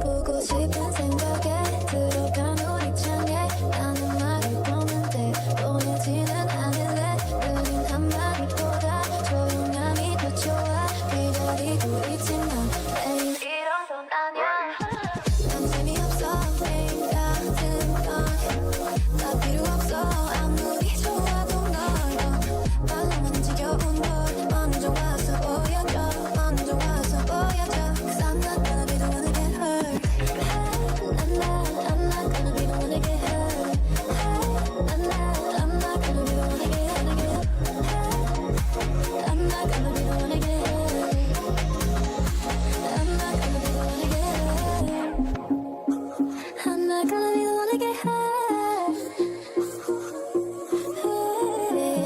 보고 싶은 생각에 들어간 우리 창에 나는 말을 거는데 보내지는 않을래. 느린 한마디보다 조용함이 더 좋아. 기다리고 있지만 매일 이런 건 아니야. 난 재미없어 매일 같은 건다 필요 없어. 아무리 좋아도 널 말로만 지겨운 걸 먼저 와서 보여줘. 먼저 와서 보여줘. 'Cause I'm not gonna be the one to get hurt. I'm not gonna be the one to get hurt. I'm not gonna be the one to get hurt. I'm not gonna be the one to get hurt. I'm not gonna be the one to get hurt. I'm not gonna be the one to get hurt.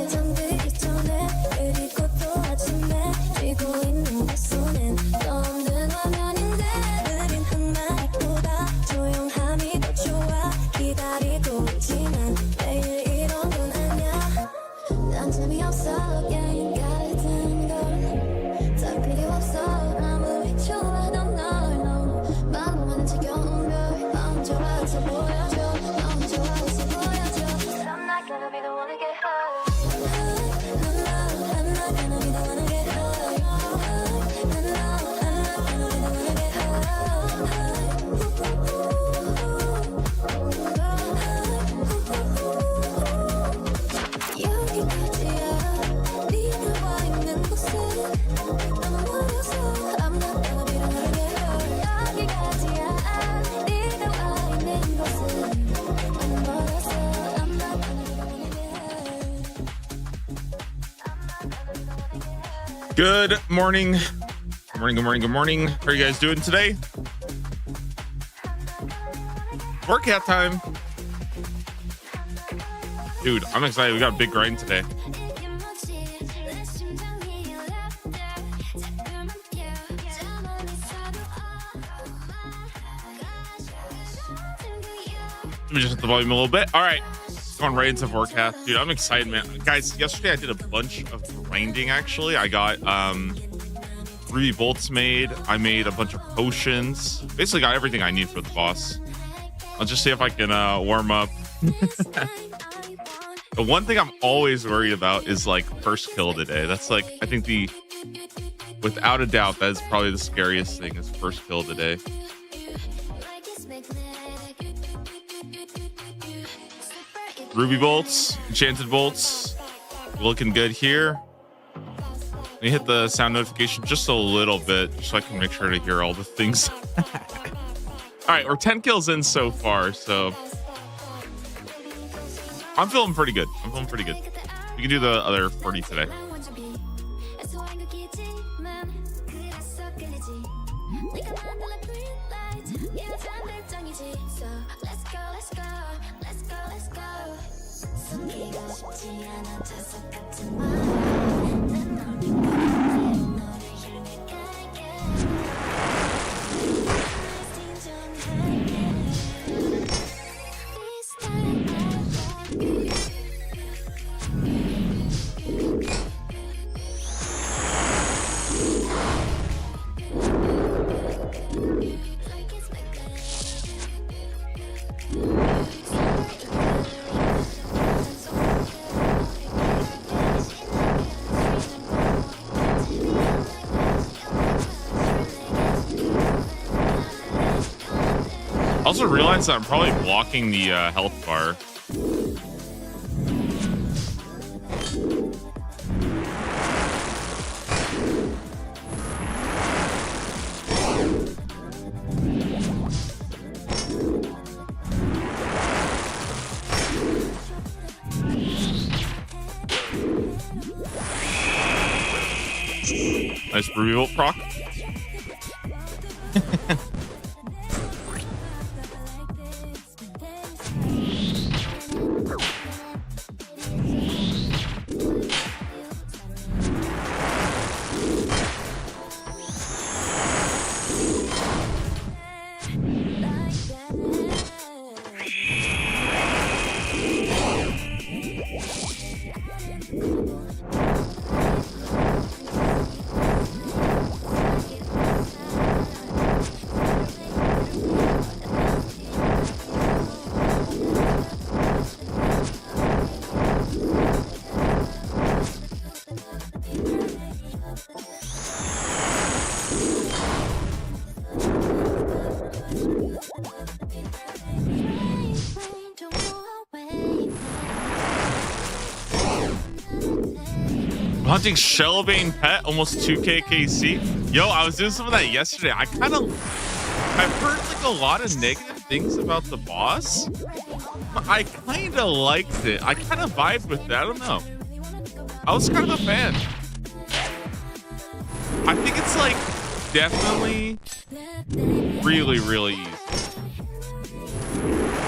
잠들기 전에 그리고 또 아침에 쥐고 있는 내 손엔 너 없는 화면인데 느린 한마디보다 조용함이 더 좋아. 기다리고 있지만 매일 이런 건 아니야. 난 재미없어 게임 같은 걸다 필요 없어. 아무리 좋아도 널 마음만 지겨운 걸 먼저 와서 보여줘. 먼저 와서 보여줘. 'Cause I'm not gonna be the one to get hurt. I'm not gonna be the one to get hurt. I'm not gonna be the one to get hurt. 여기까지야 네가 와 있는 곳은 너무 멀어서 I'm not gonna be the one to get hurt. 여기까지야 네가 와 있는 곳은 너무 멀어서 I'm not gonna be the one to get hurt. Good morning. Good morning, good morning, good morning. How are you guys doing today? Workout time. Dude, I'm excited. We got a big grind today. Let me just hit the volume a little bit. All right. Going right into workout. Dude, I'm excited, man. Guys, yesterday I did a bunch of grinding, actually. I got Ruby bolts made. I made a bunch of potions. Basically got everything I need for the boss. I'll just see if I can warm up. The one thing I'm always worried about is like first kill today. That's like, I think without a doubt, that is probably the scariest thing is first kill today. Ruby bolts, enchanted bolts, looking good here. Let me hit the sound notification just a little bit so I can make sure to hear all the things. All right, we're 10 kills in so far, so I'm feeling pretty good. We can do the other 40 today. I also realized that I'm probably blocking the health bar. Nice Ruby Bolt proc. Hunting Shellbane Pet, almost 2K KC. Yo, I was doing some of that yesterday. I've heard like a lot of negative things about the boss. But I kind of liked it. I kind of vibed with it. I don't know. I was kind of a fan. I think it's like definitely really, really easy.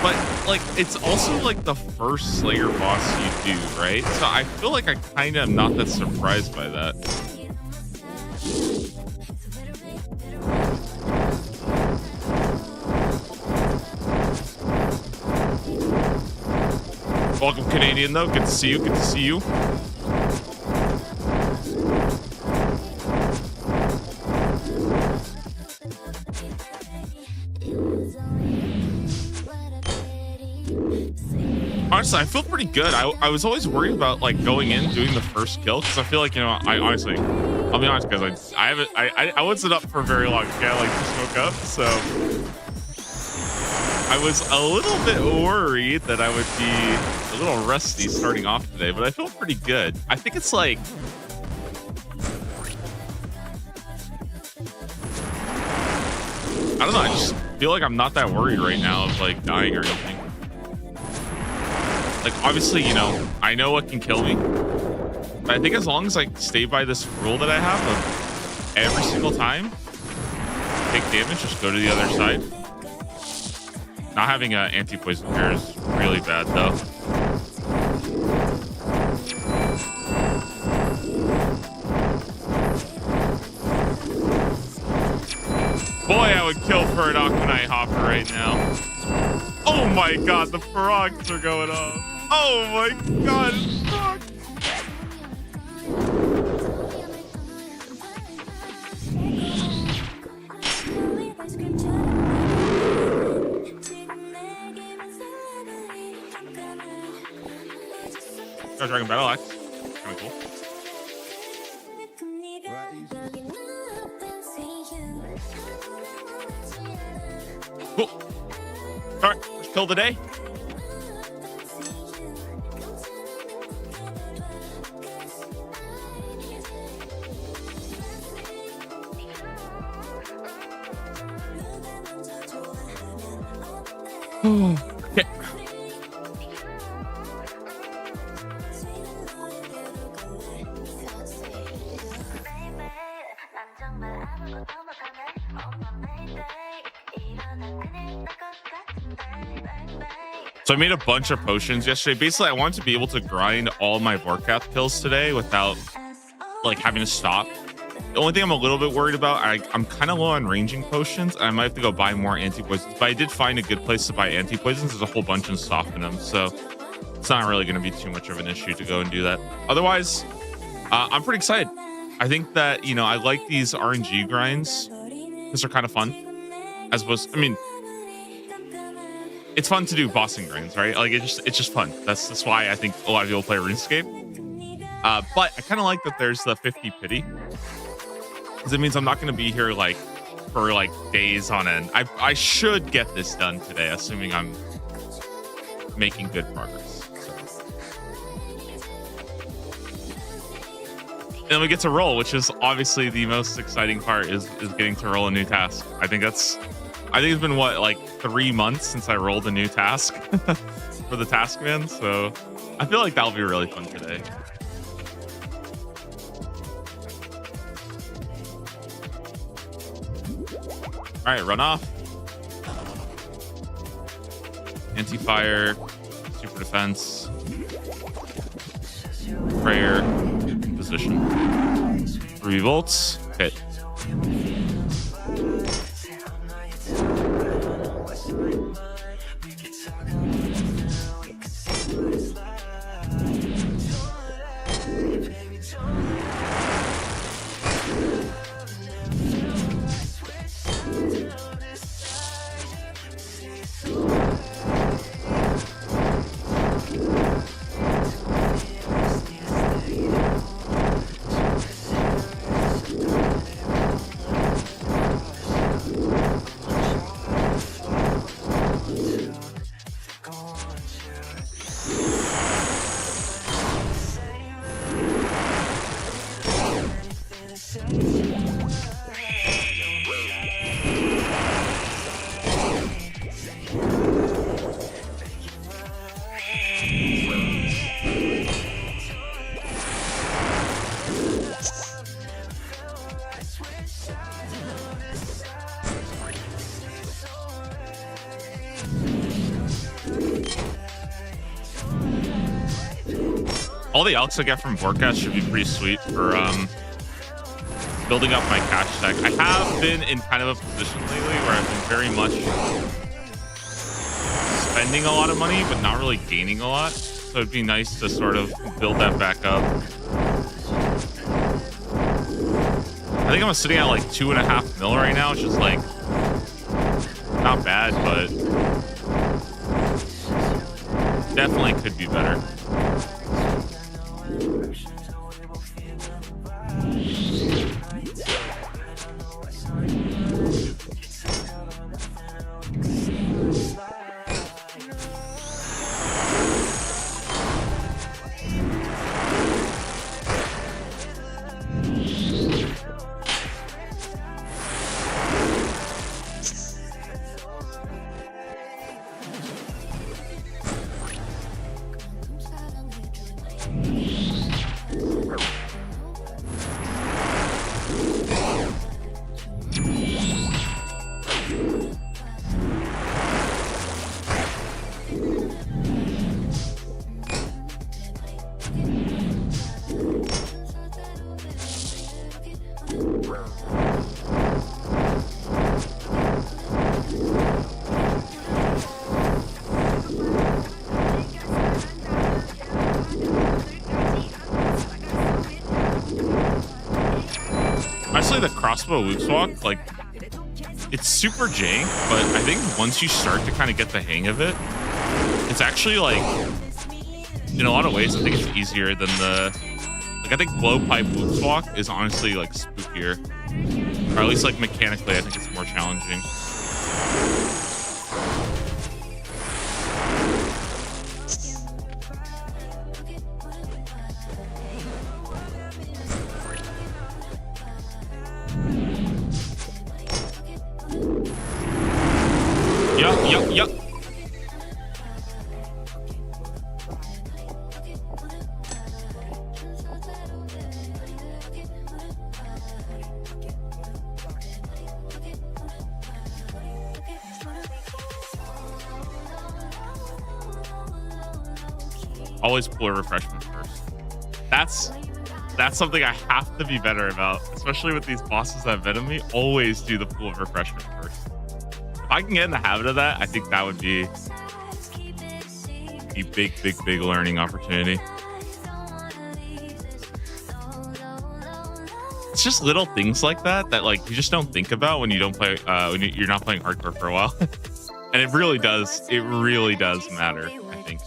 But like it's also like the first Slayer boss you do, right? So I feel like I kind of am not that surprised by that. Welcome, Canadian, though. Good to see you. Good to see you. Honestly, I feel pretty good. I was always worried about like going in doing the first kill because I feel like, you know, I'll be honest, guys, I wasn't up for very long. Okay, I like just woke up, so I was a little bit worried that I would be a little rusty starting off today, but I feel pretty good. I think it's like I don't know. I just feel like I'm not that worried right now of like dying or anything. Like, obviously, you know, I know what can kill me. But I think as long as I stay by this rule that I have of every single time, take damage, just go to the other side. Not having an anti-poison here is really bad, though. Boy, I would kill for an Akunai Hopper right now. Oh my god, the frogs are going off. Oh my god, frogs. Dragon Battle Axe. Kind of cool. Cool. All right, first kill of the day. Okay. So I made a bunch of potions yesterday. Basically, I wanted to be able to grind all my Vorkath kills today without like having to stop. The only thing I'm a little bit worried about, I'm kind of low on ranging potions. I might have to go buy more anti-poisons, but I did find a good place to buy anti-poisons. There's a whole bunch in Softenum, so it's not really going to be too much of an issue to go and do that. Otherwise, I'm pretty excited. I think that, you know, I like these RNG grinds because they're kind of fun. As opposed, I mean, it's fun to do bossing grinds, right? Like it's just fun. That's why I think a lot of people play RuneScape. But I kind of like that there's the 50 pity, because it means I'm not going to be here like for like days on end. I should get this done today, assuming I'm making good progress. So. And then we get to roll, which is obviously the most exciting part, is getting to roll a new task. I think it's been what, like 3 months since I rolled a new task for the task man. So I feel like that'll be really fun today. All right, run off. Anti-fire, super defense, prayer, position. 3 volts, hit. All the alts I get from forecast should be pretty sweet for building up my cash stack. I have been in kind of a position lately where I've been very much spending a lot of money, but not really gaining a lot. So it'd be nice to sort of build that back up. I think I'm sitting at like 2.5 mil right now, which is like not bad, but definitely could be better. Honestly, the crossbow loop swap, like, it's super jank, but I think once you start to kind of get the hang of it, it's actually like, in a lot of ways, I think it's easier than I think blowpipe loop swap is honestly like spookier, or at least like mechanically, I think it's more challenging. Yup. Always pull a refreshment first. That's something I have to be better about, especially with these bosses that venom me. Always do the pull of refreshment first. If I can get in the habit of that, I think that would be a big learning opportunity. It's just little things like that like you just don't think about when you don't play when you're not playing hardcore for a while. And it really does matter, I think.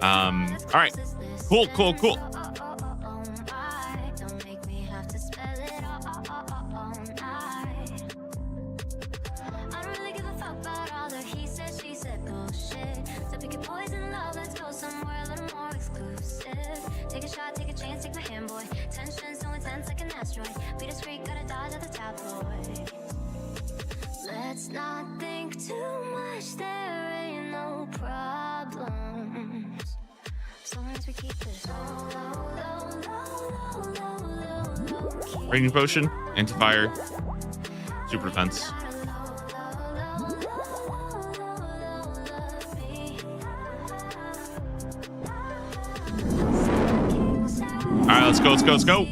All right, cool. Let's not think too much, there ain't no problems. So long as we keep this low. Raging potion, anti-fire, super defense. All right, let's go.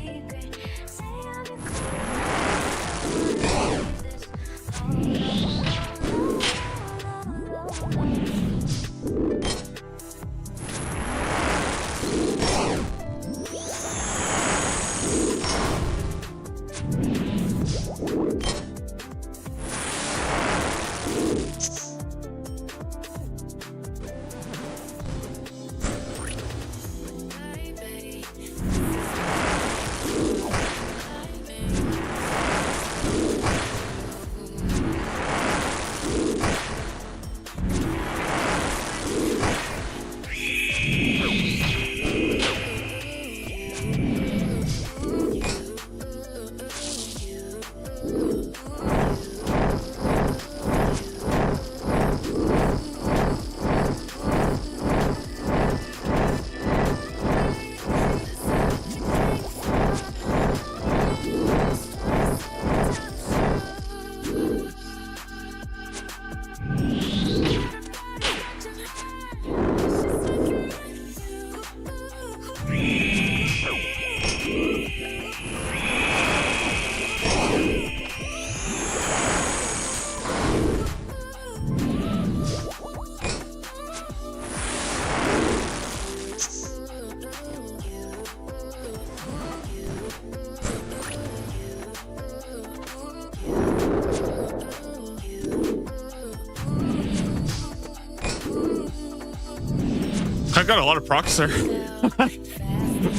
got a lot of procs there.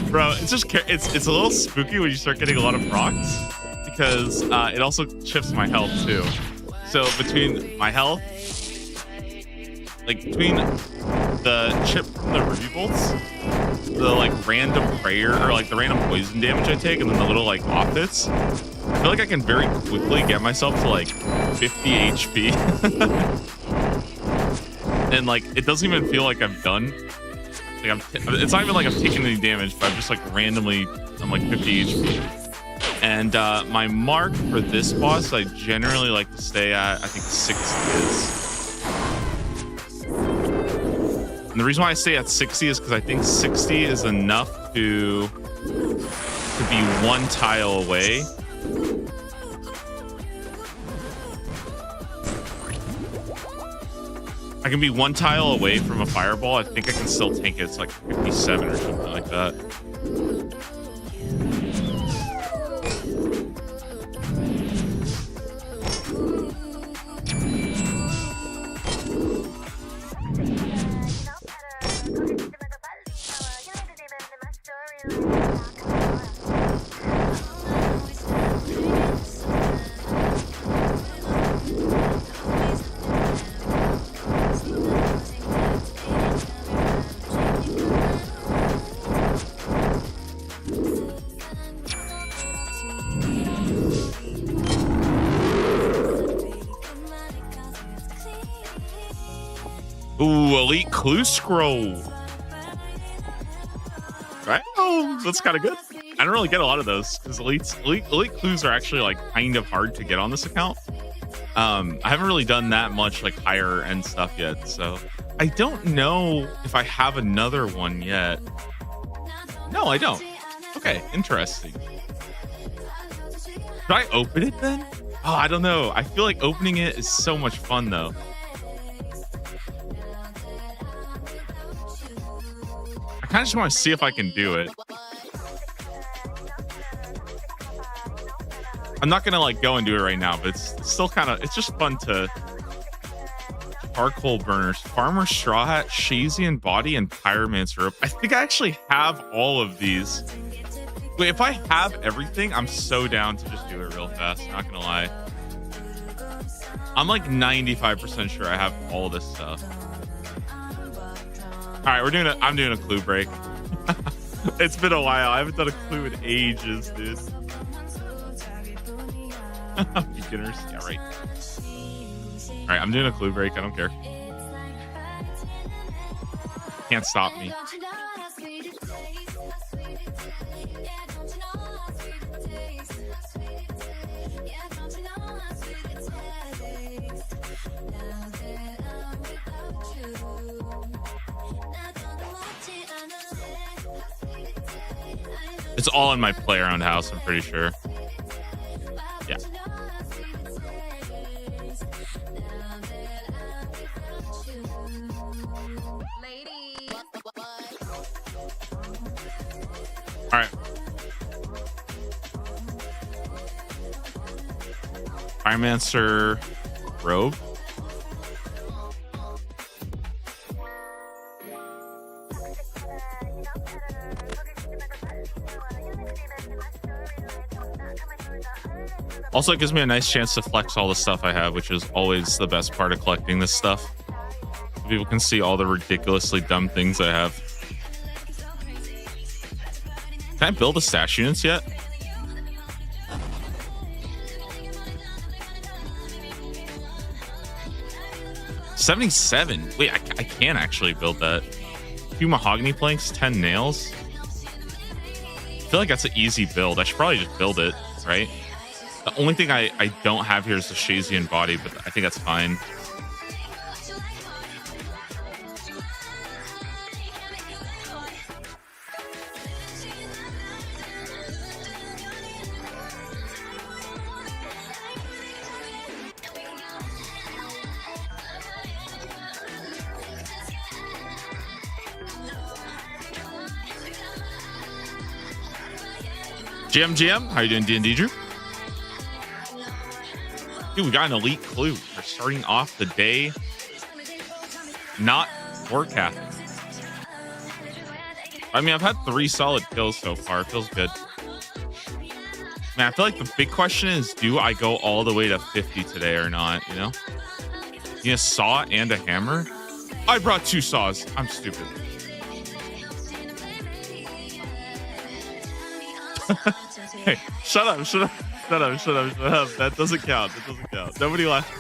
Bro, it's just it's a little spooky when you start getting a lot of procs because it also shifts my health too. So between my health, like between the chip from the Ruby Bolts, the like random prayer or like the random poison damage I take, and then the little like off hits, I feel like I can very quickly get myself to like 50 HP. And like it doesn't even feel like I'm done. Like it's not even like I'm taking any damage, but I'm just like randomly I'm like 50 HP. And my mark for this boss, I generally like to stay at, I think 60 is. And the reason why I stay at 60 is because I think 60 is enough to be one tile away. I can be one tile away from a fireball. I think I can still tank it. It's like 57 or something like that. Ooh, elite clue scroll. Right? Oh, that's kind of good. I don't really get a lot of those because elite clues are actually like kind of hard to get on this account. I haven't really done that much like higher end stuff yet, so I don't know if I have another one yet. No, I don't. Okay, interesting. Should I open it then? Oh, I don't know. I feel like opening it is so much fun though. I kind of just want to see if I can do it. I'm not gonna like go and do it right now, but it's still kind of, it's just fun to charcoal burners, farmer straw hat, Shazian body, and pyromancer rope. I think I actually have all of these. Wait, if I have everything, I'm so down to just do it real fast. Not gonna lie, I'm like 95% sure I have all this stuff. All right, I'm doing a clue break. It's been a while. I haven't done a clue in ages, dude. Beginners, yeah, right. All right, I'm doing a clue break. I don't care. Can't stop me. It's all in my play around house, I'm pretty sure. Yeah. All right. Pyromancer robe. Also, it gives me a nice chance to flex all the stuff I have, which is always the best part of collecting this stuff. People can see all the ridiculously dumb things I have. Can I build the stash units yet? $77. Wait, I can actually build that. 2 mahogany planks, 10 nails. I feel like that's an easy build. I should probably just build it, right? The only thing I don't have here is the Shazian body, but I think that's fine. GM, how you doing, D&D Drew? Dude, we got an elite clue. We're starting off the day not forecasting. I mean, I've had 3 solid kills so far. It feels good. Man, I feel like the big question is, do I go all the way to 50 today or not? You know, a saw and a hammer. I brought 2 saws. I'm stupid. Hey, shut up. That doesn't count. Nobody laughed.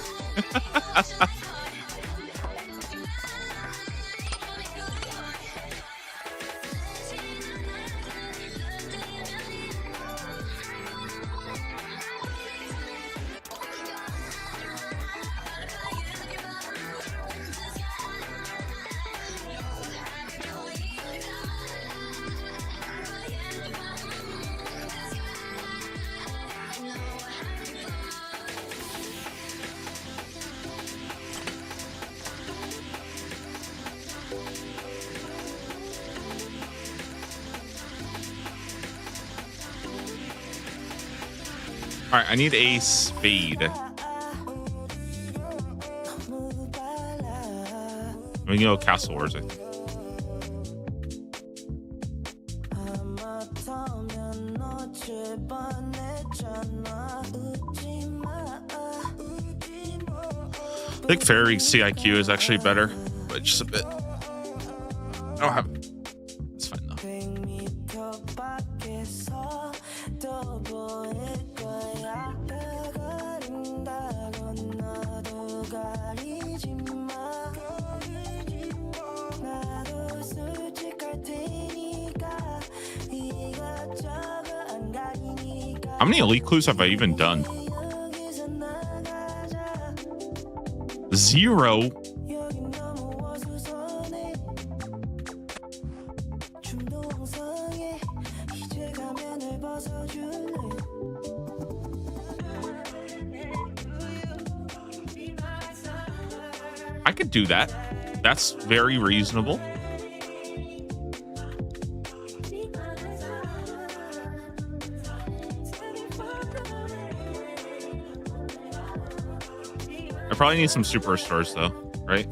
All right, I need a spade. We can go Castle Wars, I think. I think Fairy CIQ is actually better, but just a bit. I don't have. It's fine though. How many elite clues have I even done? 0. I could do that. That's very reasonable. I probably need some superstars though, right?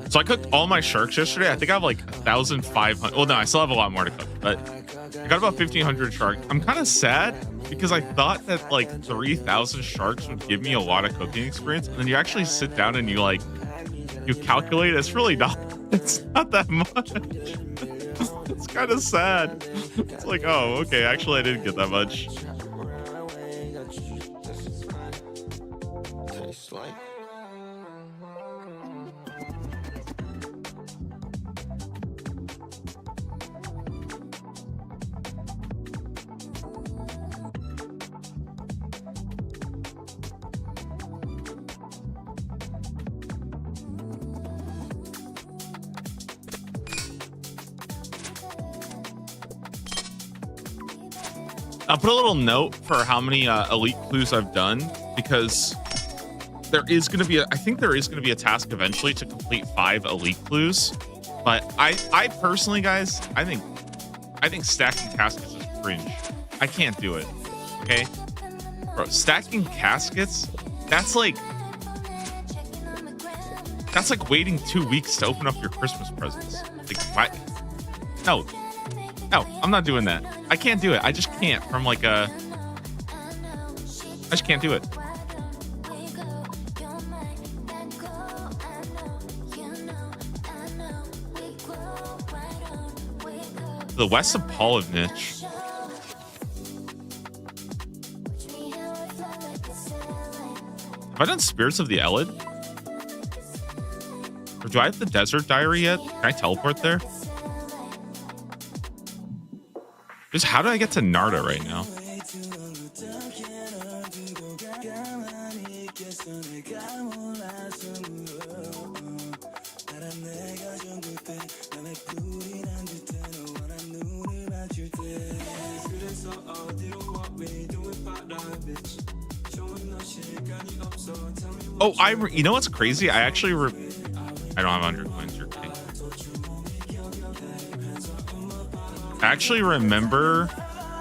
So I cooked all my sharks yesterday. I think I have like 1,500. Well, no, I still have a lot more to cook, but I got about 1,500 sharks. I'm kind of sad because I thought that like 3,000 sharks would give me a lot of cooking experience, and then you actually sit down and you calculate. It's really not. It's not that much. It's kind of sad. It's like, oh, okay. Actually, I didn't get that much. I'll put a little note for how many elite clues I've done, because there is going to be I think there is going to be a task eventually to complete 5 elite clues. But I personally, guys, I think stacking caskets is cringe. I can't do it. Okay, bro, stacking caskets, that's like waiting 2 weeks to open up your Christmas presents. Like, what? No, I'm not doing that. I can't do it. I just can't. I just can't do it. The West of Polovnich. Have I done Spirits of the Elid? Or do I have the Desert Diary yet? Can I teleport there? Just how do I get to Narda right now? Oh, you know what's crazy? I actually I don't have 100 coins. You're kidding. I actually remember,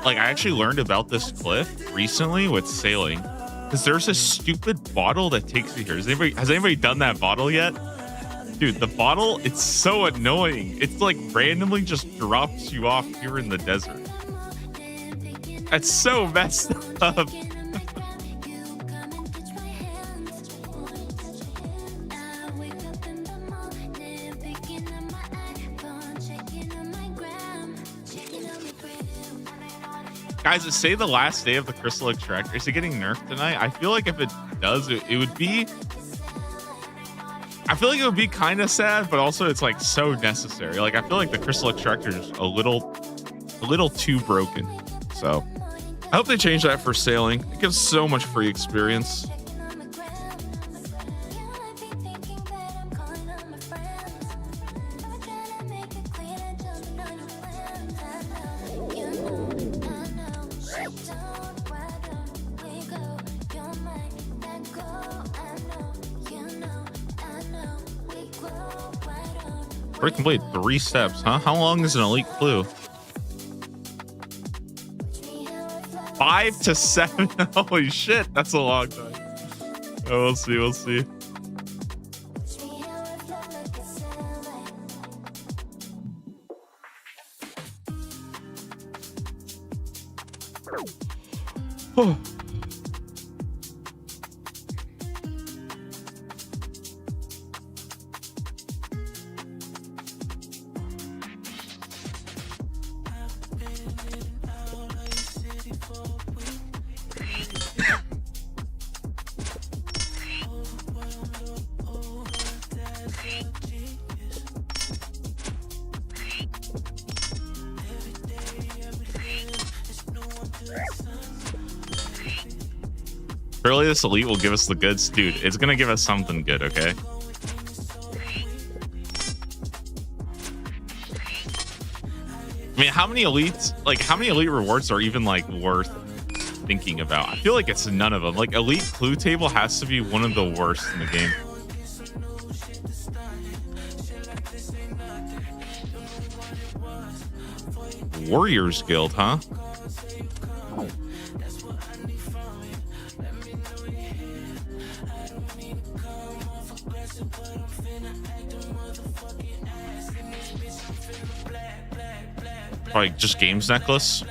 like, I actually learned about this cliff recently with sailing, because there's this stupid bottle that takes you here. Has anybody done that bottle yet? Dude, the bottle, it's so annoying. It's like randomly just drops you off here in the desert. That's so messed up. Guys, say the last day of the crystal extractor, is it getting nerfed tonight? I feel like if it does, it would be, I feel like it would be kind of sad, but also it's like so necessary. Like, I feel like the crystal extractor is a little too broken. So I hope they change that for sailing. It gives so much free experience. We completed 3 steps, huh? How long is an elite clue? 5 to 7. Holy shit, that's a long time. Oh, we'll see. We'll see. Oh. Surely this elite will give us the goods. Dude, it's gonna give us something good, okay? I mean, how many elites, like, how many elite rewards are even, like, worth thinking about? I feel like it's none of them. Like, elite clue table has to be one of the worst in the game. Warriors Guild, huh? Probably just games necklace.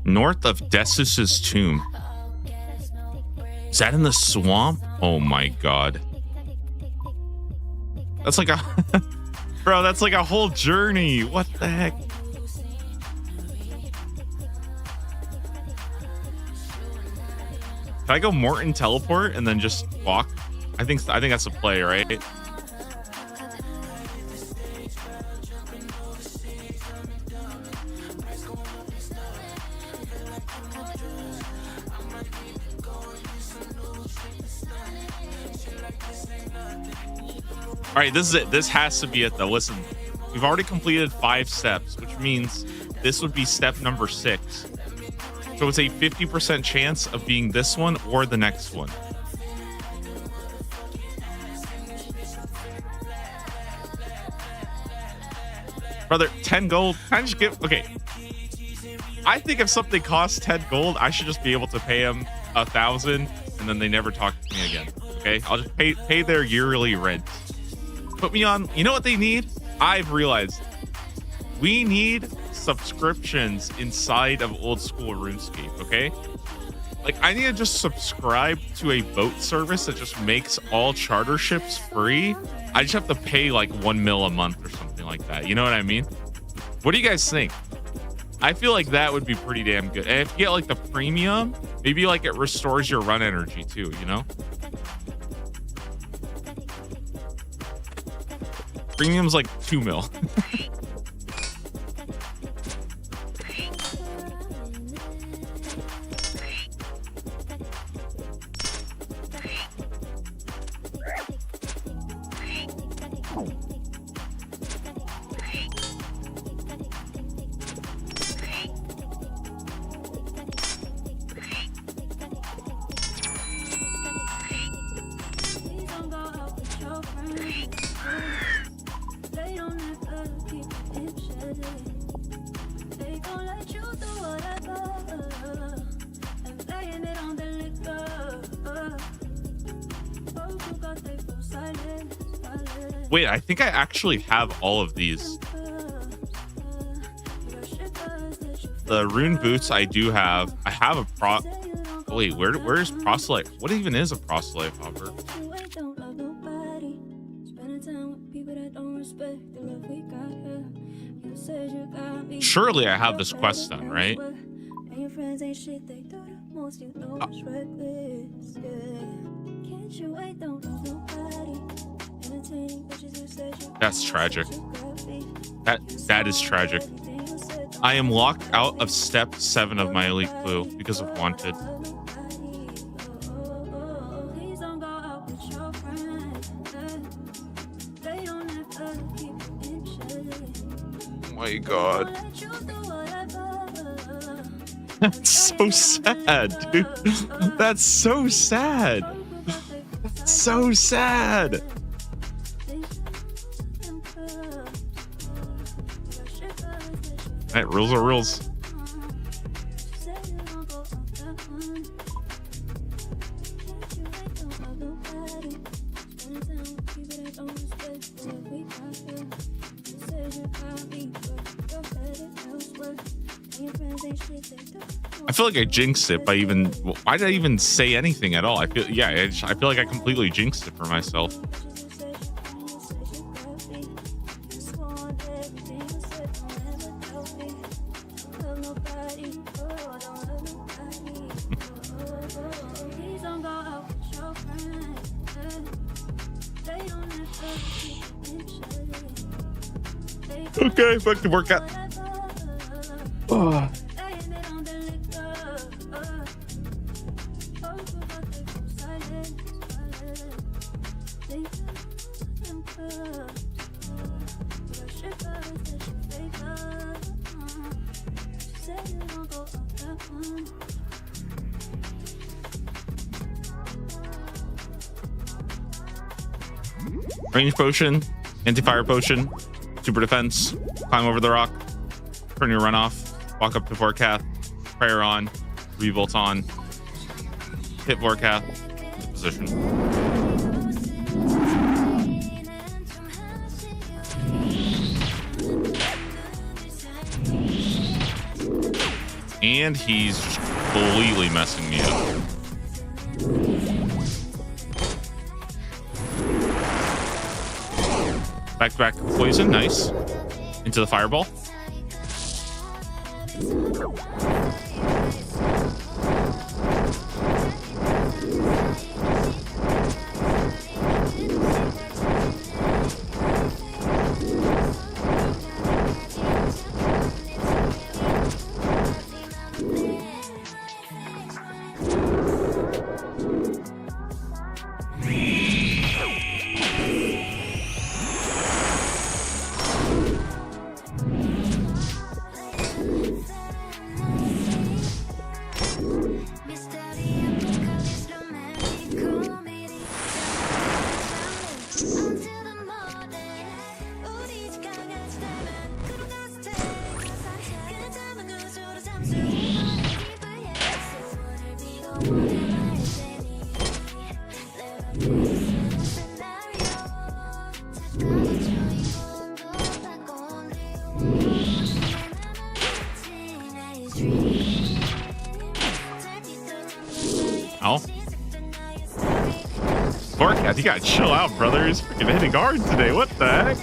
North of Decius's tomb. Is that in the swamp? Oh my god. That's like a bro, that's like a whole journey. What the heck? Can I go Morton teleport and then just walk? I think that's a play, right? All right, this is it. This has to be it, though. Listen, we've already completed 5 steps, which means this would be step number 6. So it's a 50% chance of being this one or the next one. Brother, 10 gold. Can I just give? Okay. I think if something costs 10 gold, I should just be able to pay them 1,000, and then they never talk to me again. Okay, I'll just pay their yearly rent. Put me on. You know what they need? I've realized we need subscriptions inside of old school RuneScape. Okay, like I need to just subscribe to a boat service that just makes all charter ships free. I just have to pay like 1 mil a month or something like that. You know what I mean? What do you guys think? I feel like that would be pretty damn good. And if you get like the premium, maybe like it restores your run energy too, you know? Premium's like 2 mil. Wait, I think I actually have all of these. The rune boots I do have. I have a pro. Wait, where's proselyte? What even is a proselyte hopper? Surely I have this quest done, right? That's tragic. That is tragic. I am locked out of step 7 of my elite clue because of wanted. Oh my god. That's so sad, dude. That's so sad. That's so sad. Alright, rules are rules. I feel like I jinxed it by even. Why did I even say anything at all? I feel, yeah, I feel like I completely jinxed it for myself. Okay, back to workout. Oh. Range potion, anti-fire potion, super defense, climb over the rock, turn your run off, walk up to Vorkath, prayer on, revolt on, hit Vorkath into position. And he's just completely messing me up. Back poison, nice. Into the fireball. Ow. Vorkath, you gotta chill out, brother. He's freaking hitting hard today. What the heck?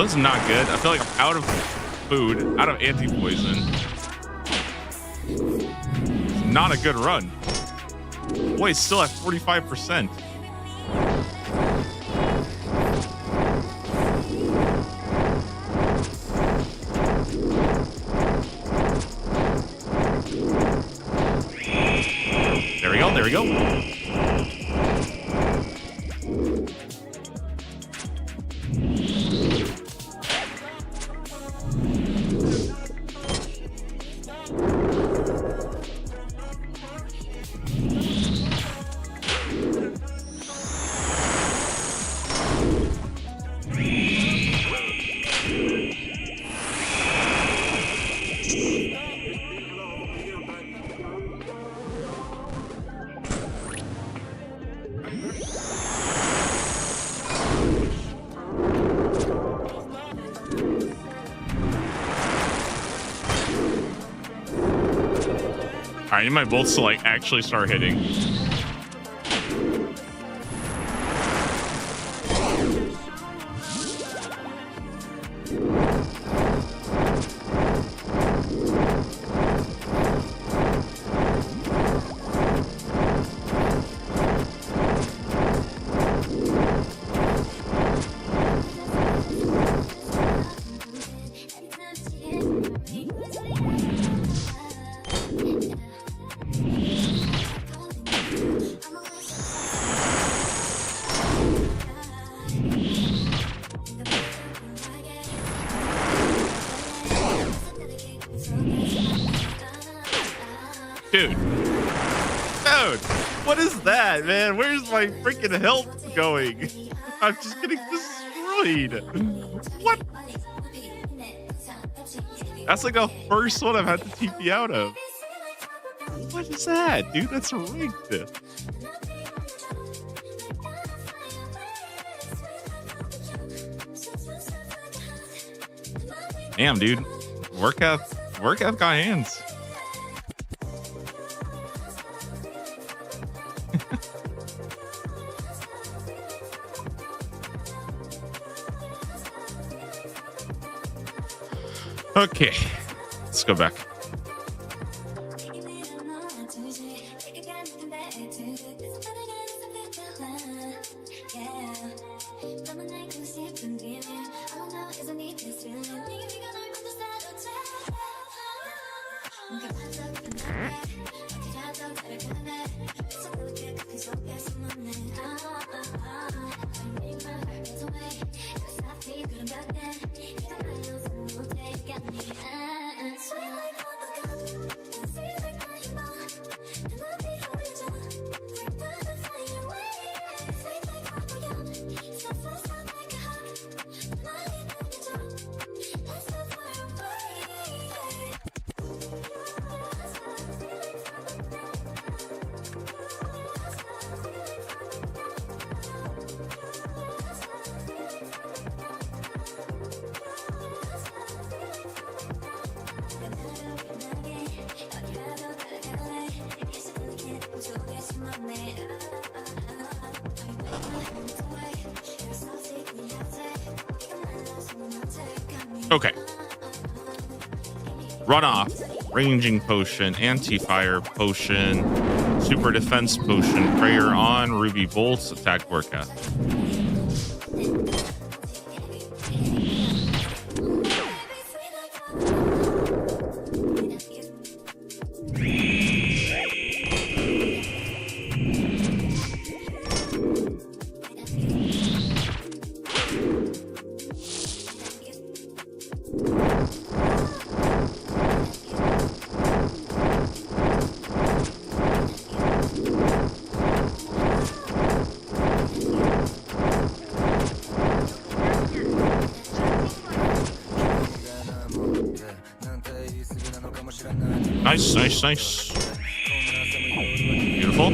This is not good. I feel like I'm out of food, out of anti-poison. Not a good run. Boy, it's still at 45%. There we go. There we go. I need my bolts to like actually start hitting. Dude, what is that, man? Where's my freaking health going? I'm just getting destroyed. What? That's like the first one I've had to TP out of. What is that, dude? That's rigged. Damn, dude. Workout got hands. Okay, let's go back. Okay. Runoff, ranging potion, anti-fire potion, super defense potion, prayer on, ruby bolts, attack forecast. Nice, nice, nice. Beautiful.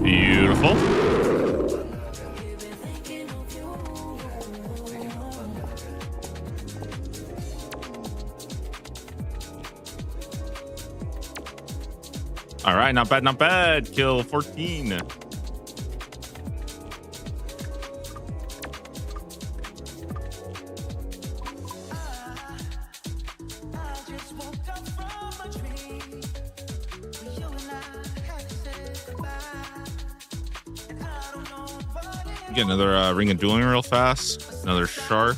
Beautiful. All right, not bad, not bad. Kill 14. Get another ring of dueling real fast. Another shark.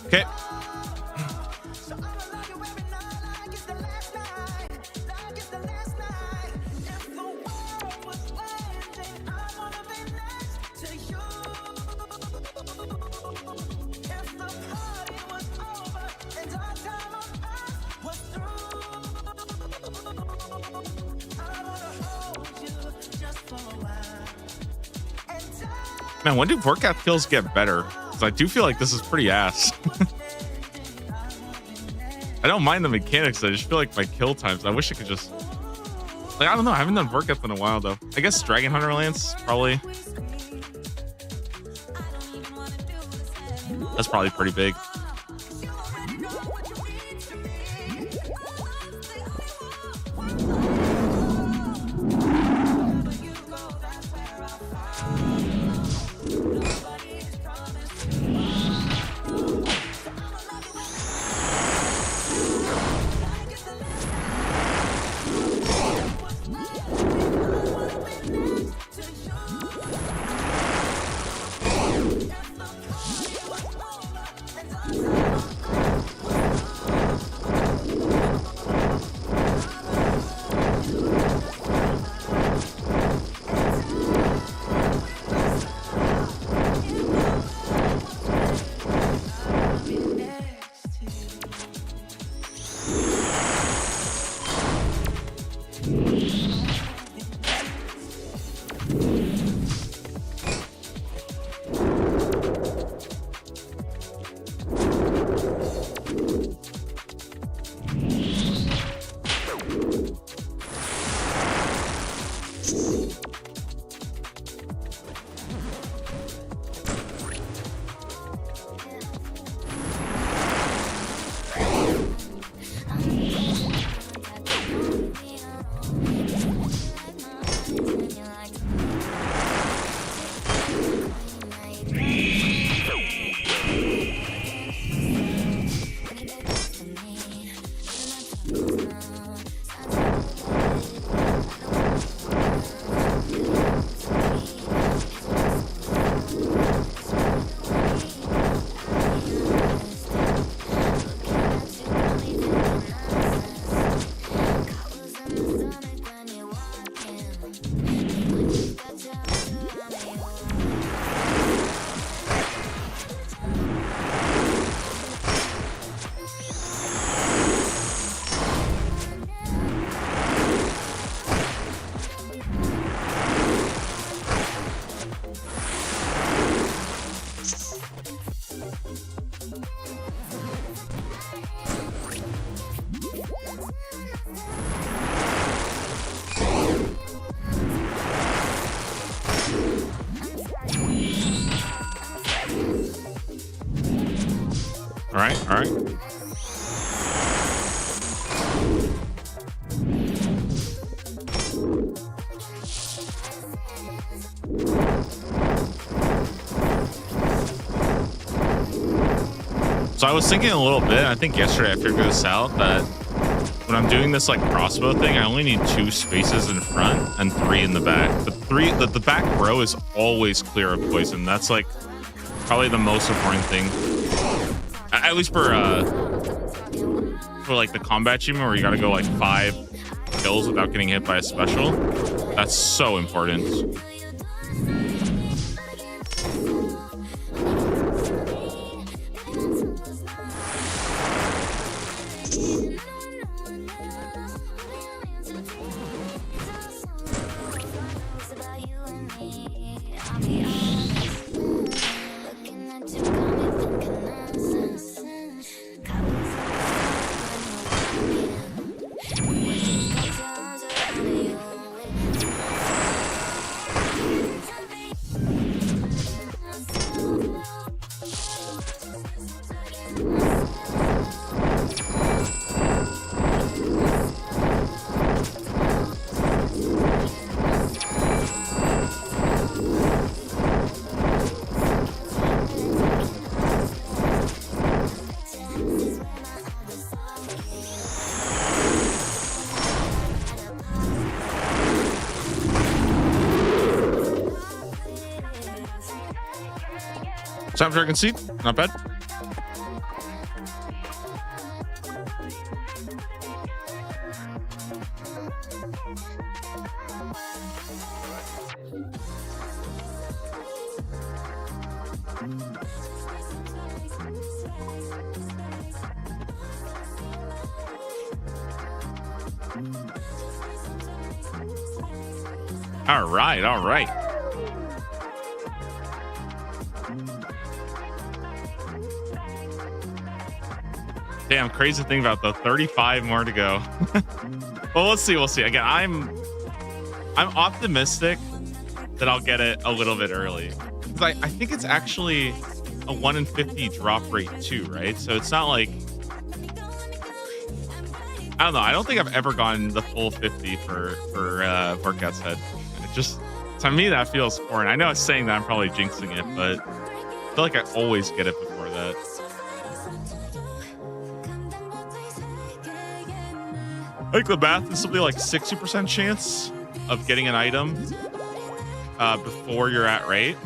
Okay. Man, when do Vorkath kills get better? Because I do feel like this is pretty ass. I don't mind the mechanics. I just feel like my kill times. I wish I could just... Like, I don't know. I haven't done Vorkath in a while, though. I guess Dragon Hunter Lance, probably. That's probably pretty big. All right, all right. So I was thinking a little bit. I think yesterday I figured this out that when I'm doing this like crossbow thing, I only need 2 spaces in front and 3 in the back. The back row is always clear of poison. That's like probably the most important thing, at least for like the combat achievement where you got to go like 5 kills without getting hit by a special. That's so important. Snapdragon seed, not bad. All right, all right. Damn, crazy thing about the 35 more to go. Well, we'll see. We'll see. Again, I'm optimistic that I'll get it a little bit early. Because I think it's actually a 1 in 50 drop rate too, right? So it's not like, I don't know. I don't think I've ever gotten the full 50 for Workout's Head. It just, to me, that feels foreign. I know it's saying that I'm probably jinxing it, but I feel like I always get it before that. I think the math is something like 60% chance of getting an item before you're at rate.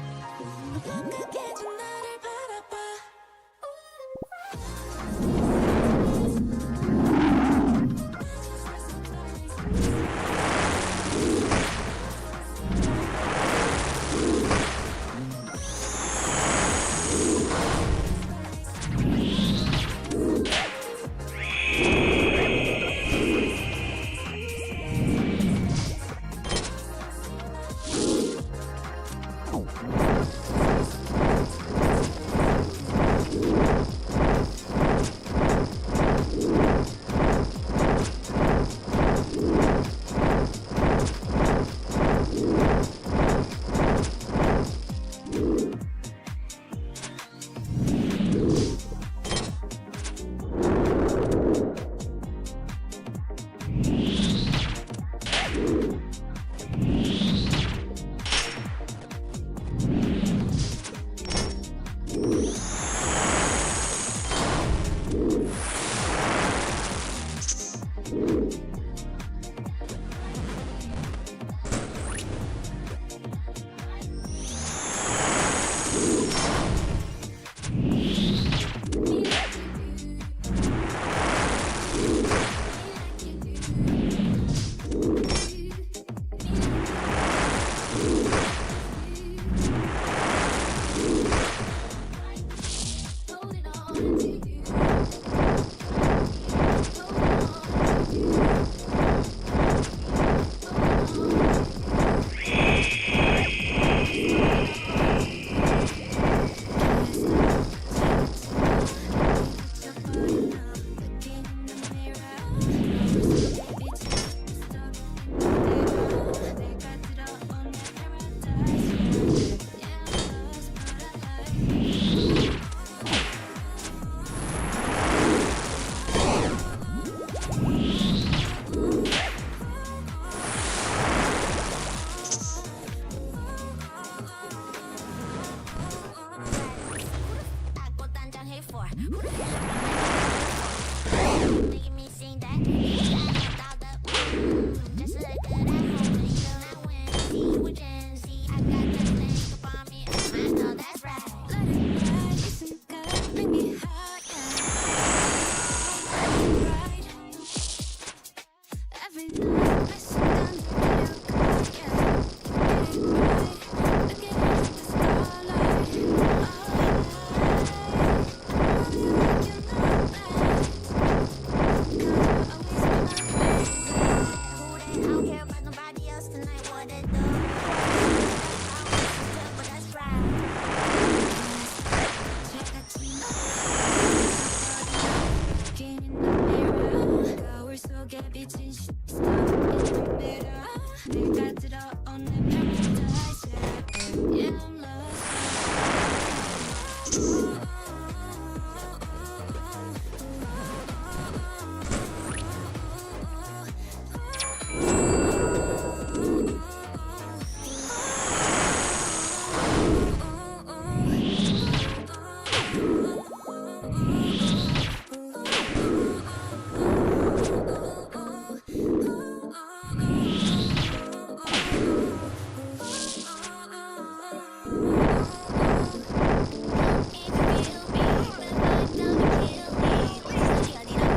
for.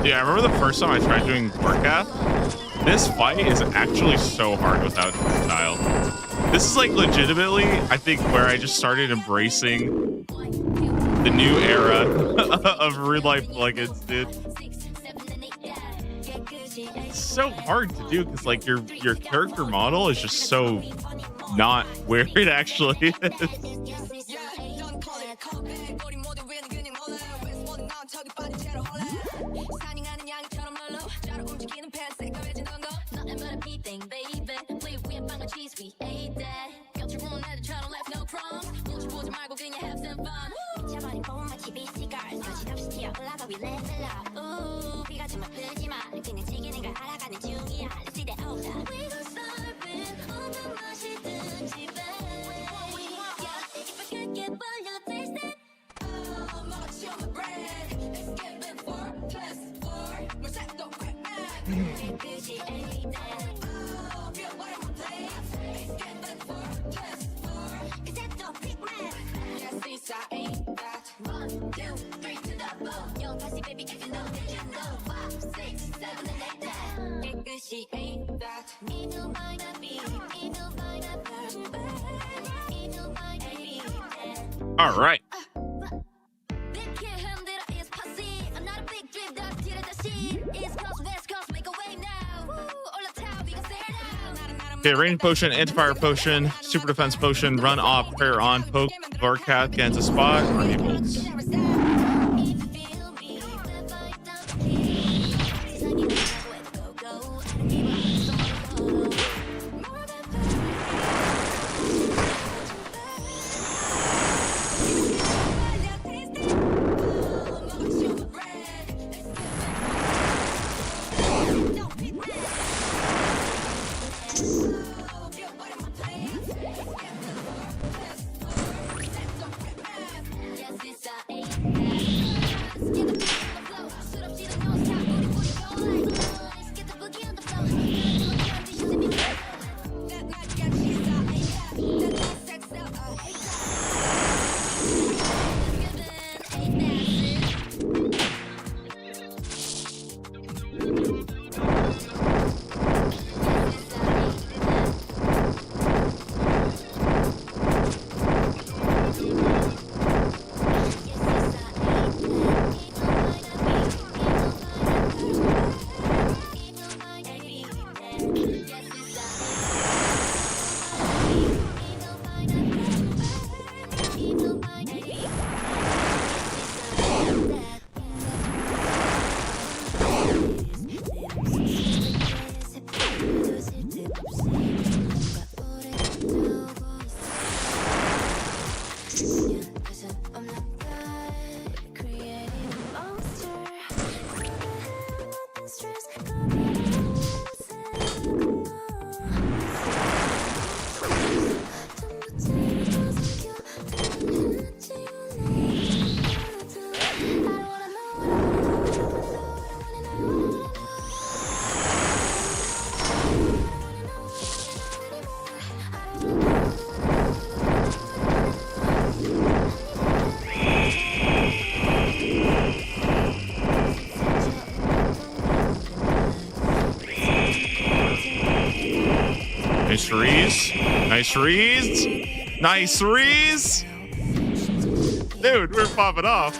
Yeah, I remember the first time I tried doing Warcraft. This fight is actually so hard without style. This is like legitimately, I think, where I just started embracing the new era of real life plugins, dude. It's so hard to do because like your character model is just so not where it actually is. All right. Okay, range potion, anti-fire potion, super defense potion, run off, prayer on, poke, Vorkath, gains a spot, Army bolts. Nice rees. Nice rees. Nice rees. Dude, we're popping off.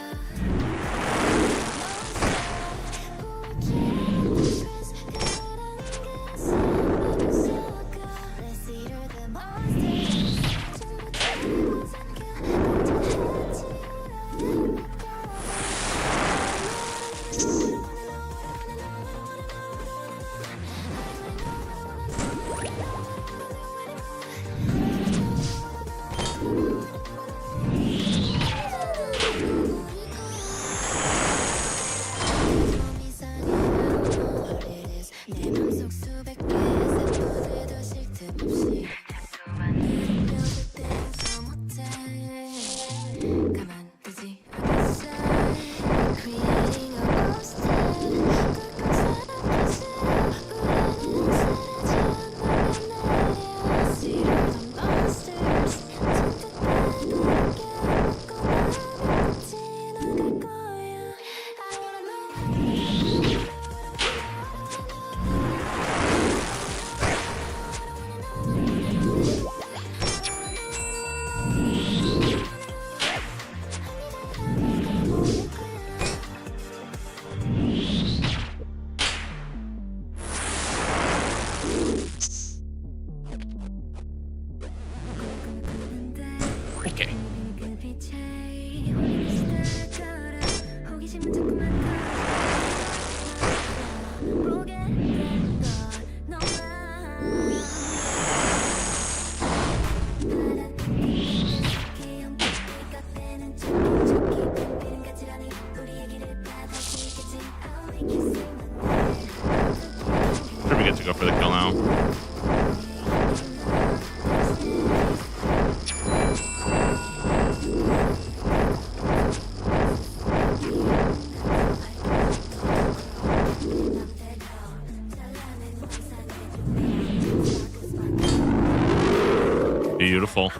beautiful.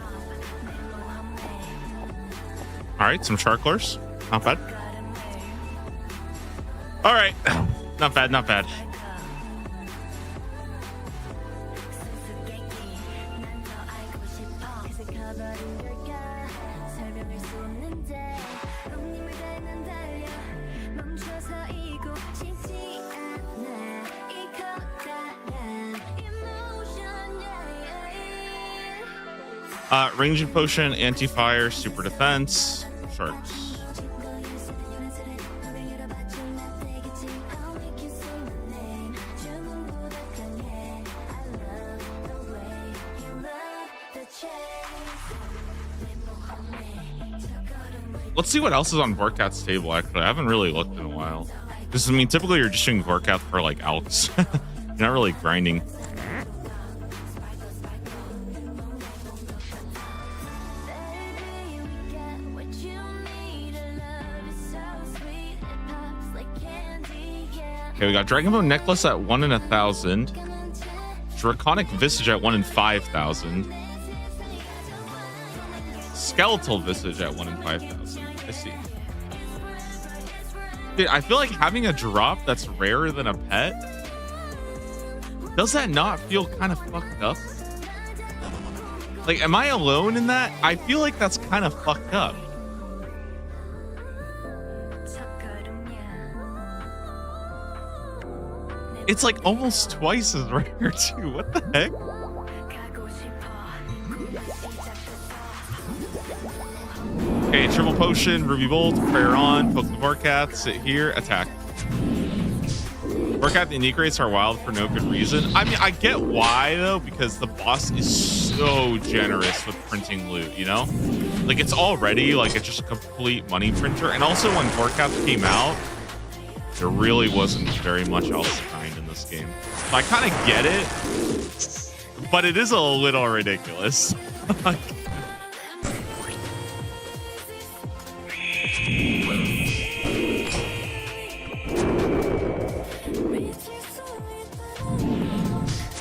All right, some sharklers. Not bad. All right. Not bad, not bad. Ranging potion, anti-fire, super defense, sharks. Let's see what else is on Vorkat's table. Actually, I haven't really looked in a while. Because I mean, typically you're just doing Vorkath for like alks. You're not really grinding. Okay, we got Dragonbone Necklace at 1 in 1,000. Draconic Visage at 1 in 5,000. Skeletal Visage at 1 in 5,000. I see. Dude, I feel like having a drop that's rarer than a pet, does that not feel kind of fucked up? Like, am I alone in that? I feel like that's kind of fucked up. It's like almost twice as rare too. What the heck? Okay, triple potion, ruby bolt, prayer on, poke the Vorkath, sit here, attack. Vorkath unique rates are wild for no good reason. I mean, I get why though, because the boss is so generous with printing loot, you know? Like it's already like it's just a complete money printer. And also when Vorkath came out, there really wasn't very much else to grind in this game. So I kind of get it, but it is a little ridiculous. I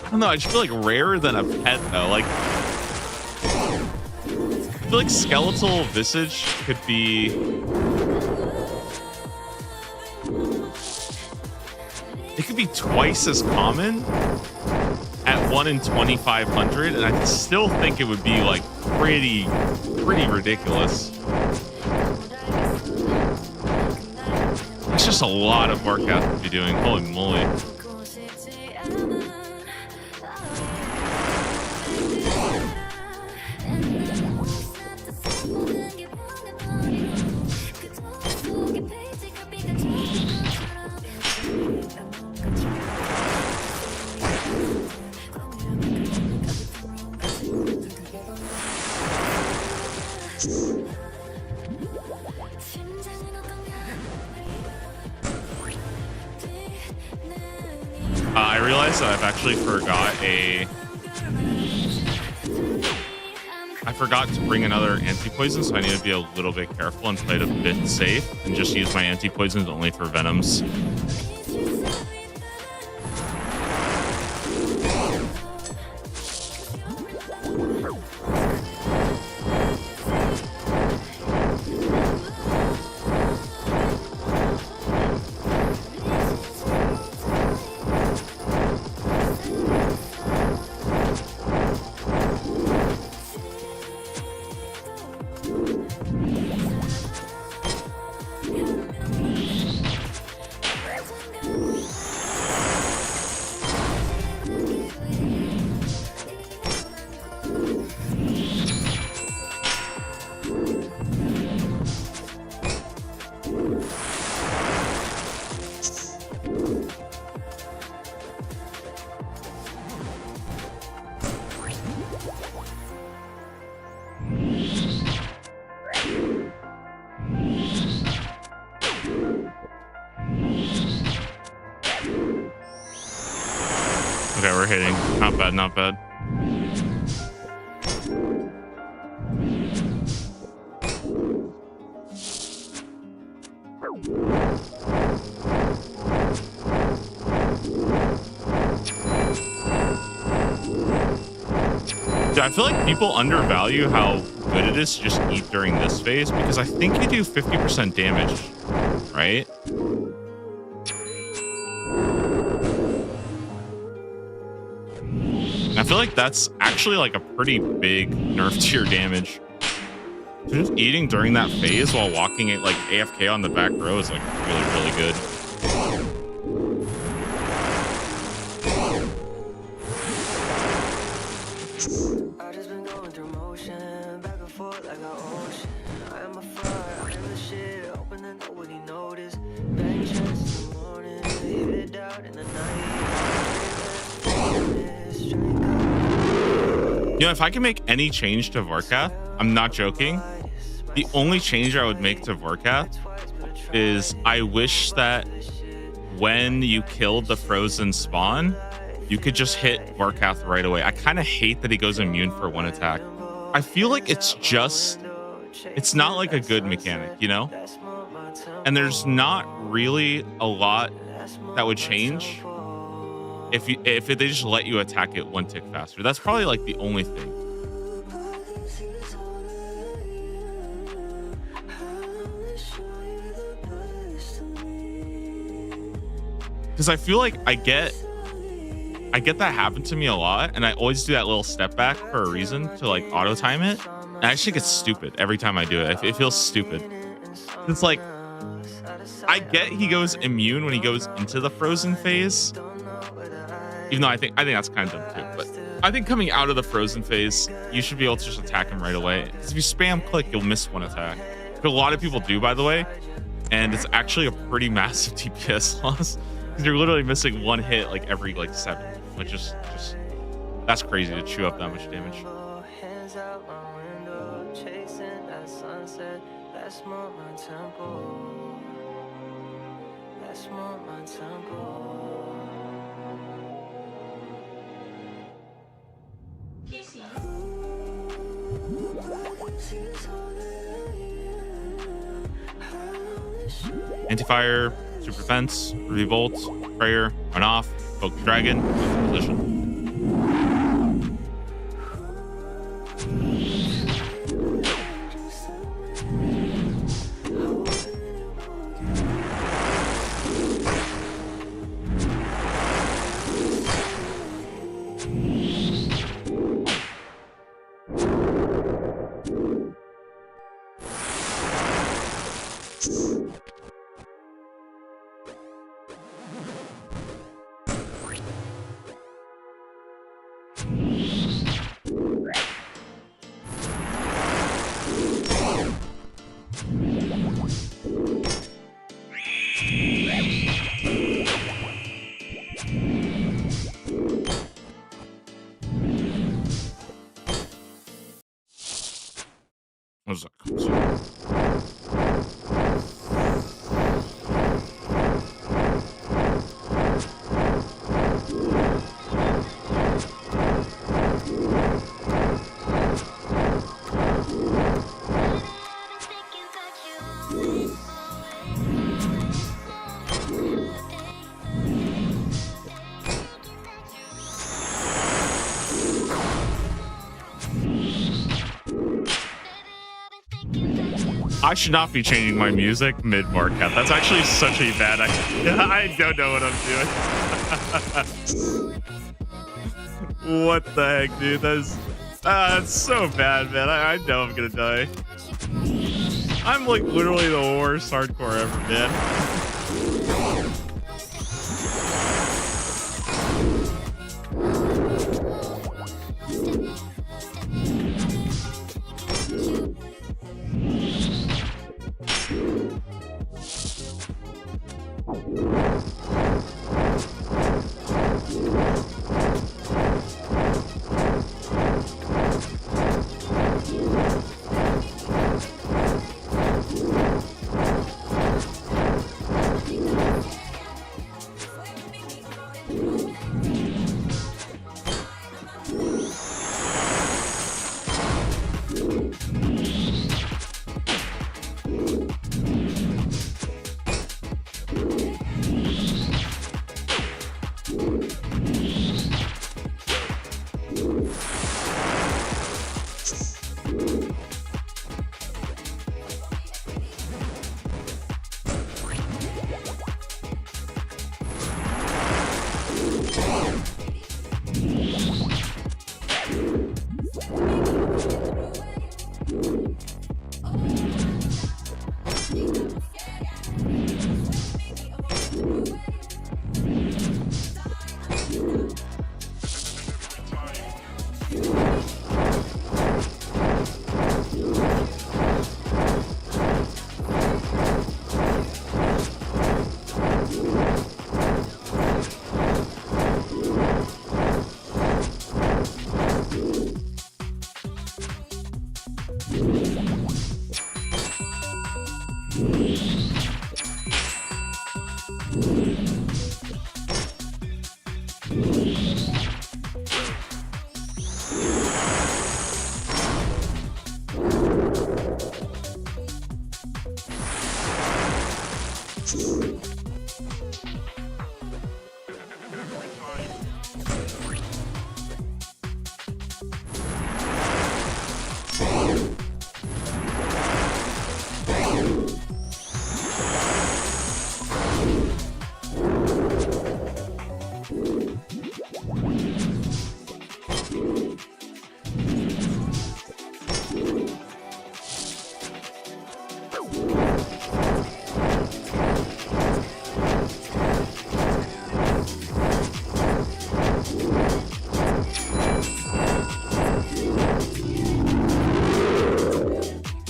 don't know, I just feel like rarer than a pet though. Like, I feel like Skeletal Visage could be... It could be twice as common at 1 in 2,500, and I still think it would be like pretty ridiculous. It's just a lot of Vorkath to be doing. Holy moly. I realized that I've actually I forgot to bring another anti-poison, so I need to be a little bit careful and play it a bit safe and just use my anti-poisons only for venoms. Okay, we're hitting. Not bad, not bad. Yeah, I feel like people undervalue how good it is to just eat during this phase because I think you do 50% damage, right? I feel like that's actually like a pretty big nerf to your damage. Just eating during that phase while walking it like AFK on the back row is like really, really good. I just been going through motion, back and forth like an ocean. I am a fire, I am the shit, hoping that nobody noticed. Bang chest in the morning, head out in the night. You know, if I can make any change to Vorkath, I'm not joking. The only change I would make to Vorkath is I wish that when you killed the frozen spawn, you could just hit Vorkath right away. I kind of hate that he goes immune for one attack. I feel like it's not like a good mechanic, you know? And there's not really a lot that would change if they just let you attack it one tick faster. That's probably like the only thing. Because I feel like I get that happen to me a lot, and I always do that little step back for a reason to like auto time it. And I actually get stupid every time I do it. It feels stupid. It's like I get he goes immune when he goes into the frozen phase, even though I think that's kind of dumb too. But I think coming out of the frozen phase, you should be able to just attack him right away. Because if you spam click, you'll miss one attack. But a lot of people do, by the way, and it's actually a pretty massive DPS loss. You're literally missing one hit like every like 7, which is just that's crazy to chew up that much damage. Hands out my window, chasing that sunset. That's more my tempo. That's more my tempo. Anti-fire, super defense, revolt, prayer, run off, poke the dragon, position. What is that? I should not be changing my music mid-Vorkath. That's actually such a bad idea. I don't know what I'm doing. What the heck, dude? That's so bad, man. I know I'm gonna die. I'm like literally the worst hardcore ever, man.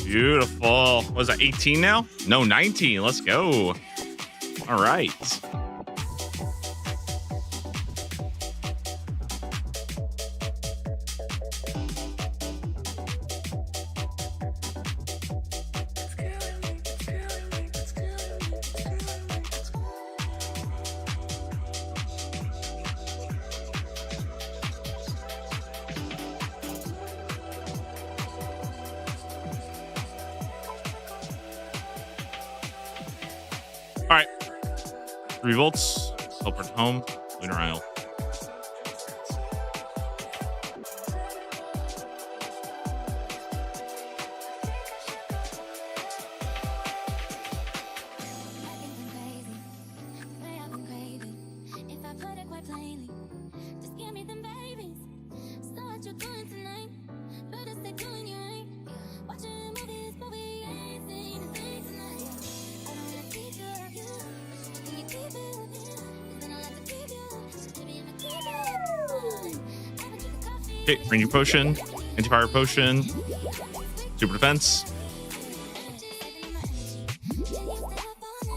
Beautiful. Was that 18 now? No, 19. Let's go. All right. All right. 3 volts. Teleport home. Lunar Isle. Okay, Ranger Potion, Anti-Fire Potion, Super Defense.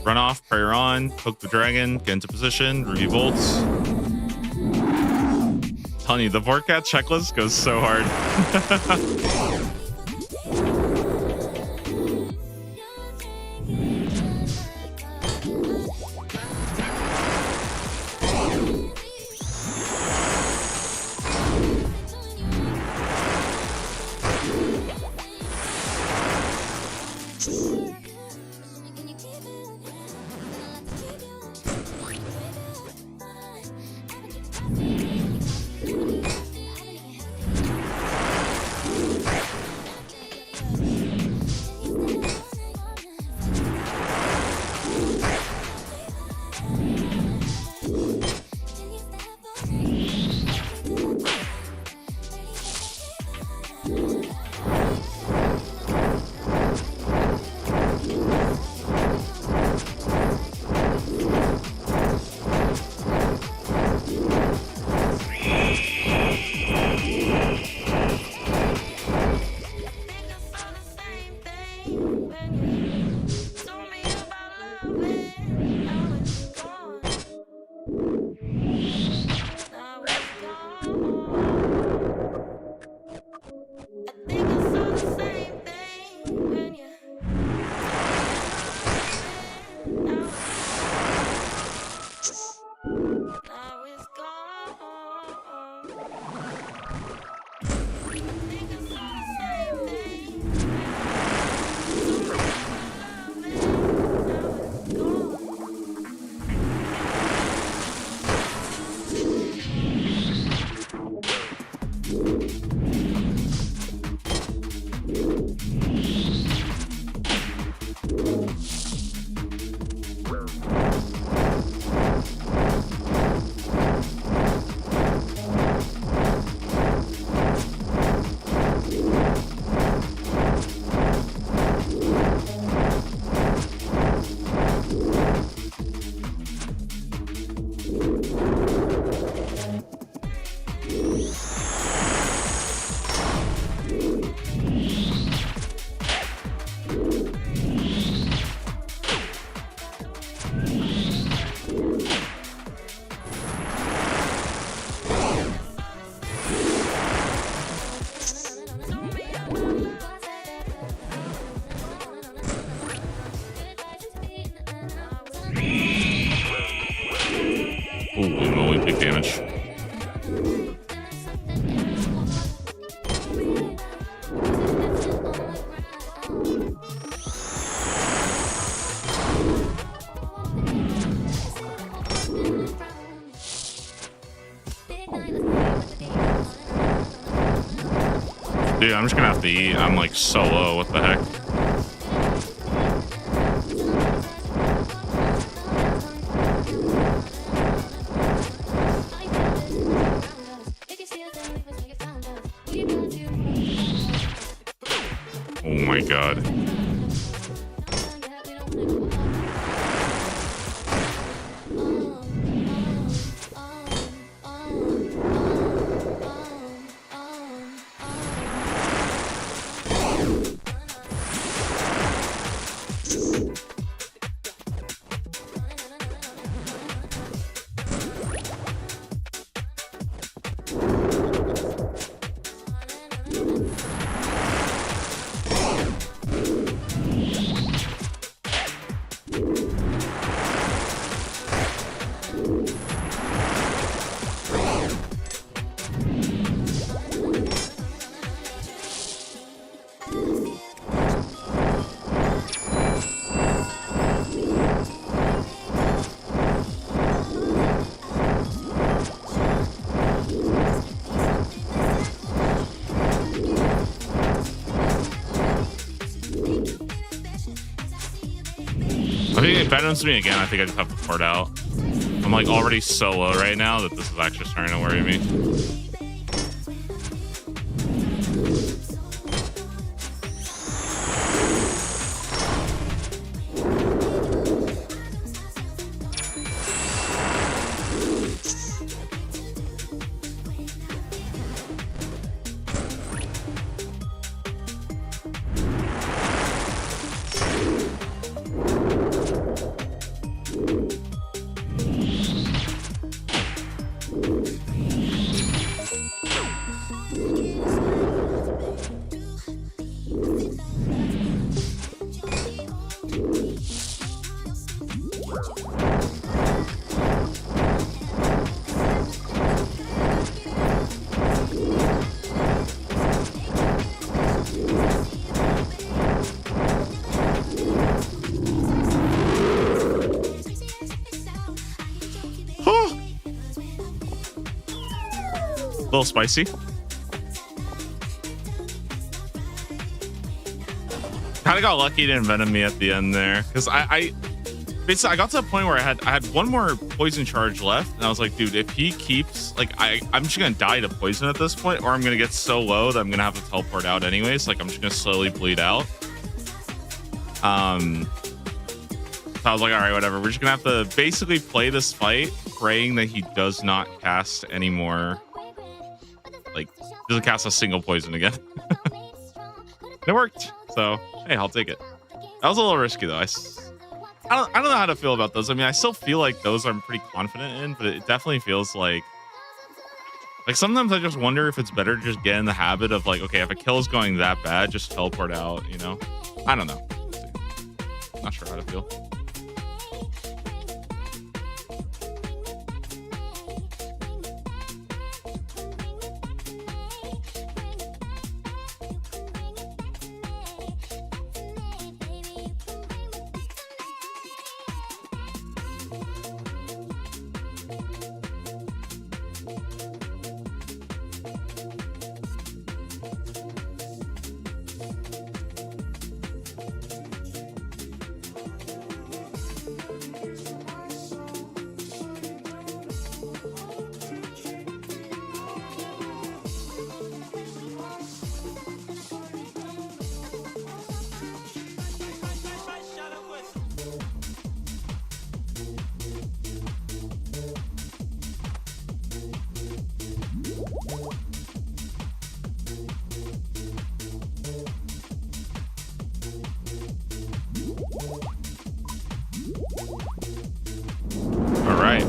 Run off, prayer on, poke the dragon, get into position, review bolts. Telling you, the Vorcat checklist goes so hard. Ooh, only big damage. Dude, I'm just gonna have to eat. I'm like so low. What the heck? Oh my god. I think if it venom's me again, I think I just have to port out. I'm like already so low right now that this is actually starting to worry me. A little spicy. Kind of got lucky to envenom me at the end there, because I basically I got to the point where I had one more poison charge left, and I was like, dude, if he keeps like I'm just gonna die to poison at this point, or I'm gonna get so low that I'm gonna have to teleport out anyways. Like I'm just gonna slowly bleed out. So I was like, all right, whatever. We're just gonna have to basically play this fight, praying that he does not cast any more. Like, doesn't cast a single poison again. It worked, so hey, I'll take it. That was a little risky though. I don't know how to feel about those. I mean, I still feel like those I'm pretty confident in, but it definitely feels like sometimes I just wonder if it's better to just get in the habit of like, okay, if a kill is going that bad, just teleport out. You know, I don't know. Not sure how to feel. All right.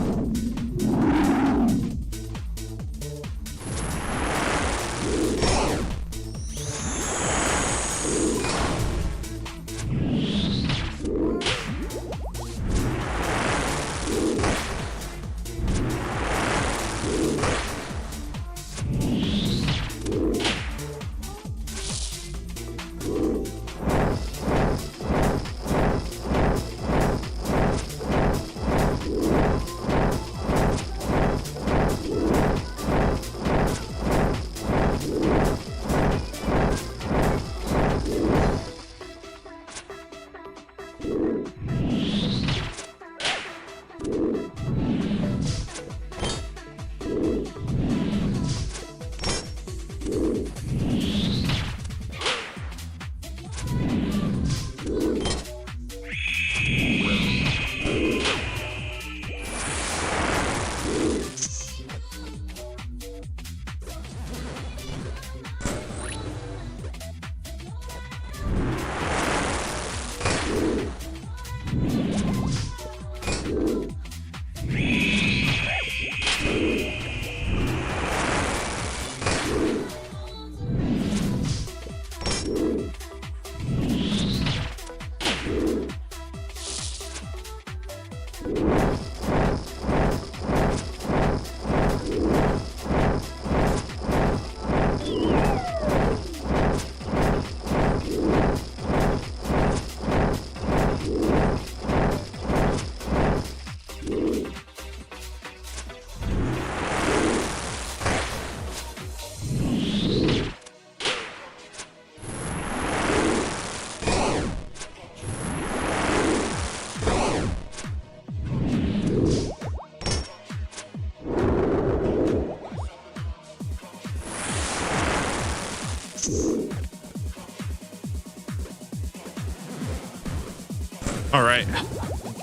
All right,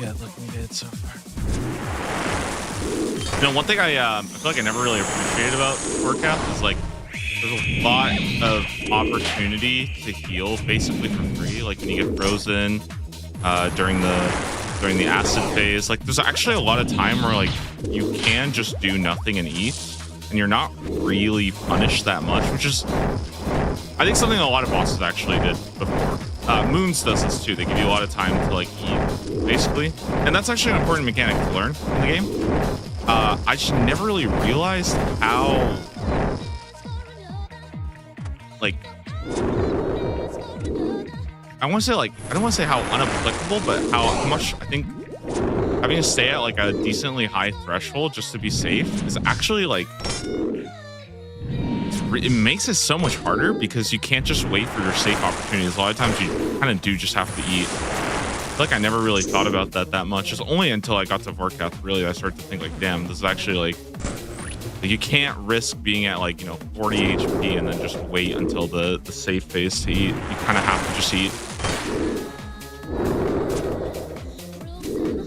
looking good so far. You know, one thing I feel like I never really appreciated about Warcraft is like there's a lot of opportunity to heal basically for free. Like when you get frozen during the acid phase, like there's actually a lot of time where like you can just do nothing and eat, and you're not really punished that much, which is I think something a lot of bosses actually did before. Moons does this too. They give you a lot of time to like eat, basically, and that's actually an important mechanic to learn in the game. I just never really realized how, like, I want to say like I don't want to say how unapplicable, but how much I think having to stay at like a decently high threshold just to be safe is actually like. It makes it so much harder because you can't just wait for your safe opportunities. A lot of times you kind of do just have to eat. I feel like I never really thought about that much. It's only until I got to Vorkath really I started to think like, damn, this is actually like you can't risk being at like, you know, 40 HP and then just wait until the safe phase to eat. You kind of have to just eat.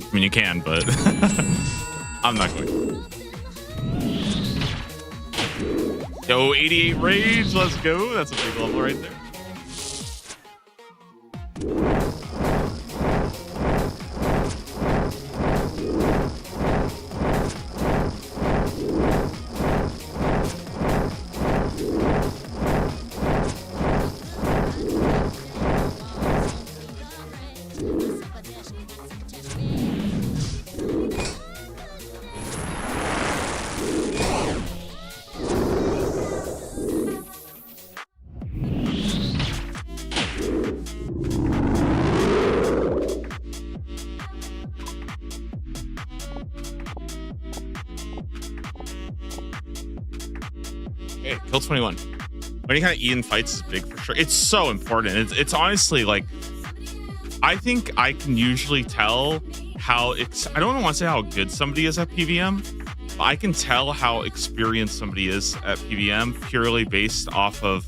I mean, you can, but I'm not going to. Yo, 88 rage, let's go. That's a big level right there. Okay, kill 21. When you kind of eat in fights is big for sure. It's so important. It's honestly like, I think I can usually tell how I don't want to say how good somebody is at PVM, but I can tell how experienced somebody is at PVM purely based off of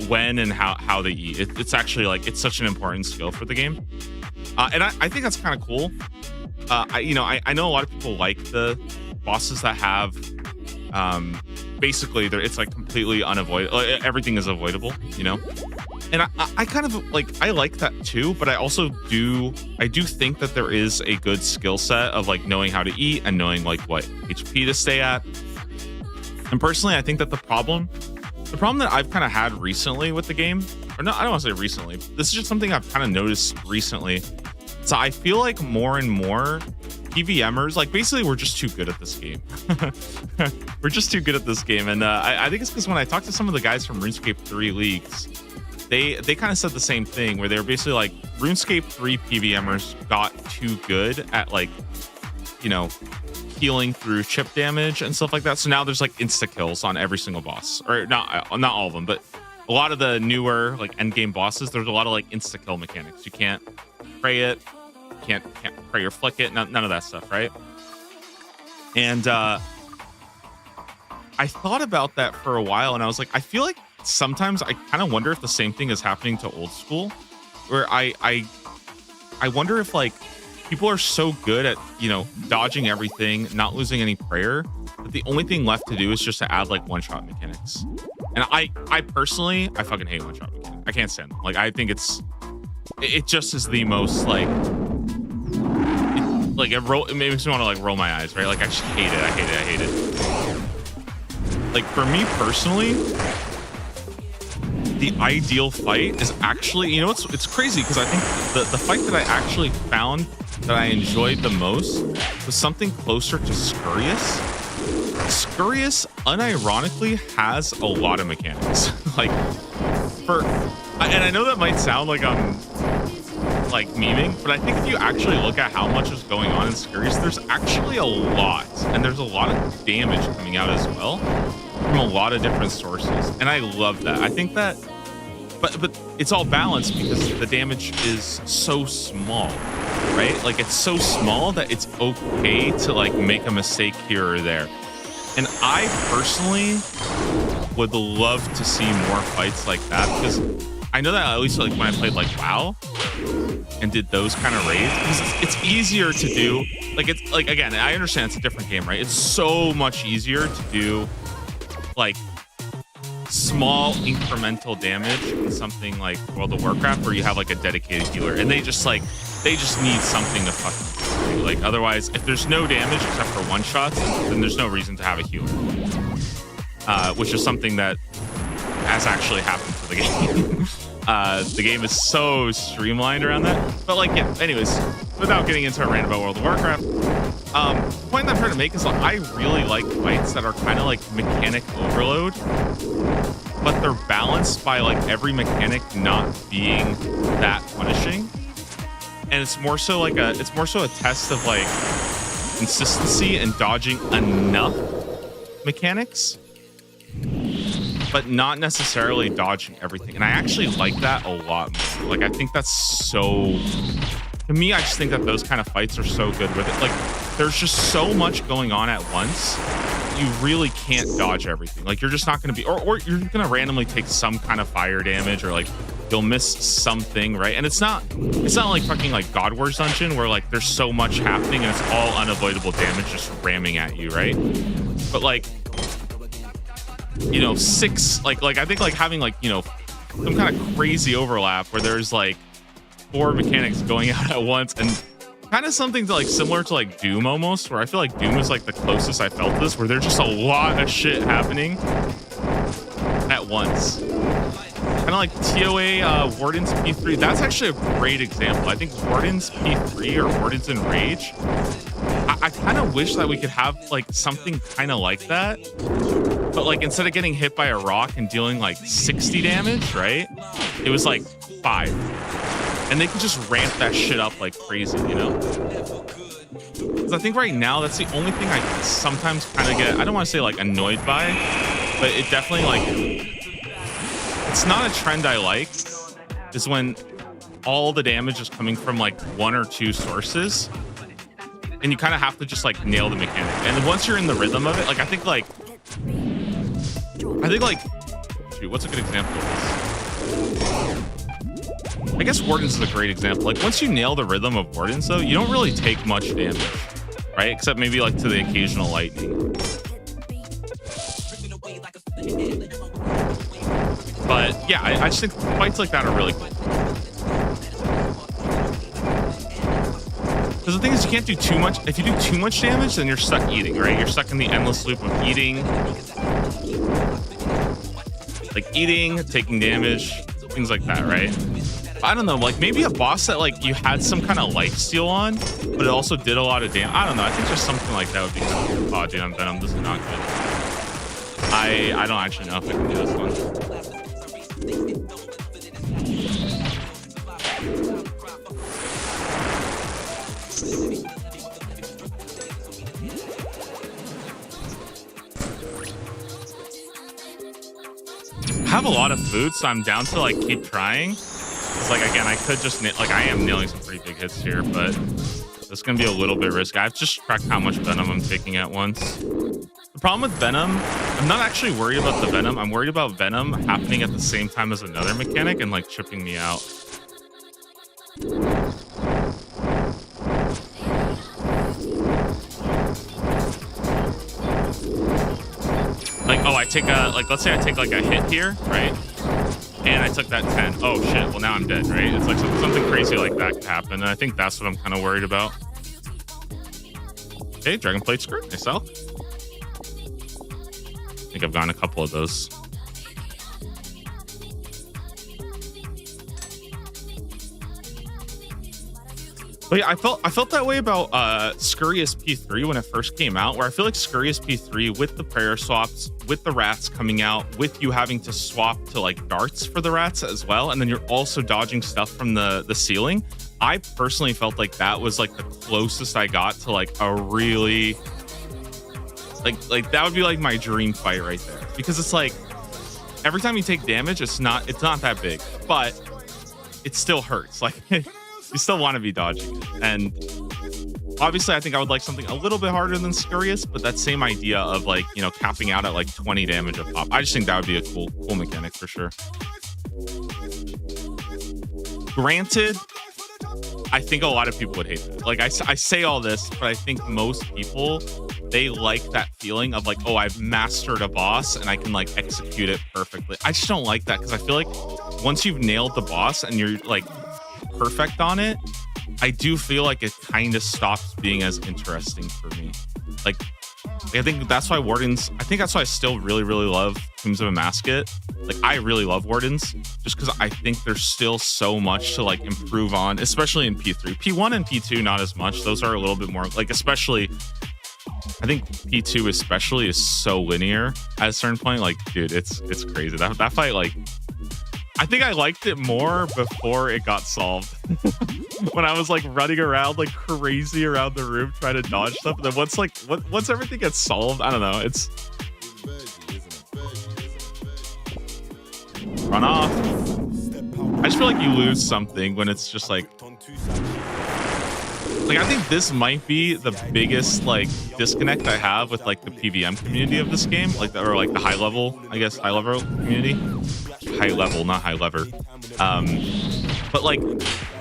when and how they eat. It's actually like, it's such an important skill for the game. And I think that's kind of cool. I know a lot of people like the bosses that have basically it's like completely unavoidable. Everything is avoidable, you know? And I kind of like, I like that too, but I also do think that there is a good skill set of like knowing how to eat and knowing like what HP to stay at. And personally, I think that the problem that I've kind of had recently with the game, or no, I don't want to say recently, this is just something I've kind of noticed recently. So I feel like more and more PVMers, like basically we're just too good at this game. We're just too good at this game. And I think it's because when I talked to some of the guys from RuneScape 3 leagues, they kind of said the same thing, where they were basically like, RuneScape 3 PVMers got too good at like, you know, healing through chip damage and stuff like that. So now there's like insta kills on every single boss, or not all of them, but a lot of the newer like end game bosses, there's a lot of like insta kill mechanics. You can't pray it, can't pray or flick it, none of that stuff, right? And I thought about that for a while, and I was like, I feel like sometimes I kind of wonder if the same thing is happening to old school, where I wonder if like people are so good at, you know, dodging everything, not losing any prayer, that the only thing left to do is just to add like one-shot mechanics. And I personally, I fucking hate one-shot mechanics. I can't stand them. Like, I think it just is the most like it makes me want to like roll my eyes, right? Like, I just hate it. I hate it. Like, for me personally, the ideal fight is actually, you know, it's crazy because I think the fight that I actually found that I enjoyed the most was something closer to Scurious. Scurious unironically has a lot of mechanics. Like and I know that might sound like I'm like memeing, but I think if you actually look at how much is going on in Scurious, there's actually a lot, and there's a lot of damage coming out as well from a lot of different sources, and I love that. I think that, but it's all balanced because the damage is so small, right? Like it's so small that it's okay to like make a mistake here or there. And I personally would love to see more fights like that, because I know that at least like when I played like WoW and did those kind of raids, because it's easier to do. Like it's like, again, I understand it's a different game, right? It's so much easier to do like small incremental damage in something like World of Warcraft, where you have like a dedicated healer, and they just need something to fucking do. Like otherwise, if there's no damage except for one shots, then there's no reason to have a healer, which is something that has actually happened to the game. The game is so streamlined around that. But like, yeah, anyways, without getting into a rant about World of Warcraft, the point that I'm trying to make is like, I really like fights that are kind of like mechanic overload, but they're balanced by like every mechanic not being that punishing. And it's more so a test of like consistency and dodging enough mechanics, but not necessarily dodging everything. And I actually like that a lot more. Like, I think that's so, to me, I just think that those kind of fights are so good with it. Like, there's just so much going on at once. You really can't dodge everything. Like, you're just not going to be, or you're going to randomly take some kind of fire damage, or like you'll miss something, right? And it's not like fucking like God Wars Dungeon, where like there's so much happening and it's all unavoidable damage just ramming at you, right? But like, you know, I think like having like, you know, some kind of crazy overlap where there's like 4 mechanics going out at once, and kind of something to like similar to like Doom almost, where I feel like Doom is like the closest I felt to this, where there's just a lot of shit happening at once. Kind of like TOA Warden's P3. That's actually a great example. I think Warden's P3 or Warden's Enrage, I kind of wish that we could have like something kind of like that, but like instead of getting hit by a rock and dealing like 60 damage, right, it was like 5, and they could just ramp that shit up like crazy, you know? Because I think right now that's the only thing I sometimes kind of get, I don't want to say like annoyed by, but it definitely like, it's not a trend I like, is when all the damage is coming from like 1 or 2 sources, and you kind of have to just like nail the mechanic. And once you're in the rhythm of it, like I think like shoot, what's a good example of this? I guess Wardens is a great example. Like once you nail the rhythm of Wardens though, you don't really take much damage, right? Except maybe like to the occasional lightning. But yeah, I just think fights like that are really cool. Because the thing is, you can't do too much. If you do too much damage, then you're stuck eating, right? You're stuck in the endless loop of eating. Like eating, taking damage, things like that, right? I don't know, like maybe a boss that like you had some kind of life steal on, but it also did a lot of damage. I don't know. I think just something like that would be cool. Oh, dude, I'm Venom. This is not good. I don't actually know if I can do this one. I have a lot of food, so I'm down to like keep trying. It's like, again, I could just like, I am nailing some pretty big hits here, but it's gonna be a little bit risky. I've just tracked how much venom I'm taking at once. The problem with venom, I'm not actually worried about the venom. I'm worried about venom happening at the same time as another mechanic and like chipping me out. Like, oh, I take a, like, let's say I take like a hit here, right? And I took that 10. Oh shit, well now I'm dead, right? It's like something crazy like that could happen. And I think that's what I'm kind of worried about. Okay, Dragon Plate Skirt, myself. I think I've gotten a couple of those. But yeah, I felt that way about Scurrius P3 when it first came out, where I feel like Scurrius P3 with the prayer swaps, with the rats coming out, with you having to swap to like darts for the rats as well, and then you're also dodging stuff from the ceiling. I personally felt like that was like the closest I got to like a really like that would be like my dream fight right there, because it's like every time you take damage, it's not that big, but it still hurts. Like you still want to be dodging it. And obviously I think I would like something a little bit harder than Scurrius, but that same idea of like, you know, capping out at like 20 damage a pop. I just think that would be a cool mechanic for sure. Granted, I think a lot of people would hate that. Like I say all this, but I think most people, they like that feeling of like, oh, I've mastered a boss and I can like execute it perfectly. I just don't like that, because I feel like once you've nailed the boss and you're like perfect on it, I do feel like it kind of stops being as interesting for me. Like I think that's why Wardens, I think that's why I still really love Tombs of a Masket. Like I really love Wardens just because I think there's still so much to like improve on, especially in P3. P1 and P2 not as much. Those are a little bit more like, especially I think P2 especially is so linear at a certain point. Like dude, it's crazy. That fight, like I think I liked it more before it got solved. When I was like running around like crazy around the room trying to dodge stuff, and then once everything gets solved, I don't know, it's run off. I just feel like you lose something when it's just like I think this might be the biggest like disconnect I have with like the PVM community of this game, like or like the high level community. High level, not high lever. But like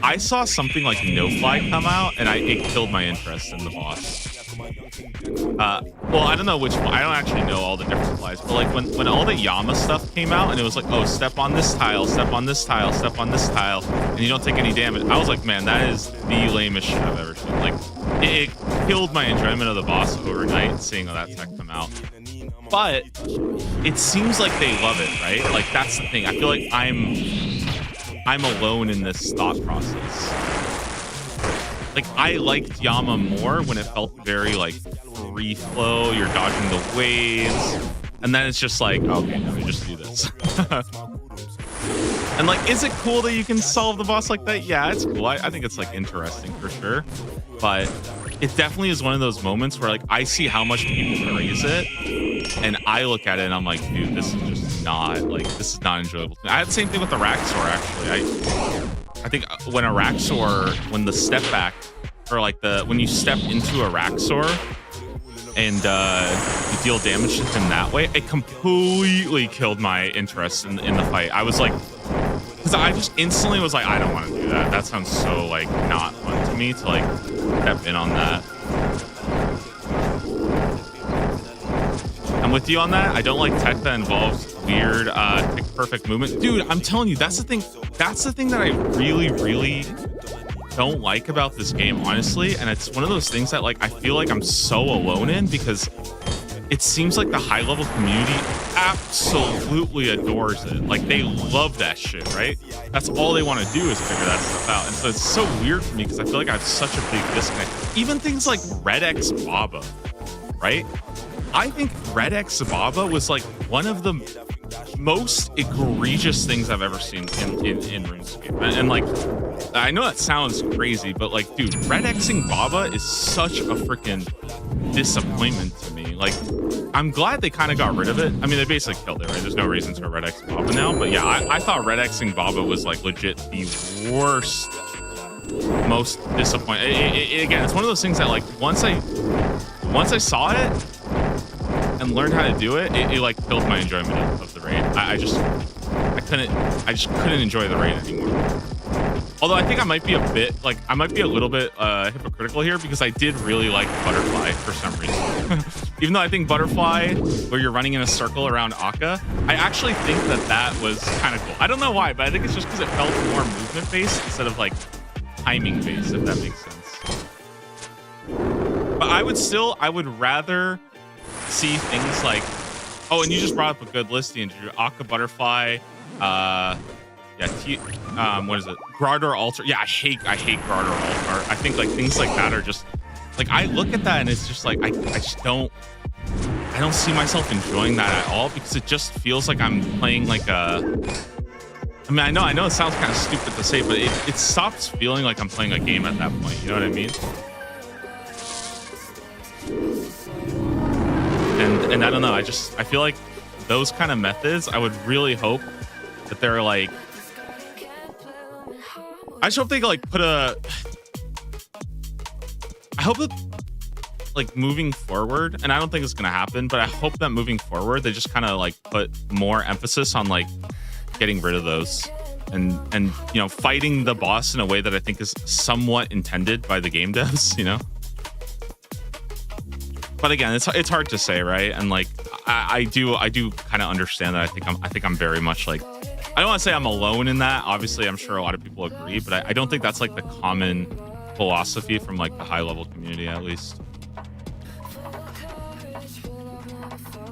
I saw something like No Fly come out and it killed my interest in the boss. Well, I don't know which one. I don't actually know all the different flies, but like when all the Yama stuff came out and it was like, oh, step on this tile, step on this tile, step on this tile, and you don't take any damage. I was like, man, that is the lamest shit I've ever seen. Like it killed my enjoyment of the boss overnight seeing all that tech come out. But it seems like they love it, right? Like that's the thing. I feel like I'm alone in this thought process. Like I liked Yama more when it felt very like free flow. You're dodging the waves, and then it's just like, okay, let me just do this. And like, is it cool that you can solve the boss like that? Yeah, it's cool. I think it's like interesting for sure, but it definitely is one of those moments where like I see how much people praise it, and I look at it and I'm like, dude, this is just not like, this is not enjoyable. I had the same thing with the Raxor actually. I think when the step back, or like when you step into a Raxor and you deal damage to him that way, it completely killed my interest in the fight. I was like, because I just instantly was like, I don't want to do that. That sounds so like not fun to me to like step in on that. I'm with you on that. I don't like tech that involves weird tick perfect movement. Dude, I'm telling you, that's the thing that I really don't like about this game, honestly. And it's one of those things that like I feel like I'm so alone in, because it seems like the high level community absolutely adores it. Like they love that shit, right? That's all they want to do is figure that stuff out. And so it's so weird for me because I feel like I have such a big disconnect. Even things like Red X Baba, right? I think Red X Baba was like one of the most egregious things I've ever seen in RuneScape. And like, I know that sounds crazy, but like, dude, Red Xing Baba is such a freaking disappointment to me. Like, I'm glad they kind of got rid of it. I mean, they basically killed it, right? There's no reason to Red X Baba now. But yeah, I thought Red Xing Baba was like legit the worst, most disappointing. Again, it's one of those things that like once I saw it and learned how to do it, it like killed my enjoyment of the raid. I just couldn't enjoy the raid anymore. Although I think I might be a little bit hypocritical here, because I did really like Butterfly for some reason. Even though I think Butterfly, where you're running in a circle around Akka, I actually think that was kind of cool. I don't know why, but I think it's just because it felt more movement based instead of like timing based, if that makes sense. But I would rather see things like, oh, and you just brought up a good list, Andrew. Akka Butterfly, Yeah, what is it? Grardor Altar. Yeah, I hate Grardor Altar. I think like things like that are just like I look at that and it's just like I just don't see myself enjoying that at all because it just feels like I'm playing like a I mean, I know it sounds kind of stupid to say, but it stops feeling like I'm playing a game at that point. You know what I mean? And I don't know. I feel like those kind of methods, I would really hope that they're like, I just hope they like I hope that like moving forward, and I don't think it's going to happen, but I hope that moving forward, they just kind of like put more emphasis on like getting rid of those and you know, fighting the boss in a way that I think is somewhat intended by the game devs, you know? But again, it's hard to say, right? And like I do kind of understand that. I think I'm very much like, I don't want to say I'm alone in that. Obviously, I'm sure a lot of people agree, but I don't think that's like the common philosophy from like the high level community, at least.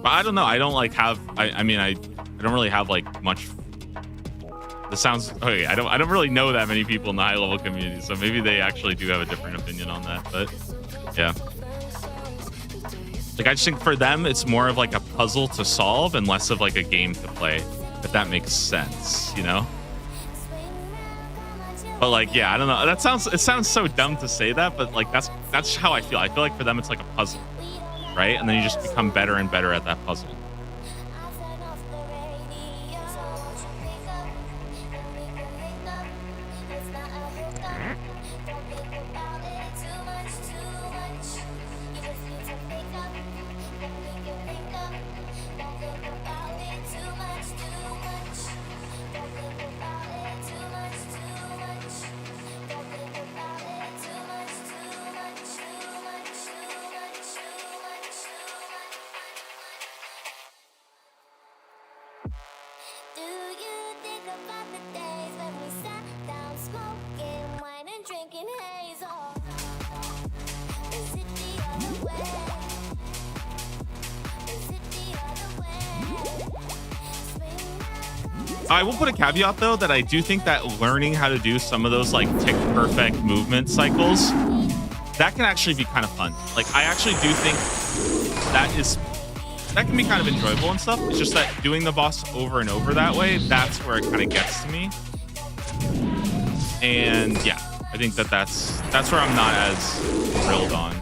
But I don't know. I don't like have. I mean, I don't really have like much. This sounds okay. I don't really know that many people in the high level community, so maybe they actually do have a different opinion on that. But yeah. Like I just think for them, it's more of like a puzzle to solve and less of like a game to play, if that makes sense, you know? But like, yeah, I don't know. It sounds so dumb to say that, but like that's how I feel. I feel like for them, it's like a puzzle, right? And then you just become better and better at that puzzle. Do you think about the days when we sat down smoking wine and drinking haze? Or is it the other way? Is it the other way? I will put a caveat though that I do think that learning how to do some of those like tick perfect movement cycles, that can actually be kind of fun. Like I actually do think that can be kind of enjoyable and stuff. It's just that doing the boss over and over that way, that's where it kind of gets to me. And yeah, I think that's where I'm not as thrilled on.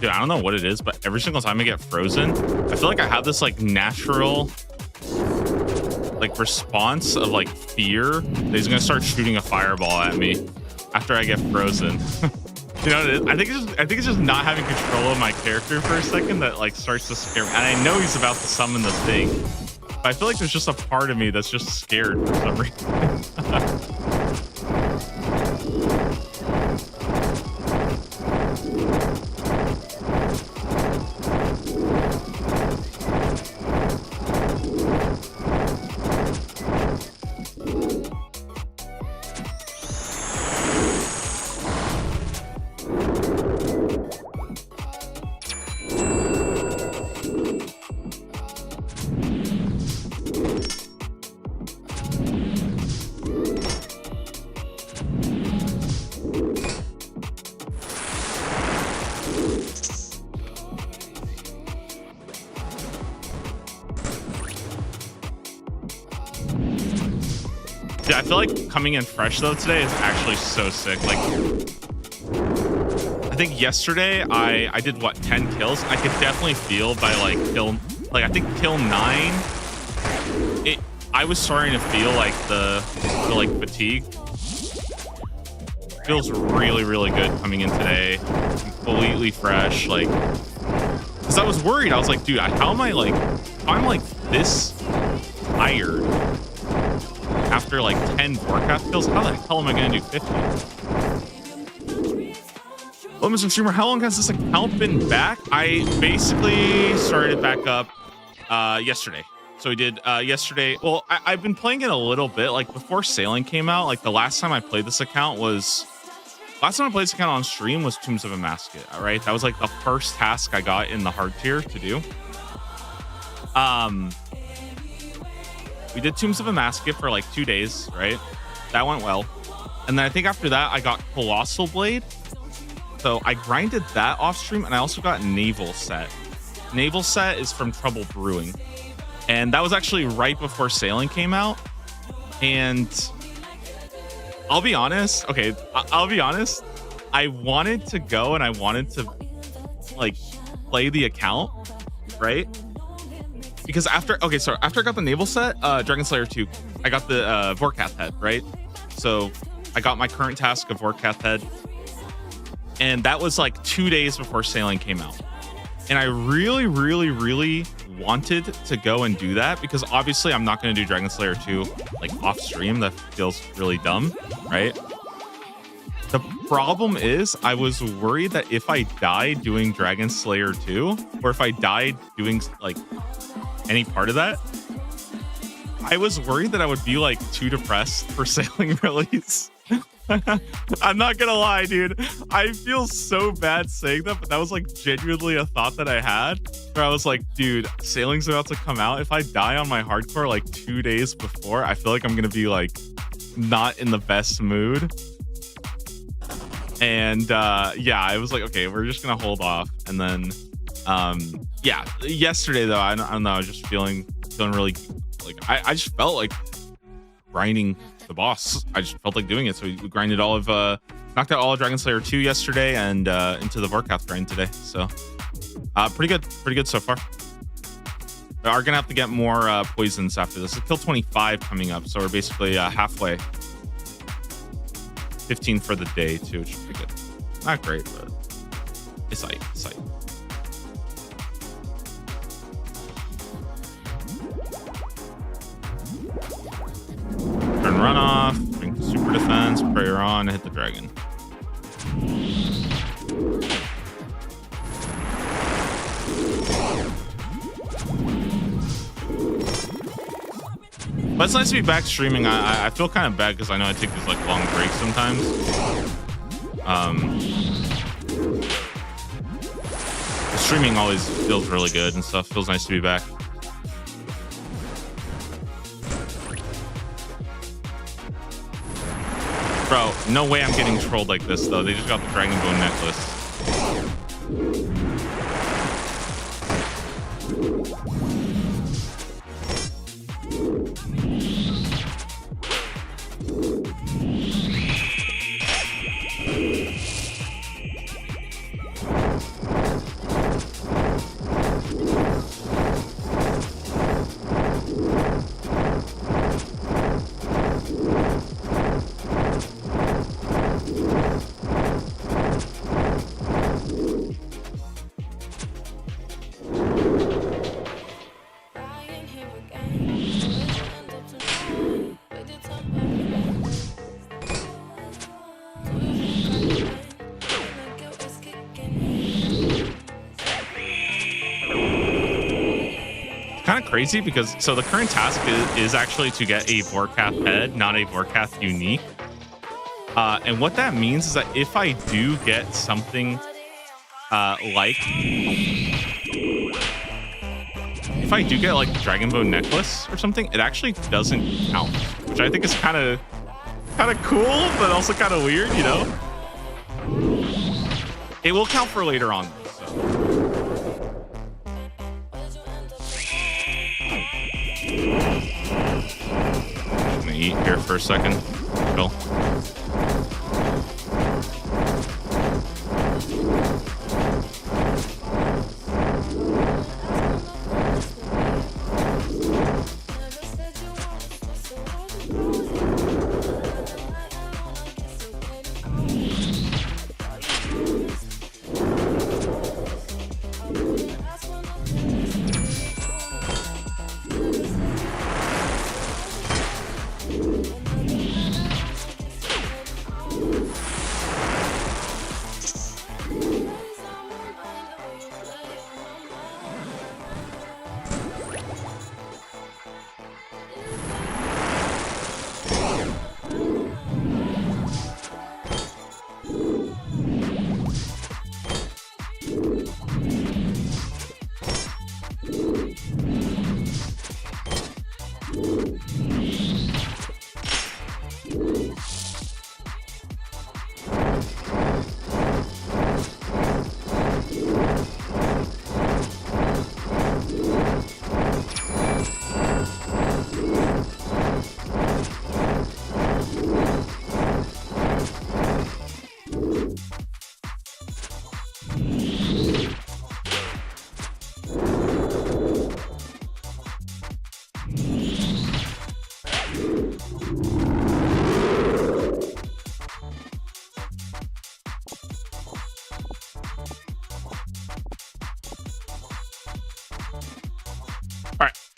Dude, I don't know what it is, but every single time I get frozen, I feel like I have this like natural like response of like fear that he's gonna start shooting a fireball at me after I get frozen. You know what it is? I think it's just not having control of my character for a second that like starts to scare me. And I know he's about to summon the thing, but I feel like there's just a part of me that's just scared for some reason. Yeah, I feel like coming in fresh though today is actually so sick. Like, I think yesterday I did what 10 kills. I could definitely feel by like I think kill 9. I was starting to feel like the like fatigue. Feels really really good coming in today, completely fresh. Like, because I was worried. I was like, dude, how am I like? If I'm like this tired after like 10 forecast kills, how the hell am I gonna do 50? Well, Mr. Streamer, how long has this account been back? I basically started back up yesterday. So we did yesterday. Well, I've been playing it a little bit. Like before Sailing came out, like the last time I played this account on stream was Tombs of a Masket. All right, that was like the first task I got in the hard tier to do. We did Tombs of a Masket for like 2 days, right? That went well. And then I think after that, I got Colossal Blade. So I grinded that off stream, and I also got Naval Set. Naval Set is from Trouble Brewing. And that was actually right before Sailing came out. And I'll be honest. Okay, I'll be honest. I wanted to go and I wanted to like play the account, right? Because after I got the Naval Set, Dragon Slayer 2, I got the Vorkath Head, right? So I got my current task of Vorkath Head, and that was like 2 days before Sailing came out. And I really, really, really wanted to go and do that because obviously I'm not going to do Dragon Slayer 2 like off stream. That feels really dumb, right? The problem is I was worried that if I died doing Dragon Slayer 2, or if I died doing like any part of that, I was worried that I would be like too depressed for Sailing release. I'm not gonna lie, dude. I feel so bad saying that, but that was like genuinely a thought that I had where I was like, dude, Sailing's about to come out. If I die on my hardcore like 2 days before, I feel like I'm gonna be like not in the best mood. And yeah, I was like, okay, we're just gonna hold off. And then yeah, yesterday though, I don't know, I was just feeling really like I just felt like grinding the boss. I just felt like doing it, so we grinded knocked out all of Dragon Slayer 2 yesterday, and into the Vorkath grind today. So pretty good so far. We are gonna have to get more poisons after this. It's kill 25 coming up, so we're basically halfway. 15 for the day too, which is pretty good. Not great, but it's light. Turn run off, drink the super defense, prayer on, hit the dragon. But it's nice to be back streaming. I feel kind of bad because I know I take these like long breaks sometimes. Streaming always feels really good and stuff. Feels nice to be back. Bro, no way I'm getting trolled like this though. They just got the Dragon Bone necklace. kind of crazy because so the current task is actually to get a Vorkath head, not a Vorkath unique. And what that means is that if I do get something like if I do get like the Dragon Bone necklace or something, it actually doesn't count, which I think is kind of cool, but also kind of weird, you know? It will count for later on, though, so. I'm gonna eat here for a second. Cool.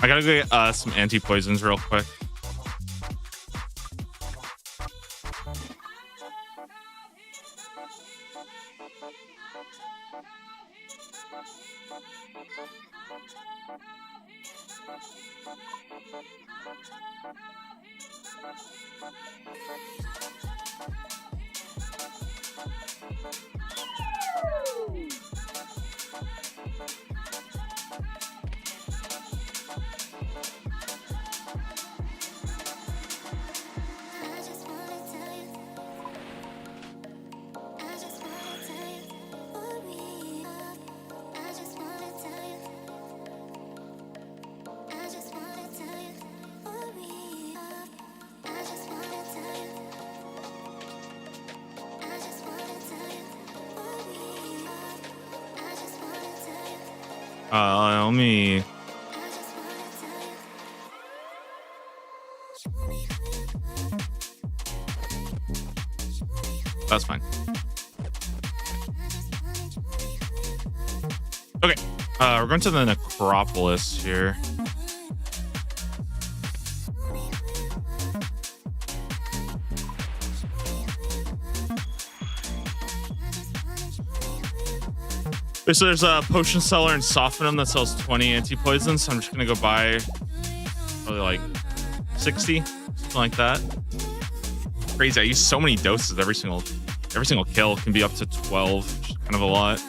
I gotta go get some anti-poisons real quick. Let me. That's fine. Okay, we're going to the necropolis here. So there's a potion seller in Softenum that sells 20 anti-poisons. So I'm just gonna go buy probably like 60, something like that. Crazy. I use so many doses. Every single kill can be up to 12, which is kind of a lot.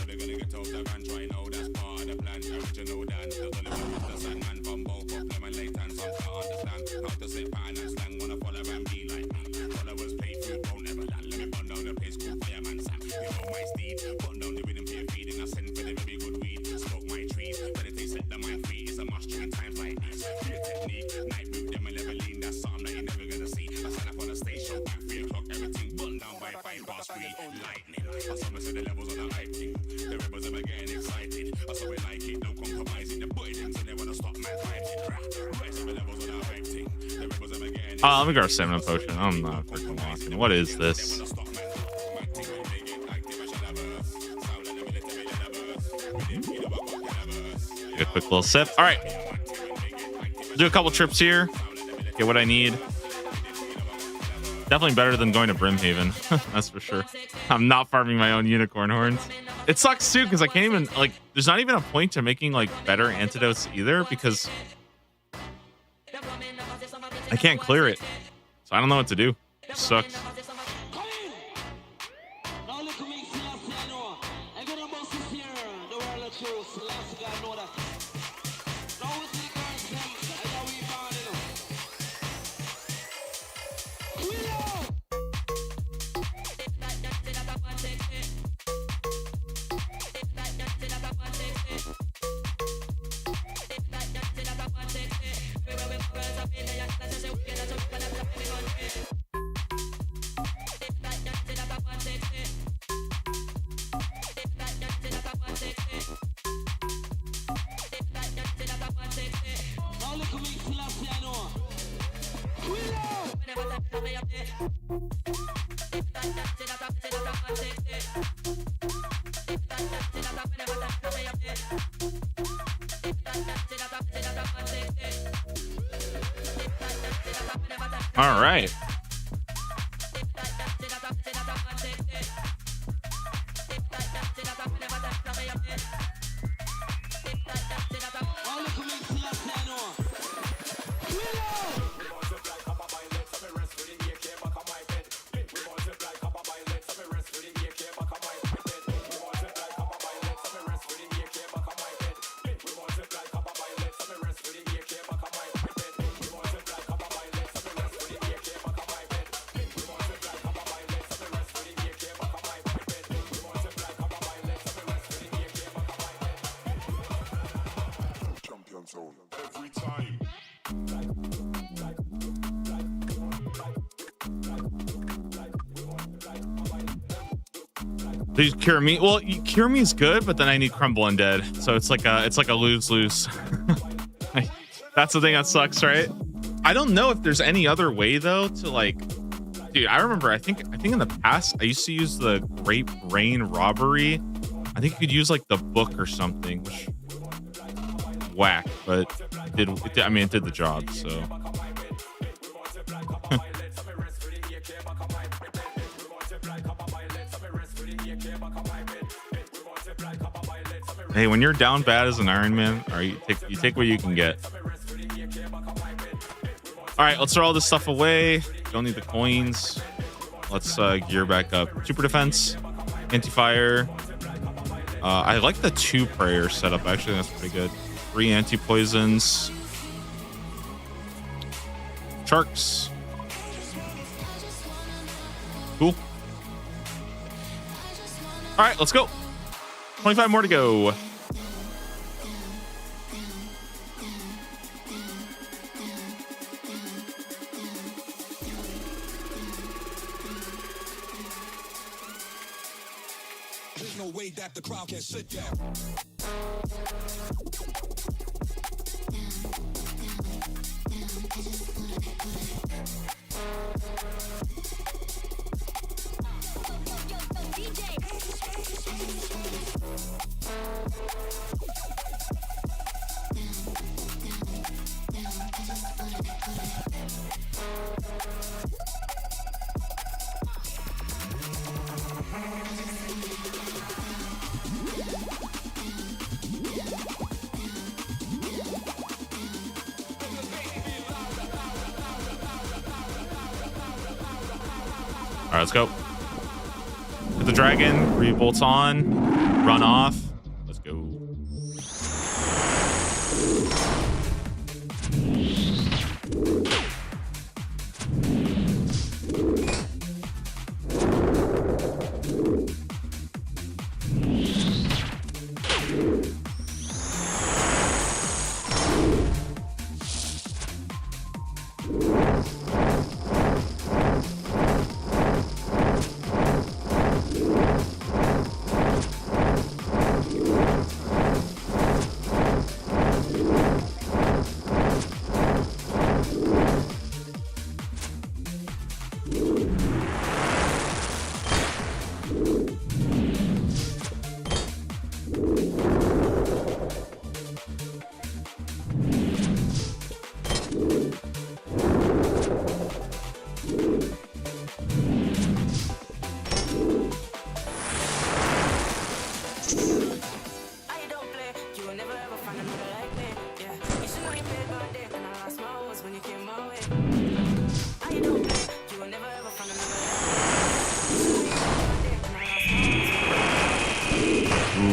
Never gonna get out of and try now, that's part Let me grab a stamina potion. I'm not freaking walking. What is this? Take a quick little sip. All right. Do a couple trips here. Get what I need. Definitely better than going to Brimhaven. That's for sure. I'm not farming my own unicorn horns. It sucks too because I can't even, like, there's not even a point to making like better antidotes either because I can't clear it. So I don't know what to do. It sucks. All right. These cure me. Well, cure me is good, but then I need crumble undead, so it's like a lose-lose. That's the thing that sucks, right? I don't know if there's any other way though to like, dude. I remember. I think in the past I used to use the Great Brain Robbery. I think you could use like the book or something, which whack, but it did the job. So. Hey, when you're down bad as an Iron Man, all right, you take what you can get. All right, let's throw all this stuff away. Don't need the coins. Let's gear back up. Super defense, anti-fire. I like the 2 prayer setup. Actually, that's pretty good. 3 anti-poisons. Sharks. Cool. All right, let's go. 25 more to go. There's no way that the crowd can sit down. All right, let's go. Hit the dragon. 3 bolts on. Run off. Let's go.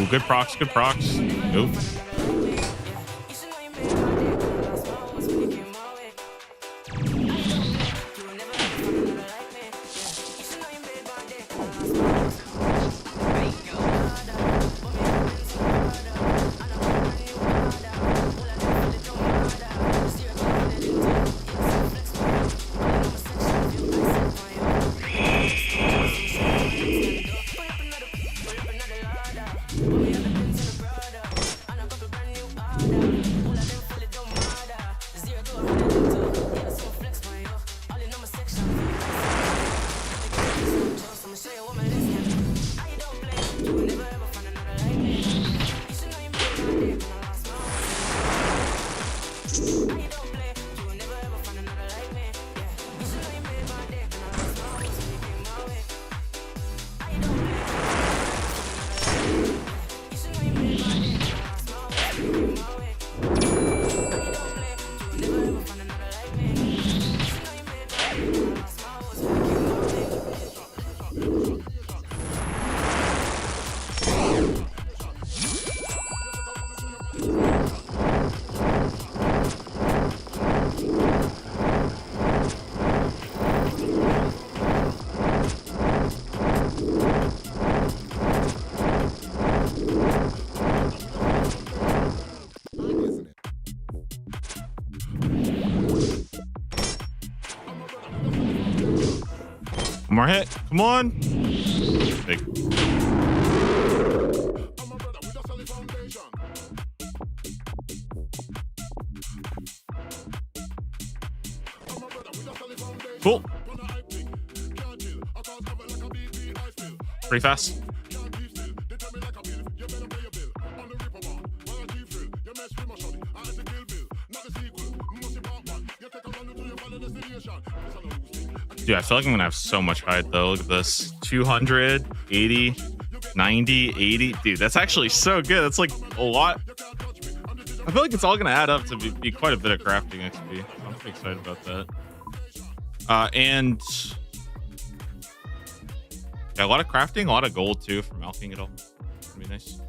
Ooh, good procs, good procs. Go. One more hit. Come on. Big. Cool. Pretty fast. Dude, I feel like I'm gonna have so much height though. Look at this. 200, 80, 90, 80. Dude, that's actually so good. That's like a lot. I feel like it's all gonna add up to be quite a bit of crafting XP. I'm pretty excited about that. And yeah, a lot of crafting, a lot of gold too from alching it all. That'd be nice.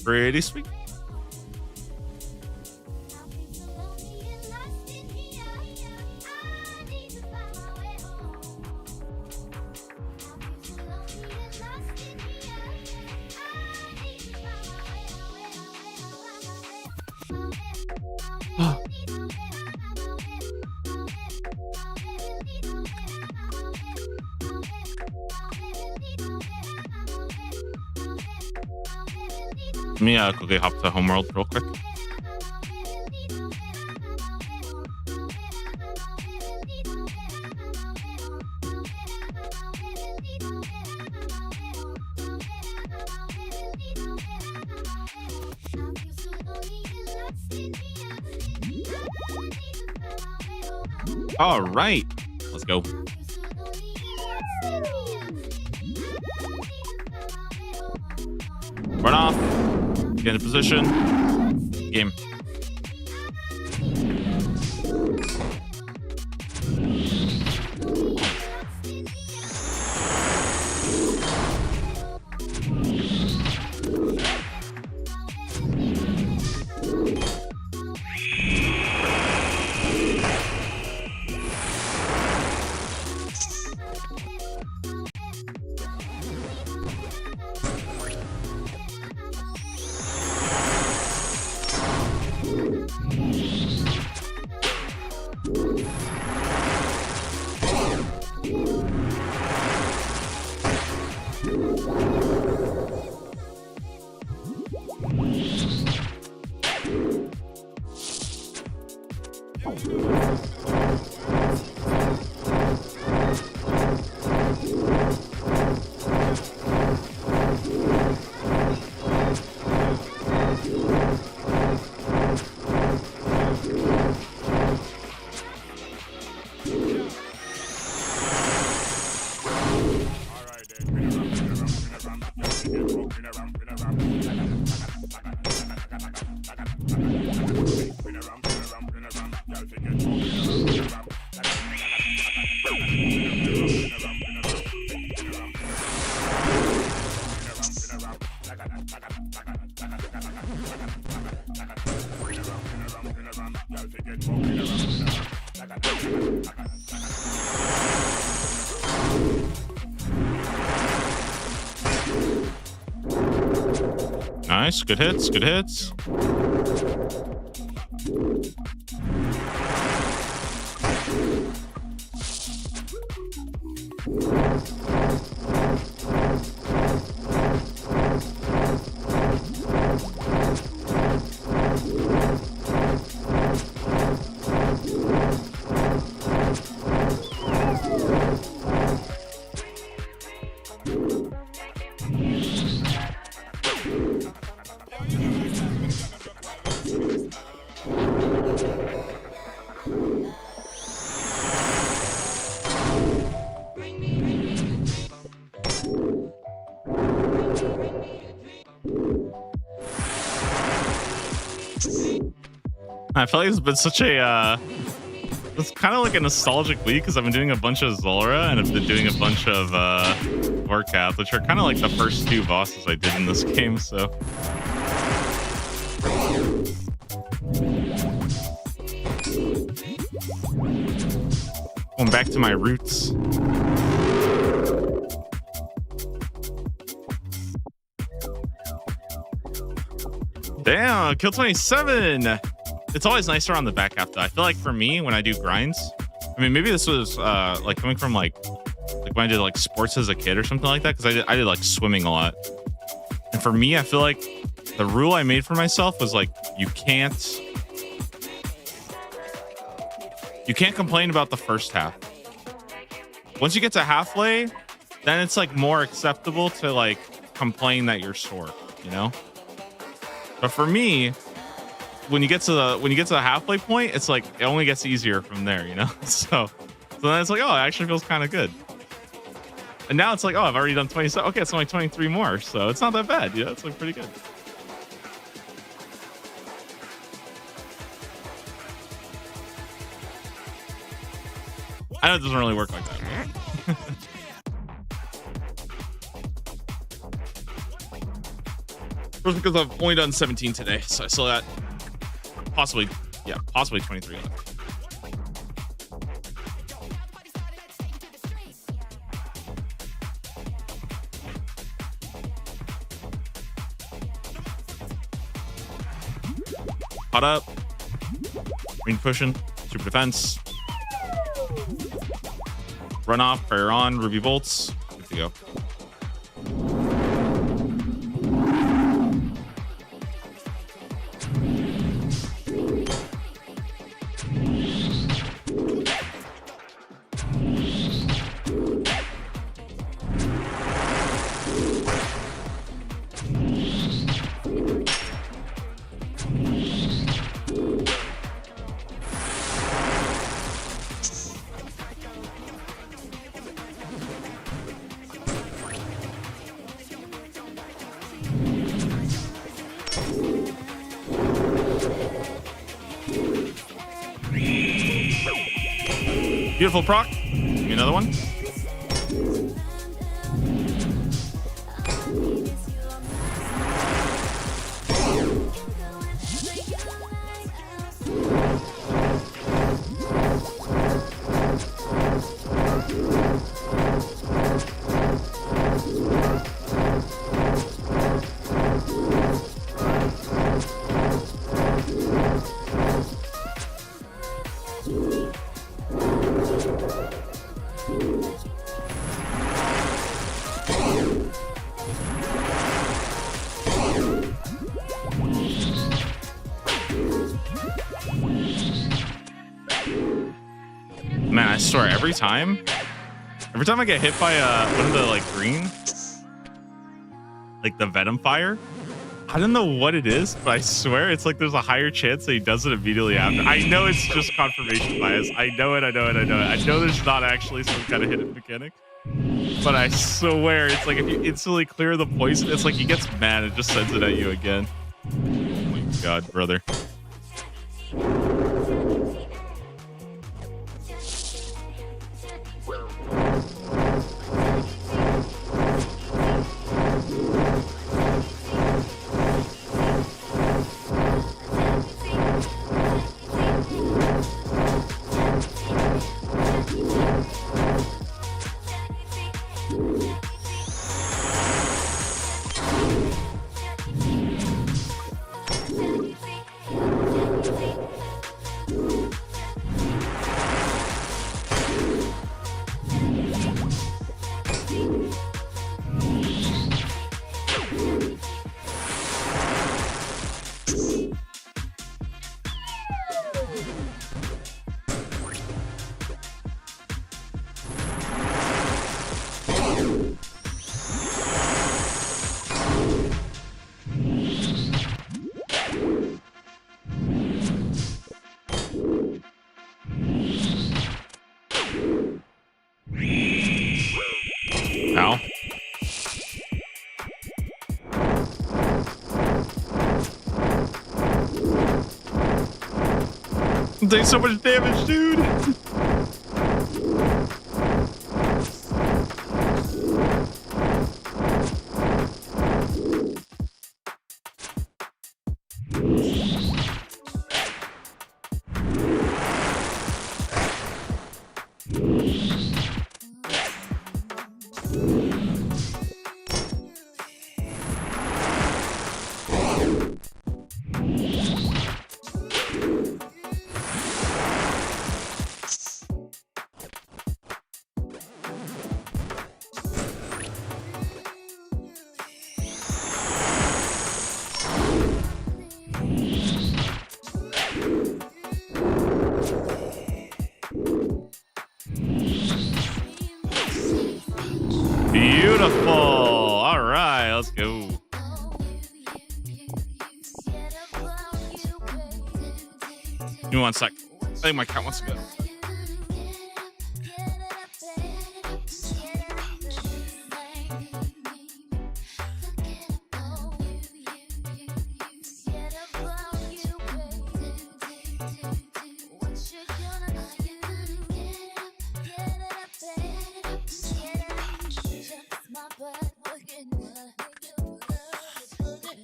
Pretty sweet. Let me quickly hop to Homeworld real quick. All right, let's go. Run off. Get in position. Game. Nice, good hits, good hits. I feel like it's been such a it's kind of like a nostalgic week because I've been doing a bunch of Zora and I've been doing a bunch of Warcraft, which are kind of like the first two bosses I did in this game. So going back to my roots. Damn, kill 27. It's always nicer on the back half though. I feel like for me, when I do grinds, I mean, maybe this was like coming from like when I did like sports as a kid or something like that, because I did like swimming a lot. And for me, I feel like the rule I made for myself was like you can't complain about the first half. Once you get to halfway, then it's like more acceptable to like complain that you're sore, you know? But for me, when you get to the halfway point, it's like it only gets easier from there, you know? So then it's like, oh, it actually feels kind of good. And now it's like, oh, I've already done 27. Okay, it's only 23 more, so it's not that bad. You know, it's like pretty good. I know it doesn't really work like that. But. First, because I've only done 17 today, so I still got possibly 23 left. Hot up. Green pushing. Super defense. Run off. Prayer on. Ruby bolts. Good to go. Beautiful proc. Give me another one. Man, I swear every time I get hit by one of the like green, like the venom fire, I don't know what it is, but I swear it's like there's a higher chance that he does it immediately after. I know it's just confirmation bias. I know it. I know there's not actually some kind of hidden mechanic, but I swear it's like if you instantly clear the poison, it's like he gets mad and just sends it at you again. Oh my god, brother. doing so much damage, dude. Beautiful. All right, let's go. Give me 1 sec. I think my cat wants to go.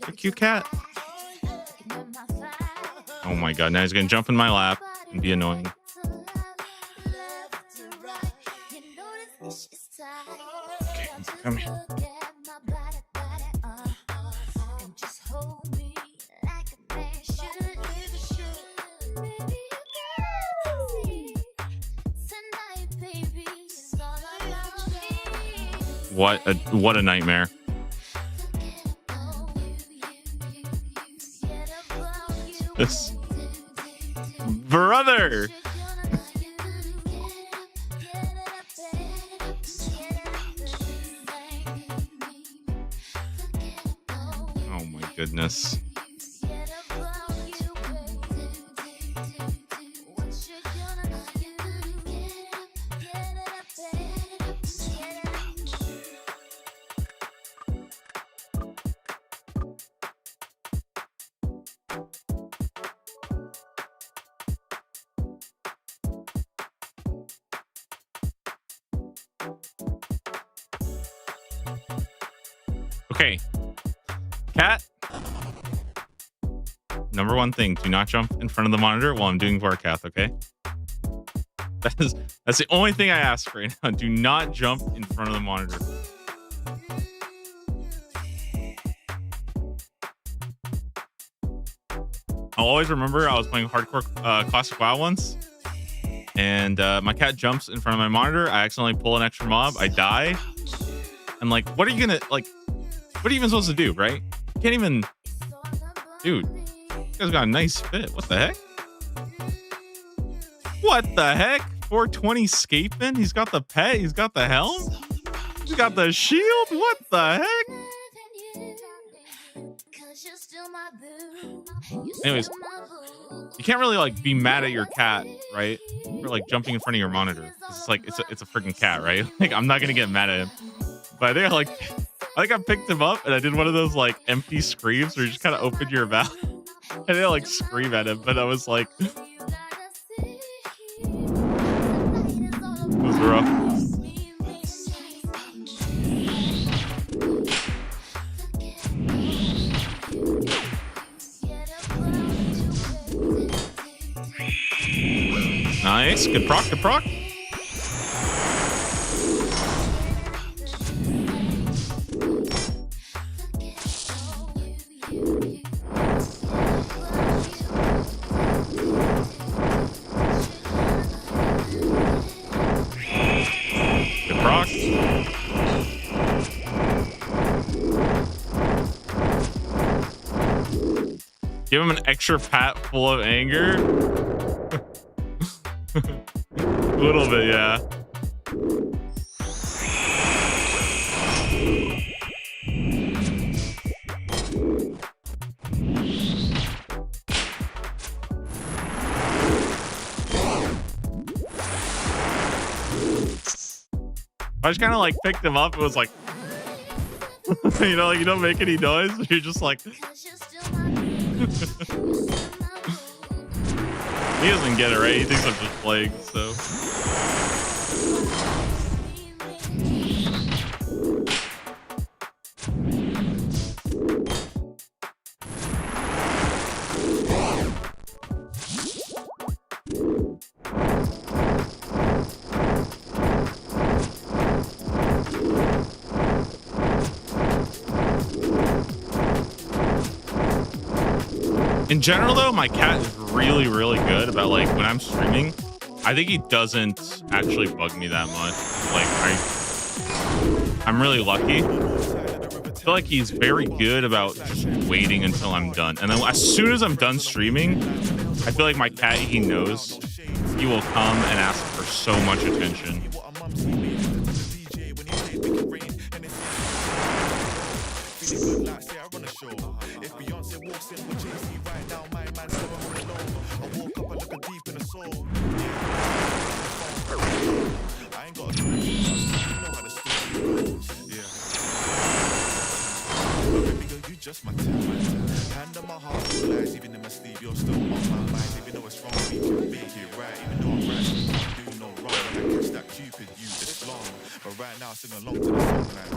A cute cat. Oh my god, now he's gonna jump in my lap and be annoying. Okay, come here. What a nightmare. This brother. Oh my goodness. Okay, cat. Number one thing: do not jump in front of the monitor while I'm doing Varkath. Okay, that's the only thing I ask right now. Do not jump in front of the monitor. I'll always remember I was playing hardcore classic WoW once, and my cat jumps in front of my monitor. I accidentally pull an extra mob. I die. And like, what are you gonna like? What are you even supposed to do, right? You can't even... Dude, this guy's got a nice fit. What the heck? What the heck? 420 scaping? He's got the pet. He's got the helm. He's got the shield. What the heck? Anyways, you can't really like be mad at your cat, right? For like jumping in front of your monitor. It's like it's a freaking cat, right? Like I'm not gonna get mad at him. But I think I picked him up and I did one of those like empty screams where you just kind of open your mouth and I didn't like scream at him, but I was like, it was rough. Nice, good proc, good proc. Give him an extra pat full of anger. A little bit, yeah. I just kind of like picked him up. It was like, you know, like you don't make any noise. You're just like. He doesn't get it, right? He thinks I'm just playing, so. In general, though, my cat is really, really good about, like, when I'm streaming, I think he doesn't actually bug me that much. Like, I'm really lucky. I feel like he's very good about just waiting until I'm done. And then as soon as I'm done streaming, I feel like my cat, he knows he will come and ask for so much attention. Just my time. Hand on my heart, no lies, even in my sleep, you're still on my mind. Even though it's wrong, we can make it right. Even though I'm right, you can't do no wrong. When I catch that Cupid, you it's long. But right now, sing along to the song like.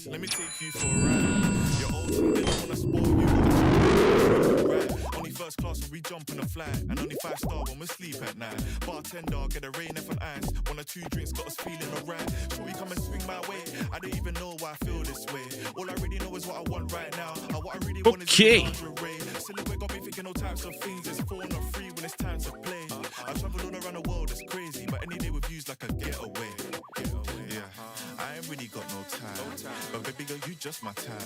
Let me take you for a ride. Your old team, they don't wanna spoil you. Right. Only first class when we jump on a flight, and only 5-star when we sleep at night. Bartender, get a rain F on ice. 1 or 2 drinks, got us feeling alright. Shorty come and swing my way. I don't even know why I feel this way. All I really know is what I want right now. What I really want is lingerie. Silhouette got me thinking all types of things. It's 4 or 3 when it's time to play. I travel all around the world, it's crazy, but any day with you's like a getaway. Yeah, I ain't really got no time, but baby girl, you just my time.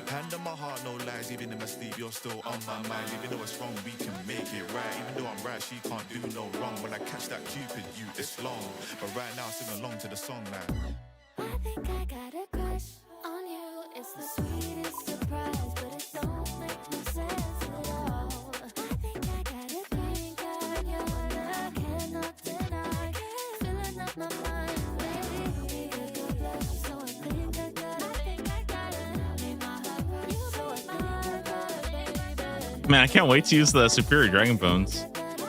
Hand on my heart, no lies, even in my sleep, you're still on my mind. Even though it's wrong, we can make it right. Even though I'm right, she can't do no wrong. When I catch that Cupid, you it's long. But right now, sing along to the song now. I think I got a crush on you. It's the sweetest surprise, but it don't make no sense at all. I think I got a drink on you, and I cannot deny. Filling up my mind. Man, I can't wait to use the superior dragon bones.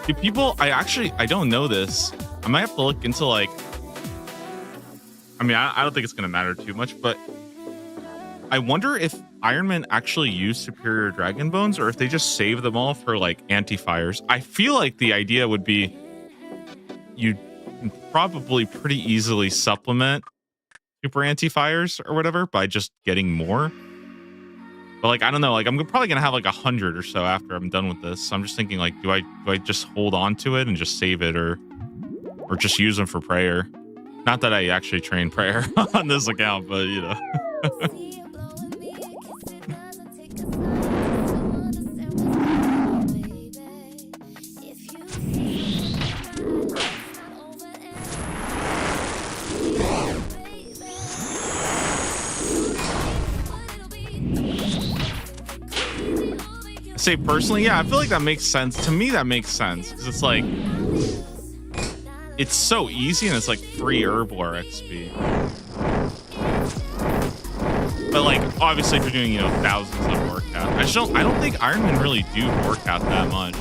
Do people, I don't know this. I might have to look into like, I mean, I don't think it's going to matter too much, but I wonder if Iron Man actually used superior dragon bones or if they just save them all for like anti-fires. I feel like the idea would be you probably pretty easily supplement super anti-fires or whatever by just getting more. But like, I don't know, like I'm probably gonna have like 100 or so after I'm done with this. So I'm just thinking like, do I just hold on to it and just save it or just use them for prayer? Not that I actually train prayer on this account, but you know. Say personally, yeah, I feel like that makes sense. To me, that makes sense because it's like it's so easy and it's like free herb or XP. But like obviously if you're doing, you know, thousands of workouts. I don't think Iron Man really do work out that much.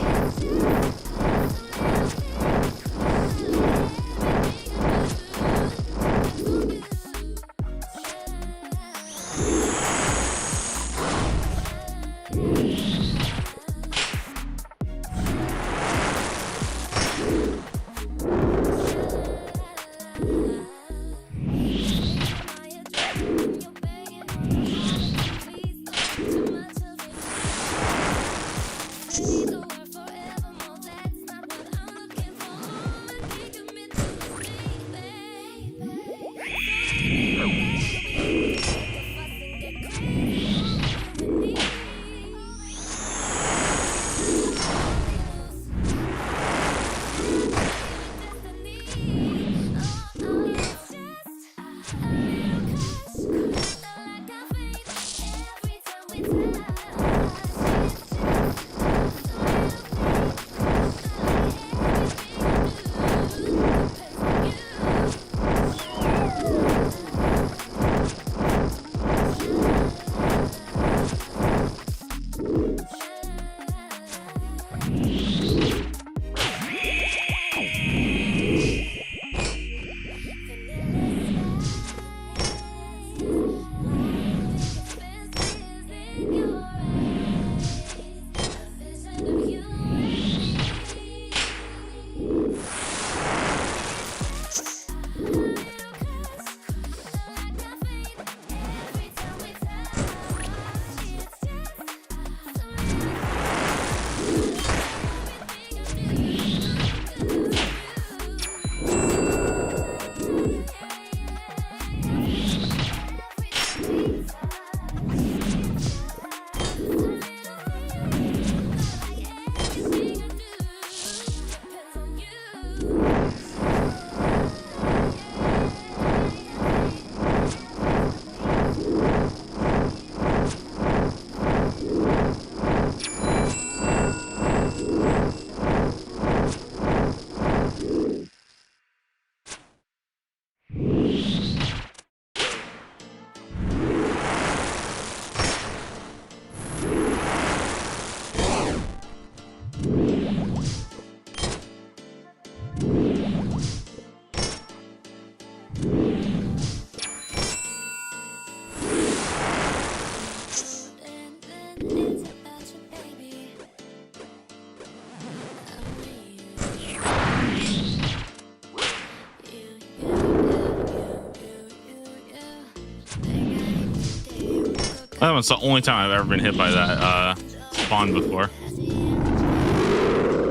That was the only time I've ever been hit by that spawn before.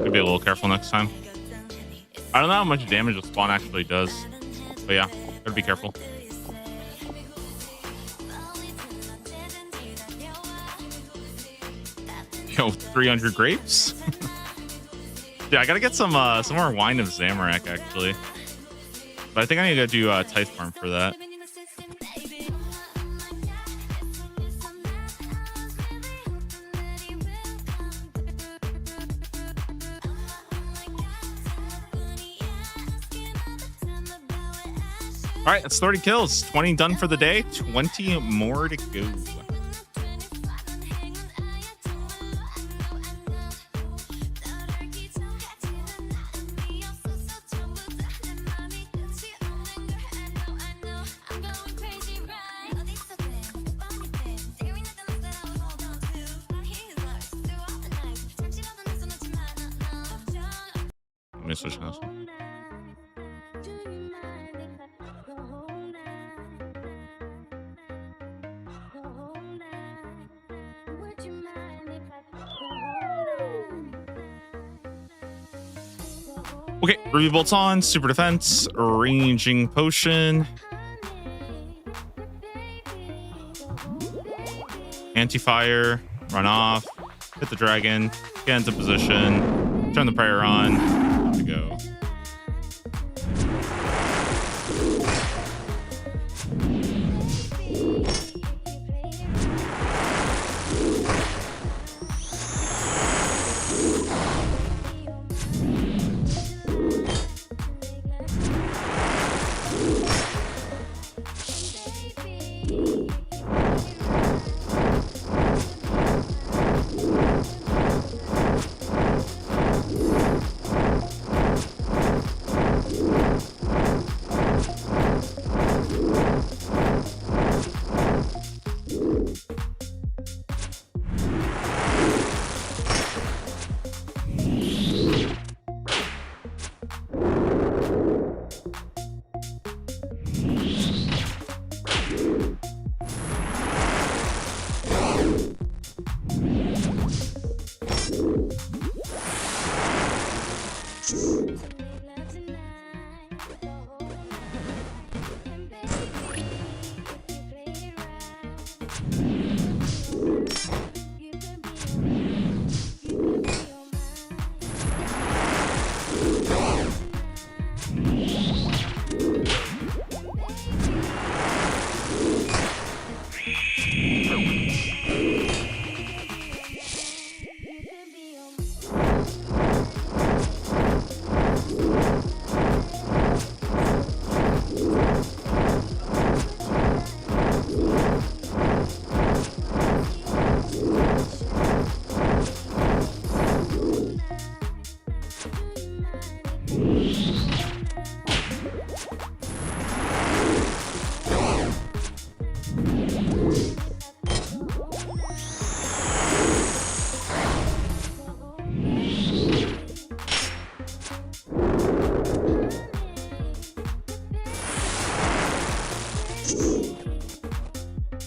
Could be a little careful next time. I don't know how much damage a spawn actually does, but yeah, gotta be careful. Yo, 300 grapes. Yeah, I gotta get some more wine of Zamorak actually, but I think I need to do Tithe Farm for that. All right, that's 30 kills, 20 done for the day, 20 more to go. Let me switch this. Okay, Ruby Bolt's on, Super Defense, Ranging Potion, Anti-Fire, Run Off, hit the dragon, get into position, turn the prayer on, good to go.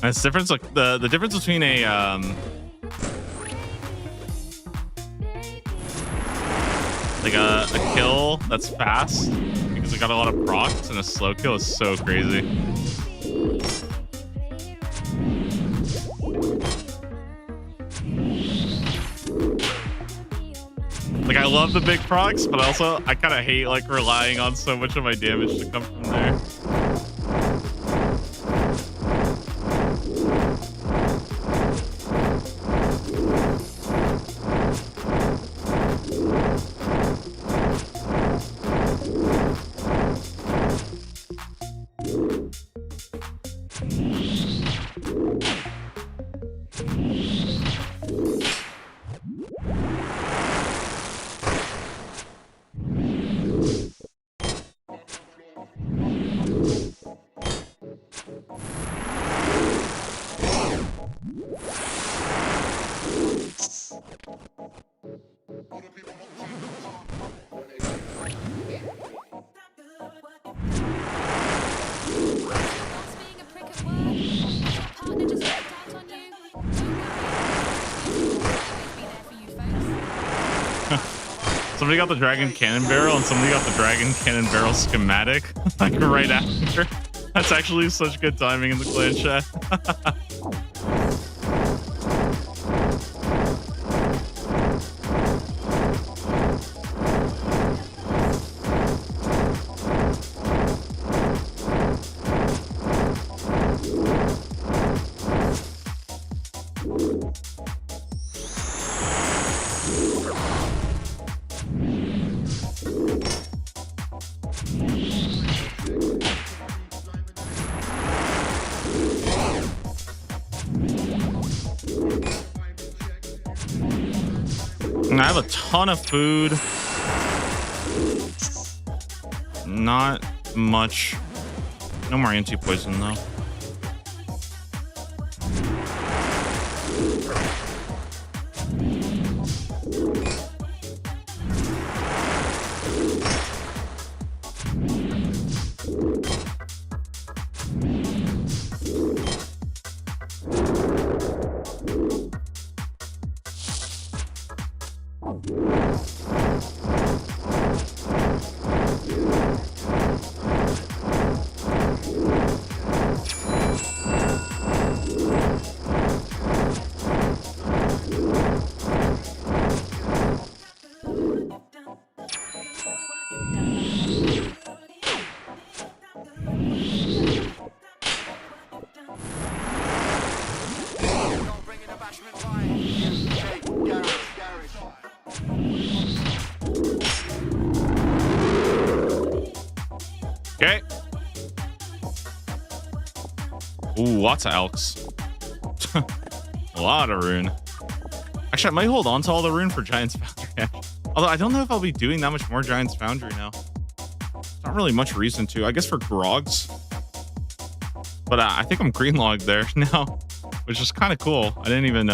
That's the difference. Like the difference between a kill that's fast because it got a lot of procs and a slow kill is so crazy. Like I love the big procs, but also I kind of hate like relying on so much of my damage to come from there. Somebody got the dragon cannon barrel and somebody got the dragon cannon barrel schematic like right after. That's actually such good timing in the clan chat. I have a ton of food. Not much. No more anti-poison though. Okay. Ooh, lots of elks. A lot of rune. Actually, I might hold on to all the rune for Giant's Foundry. Although I don't know if I'll be doing that much more Giant's Foundry now. Not really much reason to. I guess for Grogs. But I think I'm green logged there now, which is kind of cool. I didn't even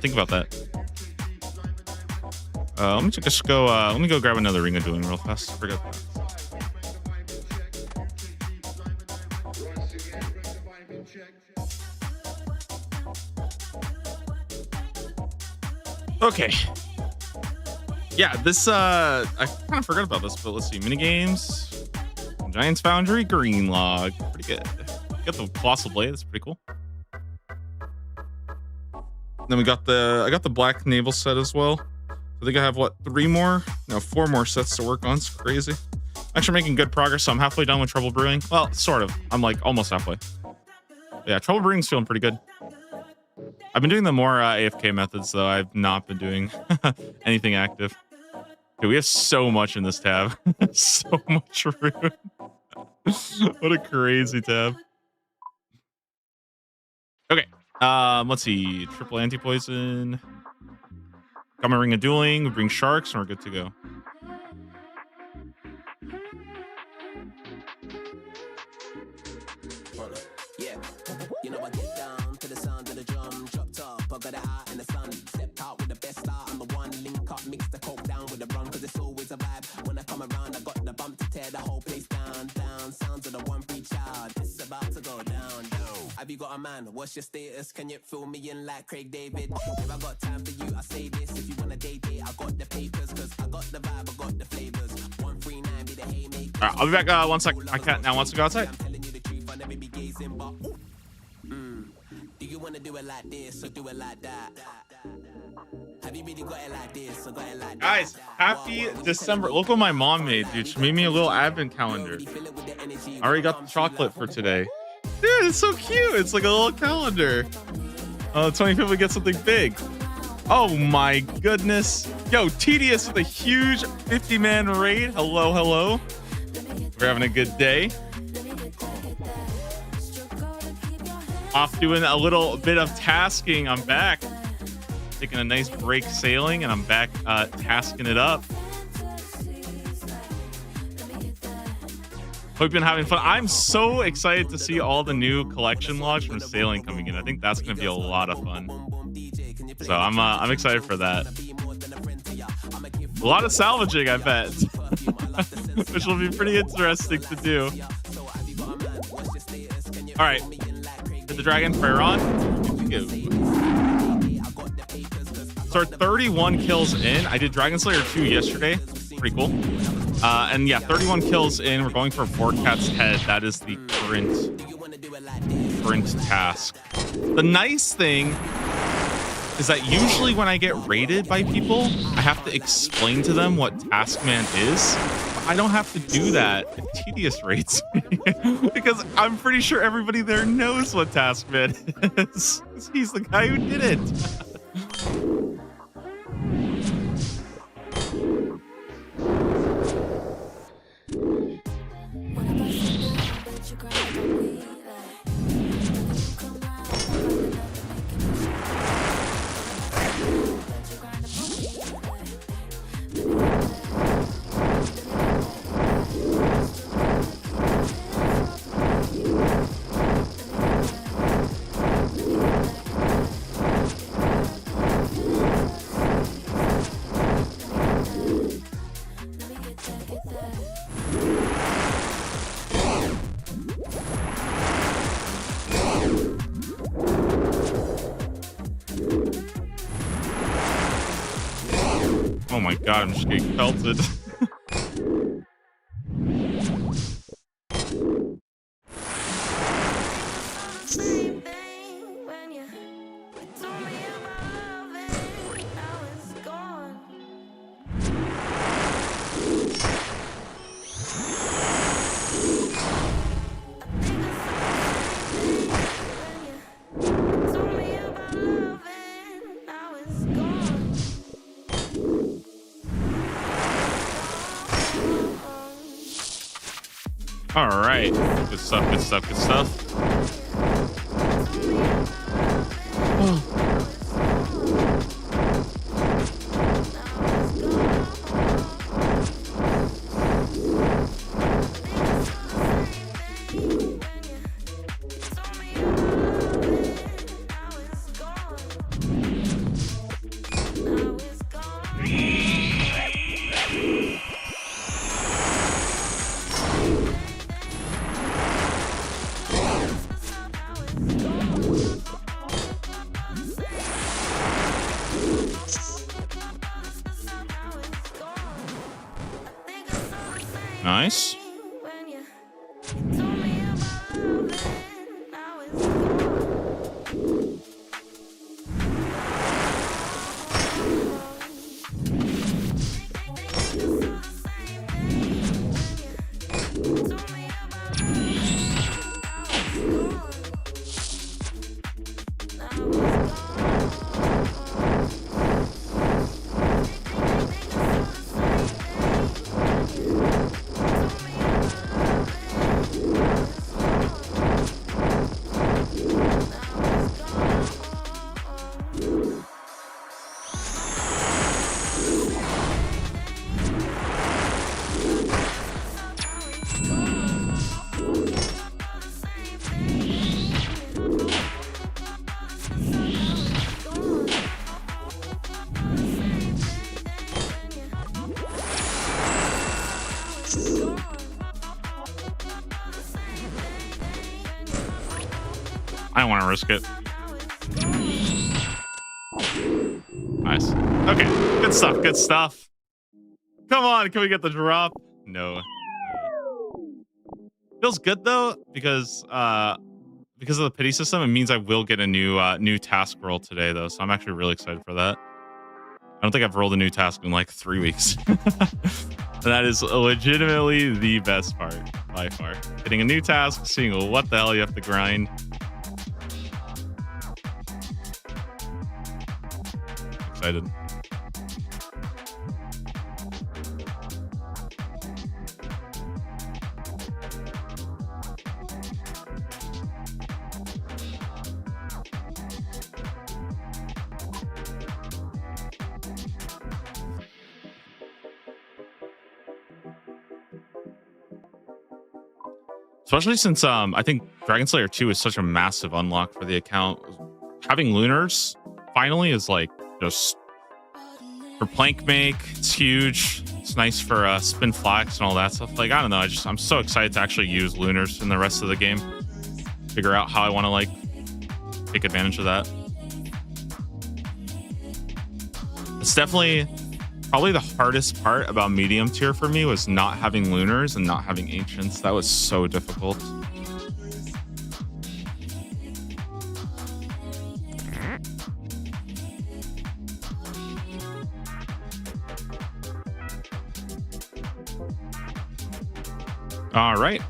think about that. Let me just go. Let me go grab another ring of dueling real fast. Forget that. Okay. Yeah, this I kind of forgot about this, but let's see. Minigames, Giant's Foundry, green log, pretty good. Got the Colossal Blade, that's pretty cool. Then we got I got the black naval set as well. I think I have what, 4 more sets to work on. It's crazy. Actually making good progress. So I'm halfway done with Trouble Brewing. Well, sort of. I'm like almost halfway. But yeah, Trouble Brewing's feeling pretty good. I've been doing the more AFK methods though. I've not been doing anything active. Dude, we have so much in this tab. So much room. What a crazy tab. Okay. Let's see. Triple anti-poison. Got my ring of dueling. We bring sharks and we're good to go. Yeah, you know I get down to the sound of the drum, dropped up, I got it out in the sun, stepped out with the best start, I'm the one, link up, mix the coke down with the run, cause it's always a vibe, when I come around, I got the bump to tear the whole place down, sounds of the one free child, it's about to go down. Have you got a man, what's your status, can you fill me in like Craig David, if I got time for you, I say this, if you wanna date, I got the papers, cause I got the vibe, I got the flavors, 139 be the haymaker. Alright, I'll be back 1 sec. My cat now wants to go outside. Do you wanna do it like this or do it like that? Have you really got it like this or got it like that? Guys, happy December. Look what my mom made, dude. She made me a little advent calendar. I already got the chocolate for today. Dude, it's so cute. It's like a little calendar. 25th we get something big. Oh my goodness. Yo, Tedious with a huge 50-man raid. Hello, hello. We're having a good day. Off doing a little bit of tasking. I'm back. Taking a nice break sailing, and I'm back tasking it up. Hope you've been having fun. I'm so excited to see all the new collection logs from sailing coming in. I think that's going to be a lot of fun. So I'm excited for that. A lot of salvaging, I bet. Which will be pretty interesting to do. All right. Hit the dragon, prayer on. Here we go. So we're 31 kills in. I did Dragon Slayer 2 yesterday. Pretty cool. And yeah, 31 kills in. We're going for Vorkat's head. That is the current task. The nice thing is that usually when I get raided by people, I have to explain to them what Taskman is. But I don't have to do that if Tedious raids me because I'm pretty sure everybody there knows what Taskman is. He's the guy who did it. Oh my god, I'm just getting pelted. All right, good stuff, good stuff, good stuff. Oh. Nice. I don't want to risk it. Nice. Okay, good stuff, good stuff. Come on, can we get the drop? No. Feels good though, because of the pity system, it means I will get a new task roll today though. So I'm actually really excited for that. I don't think I've rolled a new task in like 3 weeks. And that is legitimately the best part by far. Getting a new task, seeing what the hell you have to grind. Excited. Especially since I think Dragon Slayer 2 is such a massive unlock for the account. Having Lunars finally is like just for plank make. It's huge. It's nice for spin flax and all that stuff. Like, I don't know. I'm so excited to actually use Lunars in the rest of the game. Figure out how I want to like take advantage of that. It's definitely probably the hardest part about medium tier for me was not having lunars and not having ancients. That was so difficult. All right.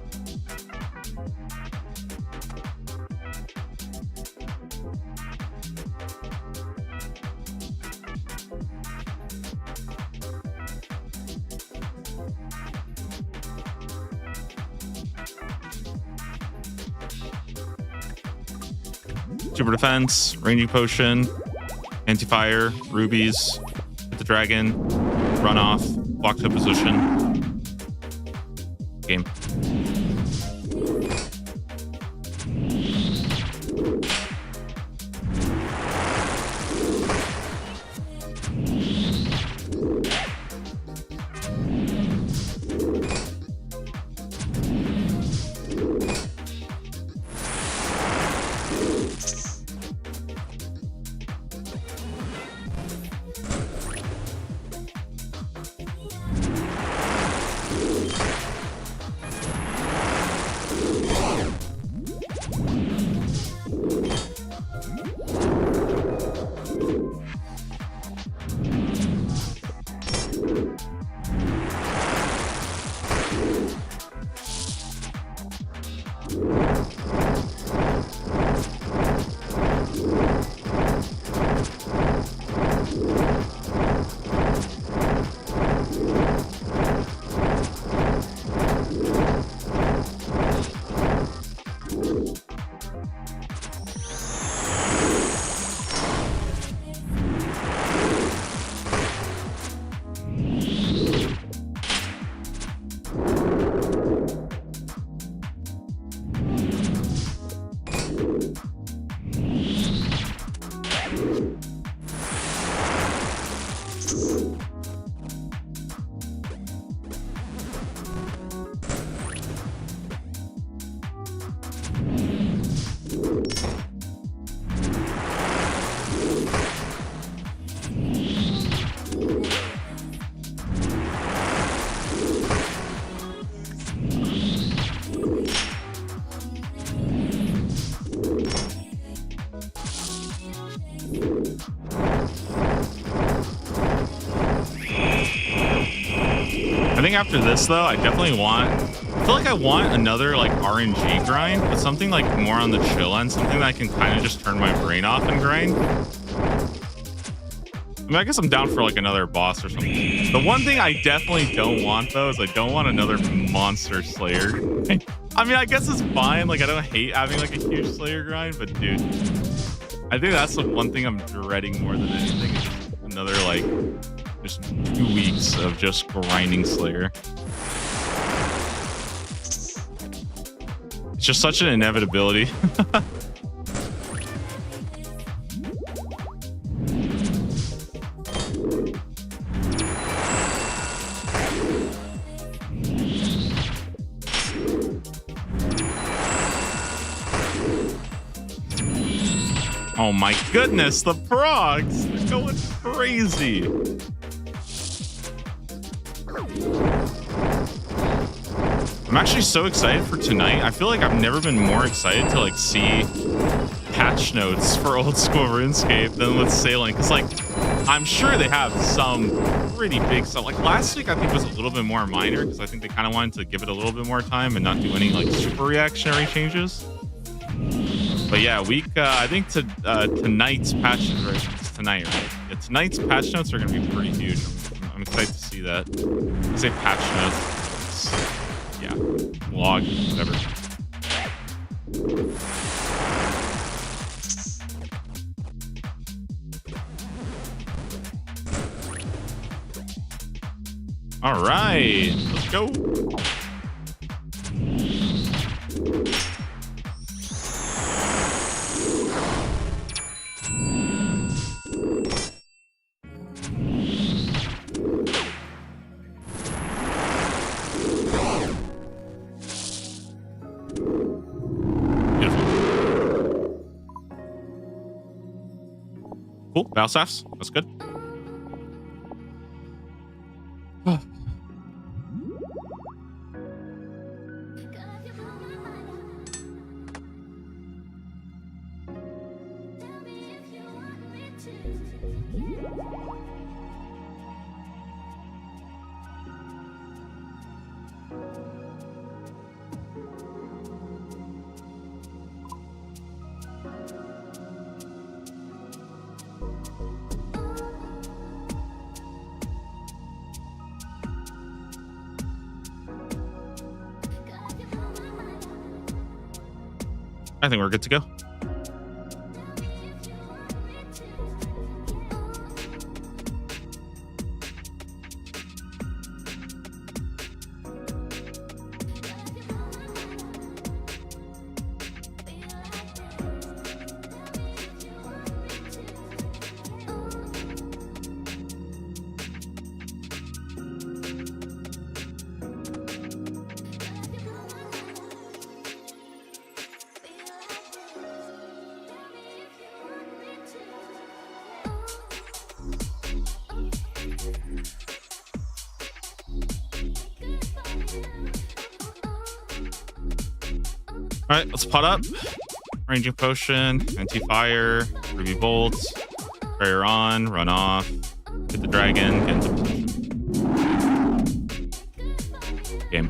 Super defense, ranging potion, anti-fire, rubies, hit the dragon, run off, block to position. Game. After this though, I definitely I feel like I want another like RNG grind, but something like more on the chill end, something that I can kind of just turn my brain off and grind. I mean, I guess I'm down for like another boss or something. The one thing I definitely don't want though is I don't want another monster slayer. I mean, I guess it's fine. Like I don't hate having like a huge slayer grind, but dude, I think that's the one thing I'm dreading more than anything is just another like just 2 weeks of just grinding Slayer. It's just such an inevitability. Oh my goodness, the procs! They're going crazy. I'm actually so excited for tonight. I feel like I've never been more excited to like see patch notes for old school RuneScape than with Sailing, because like I'm sure they have some pretty big stuff. Like last week I think was a little bit more minor because I think they kind of wanted to give it a little bit more time and not do any like super reactionary changes. But yeah, I think tonight's patch right? It's tonight, right? Yeah, tonight's patch notes are gonna be pretty huge. I'm excited to see that. I say patch notes. Yeah, log, whatever. All right, let's go. Cool, battle staffs. That's good. I think we're good to go. All right, let's pot up. Ranging potion, anti-fire, ruby bolts, prayer on, run off, hit the dragon, get into position. Game.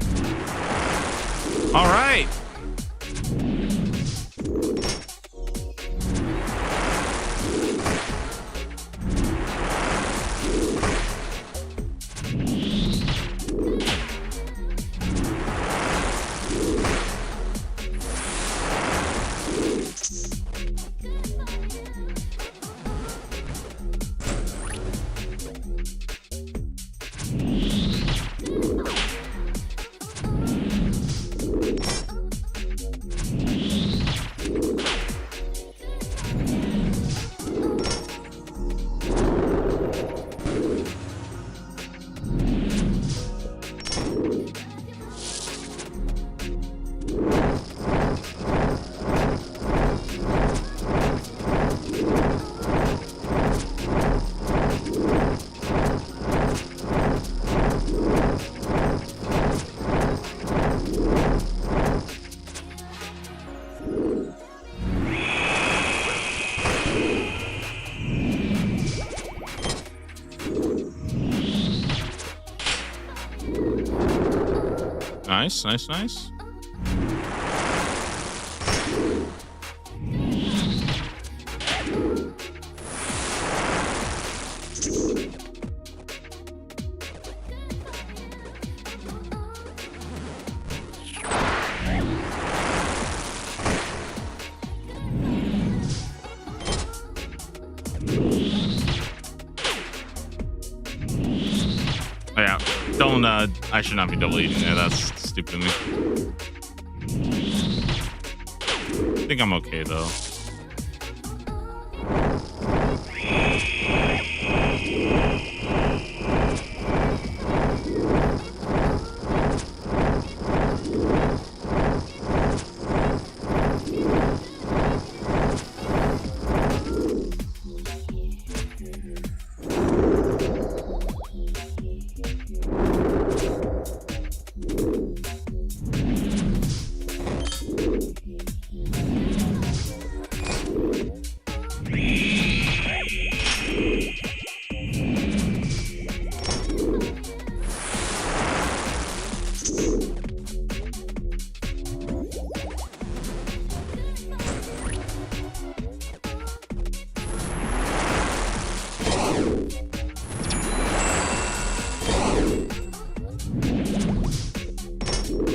All right. Nice, nice, nice. Oh, yeah, don't, I should not be double eating there. That's stupid of me. I think I'm okay, though.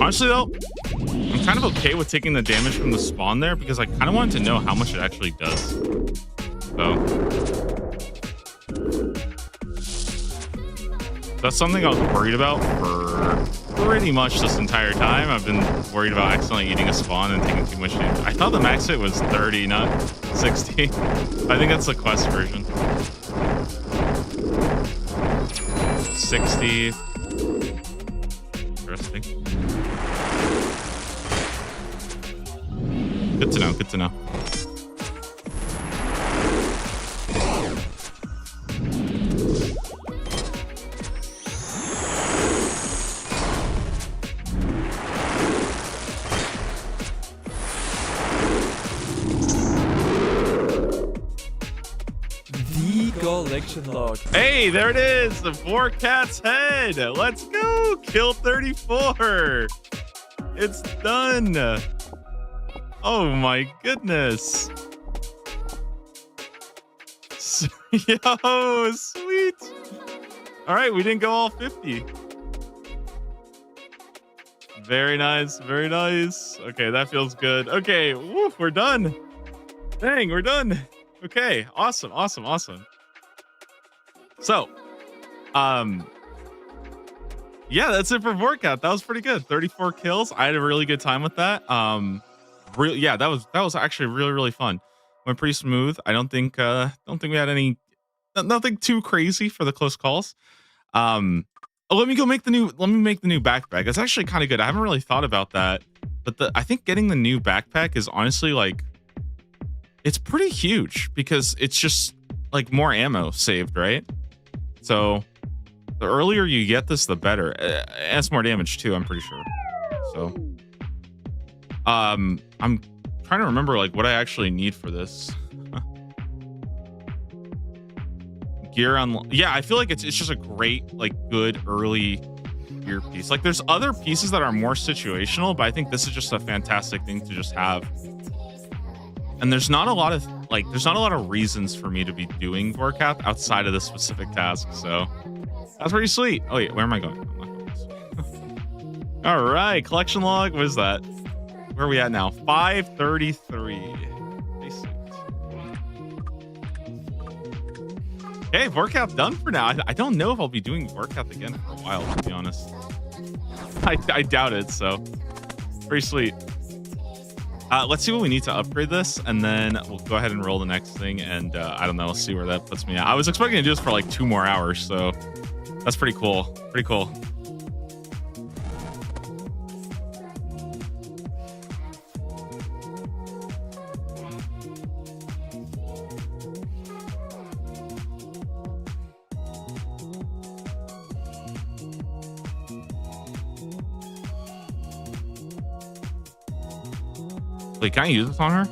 Honestly, though, I'm kind of okay with taking the damage from the spawn there because I kind of wanted to know how much it actually does. So that's something I was worried about for pretty much this entire time. I've been worried about accidentally eating a spawn and taking too much damage. I thought the max hit was 30, not 60. I think that's the quest version. 60. Interesting. Good to know, good to know. The collection log. Hey, there it is. The 4 cat's head. Let's go. Kill 34. It's done. Oh my goodness. Yo, sweet. All right, we didn't go all 50. Very nice. Very nice. Okay, that feels good. Okay, woof, we're done. Dang, we're done. Okay, awesome, awesome, awesome. So, yeah, that's it for Vorcat. That was pretty good. 34 kills. I had a really good time with that. Yeah, that was actually really, really fun. Went pretty smooth. I don't think we had nothing too crazy for the close calls. Let me make the new backpack. It's actually kind of good. I haven't really thought about that, but I think getting the new backpack is honestly like, it's pretty huge because it's just like more ammo saved, right? So the earlier you get this, the better. It adds more damage too, I'm pretty sure. So, I'm trying to remember like what I actually need for this. Gear on, yeah, I feel like it's just a great, like, good early gear piece. Like, there's other pieces that are more situational, but I think this is just a fantastic thing to just have. And there's not a lot of reasons for me to be doing Vorkath outside of this specific task. So that's pretty sweet. Oh wait, where am I going? I'm not going this way. All right, collection log. What is that? Where are we at now? 533. Okay, Vorkath done for now. I don't know if I'll be doing Vorkath again for a while, to be honest. I doubt it, so pretty sweet. Let's see what we need to upgrade this, and then we'll go ahead and roll the next thing, and I don't know, let's see where that puts me at. I was expecting to do this for like 2 more hours, so that's pretty cool. Pretty cool. Wait, can I use this on her?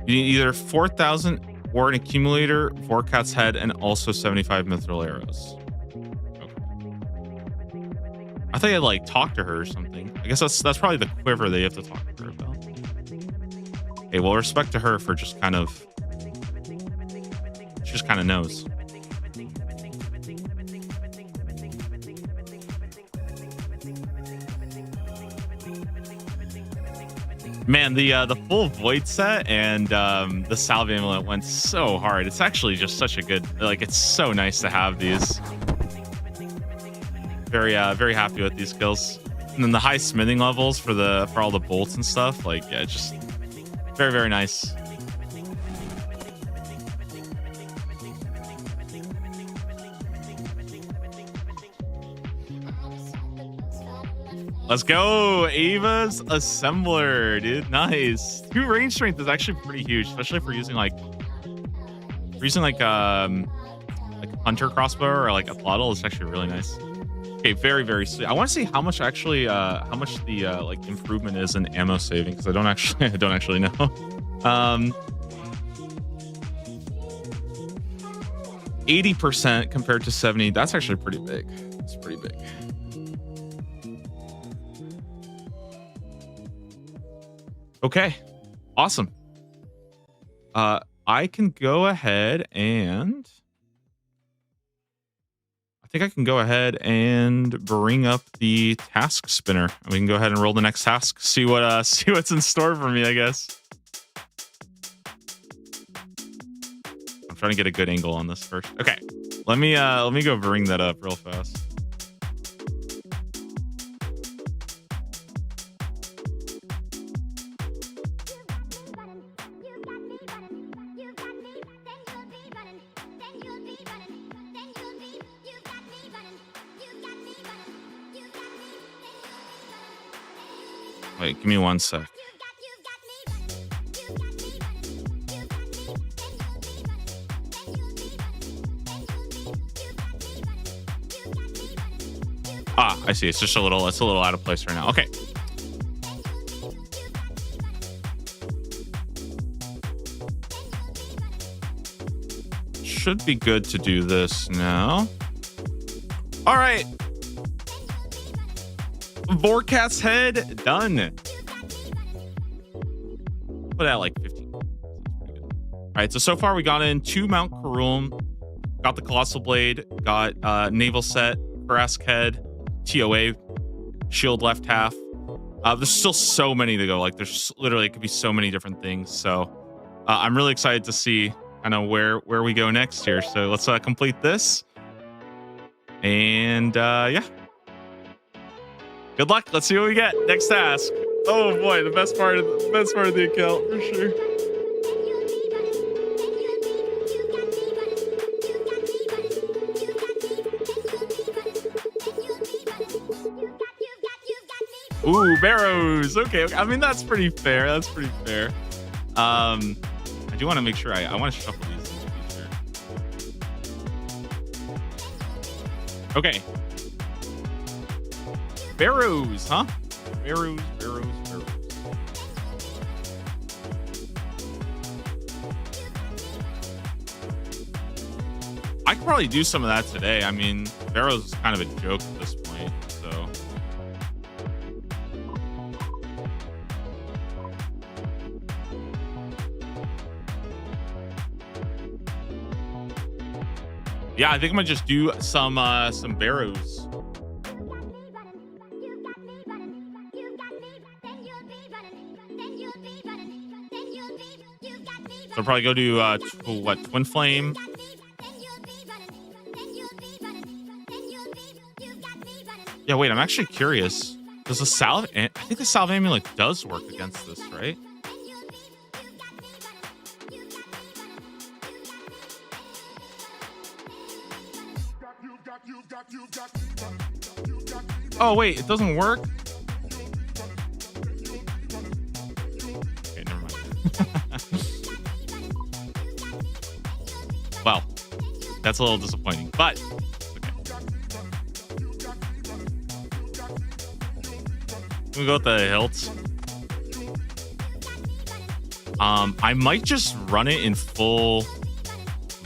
You need either 4,000 or an accumulator, Vorkath's head, and also 75 mithril arrows. Okay. I thought you had like talk to her or something. I guess that's probably the quiver that you have to talk to her about. Okay, well, respect to her for just kind of. She just kind of knows. Man, the full void set and the salve amulet went so hard. It's actually just such a good, like, it's so nice to have these. Very happy with these skills. And then the high smithing levels for all the bolts and stuff, like, yeah, just very nice. Let's go, Ava's assembler, dude. Nice. 2 range strength is actually pretty huge, especially if we're using like a hunter crossbow or like a throttle. It's actually really nice. Okay, very sweet. I want to see how much actually how much the like improvement is in ammo saving, because I don't actually know. 80% compared to 70. That's actually pretty big. It's pretty big. Okay, awesome. I can go ahead and bring up the task spinner. We can go ahead and roll the next task. See what's in store for me, I guess. I'm trying to get a good angle on this first. Okay, let me go bring that up real fast. Wait, give me 1 sec. Ah, I see. It's a little out of place right now. Okay. Should be good to do this now. All right. Vorkath's head done. Put out like 15. right, so far we got in 2 Mount Karum, got the Colossal Blade, got Naval Set, Karask Head, TOA, Shield left half. There's still so many to go. Like there's literally, it could be so many different things. So I'm really excited to see kind of where we go next here. So let's complete this. And yeah. Good luck. Let's see what we get. Next task. Oh boy, the best part of the account for sure. Ooh, Barrows. Okay. I mean, that's pretty fair. I do want to make sure I want to shuffle these in the future. Okay. Barrows, huh? Barrows. I could probably do some of that today. I mean, Barrows is kind of a joke at this point, so. Yeah, I think I'm gonna just do some Barrows. So I'll probably go to Twin Flame. Yeah, wait, I'm actually curious. Does the salve? I think the salve amulet does work against this, right? Oh wait, it doesn't work. Okay, never mind. Well, that's a little disappointing, but okay. We go with the hilt. I might just run it in full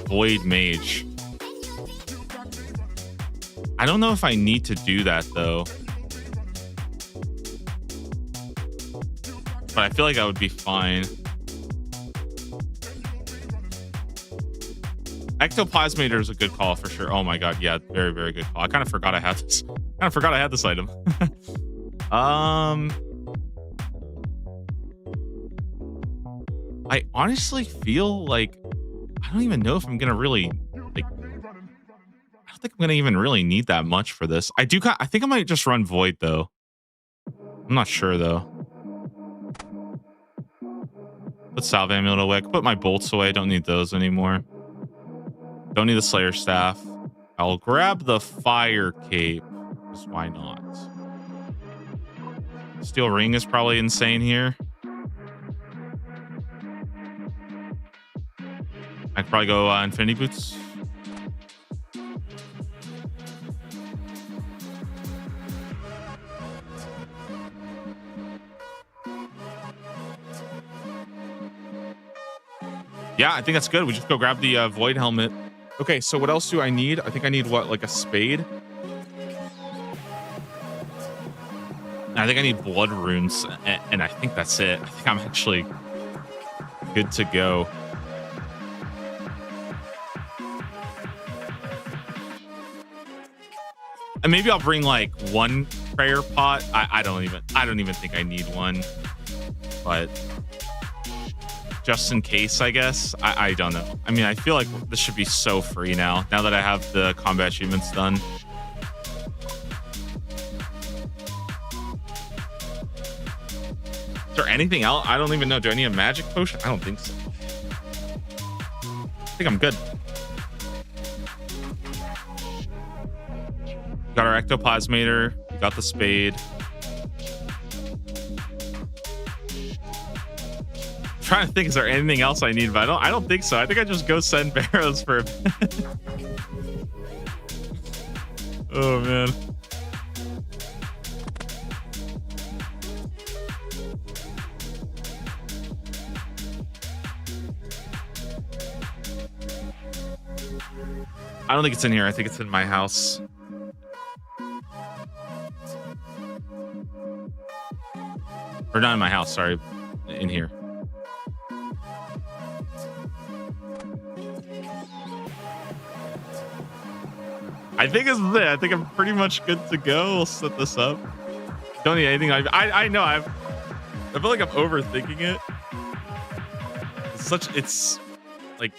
Void Mage. I don't know if I need to do that though. But I feel like I would be fine. Ectoplasmator is a good call for sure. Oh my god, yeah, very, very good call. I kind of forgot I had this. Item. I honestly feel like I don't even know if I'm gonna really like. I don't think I'm gonna even really need that much for this. I think I might just run Void though. I'm not sure though. Put Salve Amulet away. Put my bolts away. Don't need those anymore. Don't need the Slayer Staff. I'll grab the Fire Cape. Because why not? Steel Ring is probably insane here. I could probably go Infinity Boots. Yeah, I think that's good. We just go grab the Void Helmet. Okay, so what else do I need? I think I need what, like a spade? I think I need blood runes, and I think that's it. I think I'm actually good to go. And maybe I'll bring like one prayer pot. I don't even think I need one, but just in case, I guess. I don't know. I mean, I feel like this should be so free now that I have the combat achievements done. Is there anything else? I don't even know. Do I need a magic potion? I don't think so. I think I'm good. Got our ectoplasmator. We got the spade. I'm trying to think, is there anything else I need? But I don't think so. I think I just go send Barrows for a bit. Oh man. I don't think it's in here. I think it's in my house. Or not in my house, sorry. In here. I think this is it. I think I'm pretty much good to go. We'll set this up. Don't need anything. I know I feel like I'm overthinking it. It's like,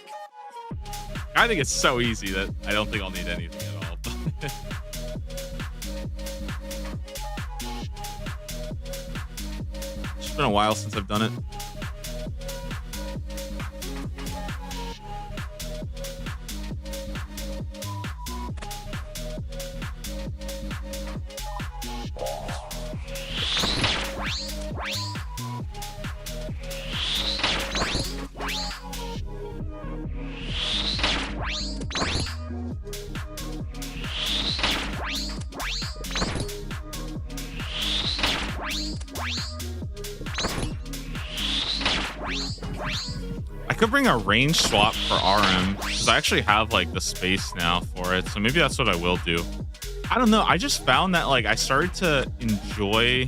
I think it's so easy that I don't think I'll need anything at all. It's been a while since I've done it. I could bring a range swap for RM because I actually have like the space now for it. So maybe that's what I will do. I don't know. I just found that like I started to enjoy.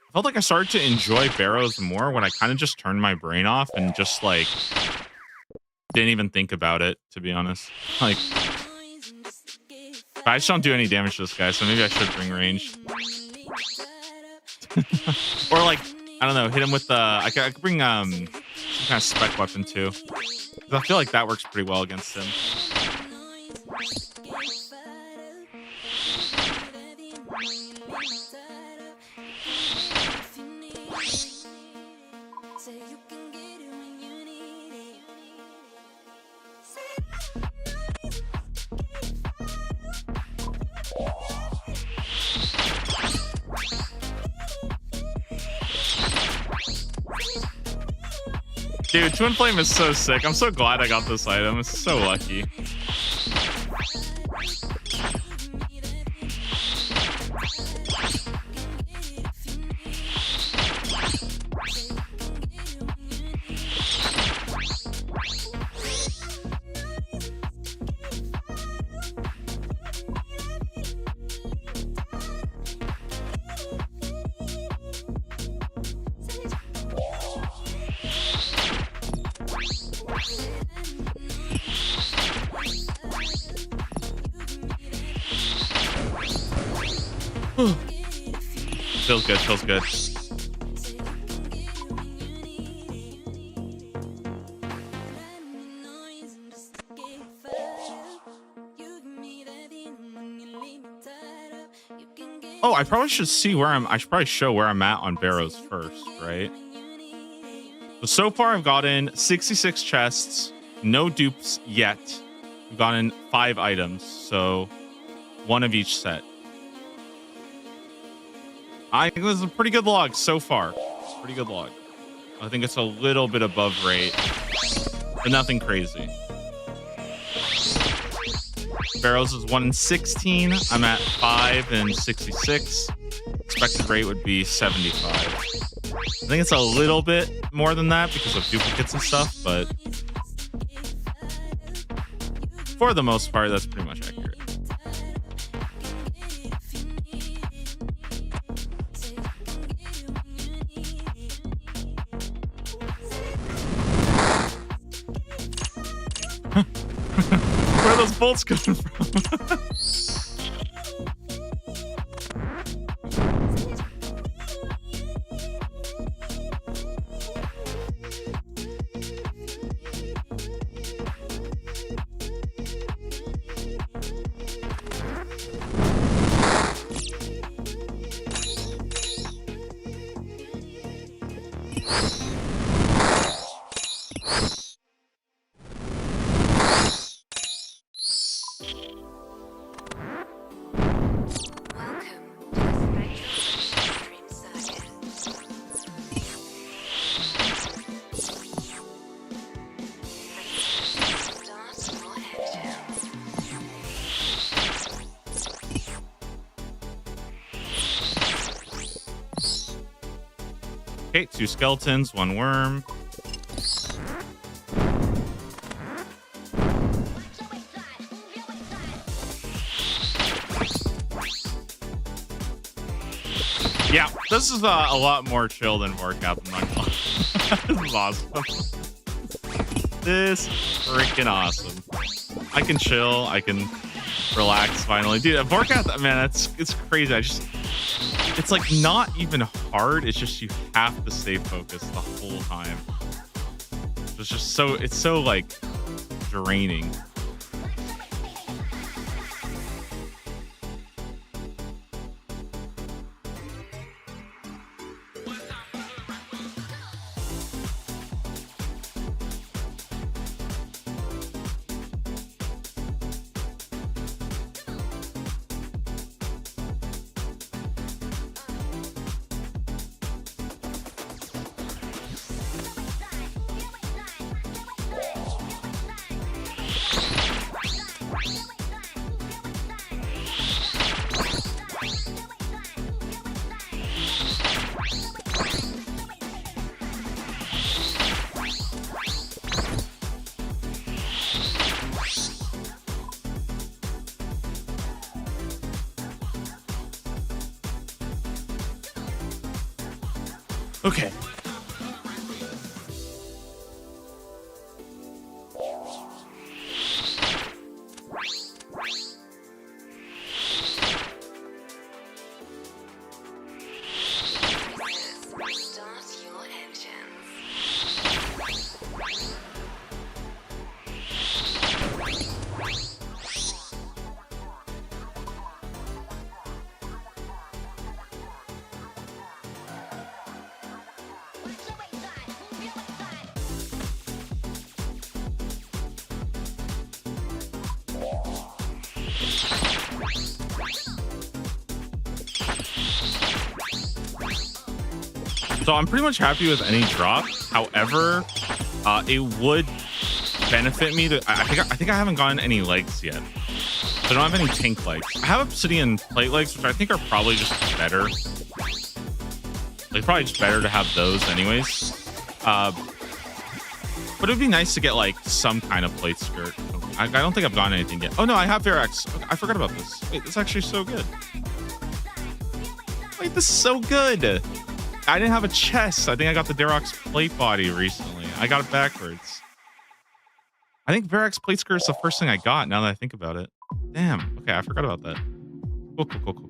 I felt like I started to enjoy Barrows more when I kind of just turned my brain off and just like didn't even think about it, to be honest. Like, I just don't do any damage to this guy, so maybe I should bring range. Or like, I don't know, hit him with the I could bring some kind of spec weapon too. 'Cause I feel like that works pretty well against him. Dude, Twin Flame is so sick. I'm so glad I got this item. It's so lucky. Feels good, feels good. Oh, I probably should see where I should probably show where I'm at on Barrows first, right? So far I've gotten 66 chests, no dupes yet. I've gotten 5 items, so 1 of each set. I think this is a pretty good log so far. Pretty good log. I think it's a little bit above rate, but nothing crazy. Barrows is 1 in 16. I'm at 5 and 66. Expected rate would be 75. I think it's a little bit more than that because of duplicates and stuff, but for the most part, that's pretty much accurate. Where are those bolts coming from? Okay, 2 skeletons, 1 worm. Yeah, this is a lot more chill than Warcap. I'm not gonna lie. This is awesome. This is freaking awesome. I can chill. I can relax finally. Dude, a Vorkath, man, it's crazy. It's like not even hard. It's just you have to stay focused the whole time. It's so like draining. Okay. Start your engines. So I'm pretty much happy with any drop. However, it would benefit me to. I think I haven't gotten any legs yet. So I don't have any tank legs. I have obsidian plate legs, which I think are probably just better. Like probably just better to have those anyways. But it'd be nice to get like some kind of plate skirt. I don't think I've gotten anything yet. Oh no, I have Verax. Okay, I forgot about this. Wait, this is actually so good. Wait, this is so good. I didn't have a chest. I think I got the Darox plate body recently. I got it backwards. I think Verax plate skirt is the first thing I got now that I think about it. Damn. Okay, I forgot about that. Cool.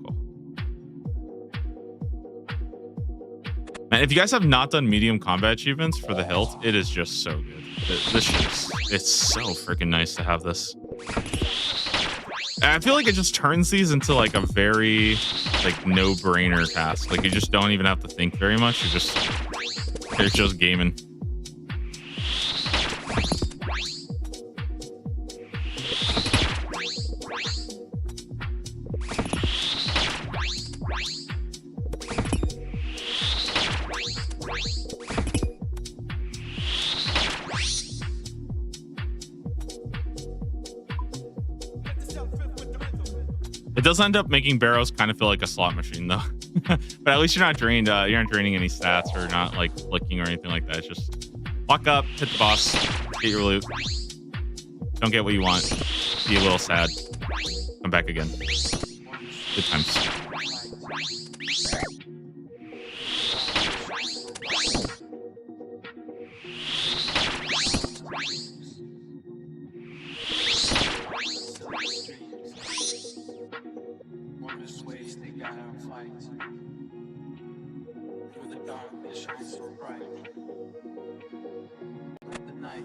Man, if you guys have not done medium combat achievements for the hilt, it is just so good. It's so freaking nice to have this. And I feel like it just turns these into like a very like no-brainer task. Like you just don't even have to think very much. You're just gaming. It does end up making Barrows kind of feel like a slot machine, though. But at least you're not drained. You're not draining any stats or not like flicking or anything like that. It's just walk up, hit the boss, get your loot. Don't get what you want. Be a little sad. Come back again. Good times.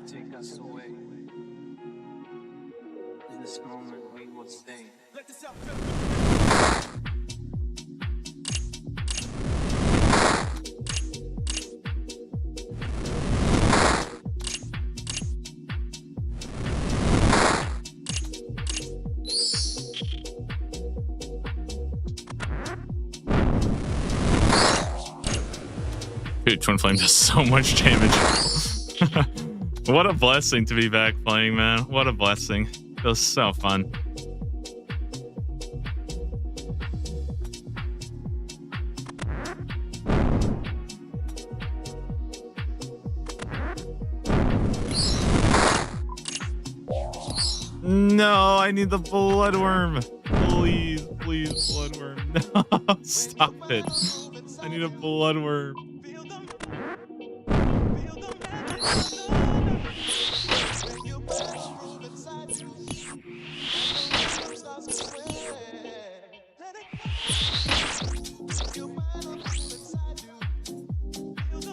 Take us away. In this moment, we will stay. Let this out. Dude, Twin Flame does so much damage. What a blessing to be back playing, man. What a blessing. Feels so fun. No, I need the bloodworm. Please, bloodworm. No, stop it. I need a bloodworm.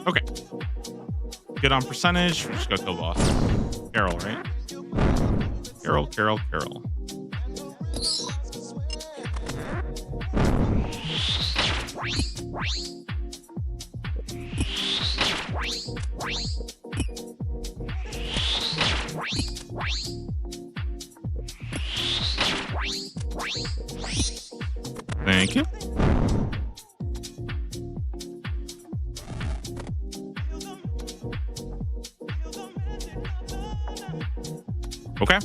Okay. Good on percentage. We just got kill boss. Carol, right? Carol. Thank you. Okay.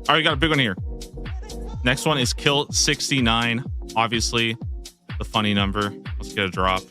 All right, we got a big one here. Next one is kill 69. Obviously, the funny number. Let's get a drop.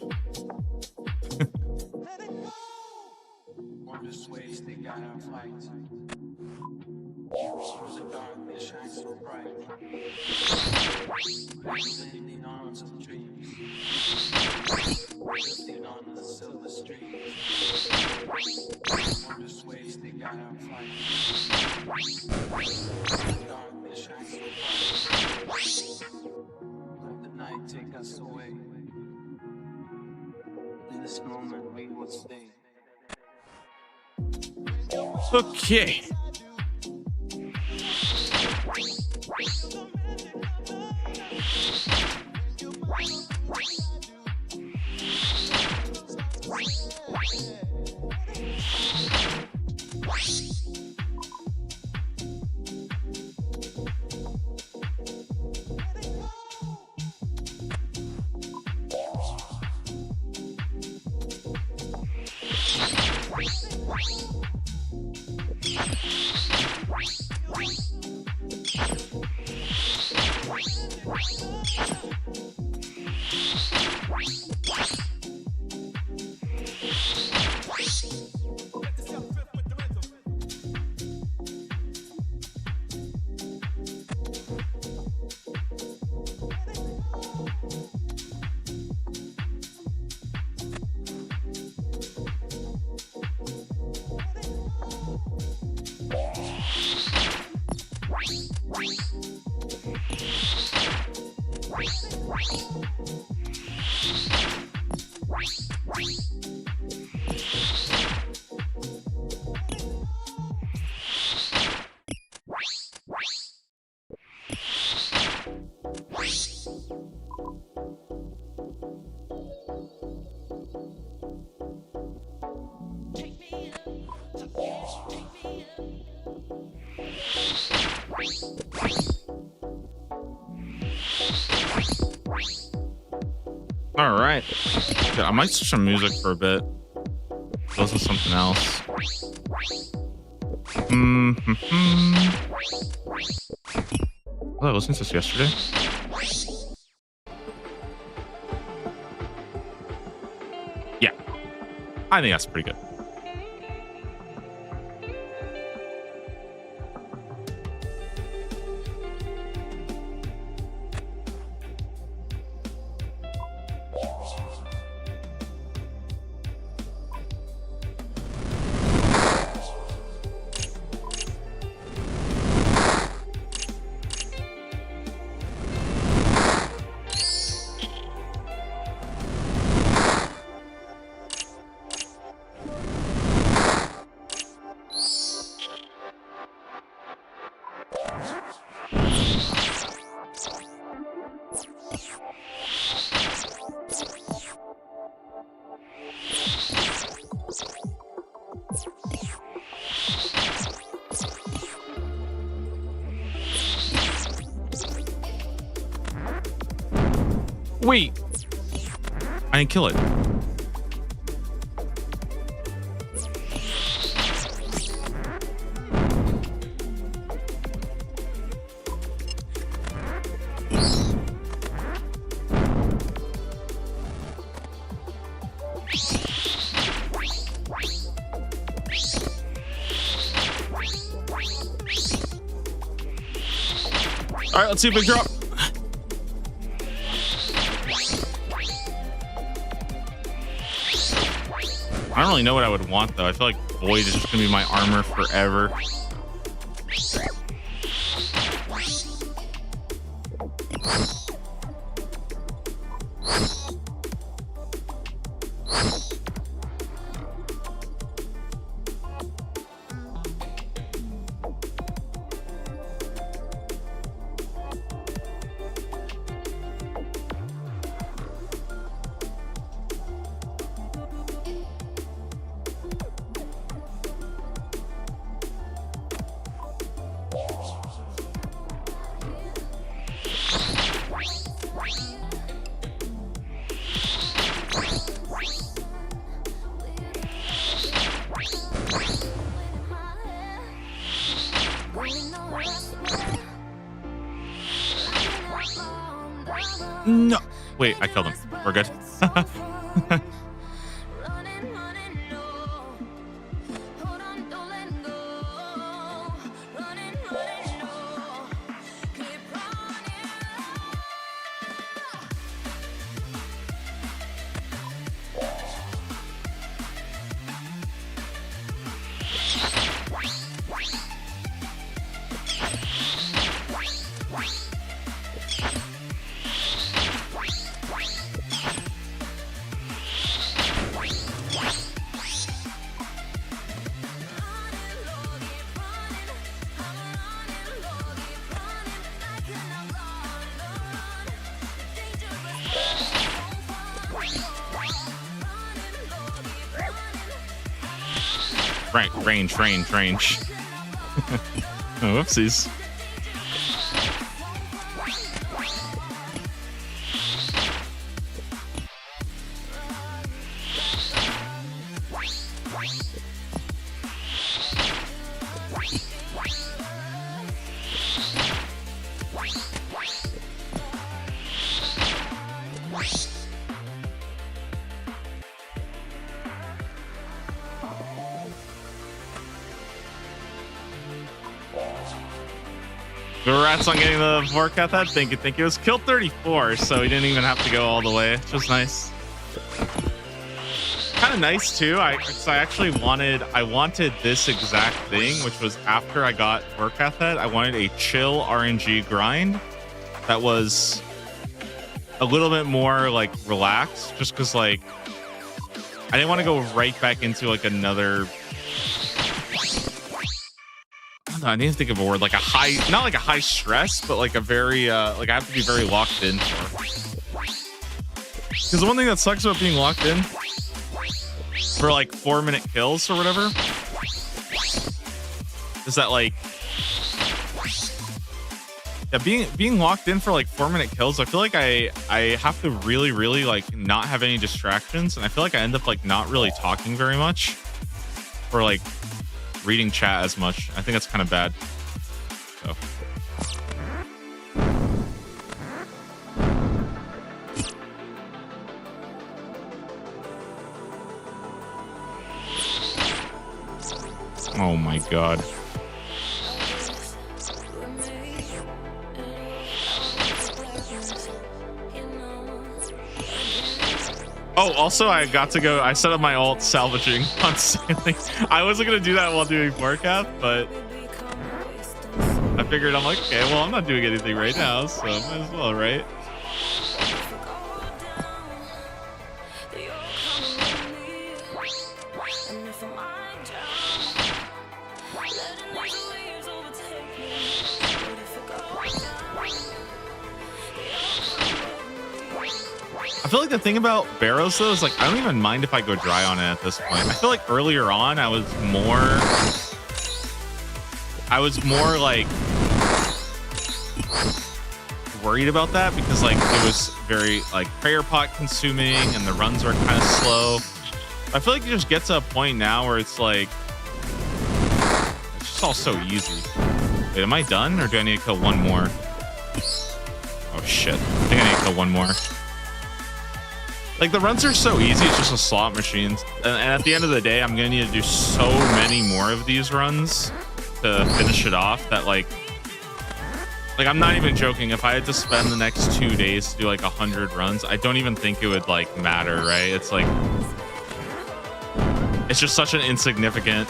Okay. All right. Yeah, I might switch some music for a bit. Listen to something else. Was I listening to this yesterday? Yeah. I think that's pretty good. Wait. I didn't kill it. All right, let's see a big drop. I don't really know what I would want though. I feel like Void is just gonna be my armor forever. No. Wait, I killed him. We're good. Right, range. Oh, whoopsies. Congrats on getting the Vorkath head. Thank you. It was kill 34, so he didn't even have to go all the way, which was nice. Kind of nice too. I actually wanted this exact thing, which was after I got Vorkath head. I wanted a chill RNG grind that was a little bit more like relaxed, just because like I didn't want to go right back into like another. I need to think of a word, like a high, not like a high stress, but like a very, like I have to be very locked in for. Because the one thing that sucks about being locked in for like 4-minute kills or whatever is that like, yeah, being locked in for like 4-minute kills, I feel like I have to really like not have any distractions, and I feel like I end up like not really talking very much or like reading chat as much. I think that's kind of bad. So. Oh my god. Oh, also, I set up my ult salvaging on sailing. I wasn't going to do that while doing Vorkath, but I figured, I'm like, okay, well, I'm not doing anything right now, so might as well, right? I feel like the thing about Barrows though is like I don't even mind if I go dry on it at this point. I feel like earlier on I was more like worried about that because like it was very like prayer pot consuming and the runs are kind of slow. I feel like it just gets to a point now where it's like it's just all so easy. Wait, am I done or do I need to kill one more? Oh shit, I think I need to kill one more. Like the runs are so easy, it's just a slot machine. And at the end of the day, I'm gonna need to do so many more of these runs to finish it off that like Like, I'm not even joking. If I had to spend the next 2 days to do like 100 runs, I don't even think it would like matter, right? It's like, it's just such an insignificant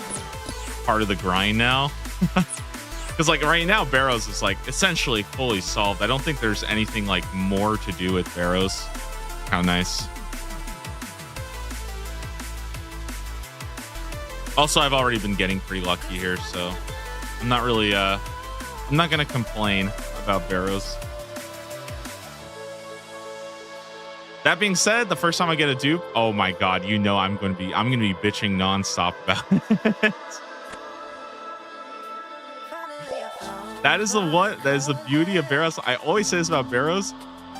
part of the grind now. Because like right now, Barrows is like essentially fully solved. I don't think there's anything like more to do with Barrows. How nice. Also, I've already been getting pretty lucky here, so I'm not really I'm not gonna complain about Barrows. That being said, the first time I get a dupe, oh my god, you know I'm gonna be bitching nonstop about it. That is the beauty of Barrows. I always say this about Barrows.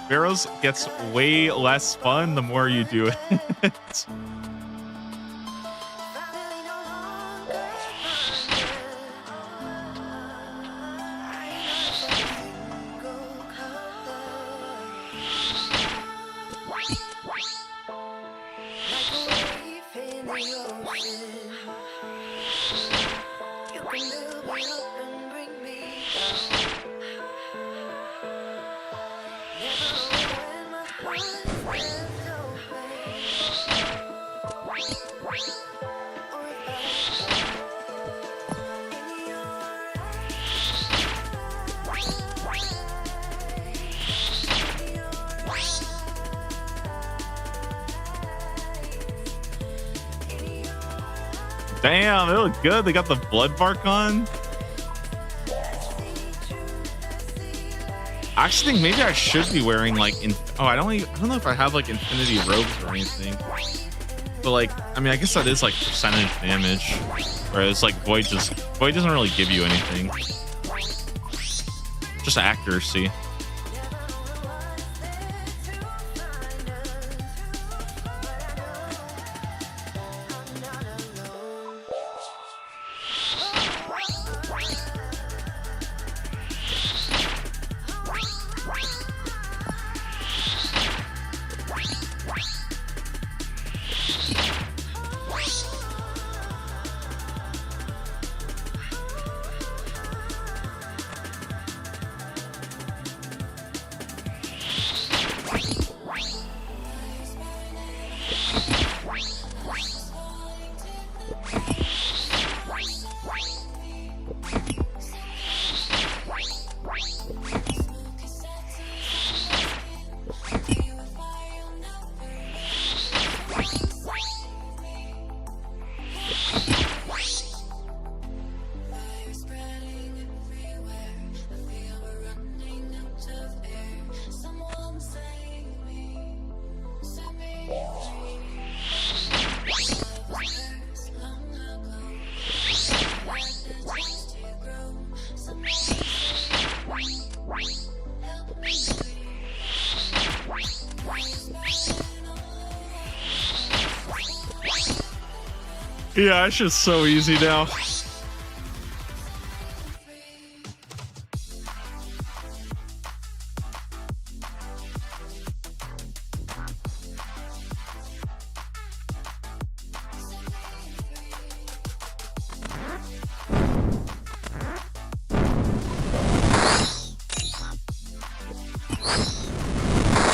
Barrows gets way less fun the more you do it. Damn, they look good. They got the blood bark on. I actually think maybe I should be wearing like I don't know if I have like infinity robes or anything. But like, I mean, I guess that is like percentage damage. Whereas like Void doesn't really give you anything. Just accuracy. Yeah, it's just so easy now.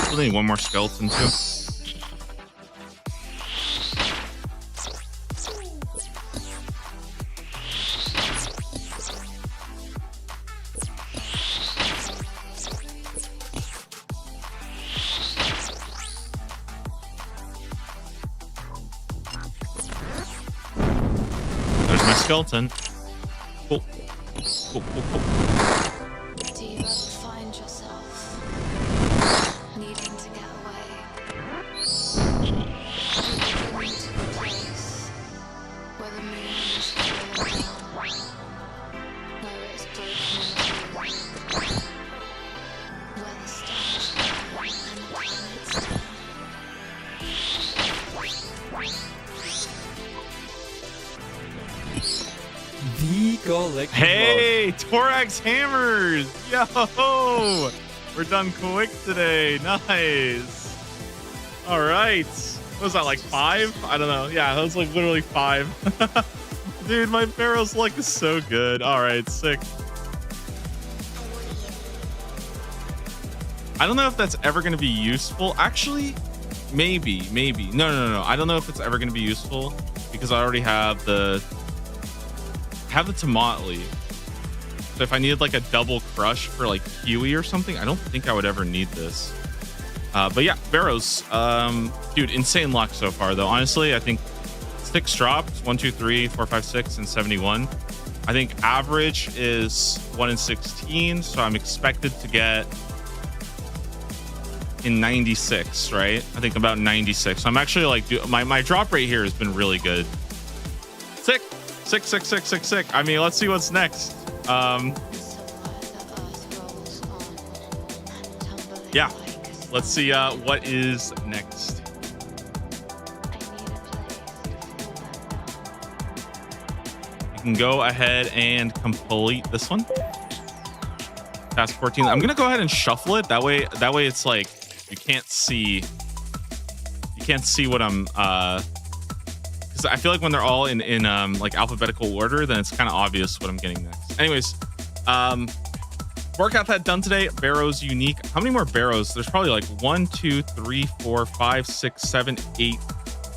I need one more skeleton too. Skeleton. Cool. Cool, cool, cool. Do you ever find yourself needing to get away? Going to a place where the moon is falling down, where it's broken into, where the stars burn and the planets turn. The collection. Hey, Torax hammers! Yo, we're done quick today. Nice. All right. What was that, like 5? I don't know. Yeah, that was like literally 5. Dude, my Barrow's luck is so good. All right, sick. I don't know if that's ever going to be useful. Actually, maybe. No. I don't know if it's ever going to be useful because I already have the Tomatli. So if I needed like a double crush for like Kiwi or something, I don't think I would ever need this. But yeah, Barrows, dude, insane luck so far though. Honestly, I think 6 drops, 1, 2, 3, 4, 5, 6, and 71. I think average is 1 in 16, so I'm expected to get in 96, right? I think about 96. So I'm actually like, my drop rate here has been really good. Sick. I mean, let's see what's next. Yeah, let's see what is next. You can go ahead and complete this one. Task 14. I'm gonna go ahead and shuffle it. That way it's like you can't see what I'm because I feel like when they're all in like alphabetical order, then it's kind of obvious what I'm getting next. Anyways, workout that done today. Barrows unique. How many more barrows? There's probably like 1, 2, 3, 4, 5, 6, 7, 8,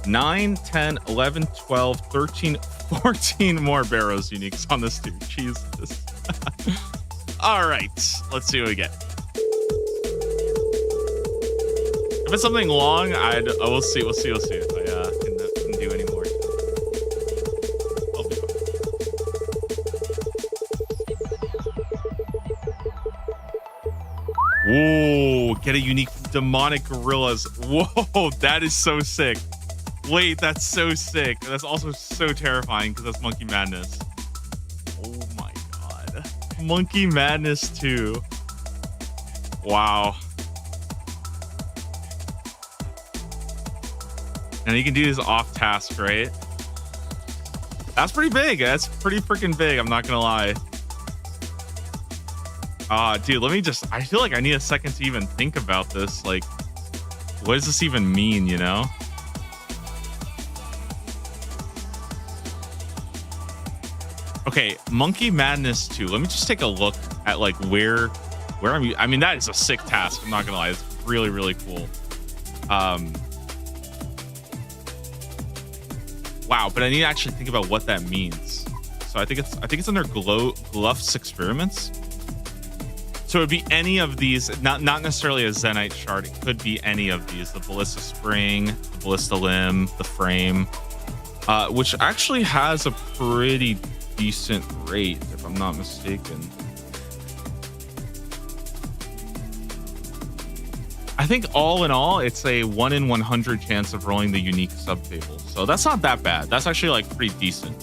9, 10, 11, 12, 13, 14 more barrows uniques on this dude. Jesus. All right, let's see what we get. If it's something long, we'll see. We'll see if I can do any more. I'll be fine. Whoa! Get a unique demonic gorillas. Whoa! That is so sick. Wait, that's so sick. That's also so terrifying because that's Monkey Madness. Oh my god! Monkey Madness 2. Wow. And you can do this off task, right? That's pretty big. That's pretty freaking big. I'm not gonna lie. Dude, I feel like I need a second to even think about this. Like, what does this even mean, you know? Okay, Monkey Madness 2. Let me just take a look at like where I mean, that is a sick task. I'm not gonna lie. It's really, really cool. Wow, but I need to actually think about what that means. So I think it's under Gluff's experiments. So it'd be any of these, not necessarily a Zenite shard. It could be any of these: the Ballista Spring, the Ballista Limb, the Frame, which actually has a pretty decent rate, if I'm not mistaken. I think all in all, it's a 1 in 100 chance of rolling the unique subtable. So that's not that bad. That's actually like pretty decent.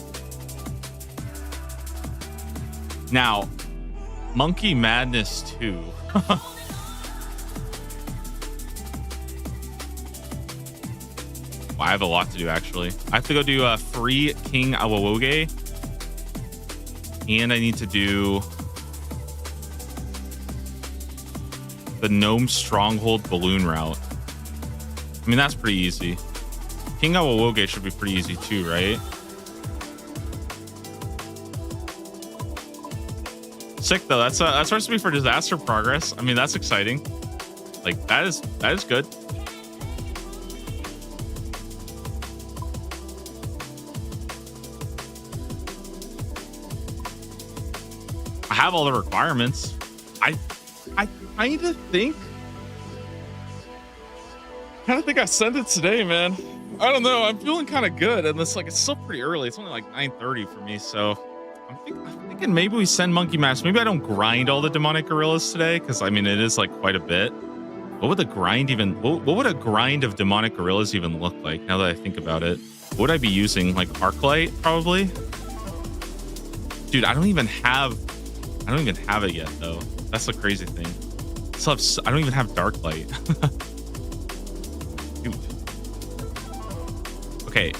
Now, Monkey Madness 2. Wow, I have a lot to do actually. I have to go do free King Awawoge. And I need to do the Gnome Stronghold balloon route. I mean, that's pretty easy. King Awawoge should be pretty easy too, right? Sick though. That's our recipe for disaster progress. I mean, that's exciting. Like that is good. I have all the requirements. I kind of think I sent it today, man. I don't know. I'm feeling kind of good, and it's still pretty early. It's only like 9:30 for me, so I'm thinking maybe we send Monkey Mask. Maybe I don't grind all the demonic gorillas today, because I mean it is like quite a bit. What would the grind even? What would a grind of demonic gorillas even look like? Now that I think about it, what would I be using? Like Arclight, probably. Dude, I don't even have it yet though. That's the crazy thing. I don't even have Dark Light. Dude. Okay.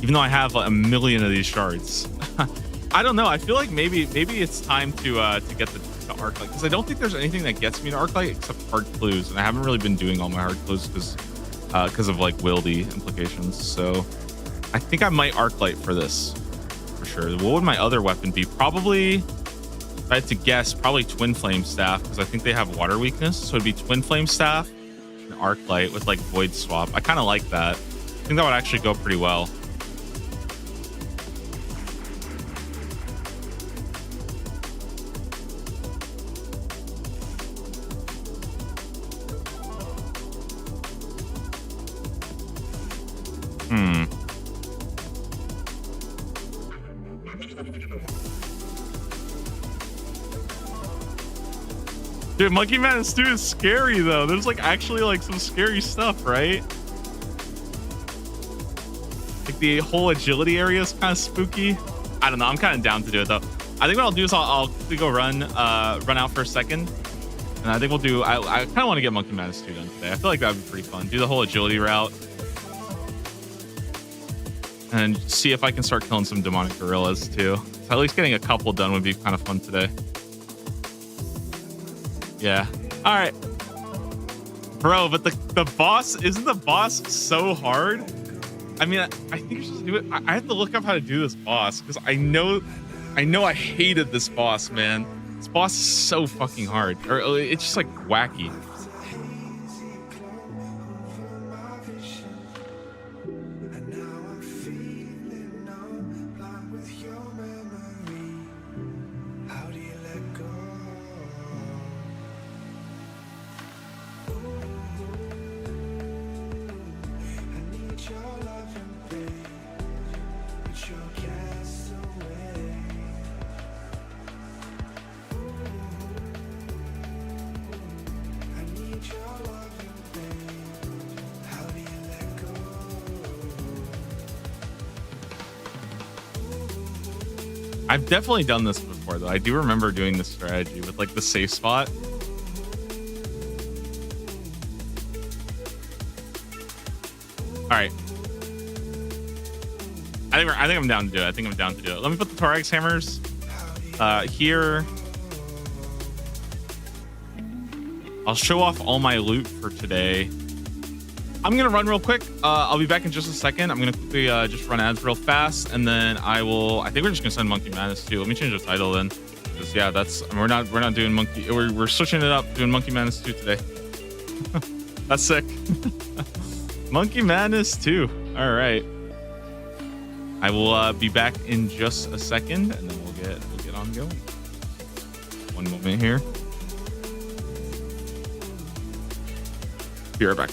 Even though I have a million of these shards, I don't know. I feel like maybe it's time to get the Arc Light, because I don't think there's anything that gets me to Arc Light except hard clues, and I haven't really been doing all my hard clues because of like wildy implications. So I think I might Arc Light for this for sure. What would my other weapon be? Probably I had to guess, probably Twin Flame Staff, because I think they have water weakness. So it'd be Twin Flame Staff and Arc Light with like Void Swap. I kind of like that. I think that would actually go pretty well. Dude, Monkey Madness 2 is scary though. There's like actually like some scary stuff, right? Like the whole agility area is kind of spooky. I don't know. I'm kind of down to do it though. I think what I'll do is I'll quickly go run out for a second. And I think we'll do, I kind of want to get Monkey Madness 2 done today. I feel like that would be pretty fun. Do the whole agility route. And see if I can start killing some demonic gorillas too. So at least getting a couple done would be kind of fun today. Yeah. All right. Bro, but the boss, isn't the boss so hard? I mean, I think you're supposed to do it. I have to look up how to do this boss because I know I hated this boss, man. This boss is so fucking hard. Or it's just like wacky. I've definitely done this before, though. I do remember doing this strategy with like the safe spot. All right. I think I'm down to do it. Let me put the Thorax hammers here. I'll show off all my loot for today. I'm gonna run real quick. I'll be back in just a second. I'm gonna quickly just run ads real fast, and then I think we're just gonna send Monkey Madness 2. Let me change the title then. Because yeah, we're not doing Monkey. We're switching it up, doing Monkey Madness 2 today. That's sick. Monkey Madness 2. All right. I will be back in just a second, and then we'll get on going. One moment here. Be right back.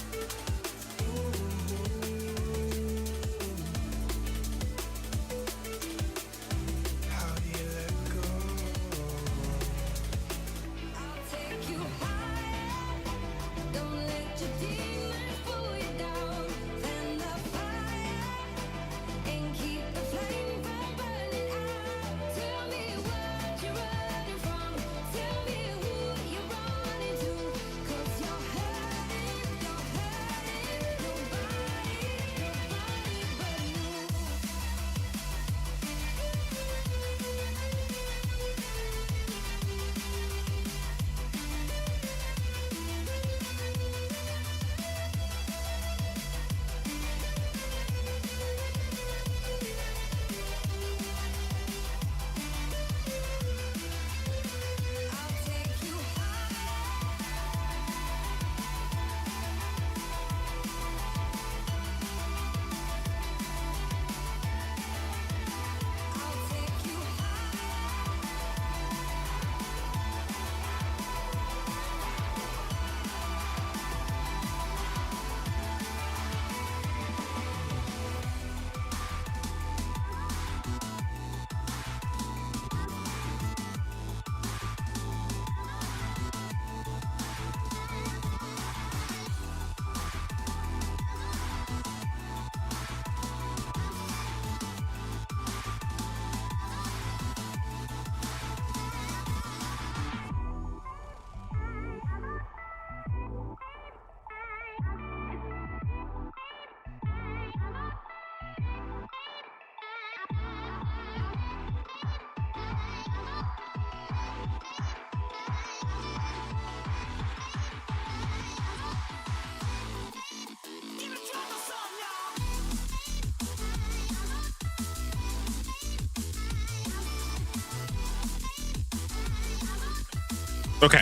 Okay.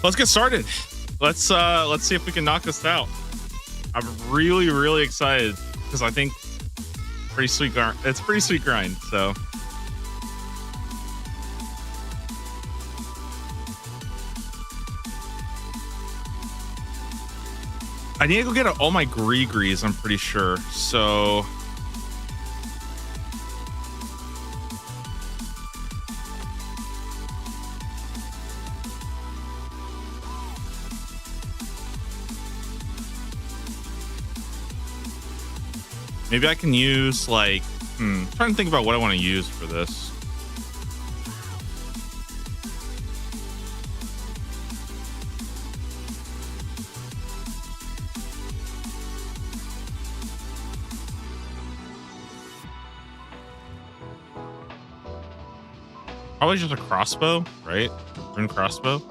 Let's get started. Let's see if we can knock this out. I'm really, really excited because I think pretty sweet grind. It's a pretty sweet grind. So I need to go get all my Greegrees, I'm pretty sure. So maybe I can use like, trying to think about what I want to use for this. Probably just a crossbow, right? Rune crossbow.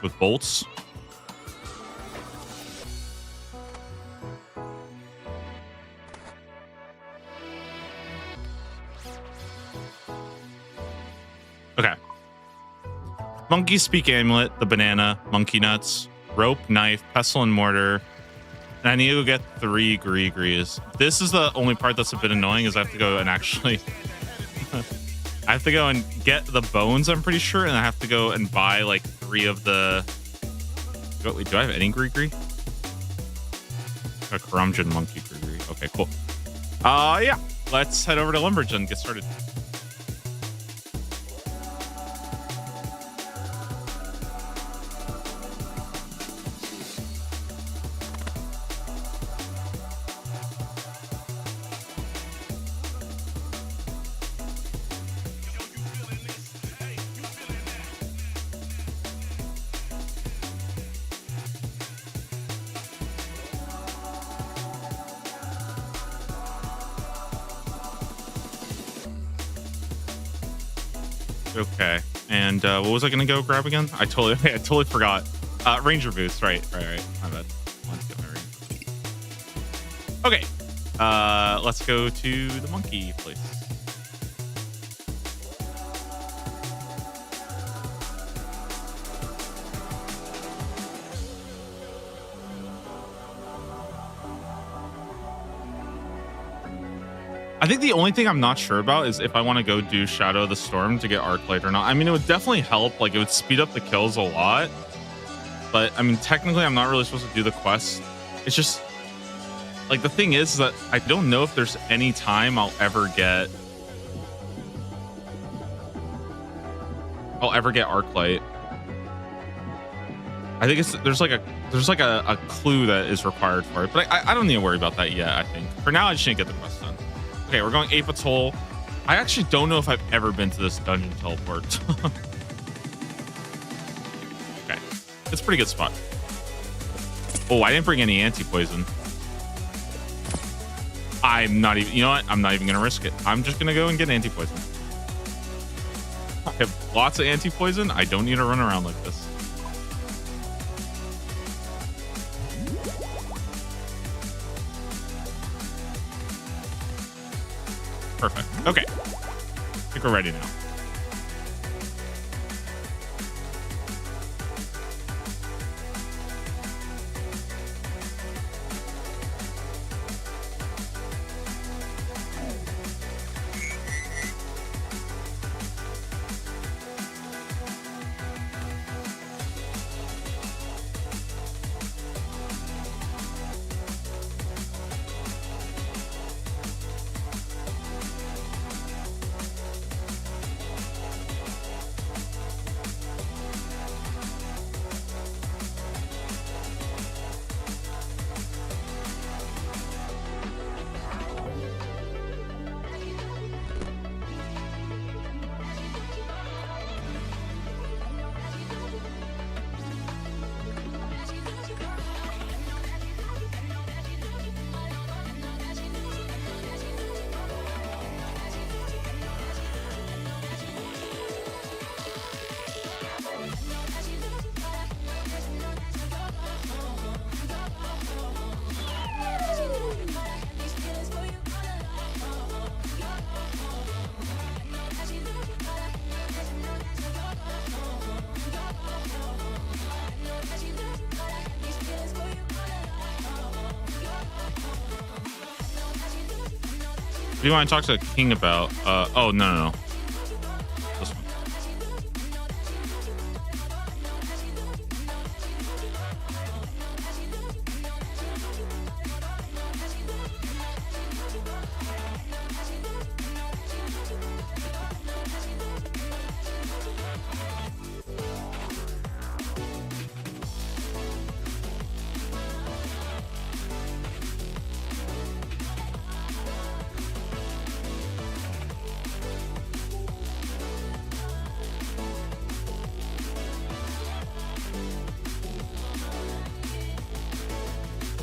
With bolts. Okay. Monkey Speak Amulet, the banana, monkey nuts, rope, knife, pestle, and mortar. And I need to go get 3 Greegrees. This is the only part that's a bit annoying is I have to go and actually I have to go and get the bones, I'm pretty sure, and I have to go and buy like 3 of the. Wait, do I have any Greegree? A Curumjin monkey Greegree. Okay, cool. Yeah. Let's head over to Lumbridge and get started. Okay, and what was I gonna go grab again? I totally forgot. Ranger boots, right. My bad. Let's get my ranger boots. Okay, let's go to the monkey place. I think the only thing I'm not sure about is if I want to go do Shadow of the Storm to get Arclight or not. I mean, it would definitely help. Like, it would speed up the kills a lot. But, I mean, technically, I'm not really supposed to do the quest. It's just, like, the thing is that I don't know if there's any time I'll ever get Arclight. I think there's like a clue that is required for it. But I don't need to worry about that yet, I think. For now, I just need to get the quest done. Okay, we're going Apat's Hole. I actually don't know if I've ever been to this dungeon teleport. Okay, it's a pretty good spot. Oh, I didn't bring any anti-poison. I'm not even, you know what? I'm not even gonna risk it. I'm just gonna go and get anti-poison. I have lots of anti-poison. I don't need to run around like this. Perfect. Okay. I think we're ready now. What do you want to talk to King about? Oh, no. This one.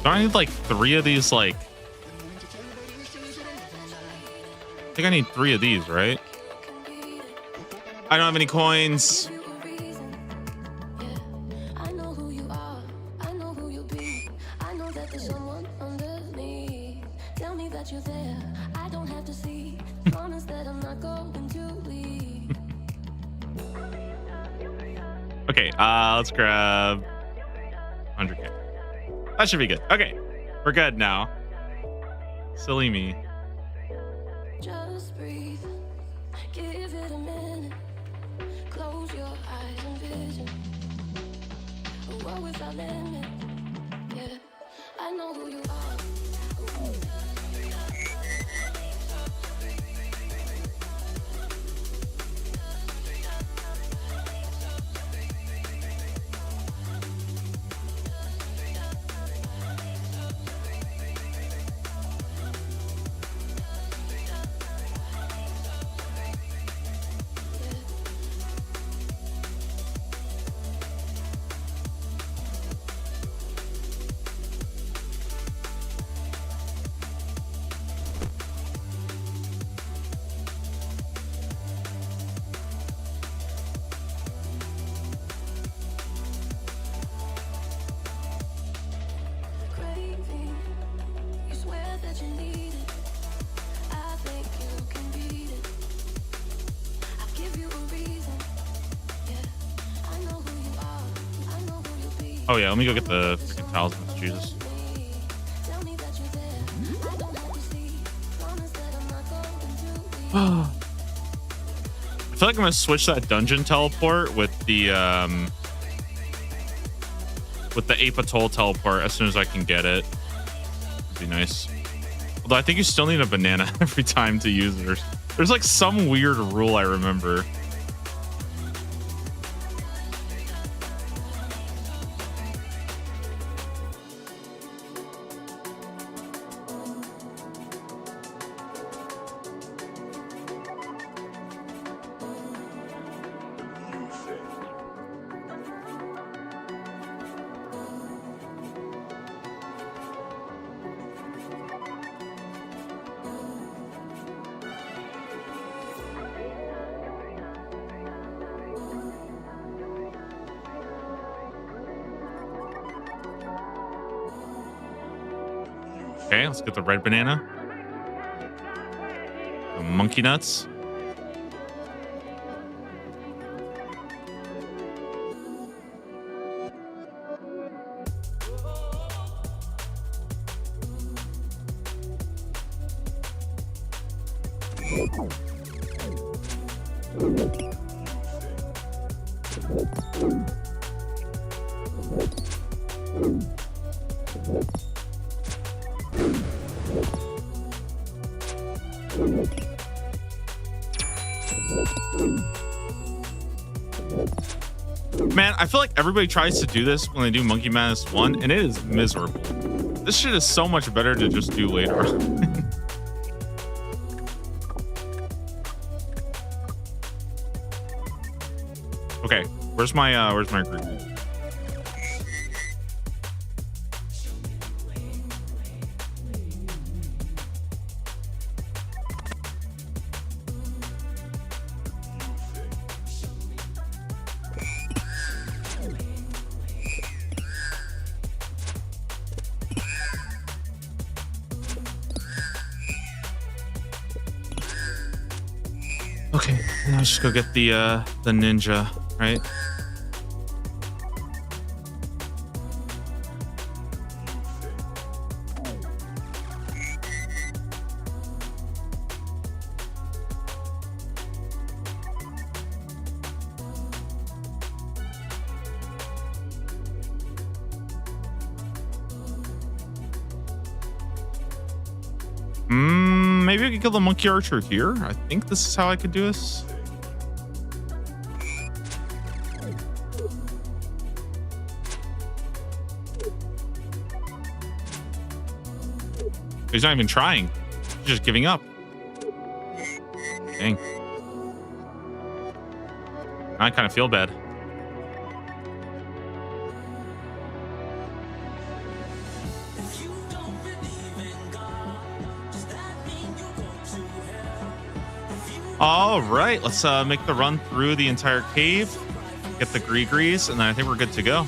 Do I need like 3 of these? Like, I think I need 3 of these, right? I don't have any coins. I know who you are, I know who you'll be. I know that there's someone underneath. Tell me that you're there, I don't have to see. Promise that I'm not going to leave. Okay, let's grab 100k. That should be good. Okay, we're good now. Silly me. Just breathe, give it a minute. Close your eyes and vision a world without limit. Yeah, I know who you are. Craving, you swear that you need it. I think you can beat it. I'll give you a reason. Yeah, I know who you are. I know who you'll be. Oh yeah, let me go get the freaking talismans. Jesus. Tell me that you're there. I don't have to see. Promise that I'm not going to leave. I feel like I'm gonna switch that dungeon teleport with the Ape Atoll teleport as soon as I can get it. It'd be nice. Although I think you still need a banana every time to use it. There's like some weird rule I remember. Okay, let's get the red banana. The monkey nuts. Man, I feel like everybody tries to do this when they do Monkey Madness 1, and it is miserable. This shit is so much better to just do later on. Okay, where's my group? Okay, now let's just go get the ninja, right? Maybe I could kill the monkey archer here. I think this is how I could do this. He's not even trying. He's just giving up. Dang. I kind of feel bad. All right, let's make the run through the entire cave, get the Greegrees, and then I think we're good to go.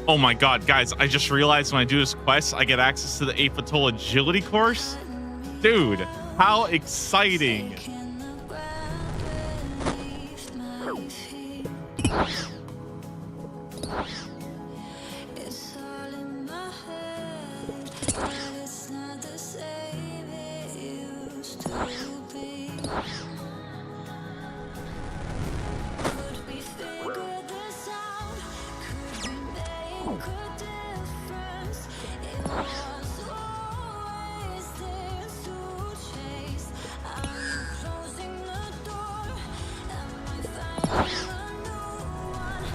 Oh my god, guys, I just realized when I do this quest, I get access to the 8-foot-tall agility course. Dude, how exciting. It's all in my head, but it's not the same it used to be. Could we figure this out? Could we make a difference? It was always there to chase. Are you closing the door? Am I finding a new one?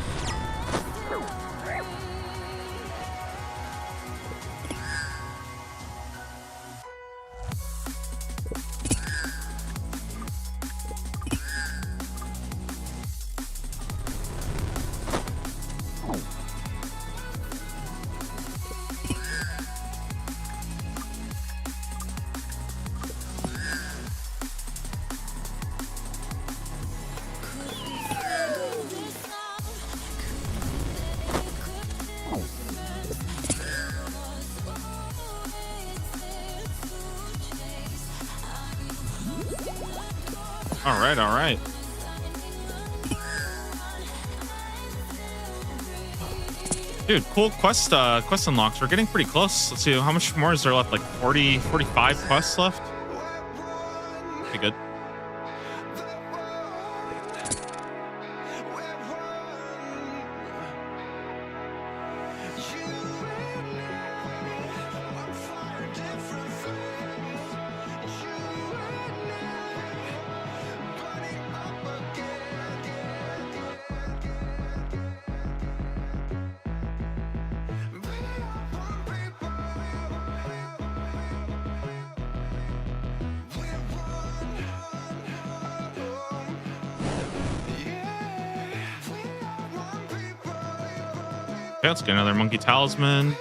All right. Dude, cool quest unlocks. We're getting pretty close. Let's see, how much more is there left? Like 40, 45 quests left? Pretty good. Okay, let's get another monkey talisman.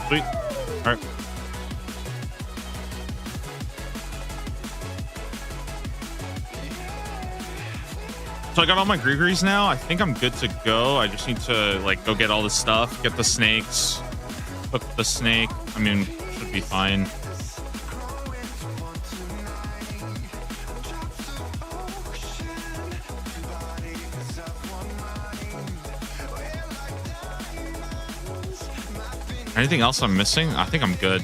Sweet. All right. So I got all my Gregories now. I think I'm good to go. I just need to like go get all the stuff, get the snakes, cook the snake. I mean, should be fine. Anything else I'm missing? I think I'm good.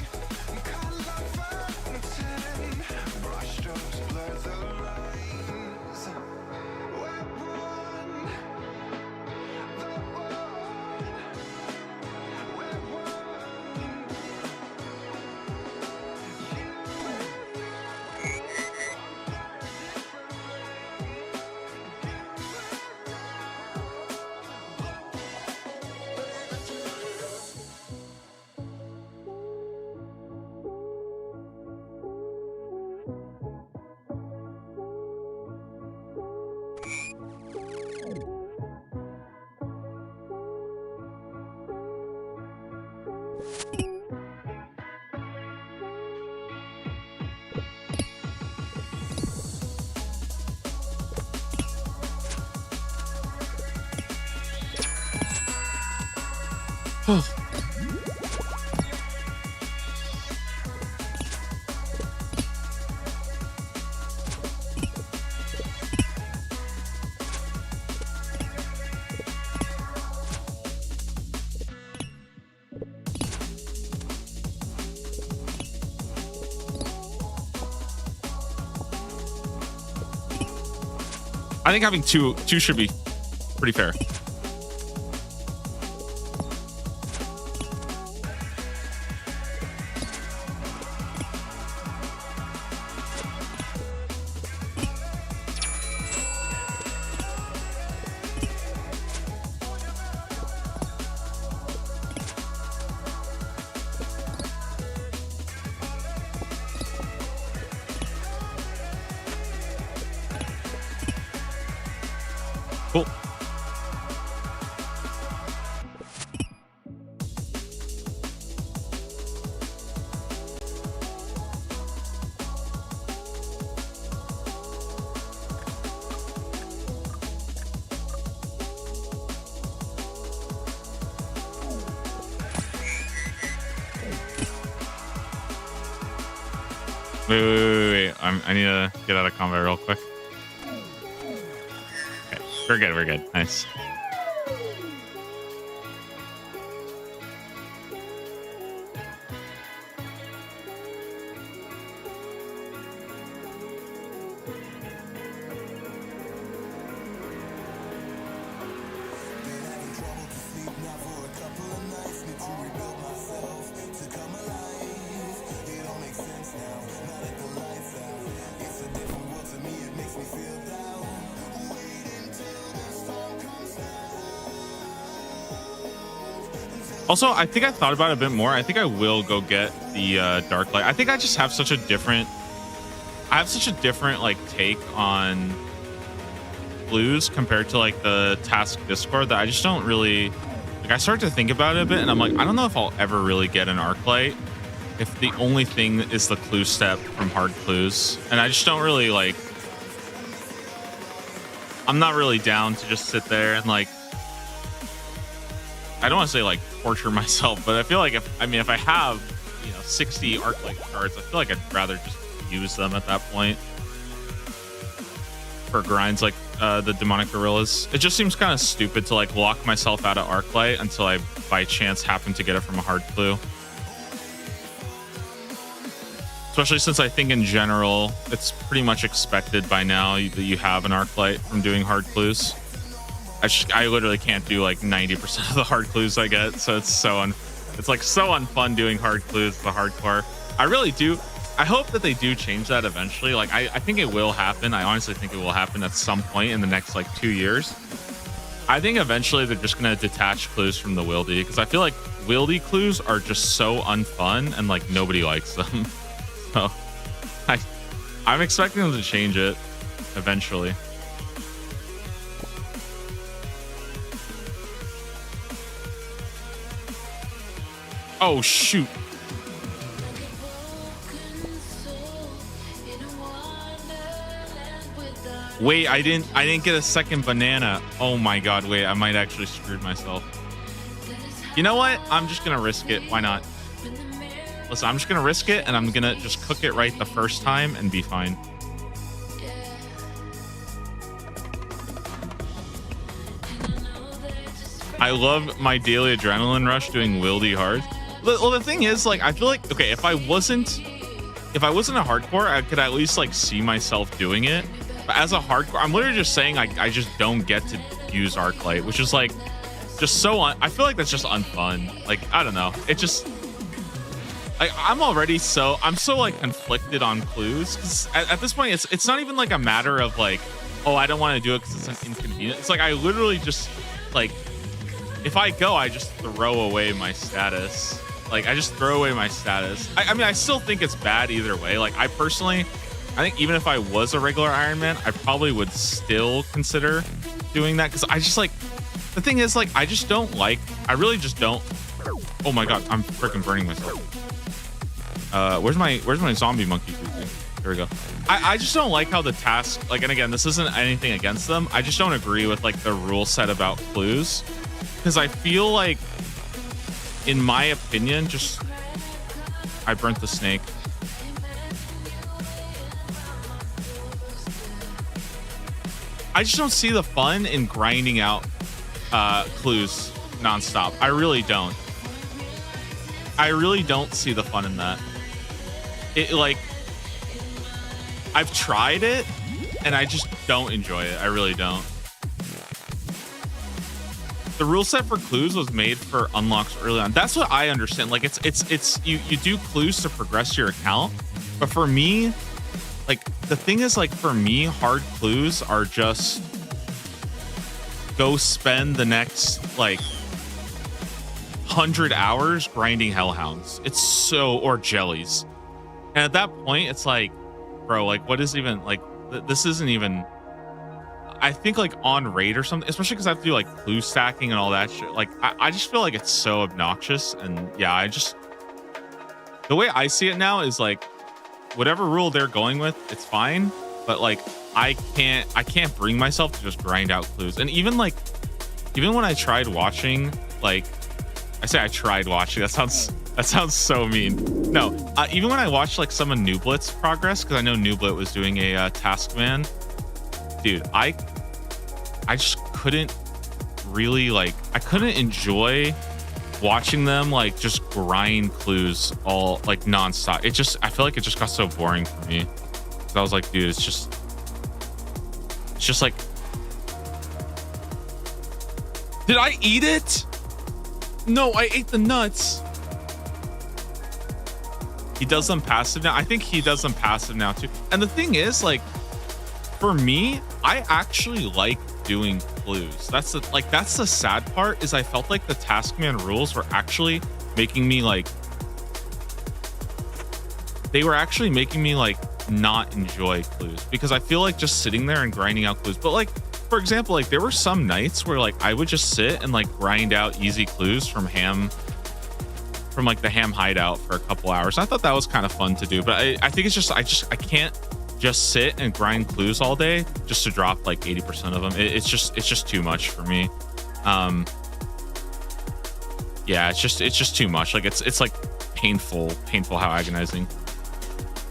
I think having two should be pretty fair. Cool. Wait. I need to get out of combat real quick. Okay, we're good. Nice. Also, I think I thought about it a bit more. I think I will go get the Dark Light. I think I just have such a different like take on blues compared to like the task Discord that I just don't really like. I start to think about it a bit and I'm like, I don't know if I'll ever really get an Arc Light if the only thing is the clue step from hard clues. And I just don't really like, I'm not really down to just sit there and like, I don't want to say like torture myself, but I feel like if I have, 60 Arc Light cards, I feel like I'd rather just use them at that point for grinds like the Demonic Gorillas. It just seems kind of stupid to like lock myself out of Arc Light until I by chance happen to get it from a hard clue. Especially since I think in general, it's pretty much expected by now that you have an Arc Light from doing hard clues. I literally can't do like 90% of the hard clues I get, so it's so unfun doing hard clues, the hardcore. I really do. I hope that they do change that eventually. Like I think it will happen. I honestly think it will happen at some point in the next like 2 years. I think eventually they're just gonna detach clues from the wieldy because I feel like wieldy clues are just so unfun and like nobody likes them. So I'm expecting them to change it eventually. Oh shoot. Wait, I didn't get a second banana. Oh my god, wait, I might actually screwed myself. You know what? I'm just gonna risk it. Why not? Listen, I'm just gonna risk it and I'm gonna just cook it right the first time and be fine. I love my daily adrenaline rush doing wieldy hard. Well, the thing is, like, I feel like, okay, if I wasn't a hardcore, I could at least like see myself doing it. But as a hardcore, I'm literally just saying I just don't get to use Arc Light, which is like just so I feel like that's just unfun. Like, I don't know. It just like I'm so like conflicted on clues because at this point it's not even like a matter of like, oh, I don't want to do it because it's an inconvenience. It's like I literally just like if I go, I just throw away my status. Like I just throw away my status. I mean, I still think it's bad either way. Like I think even if I was a regular Iron Man, I probably would still consider doing that because I just like the thing is like I really just don't. Oh my god, I'm freaking burning myself. Where's my zombie monkey thing? There we go. I just don't like how the task, like, and again, this isn't anything against them. I just don't agree with like the rule set about clues because I feel like in my opinion, just I burnt the snake. I just don't see the fun in grinding out clues nonstop. I really don't. I really don't see the fun in that. It like I've tried it and I just don't enjoy it. I really don't. The rule set for clues was made for unlocks early on. That's what I understand. Like it's you do clues to progress your account, but for me, like the thing is, like for me, hard clues are just go spend the next like 100 hours grinding hellhounds. It's so, or jellies. And at that point, it's like, bro, like what is even like this isn't even. I think like on raid or something, especially because I have to do like clue stacking and all that shit. Like I just feel like it's so obnoxious. And yeah, the way I see it now is like whatever rule they're going with, it's fine. But like I can't bring myself to just grind out clues. And even when I tried watching, like I say I tried watching, that sounds so mean. No, even when I watched like some of Nooblet's progress, because I know Nooblet was doing a task man. Dude, I just couldn't really like, I couldn't enjoy watching them like just grind clues all like nonstop. I feel like it just got so boring for me. So I was like, dude, it's just like, did I eat it? No, I ate the nuts. He does them passive now. I think he does them passive now too. And the thing is, like, for me, I actually like doing clues. That's the sad part, is I felt like the Taskman rules were actually making me like, they were actually making me like not enjoy clues, because I feel like just sitting there and grinding out clues. But like, for example, like there were some nights where like I would just sit and like grind out easy clues from like the ham hideout for a couple hours. I thought that was kind of fun to do, but I think it's just I can't just sit and grind clues all day just to drop like 80% of them. It's just too much for me. Yeah, it's just too much. Like it's like painful how agonizing.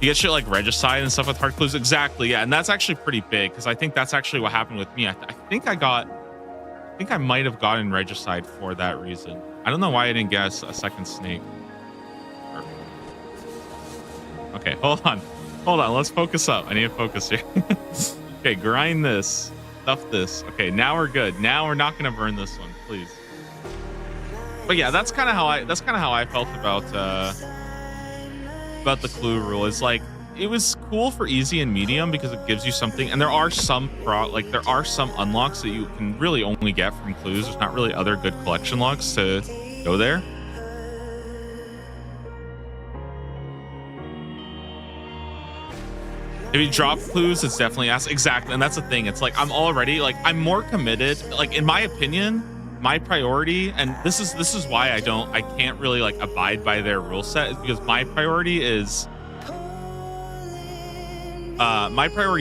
You get shit like regicide and stuff with hard clues. Exactly. Yeah, and that's actually pretty big, because I think that's actually what happened with me. I think I might have gotten regicide for that reason. I don't know why I didn't guess a second snake. Okay, hold on. Let's focus up. I need to focus here. Okay, grind this, stuff this. Okay, now we're good. Now we're not gonna burn this one, please. But yeah, that's kind of how I felt about the clue rule. Is like, it was cool for easy and medium because it gives you something, and there are some unlocks that you can really only get from clues. There's not really other good collection locks to go there. If you drop clues, it's definitely exactly, and that's the thing. It's like I'm I'm more committed. Like in my opinion, my priority, and this is why I can't really like abide by their rule set, is because my priority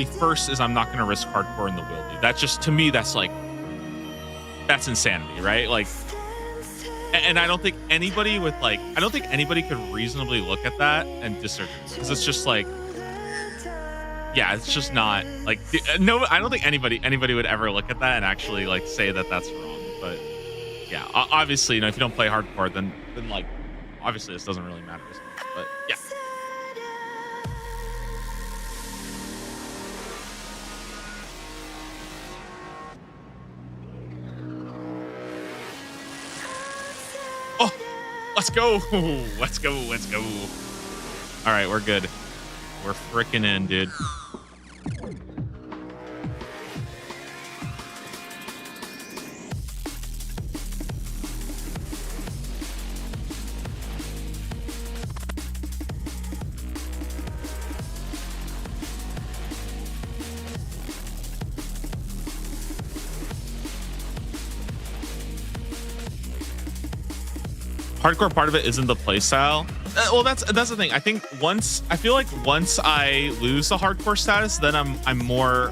first is I'm not going to risk hardcore in the wildy. That's just, to me, that's insanity, right? Like, and I don't think anybody could reasonably look at that and disagree, because it's just like, yeah, it's just not like, no, I don't think anybody would ever look at that and actually like say that that's wrong. But yeah, obviously, if you don't play hardcore, then like, obviously this doesn't really matter as much. But yeah. Oh, let's go. All right, we're good. We're freaking in, dude. Hardcore part of it isn't the playstyle. Well, that's the thing. I think once I lose the hardcore status, then I'm more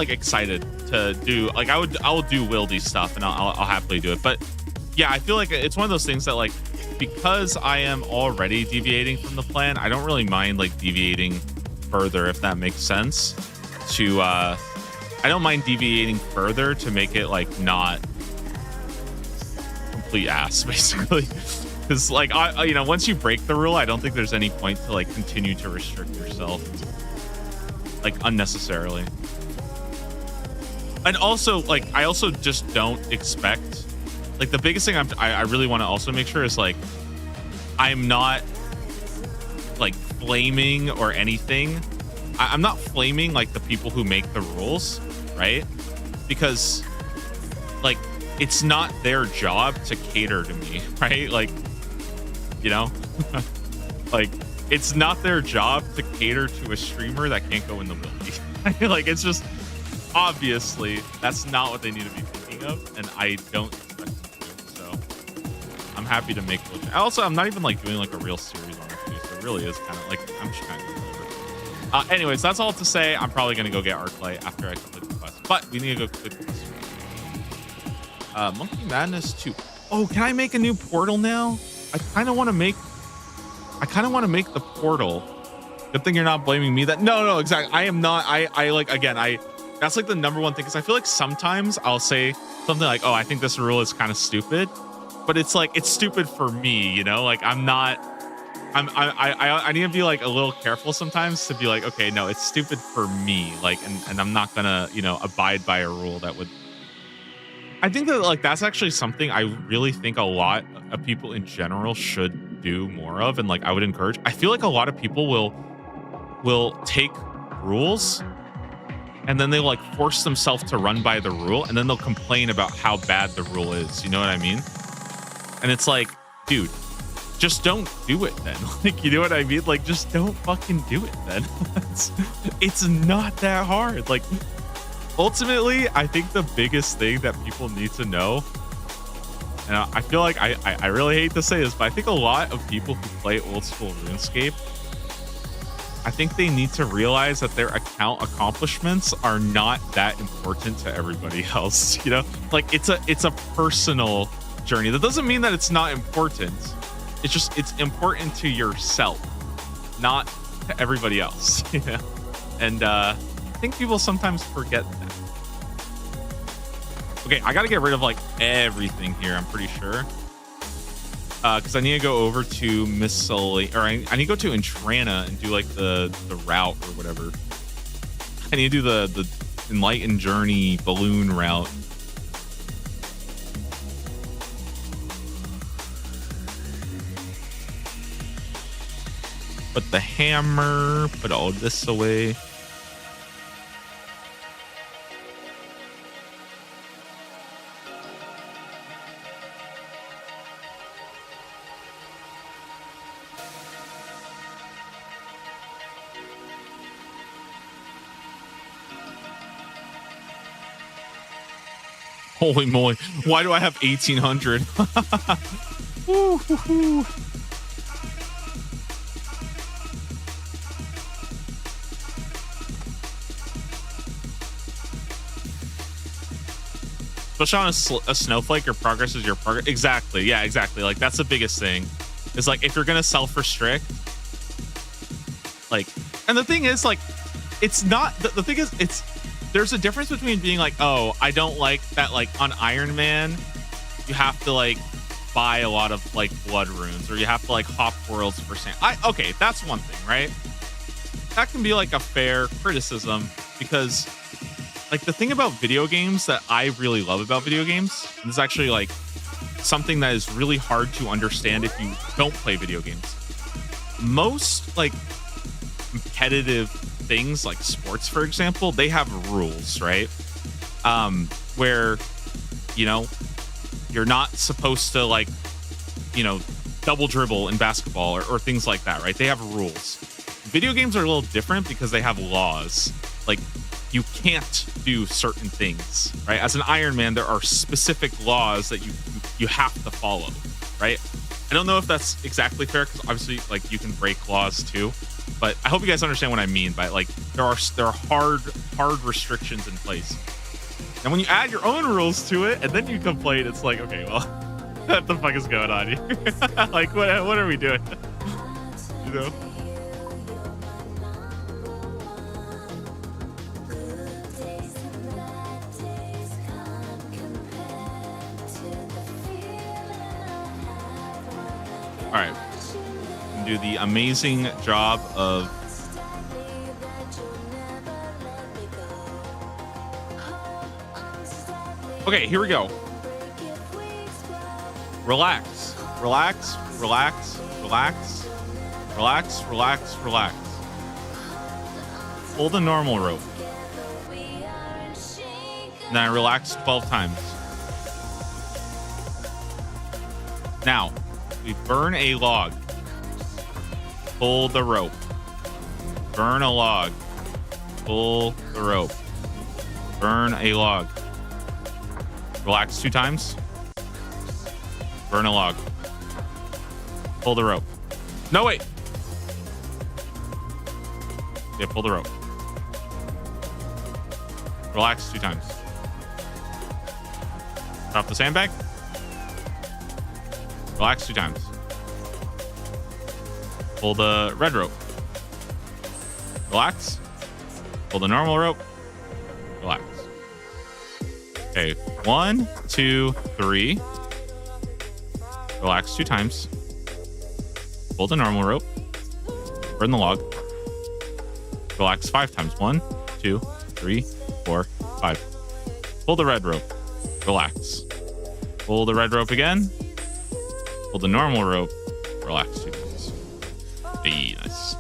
excited to do, like, I will do wildy stuff, and I'll happily do it. But yeah, I feel like it's one of those things that like, because I am already deviating from the plan, I don't really mind like deviating further, if that makes sense. To I don't mind deviating further to make it like not complete ass, basically. Because like you know, once you break the rule, I don't think there's any point to like continue to restrict yourself like unnecessarily. And also like I also just don't expect, like the biggest thing I really want to also make sure is like I'm not like flaming or anything. I'm not flaming like the people who make the rules, right? Because like it's not their job to cater to me, right? Like, you know, like it's not their job to cater to a streamer that can't go in the willy. Like it's just obviously that's not what they need to be thinking of, and I don't expect them to. So I'm happy to make those. Also, I'm not even like doing like a real series on it too, so it really is kind of like I'm just kind of doing it. Anyways, that's all to say. I'm probably gonna go get Arclight after I complete the quest, but we need to go complete the quest. Monkey Madness 2. Oh, can I make a new portal now? I kind of want to make the portal. Good thing you're not blaming me. That no, exactly. I am not. I like, again, that's like the number one thing, because I feel like sometimes I'll say something like, oh, I think this rule is kind of stupid, but it's like it's stupid for me, you know? Like I need to be like a little careful sometimes to be like, okay, no, it's stupid for me, like, and I'm not gonna, you know, abide by a rule that would. I think that like that's actually something I really think a lot of people in general should do more of, and like I would encourage. I feel like a lot of people will take rules and then they like force themselves to run by the rule, and then they'll complain about how bad the rule is. You know what I mean? And it's like, dude, just don't do it then. Like, you know what I mean? Like, just don't fucking do it then. It's not that hard. Like, ultimately, I think the biggest thing that people need to know, and I feel like I really hate to say this, but I think a lot of people who play old school RuneScape, I think they need to realize that their account accomplishments are not that important to everybody else. You know, like it's a personal journey. That doesn't mean that it's not important. It's just it's important to yourself, not to everybody else. You know, and I think people sometimes forget that. Okay, I gotta get rid of like everything here, I'm pretty sure. Because I need to go over to I need to go to Entrana and do like the route or whatever. I need to do the Enlightened Journey balloon route. Put the hammer, put all this away. Holy moly. Why do I have 1800? Especially on a snowflake, your progress is your progress. Exactly. Yeah, exactly. Like, that's the biggest thing. Is like, if you're going to self-restrict, like, and the thing is, like, it's not, the thing is, there's a difference between being like, oh, I don't like that, like on Iron Man, you have to like buy a lot of like blood runes, or you have to like hop worlds for sand. Okay, that's one thing, right? That can be like a fair criticism, because like the thing about video games that I really love about video games, and this is actually like something that is really hard to understand if you don't play video games. Most like competitive things like sports, for example, they have rules, right? Where, you know, you're not supposed to like, you know, double dribble in basketball or things like that, right? They have rules. Video games are a little different because they have laws. Like, you can't do certain things, right? As an Iron Man, there are specific laws that you have to follow, right? I don't know if that's exactly fair, because obviously, like, you can break laws too. But I hope you guys understand what I mean by, like, there are hard restrictions in place. And when you add your own rules to it and then you complain, it's like, okay, well, what the fuck is going on here? Like, what are we doing? You know? All right. Do the amazing job of okay, here we go. Relax, relax, relax, relax, relax, relax, relax. Pull the normal rope. Now relax 12 times. Now, we burn a log. Pull the rope. Burn a log. Pull the rope. Burn a log. Relax 2 times. Burn a log. Pull the rope. No, wait. Yeah, pull the rope. Relax 2 times. Drop the sandbag. Relax 2 times. Pull the red rope. Relax. Pull the normal rope. Relax. Okay, 1, 2, 3. Relax 2 times. Pull the normal rope. Burn the log. Relax 5 times. 1, 2, 3, 4, 5. Pull the red rope. Relax. Pull the red rope again. Pull the normal rope. Relax 2 times. Be nice.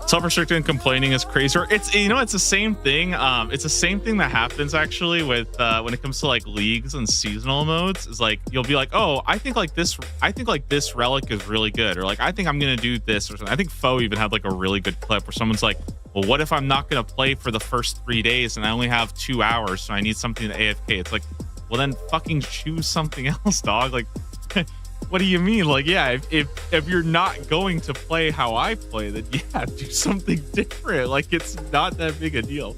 Self-restricted and complaining is crazy. It's, you know, it's the same thing. It's the same thing that happens actually with when it comes to like leagues and seasonal modes. Is like you'll be like, oh, I think like this relic is really good, or like I think I'm gonna do this or something. I think Foe even had like a really good clip where someone's like, well, what if I'm not gonna play for the first 3 days and I only have 2 hours, so I need something to AFK? It's like, well, then fucking choose something else, dog. Like. What do you mean? Like, yeah, if you're not going to play how I play, then yeah, do something different. Like, it's not that big a deal.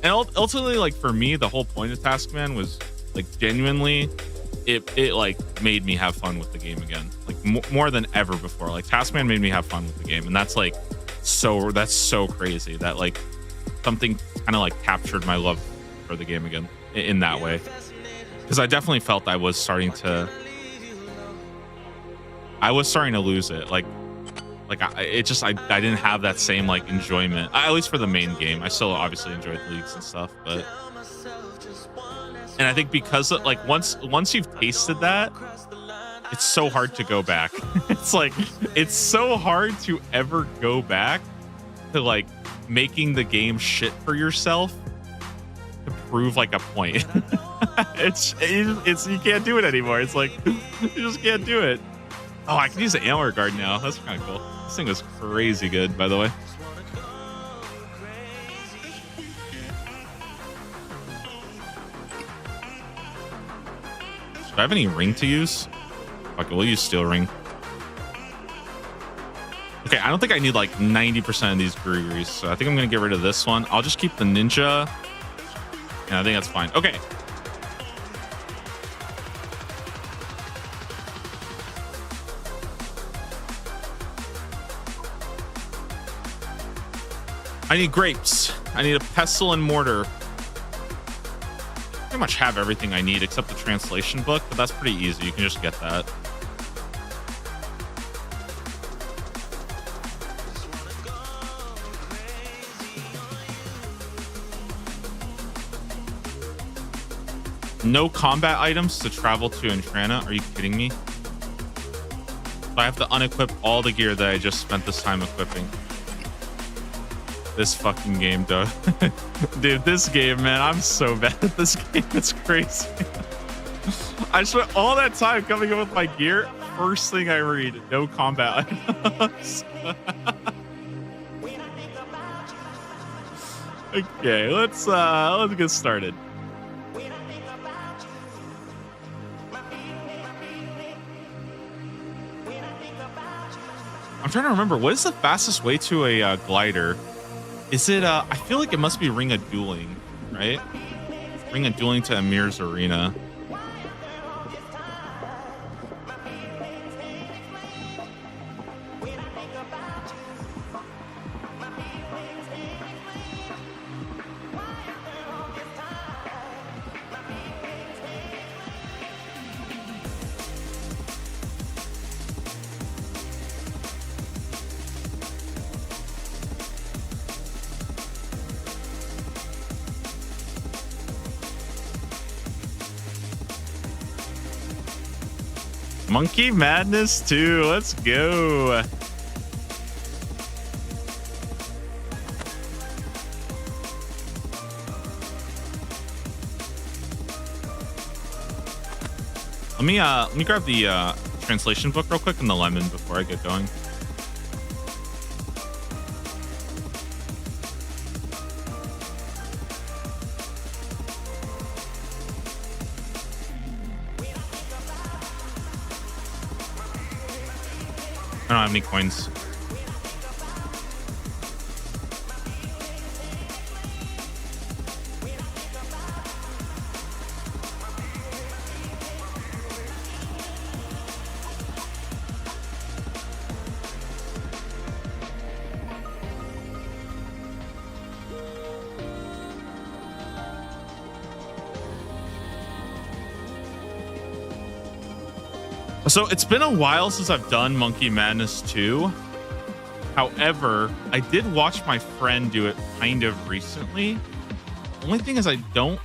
And ultimately, like, for me, the whole point of Taskman was like genuinely it like made me have fun with the game again, like more than ever before. Like, Taskman made me have fun with the game, and that's like that's so crazy that like something kind of like captured my love for the game again in that way, because I definitely felt I was starting to lose it. Like I didn't have that same like enjoyment, at least for the main game. I still obviously enjoyed leagues and stuff, but and I think because of, like once you've tasted that, it's so hard to go back. It's so hard to ever go back to like making the game shit for yourself to prove like a point. it's you can't do it anymore. It's like you just can't do it. Oh, I can use the antler guard now. That's kind of cool. This thing was crazy good, by the way. Do I have any ring to use? Okay, we'll use steel ring. Okay, I don't think I need like 90% of these Grugeries, so I think I'm going to get rid of this one. I'll just keep the ninja. And I think that's fine. Okay. I need grapes. I need a pestle and mortar. Pretty much have everything I need except the translation book, but that's pretty easy. You can just get that. No combat items to travel to Entrana. Are you kidding me? So I have to unequip all the gear that I just spent this time equipping. This fucking game, though. Dude, this game, man, I'm so bad at this game. It's crazy. I spent all that time coming up with my gear. First thing I read, no combat items. Okay, let's get started. trying to remember, what is the fastest way to a glider? Is it, I feel like it must be Ring of Dueling, right? Ring of Dueling to Amir's Arena. Monkey Madness 2. Let's go. Let me grab the translation book real quick and the lemon before I get going. I don't have any coins. So it's been a while since I've done Monkey Madness 2. However, I did watch my friend do it kind of recently. The only thing is I don't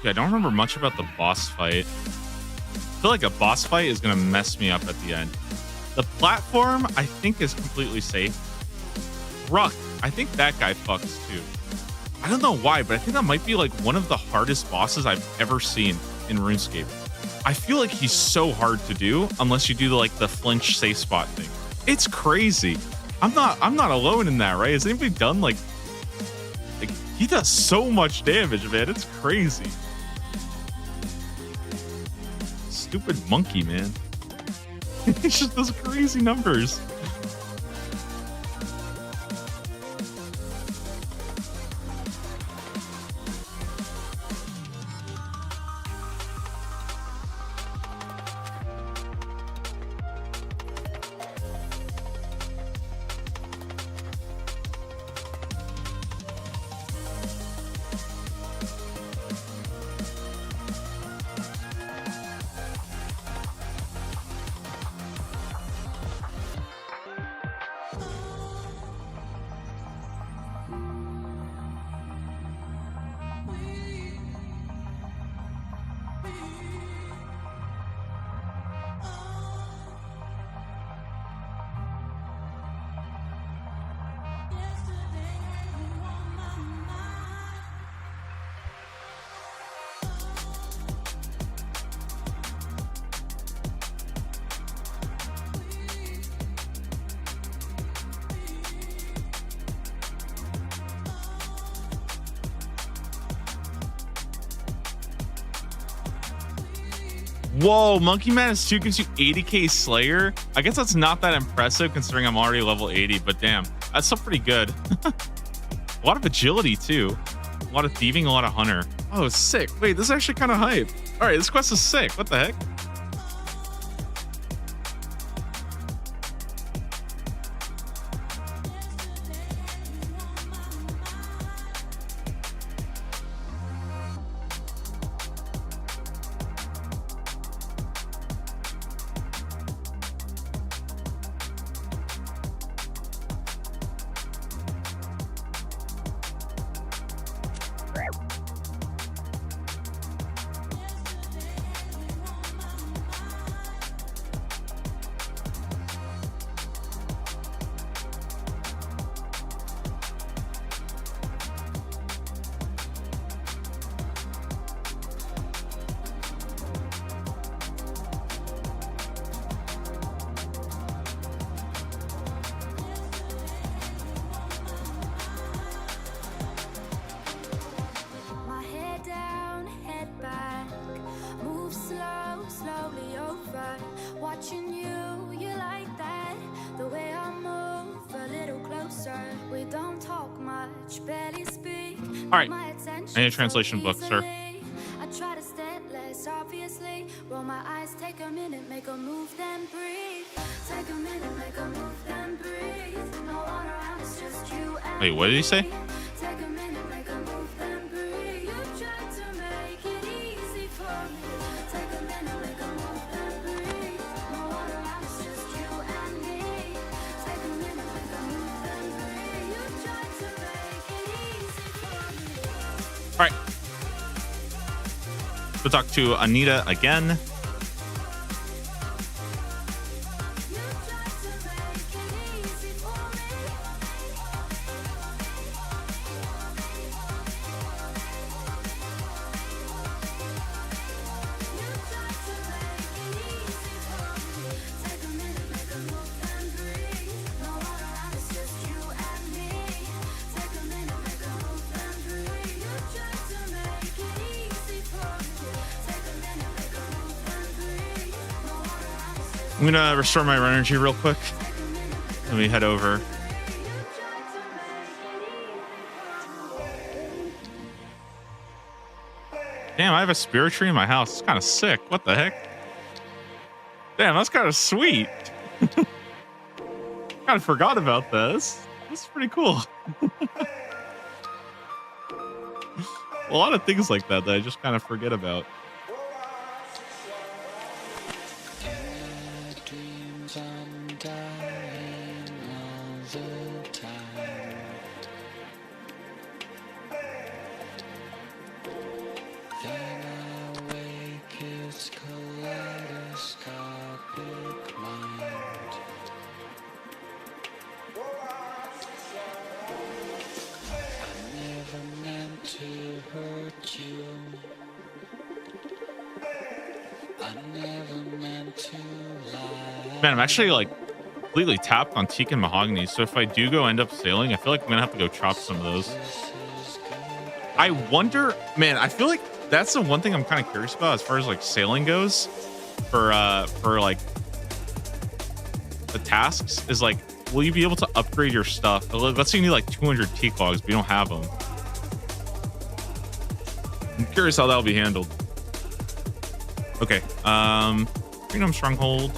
remember much about the boss fight. I feel like a boss fight is going to mess me up at the end. The platform, I think, is completely safe. Ruck, I think that guy fucks too. I don't know why, but I think that might be like one of the hardest bosses I've ever seen in RuneScape. I feel like he's so hard to do unless you do the flinch safe spot thing. It's crazy. I'm not alone in that, right? Has anybody done like he does so much damage, man. It's crazy. Stupid monkey, man. He just does crazy numbers. Whoa, Monkey Madness 2 gives you 80k Slayer? I guess that's not that impressive considering I'm already level 80, but damn, that's still pretty good. A lot of agility too. A lot of thieving, a lot of hunter. Oh, sick. Wait, this is actually kind of hype. All right, this quest is sick. What the heck? All right. I need a translation book, sir. I try to stand less obviously. Roll my eyes, take a minute, make a move, then breathe. Take a minute, make a move, then breathe. No one around, it's just you and Wait, what did he say? me. Take a minute, make a move, then breathe. You tried to make it easy for me. Take a minute, make a move, then breathe. No one around, it's just you and me. Take a minute, make a move, then breathe. You tried to make it easy for me. All right. We'll talk to Anita again. I'm gonna restore my energy real quick. Let me head over. Damn, I have a spirit tree in my house. It's kind of sick. What the heck? Damn, that's kind of sweet. Kind of forgot about this. That's pretty cool. A lot of things like that I just kind of forget about. Man, I'm actually like completely tapped on teak and mahogany. So if I do end up sailing, I feel like I'm gonna have to go chop some of those. I wonder, man, I feel like that's the one thing I'm kind of curious about as far as like sailing goes for like the tasks is like, will you be able to upgrade your stuff? Let's say you need like 200 teak logs, but you don't have them. I'm curious how that'll be handled. Okay, Freedom Stronghold.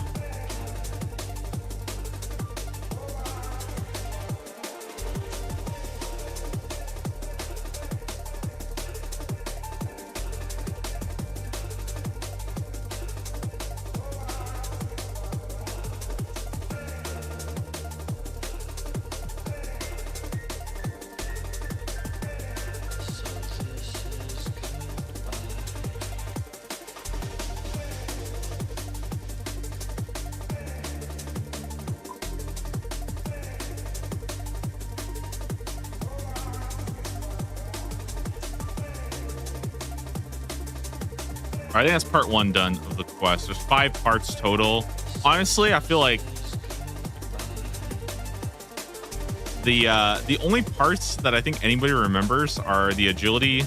I think that's part 1 done of the quest. There's 5 parts total. Honestly, I feel like the only parts that I think anybody remembers are the agility,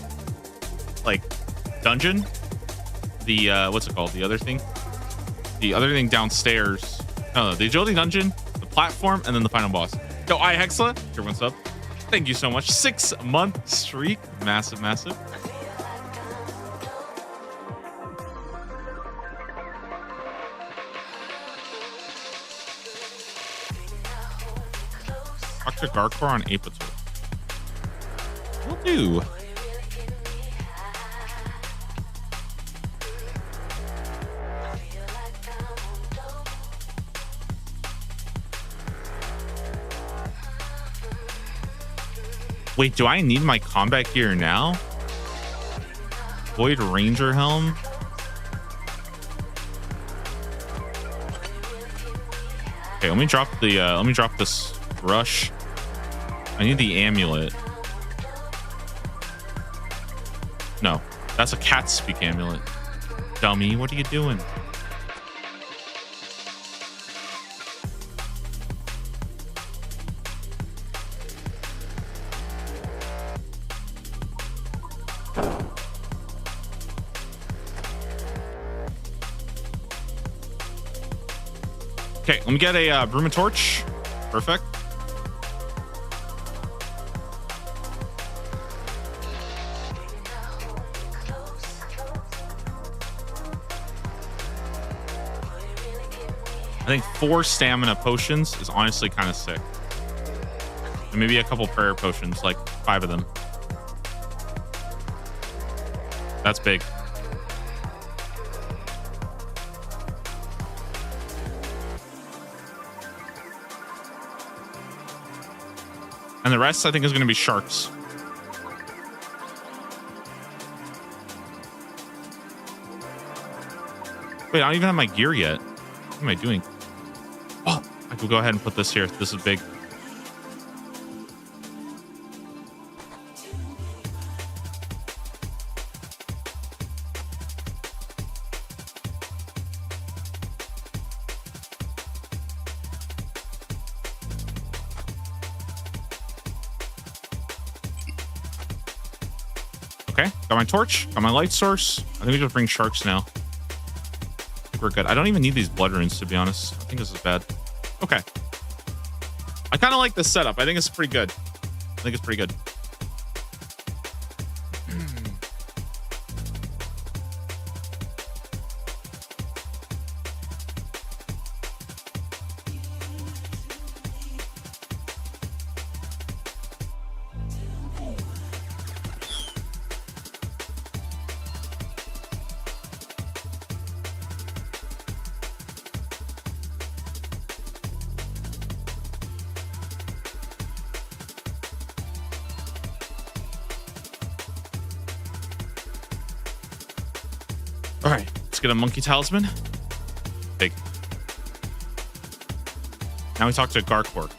like dungeon, the what's it called? The other thing downstairs. No, the agility dungeon, the platform, and then the final boss. Yo, Hexla, everyone's up. Thank you so much. 6-month streak, massive. Dr. Garkor on Apator. Will do. Wait, do I need my combat gear now? Void Ranger Helm? Okay, let me drop this rush. I need the amulet. No, that's a cat speak amulet. Dummy, what are you doing? Okay, let me get a broom and torch. Perfect. I think 4 stamina potions is honestly kind of sick. And maybe a couple prayer potions, like 5 of them. That's big. And the rest, I think, is going to be sharks. Wait, I don't even have my gear yet. What am I doing? Oh, I could go ahead and put this here. This is big. Okay, got my torch, got my light source. I think we just bring sharks now. I think we're good. I don't even need these blood runes, to be honest. I think this is bad. Okay. I kind of like this setup. I think it's pretty good. I think it's pretty good. All right, let's get a monkey talisman. Big. Now we talk to Garkwork.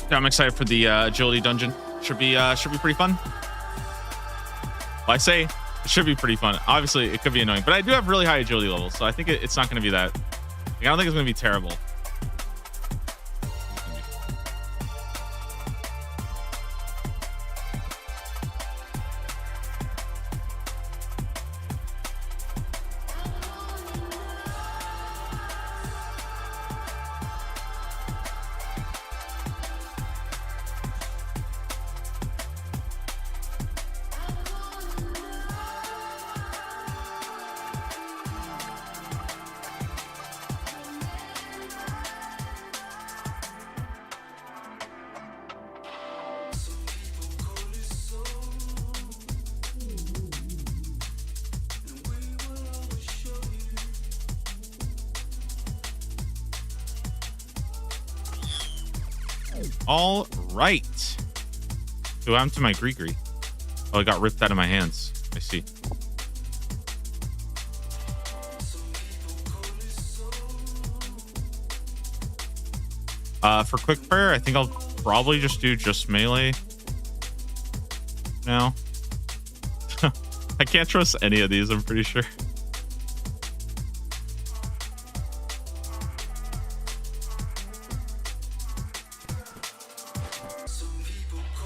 Yeah, I'm excited for the agility dungeon. Should be pretty fun. Well, I say it should be pretty fun. Obviously, it could be annoying, but I do have really high agility levels, so I think it's not going to be that. I don't think it's going to be terrible. All right. So I'm to my Gree. Oh, it got ripped out of my hands. I see. For quick prayer, I think I'll probably just do melee now. I can't trust any of these, I'm pretty sure.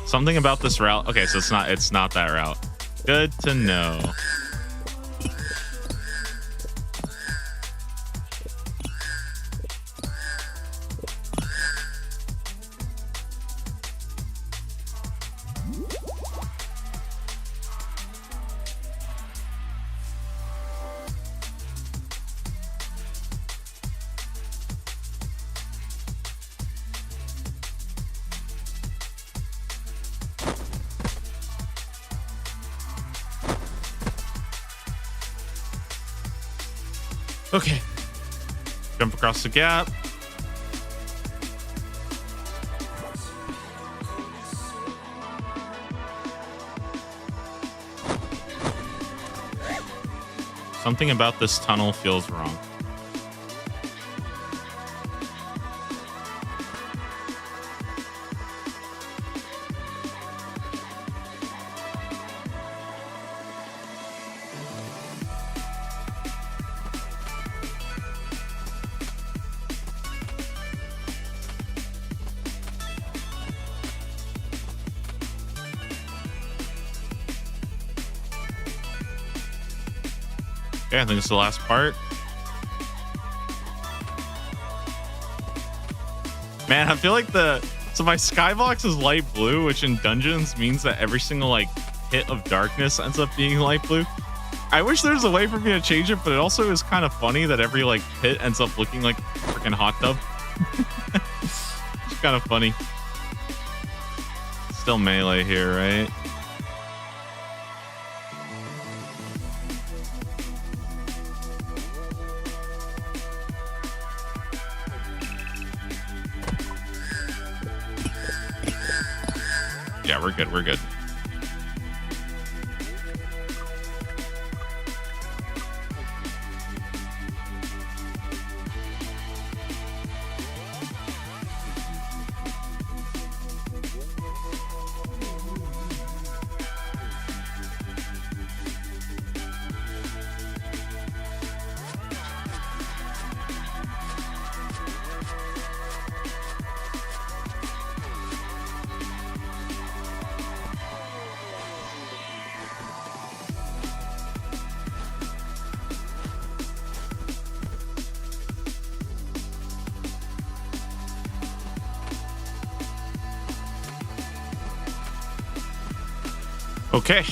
Something about this route. Okay, so it's not that route. Good to know. Okay. Jump across the gap. Something about this tunnel feels wrong. Okay, I think it's the last part. Man, I feel like so my skybox is light blue, which in dungeons means that every single like hit of darkness ends up being light blue. I wish there's a way for me to change it, but it also is kind of funny that every like pit ends up looking like a freaking hot tub. It's kind of funny. Still melee here, right? Yeah, we're good. We're good. Okay.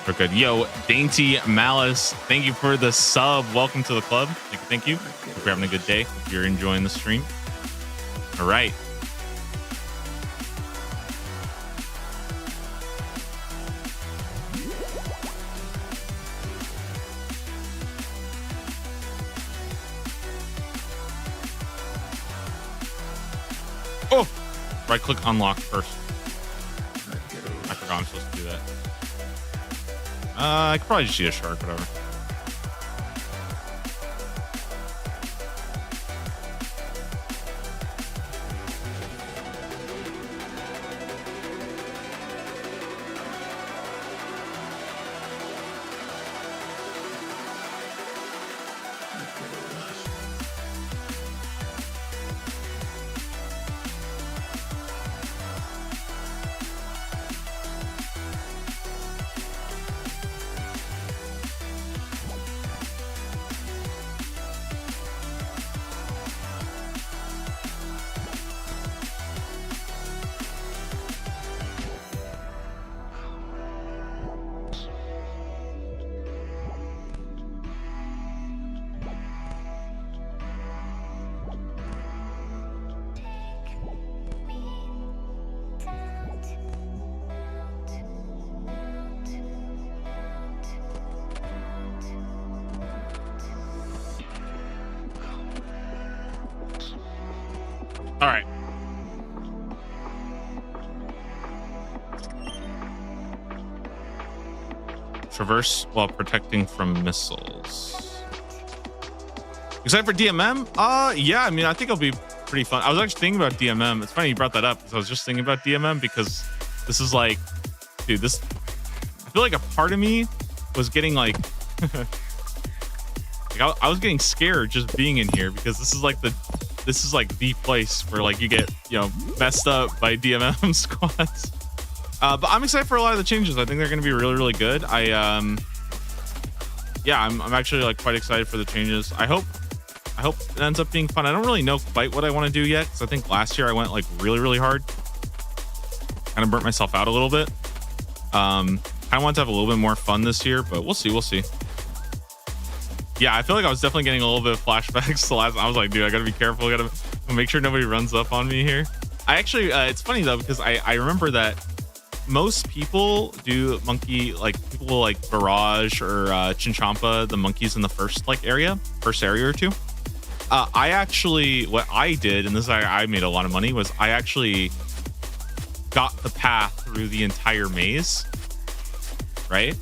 We're good. Yo, Dainty Malice, thank you for the sub. Welcome to the club. Thank you. Hope you're having a good day. Hope you're enjoying the stream. All right. Oh, right click unlock first. I forgot I'm supposed to do that. I could probably just eat a shark, whatever. All right. Traverse while protecting from missiles. Excited for DMM? Yeah, I mean, I think it'll be pretty fun. I was actually thinking about DMM. It's funny you brought that up because I was just thinking about DMM because this is like, dude, I feel like a part of me was getting like, I was getting scared just being in here because this is like the place where like you get, messed up by DMM squads. But I'm excited for a lot of the changes. I think they're going to be really, really good. I'm actually like quite excited for the changes. I hope it ends up being fun. I don't really know quite what I want to do yet because I think last year I went like really, really hard. Kind of burnt myself out a little bit. I want to have a little bit more fun this year, but we'll see. We'll see. Yeah, I feel like I was definitely getting a little bit of flashbacks to last. I was like, dude, I gotta be careful. I gotta make sure nobody runs up on me here. I actually, it's funny though, because I remember that most people do monkey, like people like Barrage or Chinchampa, the monkeys in the first area or two. I actually, what I did, and this is how I made a lot of money, was I actually got the path through the entire maze, right?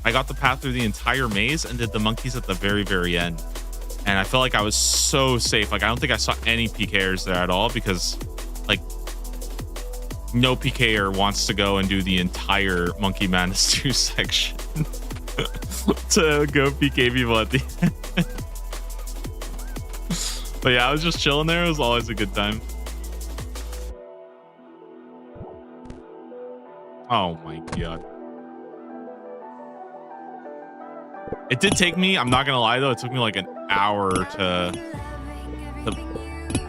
I got the path through the entire maze and did the monkeys at the very, very end. And I felt like I was so safe. Like, I don't think I saw any PKers there at all because, like, no PKer wants to go and do the entire Monkey Madness 2 section to go PK people at the end. But yeah, I was just chilling there. It was always a good time. Oh my God. It did take me, I'm not gonna lie though, it took me like an hour to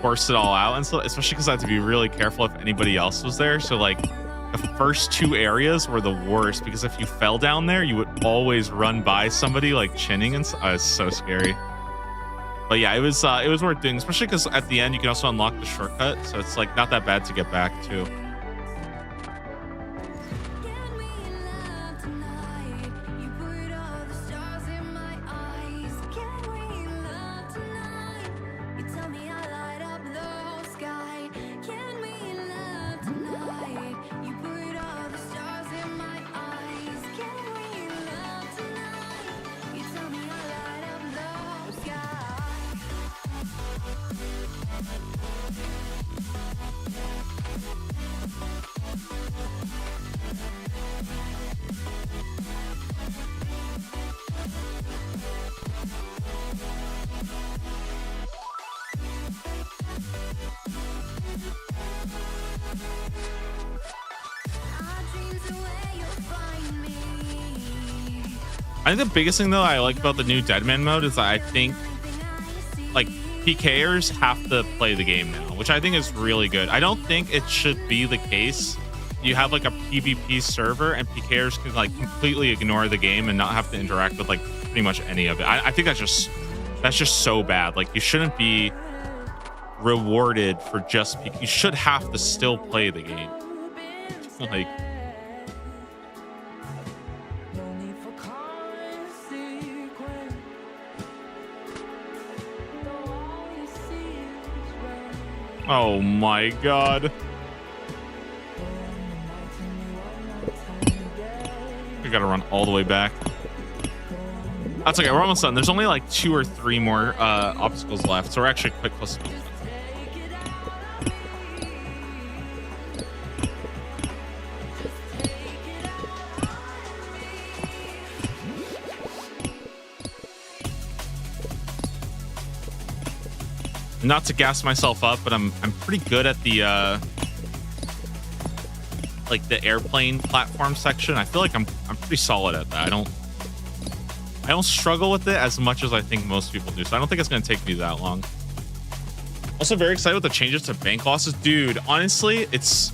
force it all out, and so especially because I had to be really careful if anybody else was there. So like the first two areas were the worst because if you fell down there, you would always run by somebody like chinning, and it was so scary. But yeah, it was worth doing, especially because at the end you can also unlock the shortcut, so it's like not that bad to get back too. I think the biggest thing though I like about the new Deadman mode is that I think like PKers have to play the game now, which I think is really good. I don't think it should be the case. You have like a PvP server and PKers can like completely ignore the game and not have to interact with like pretty much any of it. I think that's just so bad. Like you shouldn't be rewarded for just PK. You should have to still play the game. Like, oh my God. We gotta run all the way back. That's okay, we're almost done. There's only like 2 or 3 more obstacles left, so we're actually quite close to being done. Not to gas myself up, but I'm pretty good at the like the airplane platform section. I feel like I'm pretty solid at that. I don't struggle with it as much as I think most people do. So I don't think it's gonna take me that long. Also very excited with the changes to bank losses. Dude, honestly, it's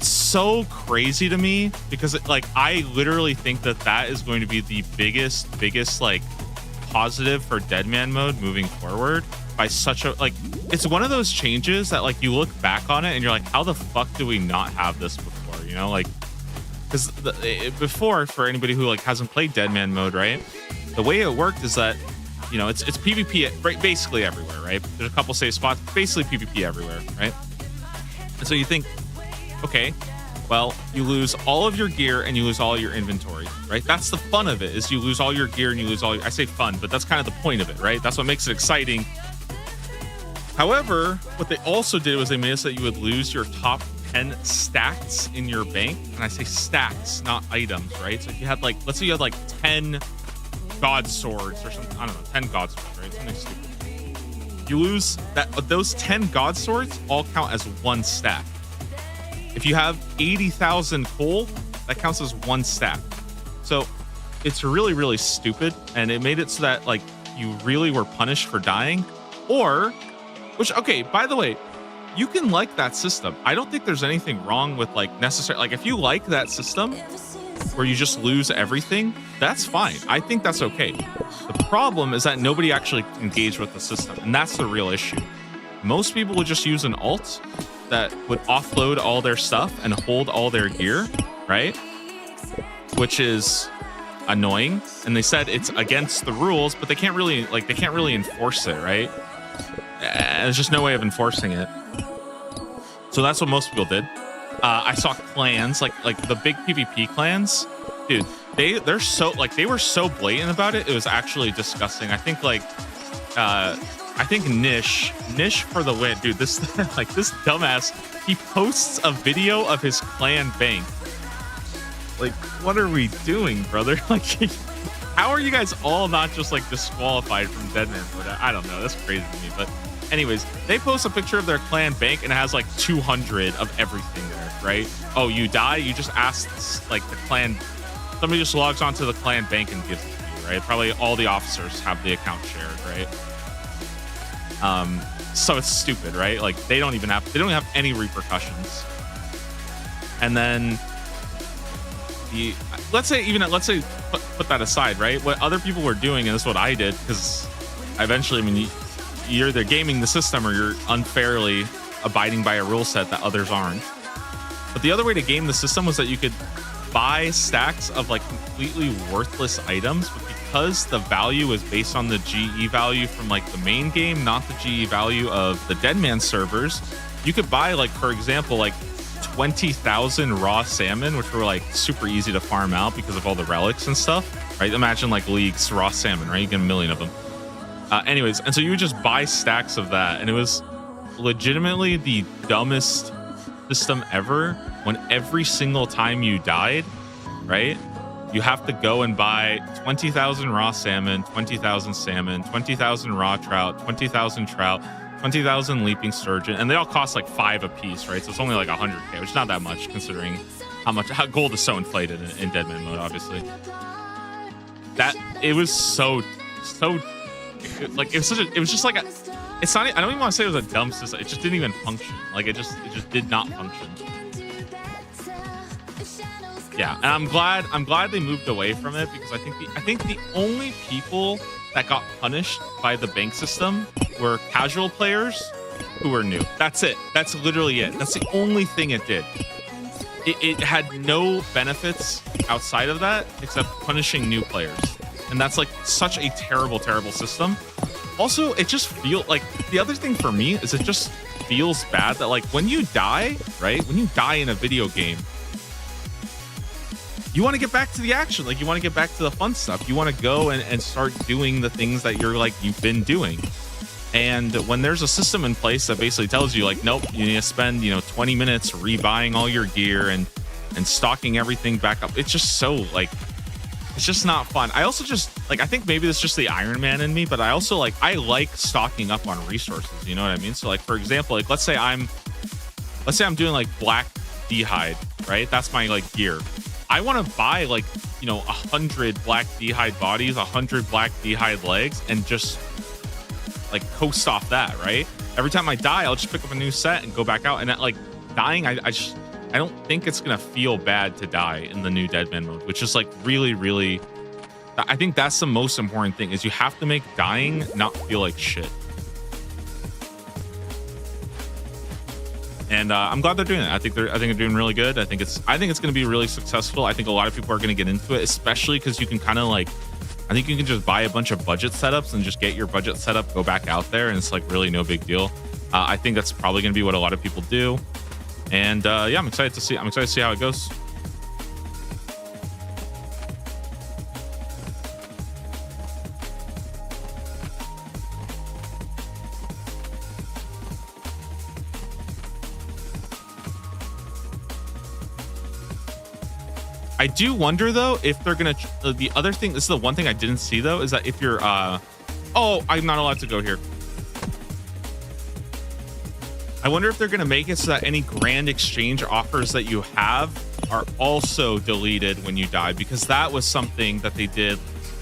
so crazy to me because I literally think that is going to be the biggest like positive for Deadman mode moving forward. By such a it's one of those changes that like you look back on it and you're like, how the fuck do we not have this before? You know, like because before, for anybody who like hasn't played Deadman mode, right? The way it worked is that, you know, it's PvP basically everywhere, right? There's a couple safe spots, basically PvP everywhere, right? And so you think, okay, well, you lose all of your gear and you lose all your inventory, right? That's the fun of it, is you lose all your gear and you lose I say fun, but that's kind of the point of it, right? That's what makes it exciting. However, what they also did was they made it so that you would lose your top 10 stats in your bank. And I say stats, not items, right? So if you had like, let's say you had like 10 god swords or something, I don't know, 10 god swords, right? Something stupid. You lose those 10 god swords all count as 1 stack. If you have 80,000 coal, that counts as 1 stack. So it's really, really stupid. And it made it so that like you really were punished for dying, or which, okay, by the way, you can like that system. I don't think there's anything wrong with like necessary. Like if you like that system where you just lose everything, that's fine. I think that's okay. The problem is that nobody actually engaged with the system, and that's the real issue. Most people would just use an alt that would offload all their stuff and hold all their gear, right? Which is annoying. And they said it's against the rules, but they can't really enforce it, right? There's just no way of enforcing it. So that's what most people did. I saw clans like the big PvP clans, dude. They were so blatant about it. It was actually disgusting. I think Nish for the win, dude. This this dumbass. He posts a video of his clan bank. Like, what are we doing, brother? Like, how are you guys all not just like disqualified from Deadman mode? I don't know. That's crazy to me. But anyways, they post a picture of their clan bank and it has like 200 of everything there, right? Oh, you die, you just ask like the clan. Somebody just logs onto the clan bank and gives it to you, right? Probably all the officers have the account shared, right? So it's stupid, right? Like they don't have any repercussions. And then let's say put that aside, right? What other people were doing, and this is what I did, because eventually, I mean, you're either gaming the system or you're unfairly abiding by a rule set that others aren't. But the other way to game the system was that you could buy stacks of like completely worthless items, but because the value is based on the GE value from like the main game, not the GE value of the Deadman servers, you could buy like, for example, like 20,000 raw salmon, which were like super easy to farm out because of all the relics and stuff, right? Imagine like League's raw salmon, right? You get 1 million of them. Anyways, and so you would just buy stacks of that, and it was legitimately the dumbest system ever. When every single time you died, right, you have to go and buy 20,000 raw salmon, 20,000 salmon, 20,000 raw trout, 20,000 trout, 20,000 leaping sturgeon, and they all cost like 5 a piece, right? So it's only like 100k, which is not that much considering how gold is so inflated in Deadman mode, obviously. That it was so like it was just like it's not. I don't even want to say it was a dumb system. It just didn't even function. Like it just did not function. Yeah, and I'm glad they moved away from it, because I think the only people that got punished by the bank system were casual players who were new. That's it. That's literally it. That's the only thing it did. It had no benefits outside of that except punishing new players. And that's like such a terrible, terrible system. Also, it just feels like, the other thing for me is it just feels bad that like when you die, right? When you die in a video game, you want to get back to the action. Like you want to get back to the fun stuff. You want to go and start doing the things that you've been doing. And when there's a system in place that basically tells you like, nope, you need to spend, 20 minutes rebuying all your gear and stocking everything back up. It's just so like, it's just not fun. I also just like, I think maybe it's just the Iron Man in me, but I also I like stocking up on resources. You know what I mean? So like, for example, like let's say I'm doing like black d'hide, right? That's my like gear. I want to buy like, 100 black d'hide bodies, 100 black d'hide legs, and just like coast off that, right? Every time I die, I'll just pick up a new set and go back out. And that, like dying, I don't think it's gonna feel bad to die in the new Deadman mode, which is like really, really. I think that's the most important thing, is you have to make dying not feel like shit. And I'm glad they're doing it. I think they're doing really good. I think it's going to be really successful. I think a lot of people are going to get into it, especially because you can kind of like, I think you can just buy a bunch of budget setups and just get your budget setup, go back out there, and it's like really no big deal. I think that's probably going to be what a lot of people do. And yeah, I'm excited to see how it goes. I do wonder though if they're gonna. The other thing, this is the one thing I didn't see though, is that if you're, oh, I'm not allowed to go here. I wonder if they're gonna make it so that any grand exchange offers that you have are also deleted when you die, because that was something that they did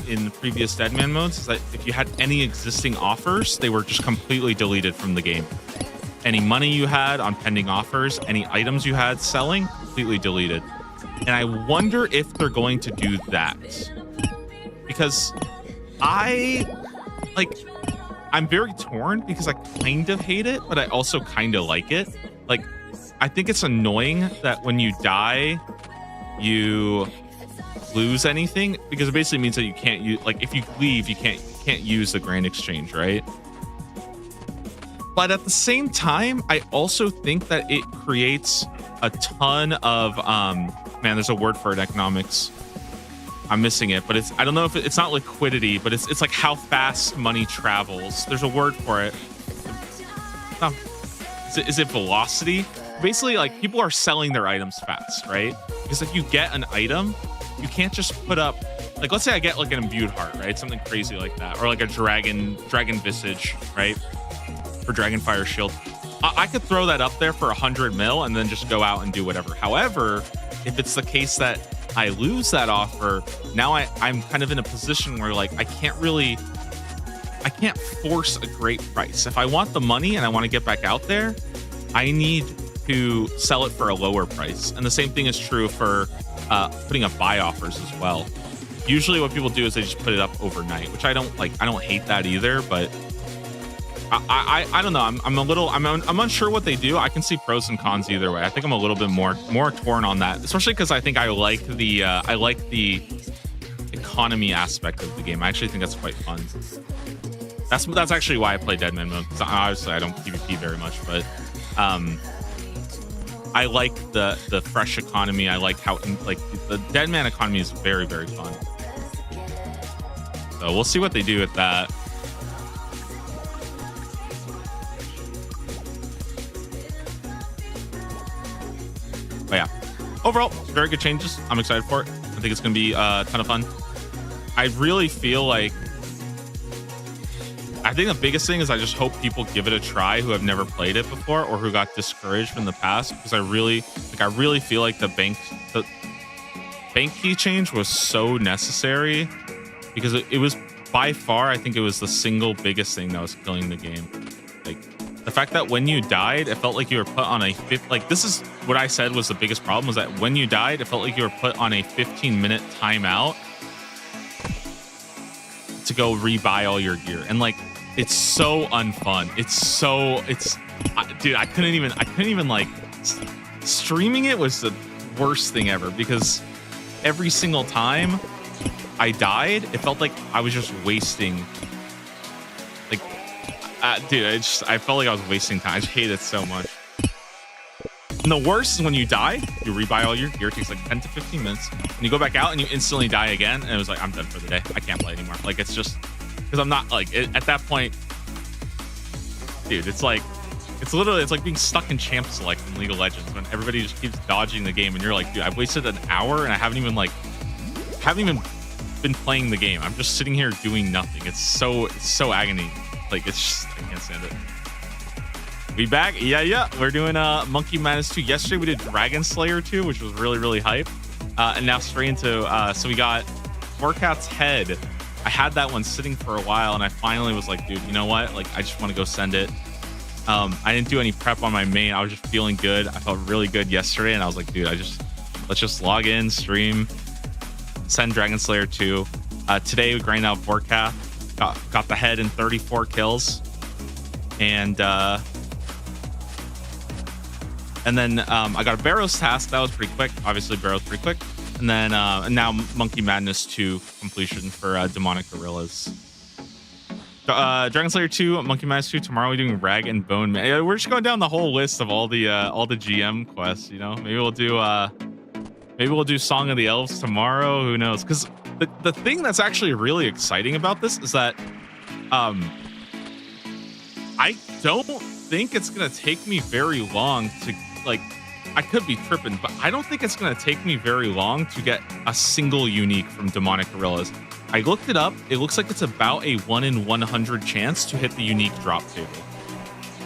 in the previous Deadman modes. Is that if you had any existing offers, they were just completely deleted from the game. any money you had on pending offers, any items you had selling, completely deleted. And I wonder if they're going to do that. Because I'm very torn because I kind of hate it, but I also kind of like it. Like, I think it's annoying that when you die, you lose anything, because it basically means that you can't use, like, if you leave, you can't use the grand exchange, right? But at the same time, I also think that it creates a ton of man, there's a word for it in economics. I'm missing it, but I don't know if it's not liquidity, but it's like how fast money travels. There's a word for it. Oh, is it velocity? Basically, like, people are selling their items fast, right? Because if you get an item, you can't just put up, like, let's say I get like an imbued heart, right? Something crazy like that, or like a dragon visage, right? For Dragonfire Shield. I could throw that up there for 100 mil and then just go out and do whatever. However, if it's the case that I lose that offer, now I'm kind of in a position where, like, I can't force a great price. If I want the money and I want to get back out there, I need to sell it for a lower price. And the same thing is true for putting up buy offers as well. Usually what people do is they just put it up overnight, which I don't like. I don't hate that either, but I don't know. I'm unsure what they do. I can see pros and cons either way. I think I'm a little bit more torn on that, especially because I think I like the economy aspect of the game. I actually think that's quite fun. That's actually why I play Deadman mode. Because obviously I don't PvP very much, but I like the fresh economy. I like how, like, the Deadman economy is very, very fun. So we'll see what they do with that. But yeah, overall, very good changes. I'm excited for it. I think it's going to be a ton of fun. I really feel like, I think the biggest thing is I just hope people give it a try who have never played it before or who got discouraged from the past, because I really feel like the bank key change was so necessary, because it was by far, I think it was the single biggest thing that was killing the game. Like, the fact that when you died, it felt like you were put on a like, this is what I said was the biggest problem, was that when you died, it felt like you were put on a 15-minute timeout to go rebuy all your gear. And, like, it's so unfun. Dude, I couldn't even like, streaming it was the worst thing ever, because every single time I died, it felt like I was just wasting, like, dude, I felt like I was wasting time. I just hate it so much. And the worst is when you die, you rebuy all your gear. It takes like 10 to 15 minutes, and you go back out and you instantly die again. And it was like, I'm done for the day. I can't play anymore. Like, it's just, because I'm not, like, at that point, dude, it's like being stuck in champ select in League of Legends, when everybody just keeps dodging the game, and you're like, dude, I've wasted an hour and I haven't even been playing the game. I'm just sitting here doing nothing. It's so agony. Like, it's just, I can't stand it. We back? Yeah. We're doing Monkey Madness 2. Yesterday we did Dragon Slayer 2, which was really, really hype. And now straight into so we got Warcat's Head. I had that one sitting for a while, and I finally was like, dude, you know what? Like, I just want to go send it. I didn't do any prep on my main. I was just feeling good. I felt really good yesterday, and I was like, dude, let's just log in, stream, send Dragon Slayer 2. Today we grinded out Warcat, got the head in 34 kills, and then I got a Barrows task. That was pretty quick. Obviously, Barrows pretty quick. And then and now Monkey Madness 2 completion for Demonic Gorillas. Dragon Slayer 2, Monkey Madness 2. Tomorrow we're doing Rag and Bone Man. We're just going down the whole list of all the GM quests. You know, maybe we'll do Song of the Elves tomorrow. Who knows? Because the thing that's actually really exciting about this is that I don't think it's gonna take me very long to, like, I could be tripping, but I don't think it's going to take me very long to get a single unique from Demonic Gorillas. I looked it up. It looks like it's about a 1 in 100 chance to hit the unique drop table.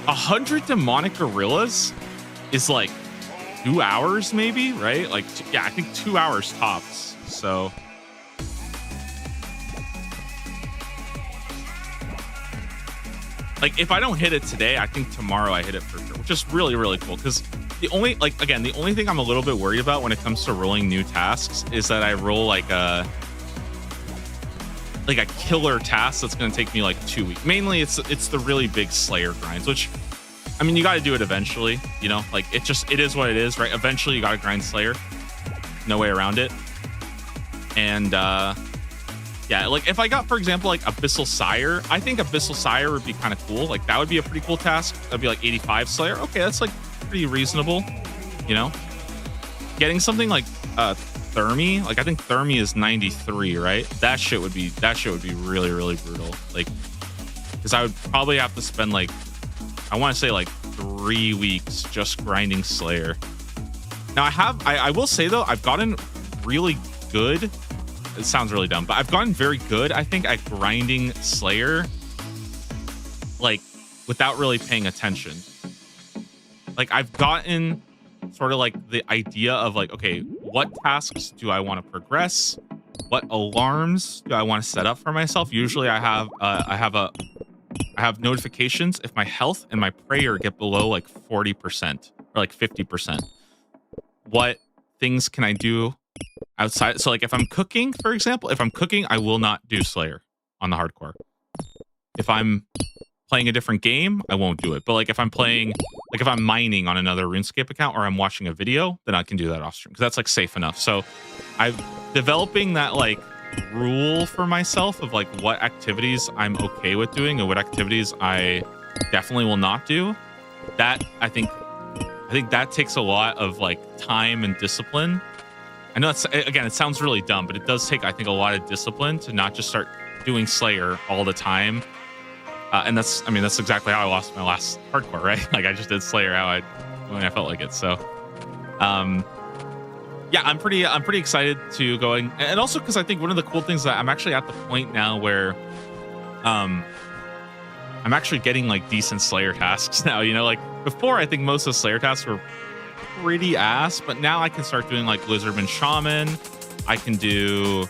100 Demonic Gorillas is like 2 hours maybe, right? Like, yeah, I think 2 hours tops. So like if I don't hit it today, I think tomorrow I hit it for sure, which is really, really cool. Because the only the only thing I'm a little bit worried about when it comes to rolling new tasks is that I roll like a killer task that's going to take me like 2 weeks. Mainly it's the really big Slayer grinds, which I mean, you got to do it eventually, you know, like it is what it is, right? Eventually you got to grind Slayer. No way around it. And yeah, like if I got, for example, like Abyssal Sire, I think Abyssal Sire would be kind of cool. Like that would be a pretty cool task. That'd be like 85 Slayer. Okay, that's like pretty reasonable, you know? Getting something like Thermi, like I think Thermi is 93, right? That shit would be really, really brutal. Like, because I would probably have to spend like, I want to say like 3 weeks just grinding Slayer. Now I will say though, I've gotten really good. It sounds really dumb, but I've gotten very good, I think, at grinding Slayer, like without really paying attention. Like I've gotten sort of like the idea of like, okay, what tasks do I want to progress? What alarms do I want to set up for myself? Usually I have notifications if my health and my prayer get below like 40% or like 50%. What things can I do outside? So like if I'm cooking, for example, I will not do Slayer on the hardcore. If I'm playing a different game, I won't do it. But like if I'm mining on another RuneScape account or I'm watching a video, then I can do that off stream because that's like safe enough. So I'm developing that like rule for myself of like what activities I'm okay with doing and what activities I definitely will not do. That I think that takes a lot of like time and discipline. I know it sounds really dumb, but it does take, I think, a lot of discipline to not just start doing Slayer all the time. And that's exactly how I lost my last hardcore, right? Like I just did Slayer when I felt like it. So, yeah, I'm pretty excited to going, and also because I think one of the cool things that I'm actually at the point now where, I'm actually getting like decent Slayer tasks now. You know, like before, I think most of the Slayer tasks were pretty ass, but now I can start doing like Lizardman Shaman. I can do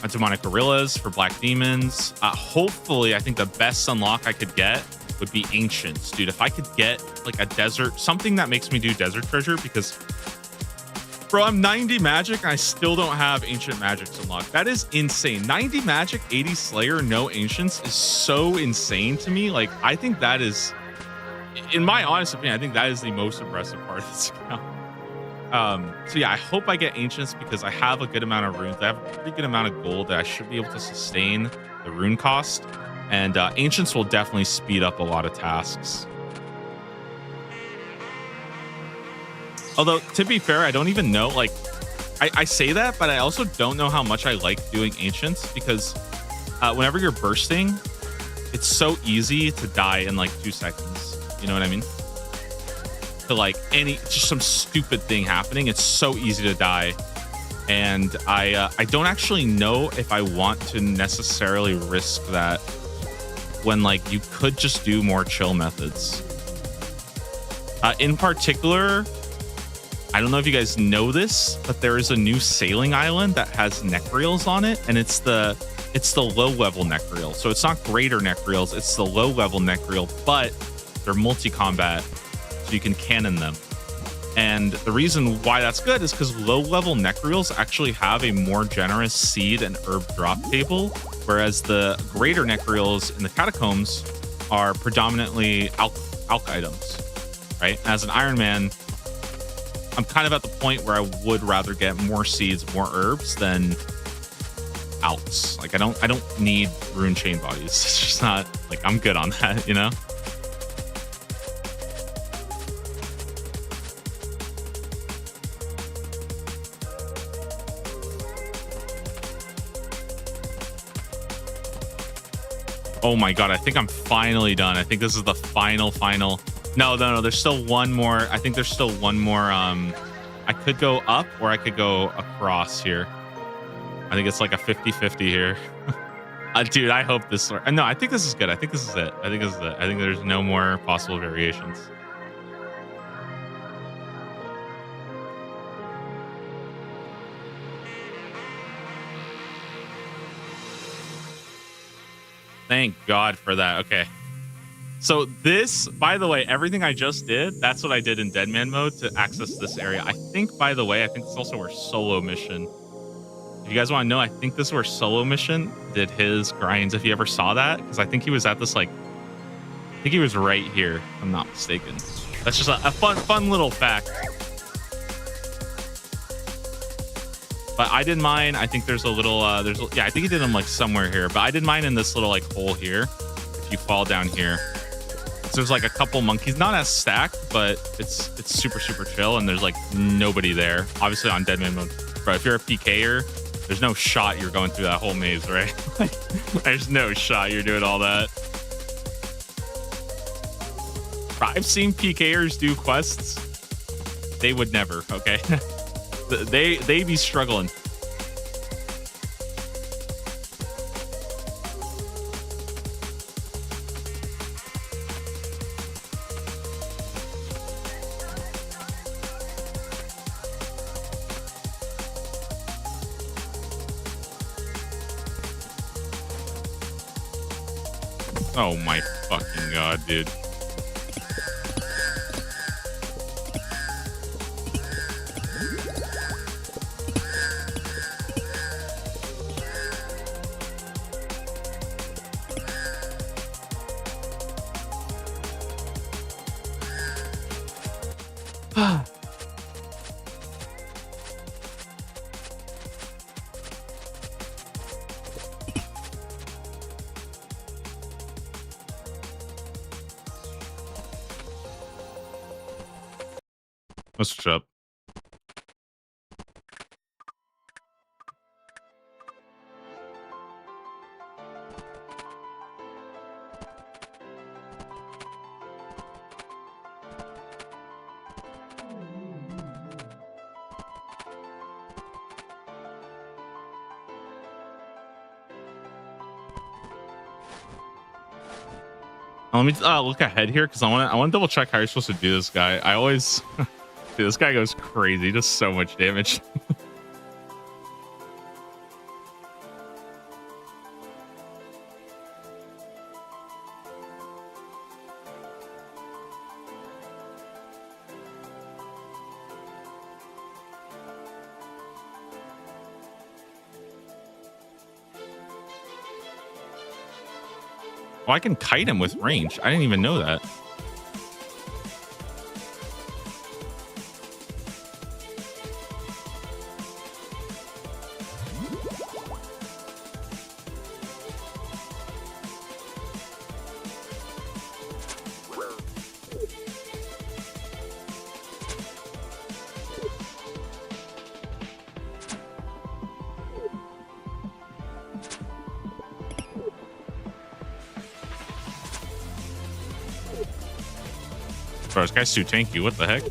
demonic gorillas for black demons. Hopefully, I think the best unlock I could get would be ancients, dude. If I could get like a desert, something that makes me do desert treasure, because bro, I'm 90 magic and I still don't have ancient magics unlocked. That is insane. 90 magic, 80 Slayer, no ancients is so insane to me. Like I think that is, in my honest opinion, I think that is the most impressive part of this account. So yeah, I hope I get ancients because I have a good amount of runes. I have a pretty good amount of gold that I should be able to sustain the rune cost, and ancients will definitely speed up a lot of tasks. Although, to be fair, I don't even know, like, I say that, but I also don't know how much I like doing ancients because whenever you're bursting, it's so easy to die in like 2 seconds. You know what I mean? To like just some stupid thing happening, it's so easy to die. And I don't actually know if I want to necessarily risk that when like you could just do more chill methods. In particular, I don't know if you guys know this, but there is a new sailing island that has necreals on it, and it's the low level necreal. So it's not greater necreals, it's the low level necreal, but they're multi-combat, so you can cannon them. And the reason why that's good is because low level necreals actually have a more generous seed and herb drop table, whereas the greater necreals in the catacombs are predominantly alch items, right? As an Iron Man, I'm kind of at the point where I would rather get more seeds, more herbs than alchs. Like I don't need rune chain bodies. It's just not like I'm good on that, you know? Oh my god, I think I'm finally done. I think this is the final. No, there's still one more. I think there's still one more. I could go up or I could go across here. I think it's like a 50-50 here. Dude, I hope this. No, I think this is good. I think this is it. I think there's no more possible variations. Thank God for that. Okay. So this, by the way, everything I just did, that's what I did in Deadman mode to access this area. I think, by the way, I think it's also where Solo Mission. If you guys want to know, I think this is where Solo Mission did his grinds. If you ever saw that, because I think he was at this like, I think he was right here. If I'm not mistaken. That's just a fun little fact. But I did mine. I think there's a little, yeah, I think he did them like somewhere here. But I did mine in this little like hole here. If you fall down here, so there's like a couple monkeys, not as stacked, but it's super chill. And there's like nobody there. Obviously on Deadman mode, but if you're a PKer, there's no shot you're going through that whole maze, right? There's no shot you're doing all that. I've seen PKers do quests. They would never, okay? they be struggling. Oh my fucking god, dude. What's up? Let me look ahead here because I want to double check how you're supposed to do this guy. I always, dude, this guy goes crazy. He does so much damage. Oh, I can kite him with range. I didn't even know that. Bro, this guy's too tanky. What the heck?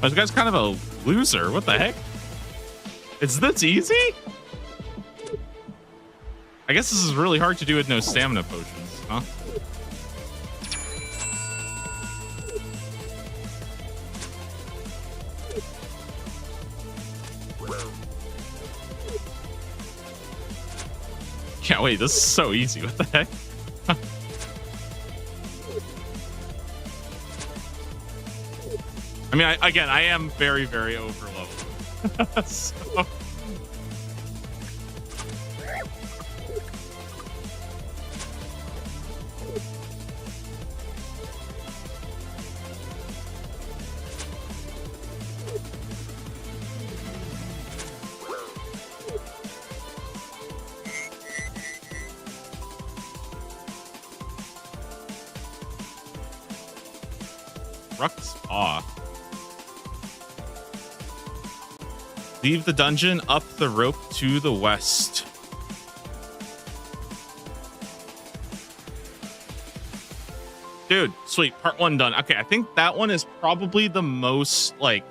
This guy's kind of a loser. What the heck? It's this easy? I guess this is really hard to do with no stamina potions, huh? Yeah, wait, this is so easy. What the heck? I mean, again, I am very, very over leveled. So. Ruck's Paw. Leave the dungeon up the rope to the west. Dude, sweet. Part 1 done. Okay, I think that one is probably the most like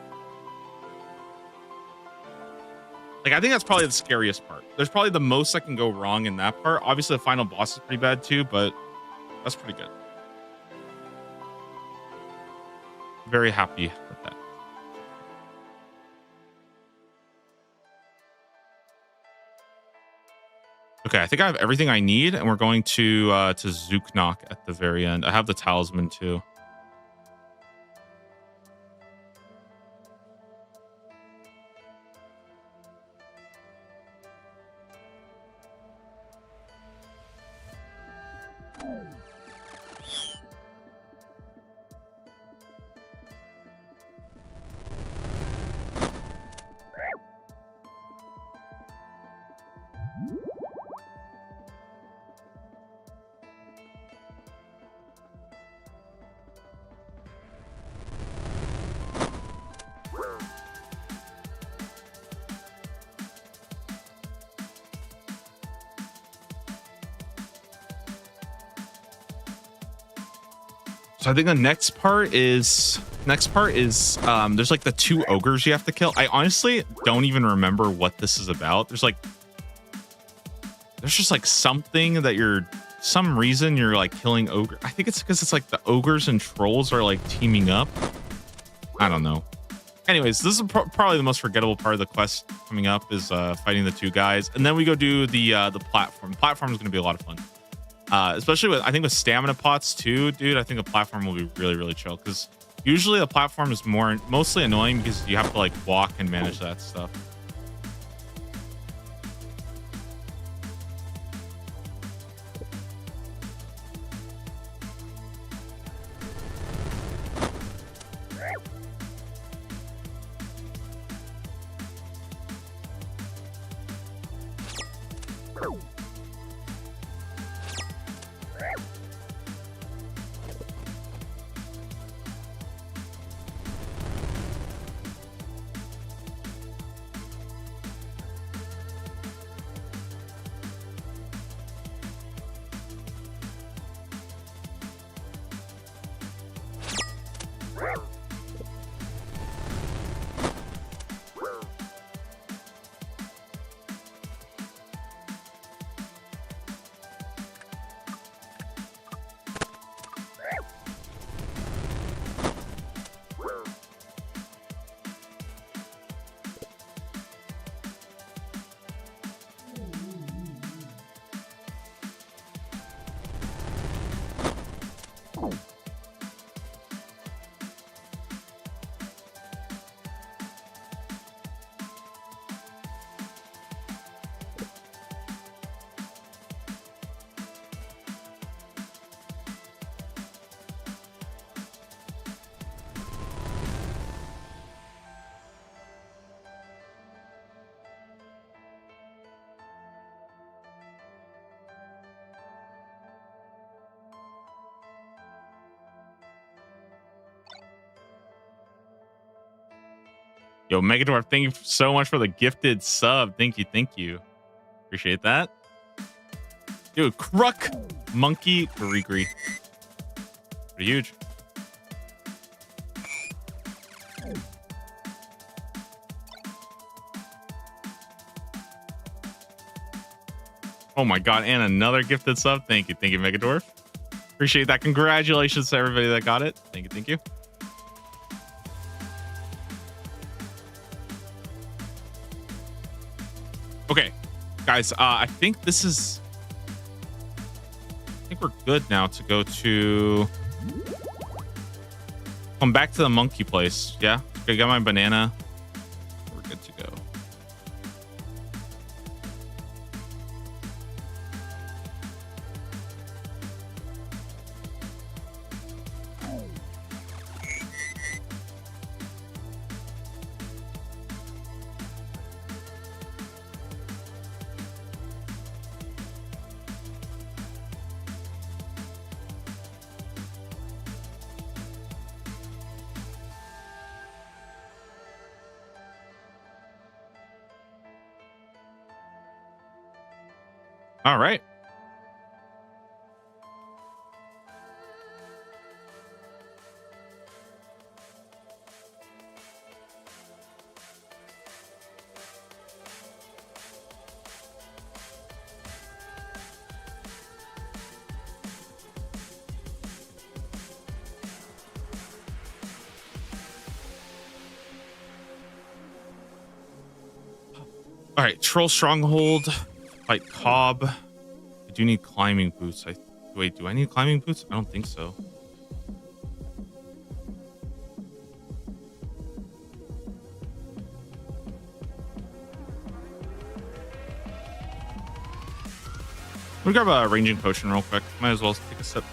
I think that's probably the scariest part. There's probably the most that can go wrong in that part. Obviously, the final boss is pretty bad too, but that's pretty good. Very happy with that. Okay, I think I have everything I need, and we're going to Zuknok at the very end. I have the talisman too. So I think the next part is there's like the 2 ogres you have to kill. I honestly don't even remember what this is about. There's just like something that some reason you're like killing ogre. I think it's because it's like the ogres and trolls are like teaming up. I don't know. Anyways, this is probably the most forgettable part of the quest coming up is fighting the 2 guys, and then we go do the platform. The platform is going to be a lot of fun. Especially with, I think with stamina pots too, dude. I think the platform will be really, really chill because usually the platform is mostly annoying because you have to like walk and manage that stuff. Yo, Megadorf, thank you so much for the gifted sub. Thank you. Appreciate that. Dude, Kruk Monkey Grigri. Pretty huge. Oh my god, and another gifted sub. Thank you, Megadorf. Appreciate that. Congratulations to everybody that got it. Thank you. Okay, guys, I think we're good now to go to come back to the monkey place. Yeah, okay, got my banana. We're good to go. All right. All right, Troll Stronghold, fight Cobb. I do need climbing boots. Wait, do I need climbing boots? I don't think so. Let me grab a ranging potion real quick. Might as well take a sip.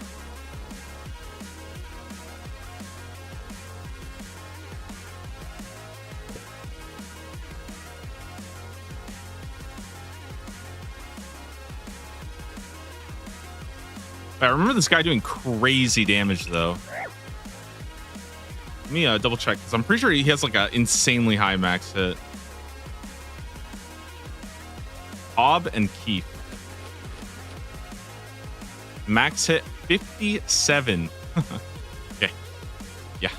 I remember this guy doing crazy damage though. Let me double check because I'm pretty sure he has like an insanely high max hit. Bob and Keith. Max hit 57. Okay. Yeah.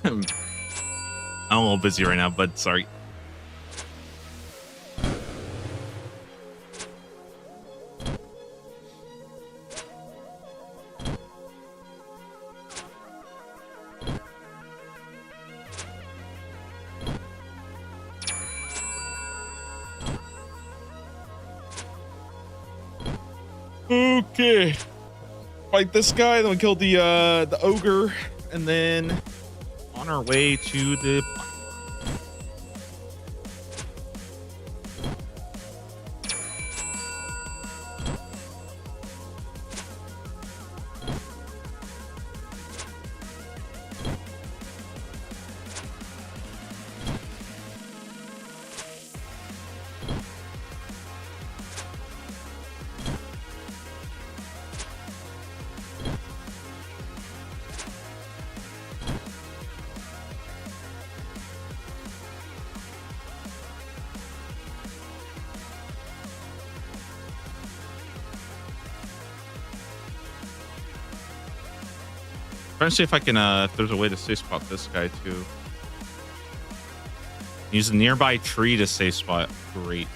I'm a little busy right now, but sorry. Okay. Fight this guy, then we kill the ogre, and then on our way to the trying to see if I can if there's a way to safe spot this guy too. Use a nearby tree to safe spot. Great.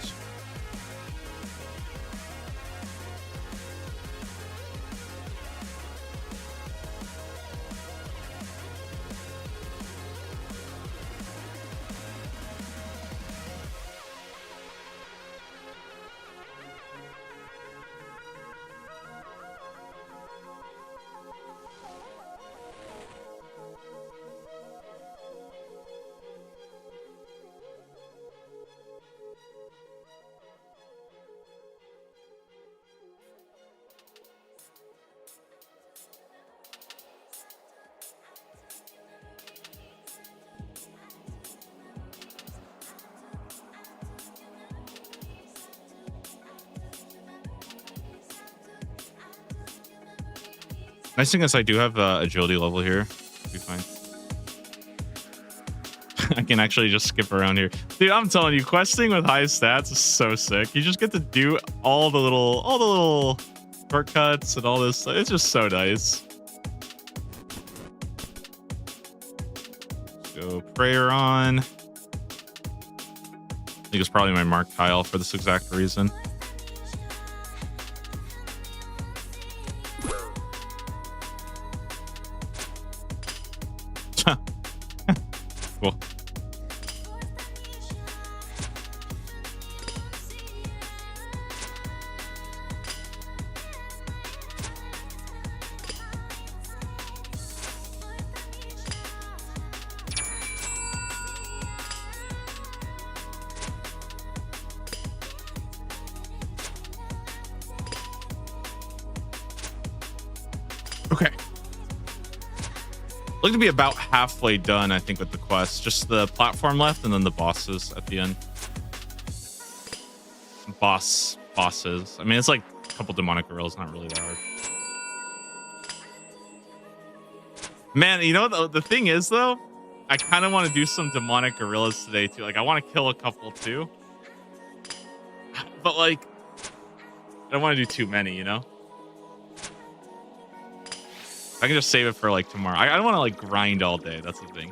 Nice thing is I do have agility level here. Be fine. I can actually just skip around here. Dude, I'm telling you, questing with high stats is so sick. You just get to do all the little shortcuts and all this. It's just so nice. Go prayer on. I think it's probably my mark tile for this exact reason. Cool. Okay. Look to be about halfway done, I think, with the quest. Just the platform left and then the bosses at the end. Bosses. I mean, it's like a couple demonic gorillas, not really that hard. Man, you know, the thing is, though, I kind of want to do some demonic gorillas today, too. Like, I want to kill a couple, too. But, like, I don't want to do too many, you know? I can just save it for like tomorrow. I don't want to like grind all day. That's the thing.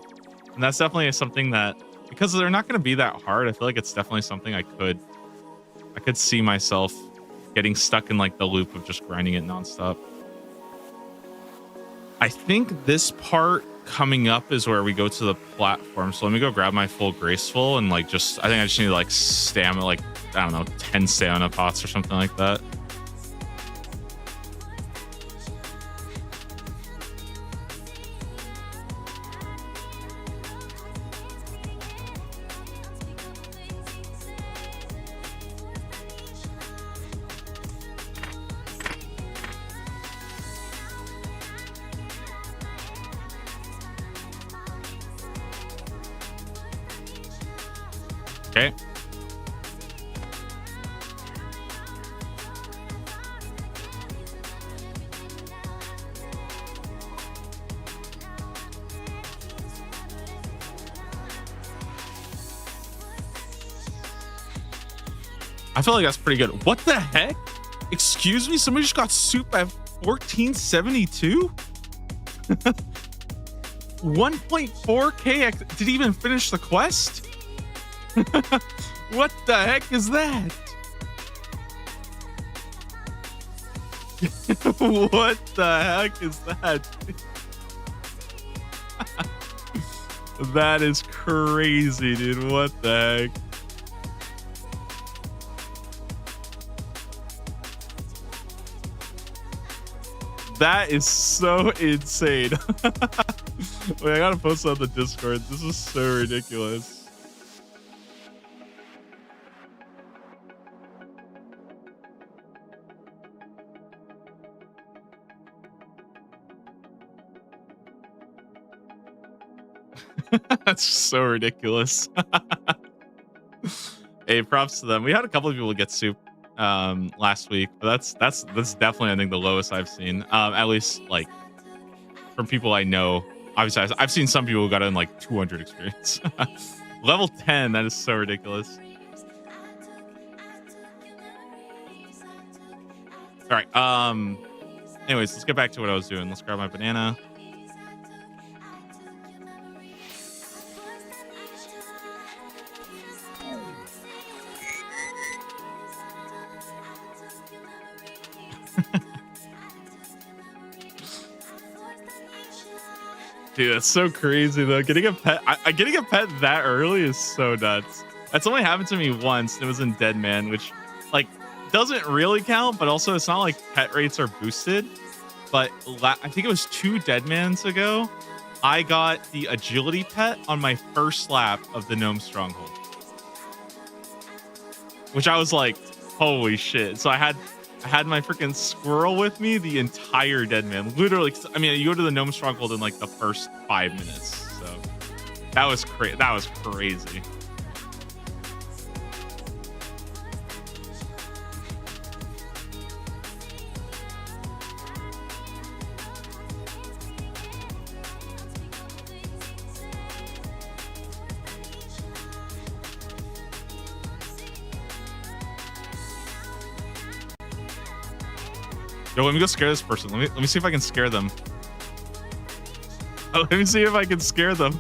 And that's definitely something that, because they're not going to be that hard, I feel like it's definitely something I could see myself getting stuck in like the loop of just grinding it nonstop. I think this part coming up is where we go to the platform. So let me go grab my full graceful and like I think I just need like stamina, like, I don't know, 10 stamina pots or something like that. Okay. I feel like that's pretty good. What the heck? Excuse me? Somebody just got soup at 1472? 1.4k. Did he even finish the quest? What the heck is that? What the heck is that? That is crazy, dude. What the heck? That is so insane. Wait, I gotta post on the Discord. This is so ridiculous. That's so ridiculous. Hey, props to them. We had a couple of people get soup last week, but that's definitely, I think, the lowest I've seen. At least like from people I know. Obviously, I've seen some people who got in like 200 experience. Level 10. That is so ridiculous. All right. Anyways, let's get back to what I was doing. Let's grab my banana. Dude, that's so crazy though. Getting a pet that early is so nuts. That's only happened to me once. And it was in Dead Man, which like doesn't really count, but also it's not like pet rates are boosted. But I think it was 2 Deadmans ago, I got the agility pet on my first lap of the Gnome Stronghold, which I was like, holy shit. So I had my freaking squirrel with me the entire Deadman. Literally, I mean, you go to the Gnome Stronghold in like the first 5 minutes. So that was crazy. That was crazy. Yo, let me go scare this person. Let me see if I can scare them. Oh, let me see if I can scare them.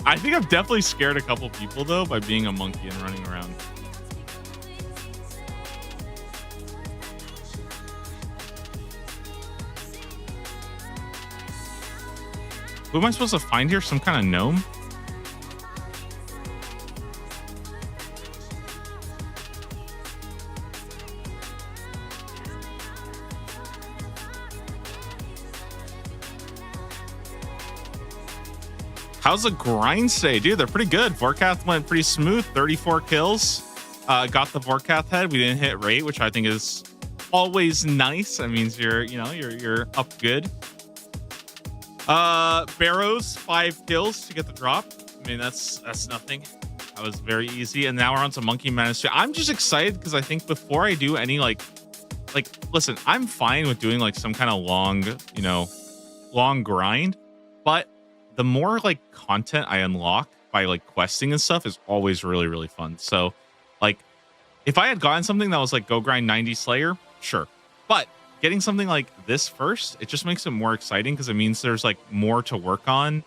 I think I've definitely scared a couple people though by being a monkey and running around. Who am I supposed to find here? Some kind of gnome? How's the grind stay, dude? They're pretty good. Vorkath went pretty smooth. 34 kills. Got the Vorkath head. We didn't hit rate, which I think is always nice. That means you're up good. Barrows 5 kills to get the drop. I mean, that's nothing. That was very easy. And now we're on to Monkey Menace. I'm just excited because I think before I do any like listen, I'm fine with doing like some kind of long grind, but the more like content I unlock by like questing and stuff is always really, really fun. So like if I had gotten something that was like go grind 90 Slayer, sure. But getting something like this first, it just makes it more exciting because it means there's like more to work on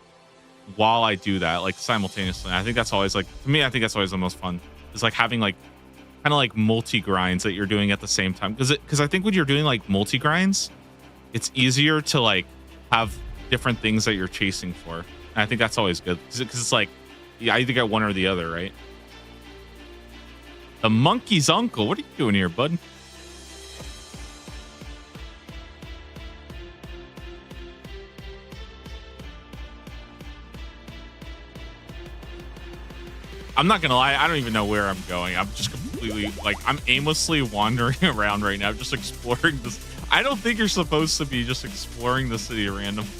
while I do that, like simultaneously. I think that's always like, to me, I think that's always the most fun. Is like having like kind of like multi grinds that you're doing at the same time. Because I think when you're doing like multi grinds, it's easier to like have different things that you're chasing for. And I think that's always good because it's like you either get one or the other, right? The monkey's uncle. What are you doing here, bud? I'm not gonna lie, I don't even know where I'm going. I'm just completely like I'm aimlessly wandering around right now, just exploring this. I don't think you're supposed to be just exploring the city randomly.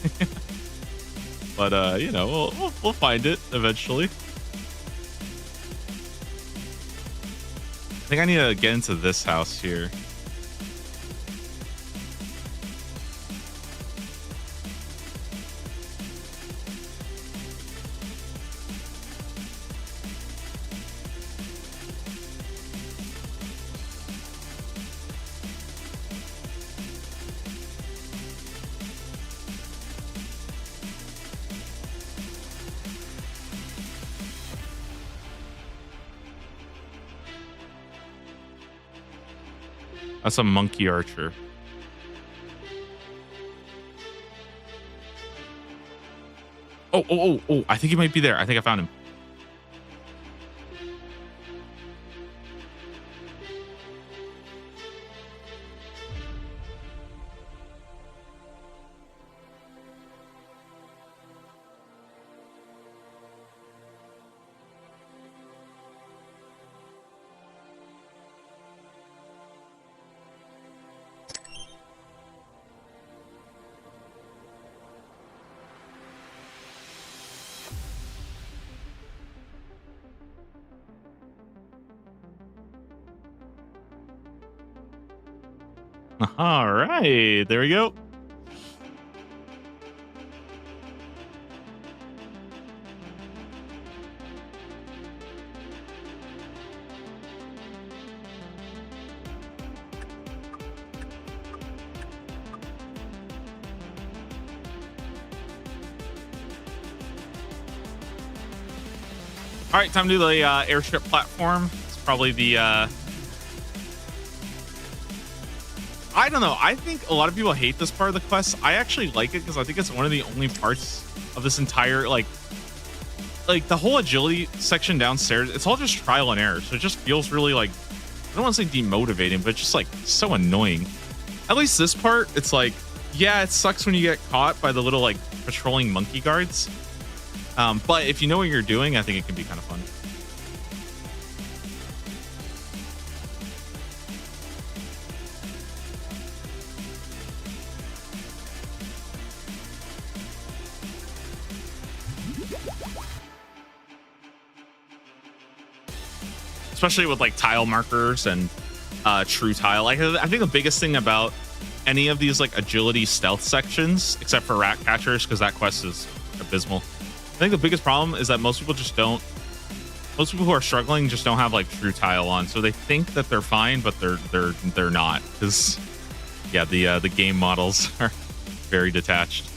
But we'll find it eventually. I think I need to get into this house here. That's a monkey archer. Oh, I think he might be there. I think I found him. All right, there we go. All right, time to do the airship platform. It's probably the I don't know. I think a lot of people hate this part of the quest. I actually like it because I think it's one of the only parts of this entire like the whole agility section downstairs. It's all just trial and error, so it just feels really like, I don't want to say demotivating, but just like so annoying. At least this part, it's like, yeah, it sucks when you get caught by the little like patrolling monkey guards. But if you know what you're doing, I think it can be kind of fun. Especially with like tile markers and true tile. Like I think the biggest thing about any of these like agility stealth sections, except for rat catchers, because that quest is abysmal. I think the biggest problem is that most people who are struggling just don't have like true tile on, so they think that they're fine, but they're not, because yeah, the game models are very detached.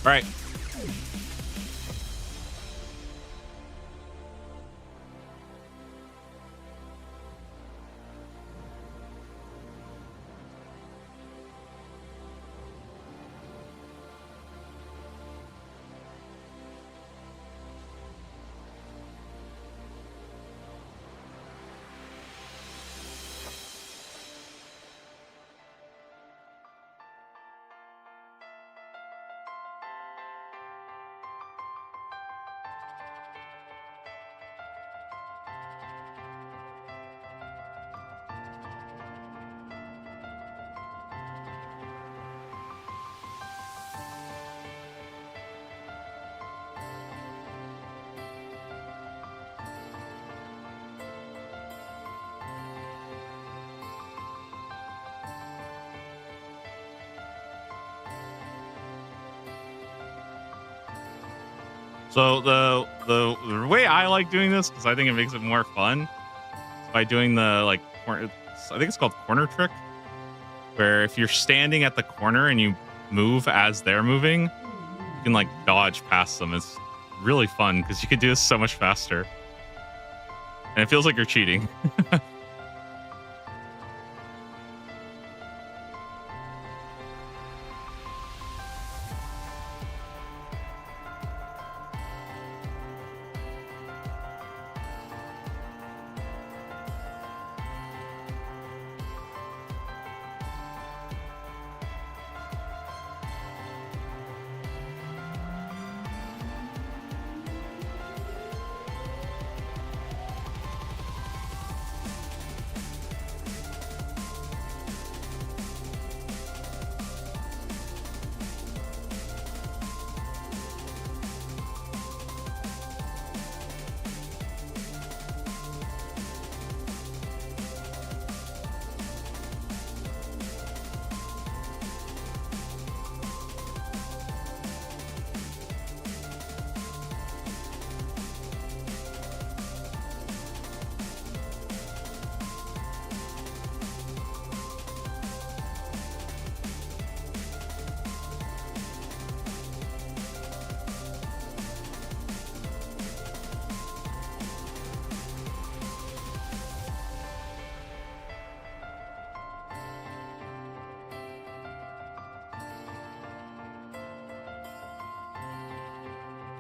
All right. So the way I like doing this, because I think it makes it more fun, is by doing the like corner. I think it's called corner trick, where if you're standing at the corner and you move as they're moving, you can like dodge past them. It's really fun because you could do this so much faster, and it feels like you're cheating.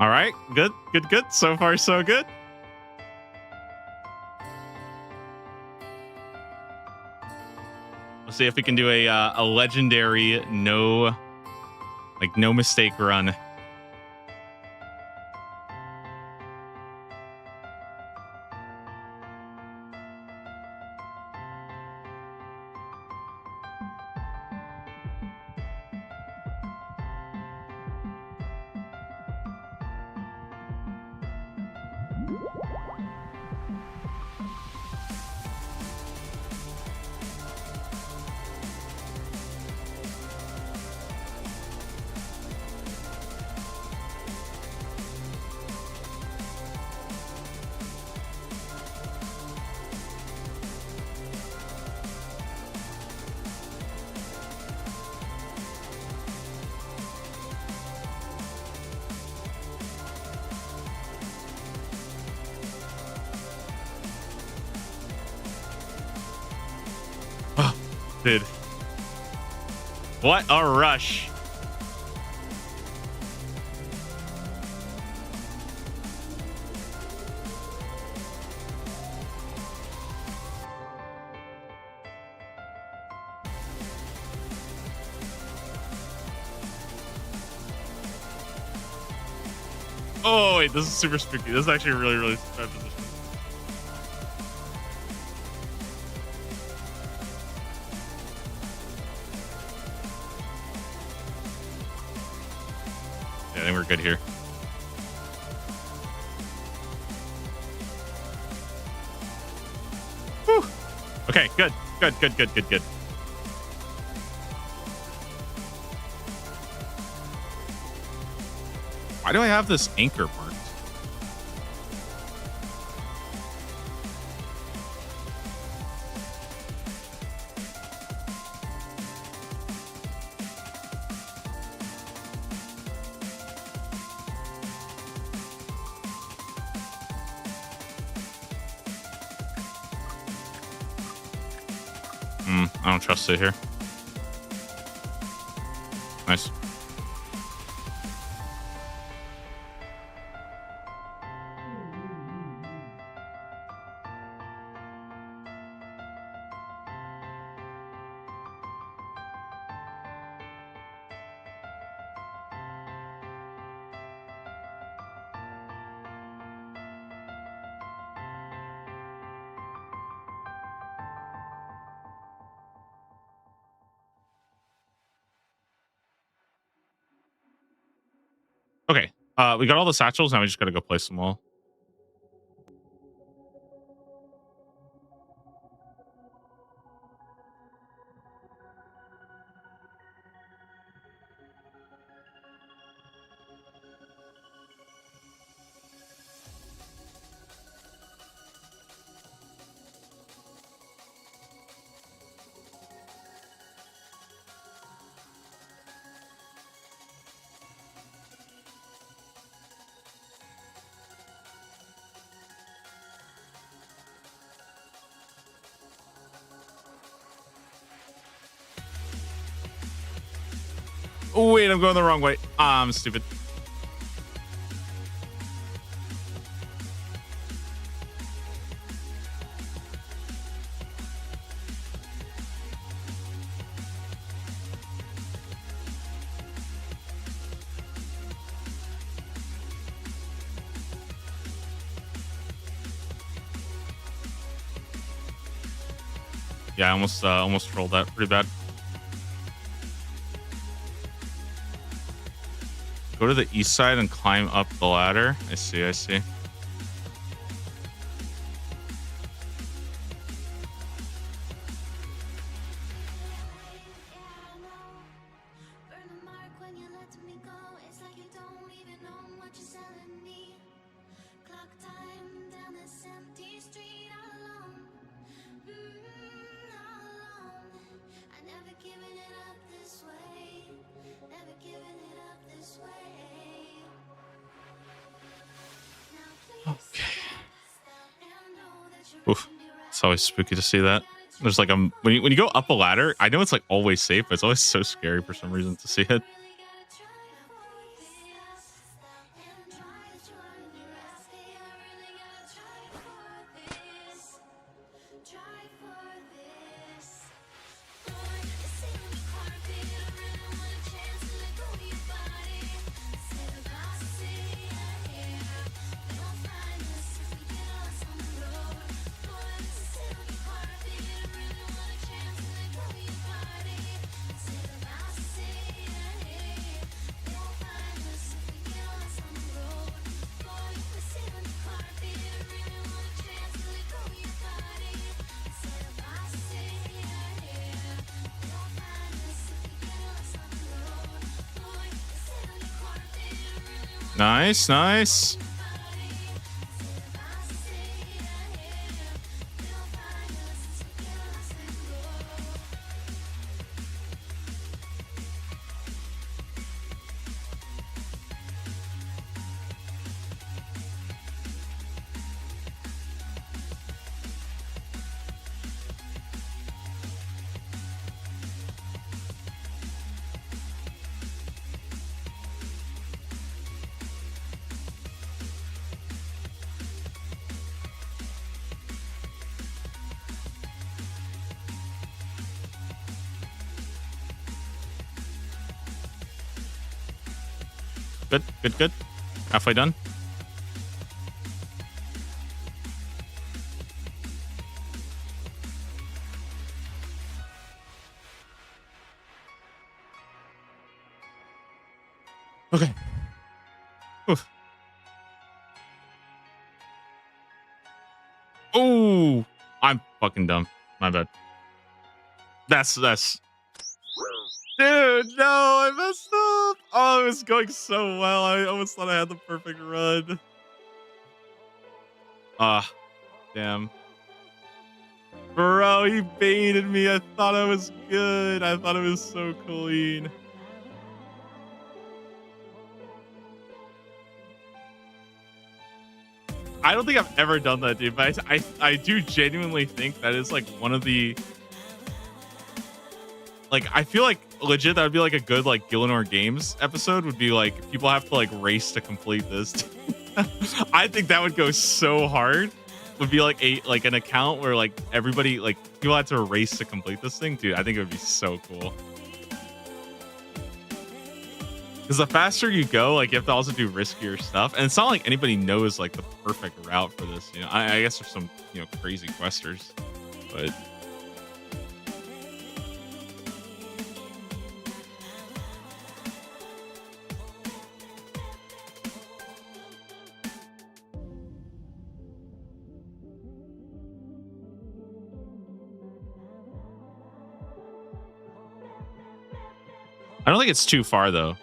All right, good. So far, so good. Let's see if we can do a legendary no mistake run. Dude. What a rush. Oh, wait, this is super spooky. This is actually a really, really bad position. Yeah, I think we're good here. Whew. Okay, good. Why do I have this anchor marked? I don't trust it here. Nice. Okay. We got all the satchels. Now we just got to go place them all. Oh, wait, I'm going the wrong way. I'm stupid. Yeah, I almost trolled that pretty bad. Go to the east side and climb up the ladder. I see. Burn a mark when you let me go. It's like you don't even know what you're selling me. Clock time down this empty street all alone. All alone. I never given it up this way. Never given it up this way. Now please stop and know that you're Oof. It's always spooky to see that. There's like when you go up a ladder, I know it's like always safe, but it's always so scary for some reason to see it. really gotta try for this. Stop and try to join your ass. Hey, I really gotta try for this. Try for this. Boy, the ceiling carpet. I really want a chance to let go of your body. Say the boss, say yeah, yeah. They won't find us if we get lost on the road. Boy, the ceiling carpet. I really want a chance to let go of your body. Say the boss, say yeah, yeah. They won't find us if we get lost on the road. Boy, the ceiling carpet. I really want a chance to let go of your body. Say the boss, say yeah, yeah. They won't find us if we get lost on the road. Boy, the ceiling carpet. I really want Nice. your body. Say the boss, say yeah, yeah. They won't find us if we get lost and go. Good. Halfway done. Okay. Oof. Oh, I'm fucking dumb. My bad. That's. Dude, no, I messed up. Oh, it was going so well. I almost thought I had the perfect run. Ah, damn. Bro, he baited me. I thought I was good. I thought it was so clean. I don't think I've ever done that, dude, but I do genuinely think that is like one of the, like, I feel like legit that would be like a good like Gillinor Games episode, would be like people have to like race to complete this. I think that would go so hard. Would be like an account where like everybody, like people had to race to complete this thing, dude. I think it would be so cool. Because the faster you go, like you have to also do riskier stuff, and it's not like anybody knows like the perfect route for this. You know, I guess there's some crazy questers, but. I don't think it's too far though.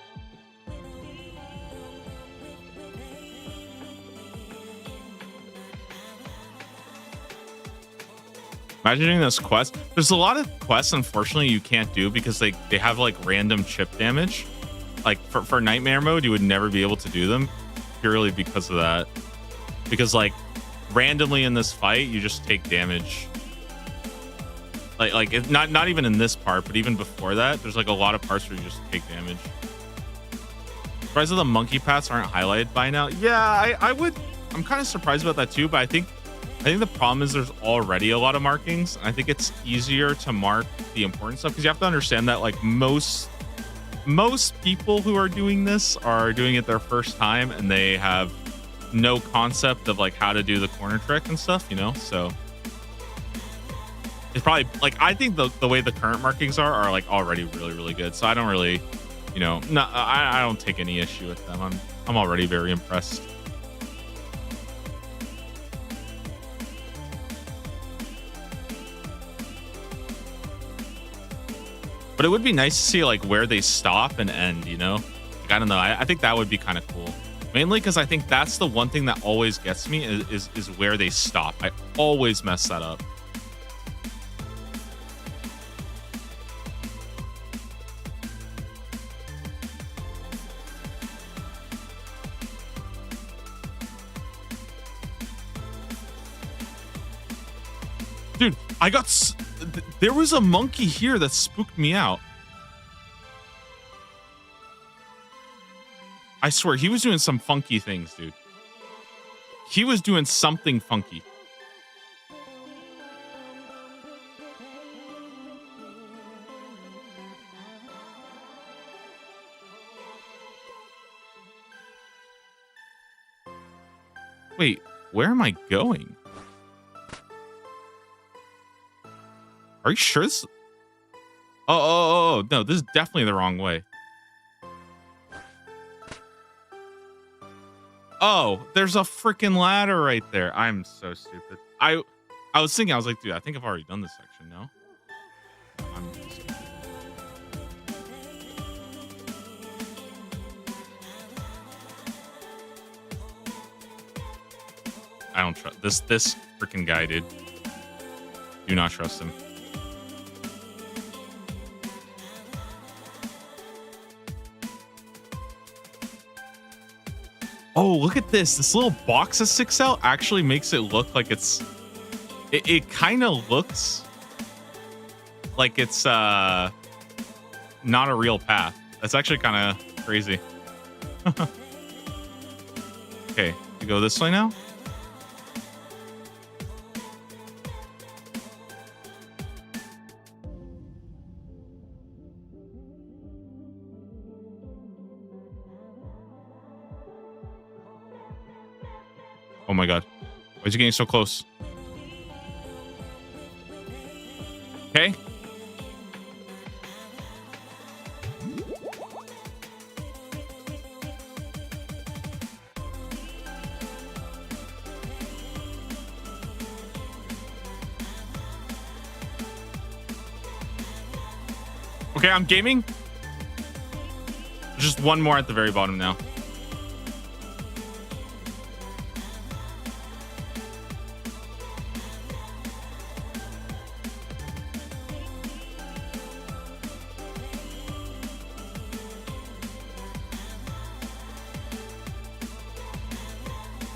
Imagine doing this quest. There's a lot of quests, unfortunately, you can't do because they have like random chip damage. Like for nightmare mode, you would never be able to do them purely because of that. Because like randomly in this fight, you just take damage. Not even in this part, but even before that, there's like a lot of parts where you just take damage. Surprised that the monkey paths aren't highlighted by now. Yeah, I would. I'm kind of surprised about that too, but I think the problem is there's already a lot of markings. I think it's easier to mark the important stuff because you have to understand that like most people who are doing this are doing it their first time and they have no concept of like how to do the corner trick and stuff, you know? So it's probably like, I think the way the current markings are like already really, really good. So I don't really, you know, no, I don't take any issue with them. I'm already very impressed. But it would be nice to see like where they stop and end, you know? Like, I don't know. I think that would be kind of cool. Mainly because I think that's the one thing that always gets me is where they stop. I always mess that up. Dude, there was a monkey here that spooked me out. I swear, he was doing some funky things, dude. He was doing something funky. Wait, where am I going? Are you sure this? Oh, no, this is definitely the wrong way. Oh, there's a freaking ladder right there. I'm so stupid. I was thinking, I was like, dude, I think I've already done this section, no? I'm stupid. I don't trust this freaking guy, dude. Do not trust him. Oh, look at this. This little box that sticks out actually makes it look like it kind of looks like it's not a real path. That's actually kind of crazy. Okay, we go this way now. Oh my god. Why is he getting so close? Okay. Okay, I'm gaming. Just one more at the very bottom now.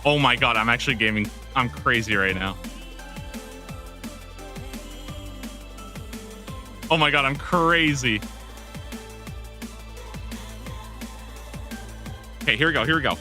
Oh my god, I'm actually gaming. I'm crazy right now. Oh my god, I'm crazy. Okay, here we go. Here we go.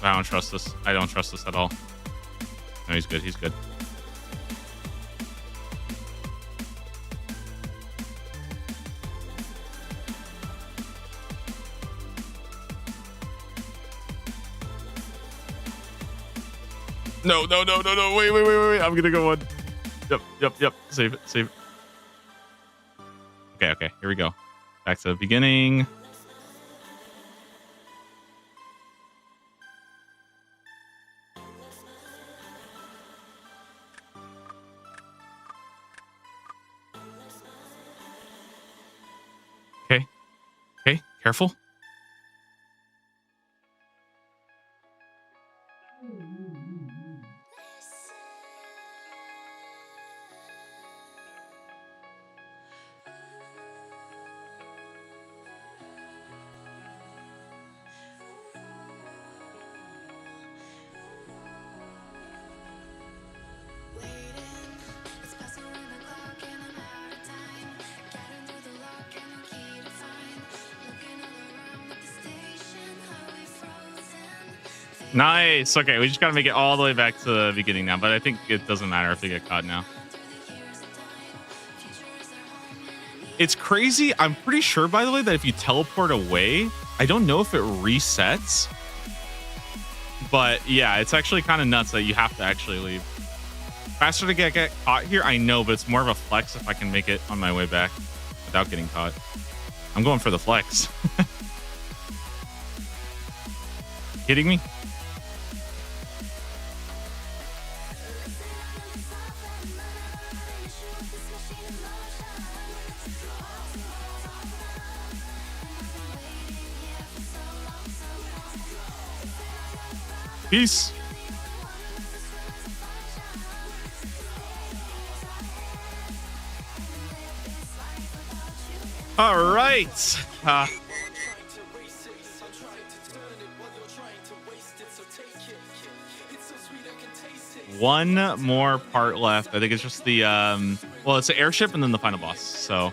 I don't trust this. I don't trust this at all. No, he's good. He's good. No. Wait. I'm gonna go one. Yep. Save it. Okay. Here we go. Back to the beginning. Okay. Careful. Nice. Okay, we just got to make it all the way back to the beginning now, but I think it doesn't matter if they get caught now. It's crazy. I'm pretty sure, by the way, that if you teleport away, I don't know if it resets. But yeah, it's actually kind of nuts that you have to actually leave. Faster to get caught here, I know, but it's more of a flex if I can make it on my way back without getting caught. I'm going for the flex. Kidding me? Peace. All right. One more part left. I think it's just the well, it's the airship and then the final boss. So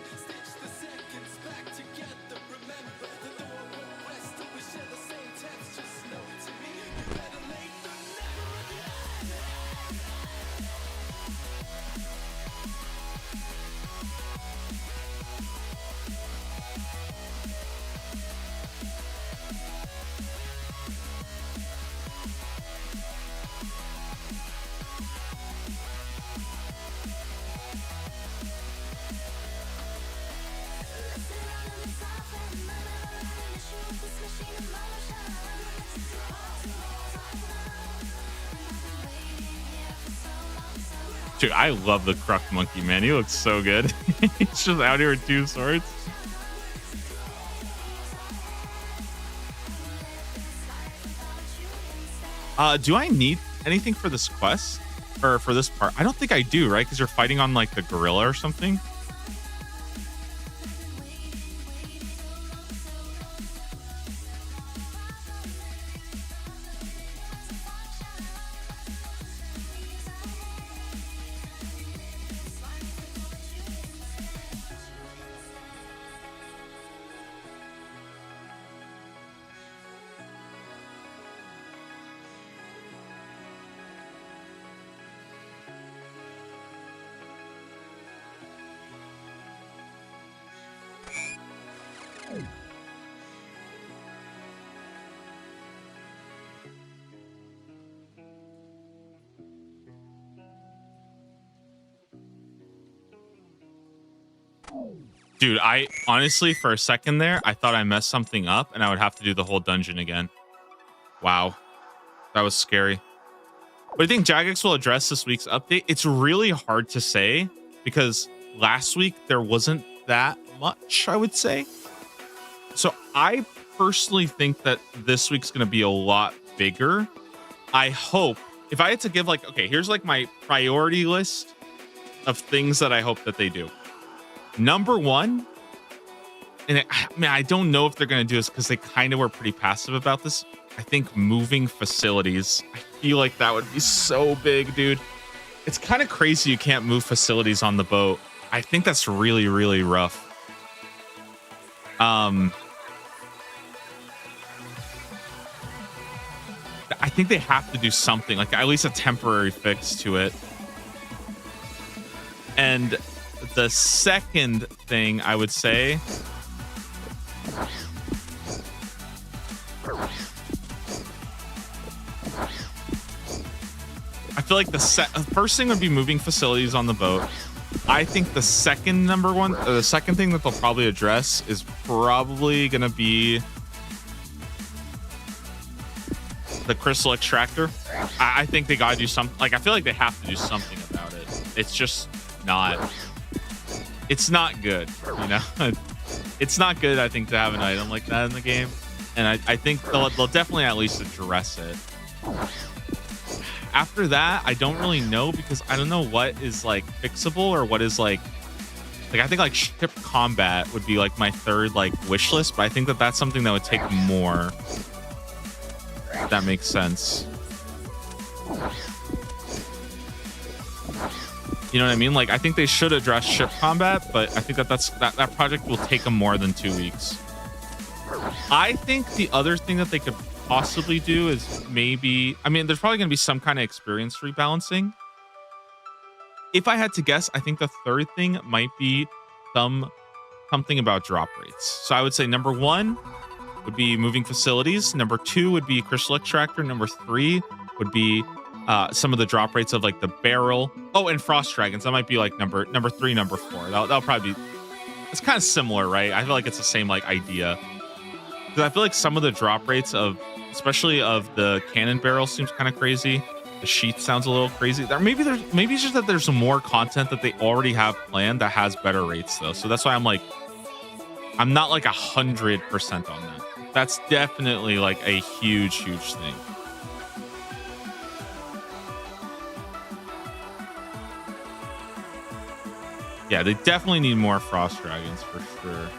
dude, I love the Kruk monkey, man. He looks so good. He's just out here with 2 swords. Do I need anything for this quest or for this part? I don't think I do, right? Because you're fighting on like the gorilla or something. Dude, I honestly, for a second there, I thought I messed something up and I would have to do the whole dungeon again. Wow. That was scary. But I think Jagex will address this week's update. It's really hard to say because last week there wasn't that much, I would say. So I personally think that this week's going to be a lot bigger. I hope, if I had to give like, okay, here's like my priority list of things that I hope that they do. Number one, and I don't know if they're going to do this because they kind of were pretty passive about this. I think moving facilities. I feel like that would be so big, dude. It's kind of crazy you can't move facilities on the boat. I think that's really, really rough. I think they have to do something, like at least a temporary fix to it. And the second thing I would say, I feel like the first thing would be moving facilities on the boat. I think the second the second thing that they'll probably address is probably going to be the crystal extractor. I think they got to do something. Like, I feel like they have to do something about it. It's just not. It's not good, you know. It's not good, I think, to have an item like that in the game, and I think they'll definitely at least address it. After that, I don't really know because I don't know what is like fixable or what is like I think like ship combat would be like my third like wish list, but I think that that's something that would take more. If that makes sense. You know what I mean? Like, I think they should address ship combat, but I think that project will take them more than 2 weeks. I think the other thing that they could possibly do is maybe, I mean, there's probably going to be some kind of experience rebalancing. If I had to guess, I think the third thing might be something about drop rates. So I would say number one would be moving facilities. Number two would be crystal extractor. Number three would be some of the drop rates of like the barrel. Oh, and frost dragons. That might be like number three, number four. That'll probably be. It's kind of similar, right? I feel like it's the same like idea. Because I feel like some of the drop rates of, especially of the cannon barrel, seems kind of crazy. The sheath sounds a little crazy. Maybe it's just that there's some more content that they already have planned that has better rates though. So that's why I'm not like 100% on that. That's definitely like a huge thing. Yeah, they definitely need more frost dragons for sure.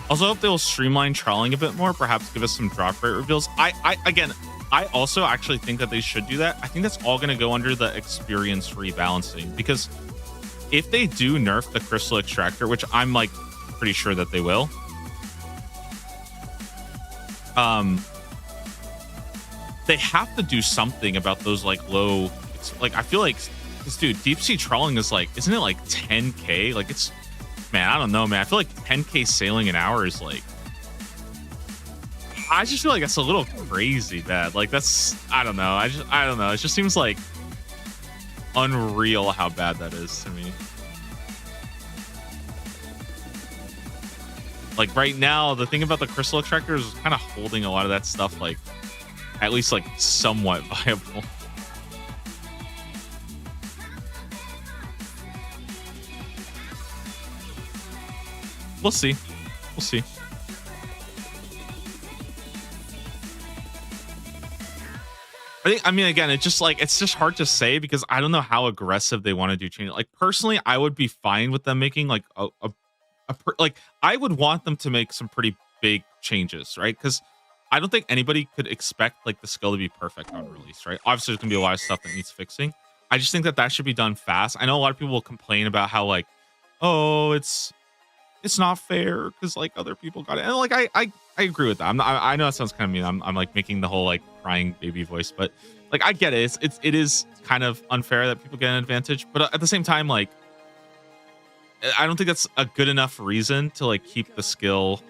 Also hope they'll streamline trawling a bit more, perhaps give us some drop rate reveals. I also actually think that they should do that. I think that's all going to go under the experience rebalancing, because if they do nerf the crystal extractor, which I'm like pretty sure that they will, they have to do something about those like low. It's like I feel like this dude deep sea trawling is like, isn't it like 10k? Like it's, man, I don't know, man. I feel like 10k sailing an hour is like, I just feel like that's a little crazy bad. Like that's, I don't know. I don't know. It just seems like unreal how bad that is to me. Like right now, the thing about the crystal extractor is kind of holding a lot of that stuff, like at least like somewhat viable. We'll see. We'll see. I mean, again, it's just hard to say because I don't know how aggressive they want to do change. Like personally, I would be fine with them making like like I would want them to make some pretty big changes, right? Because I don't think anybody could expect like the skill to be perfect on release, right? Obviously, there's gonna be a lot of stuff that needs fixing. I just think that should be done fast. I know a lot of people will complain about how like, oh, it's not fair because like other people got it, and like I agree with that. I know that sounds kind of mean. I'm like making the whole like crying baby voice, but like I get it. It is kind of unfair that people get an advantage, but at the same time, like I don't think that's a good enough reason to like keep the skill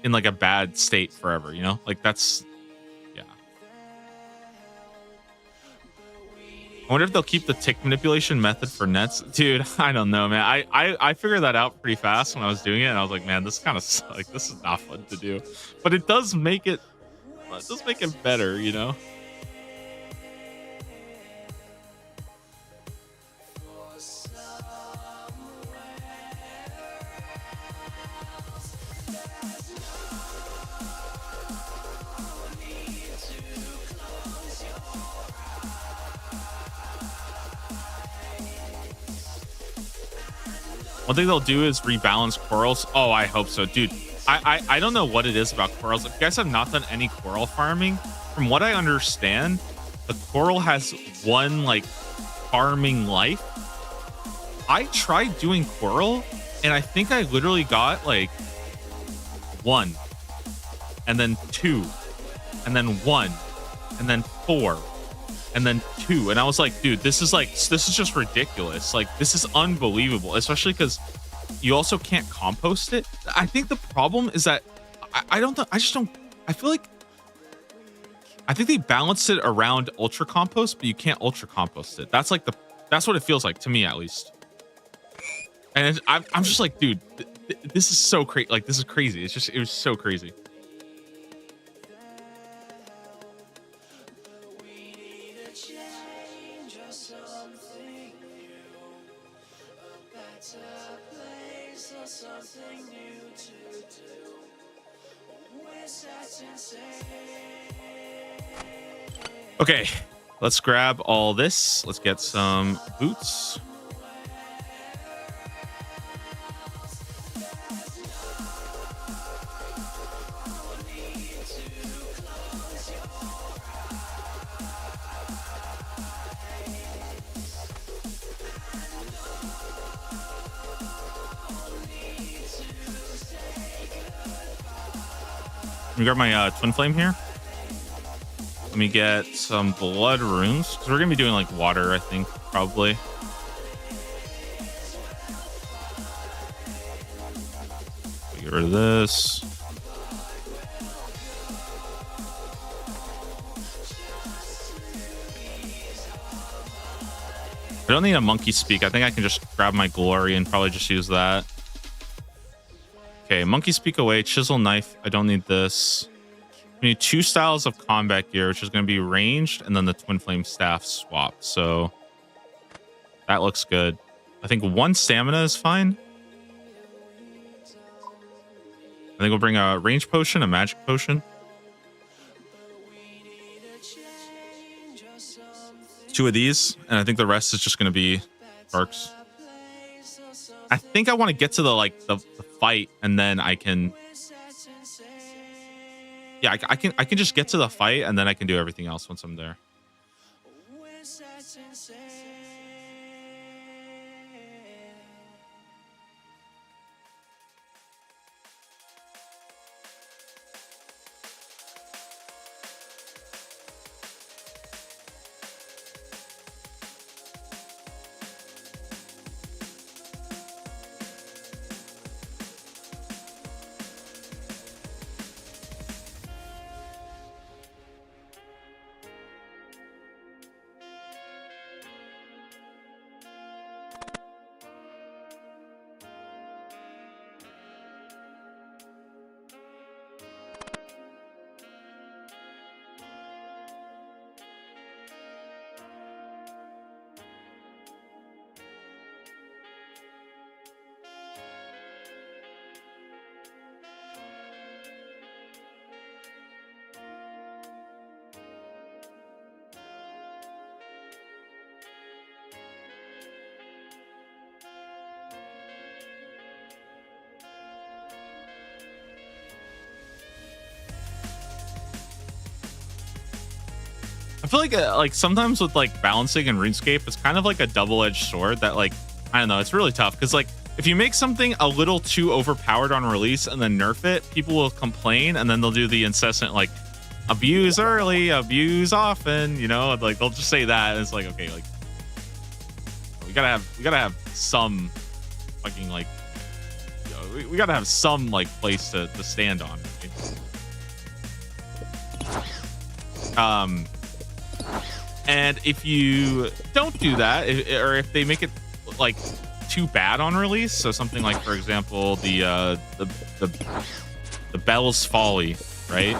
in like a bad state forever. You know, like that's, yeah. I wonder if they'll keep the tick manipulation method for nets. Dude, I don't know, man. I figured that out pretty fast when I was doing it, and I was like, man, this kind of like this is not fun to do. But it does make it better, you know? One thing they'll do is rebalance corals. Oh, I hope so, dude. I don't know what it is about corals. If you guys have not done any coral farming, from what I understand, the coral has one like farming life. I tried doing coral, and I think I literally got like 1, and then 2, and then 1, and then 4, and then 2, and I was like, dude, this is just ridiculous. Like this is unbelievable, especially because you also can't compost it. I think the problem is that I feel like I think they balanced it around ultra compost, but you can't ultra compost it. That's what it feels like to me, at least. And I'm just like, dude, this is so crazy. Like this is crazy. It was so crazy. Okay, let's grab all this. Let's get some boots. Let me grab my twin flame here. Let me get some blood runes because we're gonna be doing like water, I think, probably. Get rid of this. I don't need a monkey speak. I think I can just grab my glory and probably just use that. Okay, monkey speak away. Chisel knife. I don't need this. We need 2 styles of combat gear, which is going to be ranged, and then the twin flame staff swap. So that looks good. I think 1 stamina is fine. I think we'll bring a range potion, a magic potion. 2 of these, and I think the rest is just going to be sparks. I think I want to get to the fight, and then I can. Yeah, I can just get to the fight, and then I can do everything else once I'm there. I feel like sometimes with like balancing in RuneScape, it's kind of like a double-edged sword that like, I don't know, it's really tough because like if you make something a little too overpowered on release and then nerf it, people will complain and then they'll do the incessant like abuse early, abuse often, you know, like they'll just say that and it's like, okay, like we gotta have some fucking like, you know, we gotta have some like place to stand on. Right? And if you don't do that, or if they make it like too bad on release, so something like, for example, the Bell's Folly, right?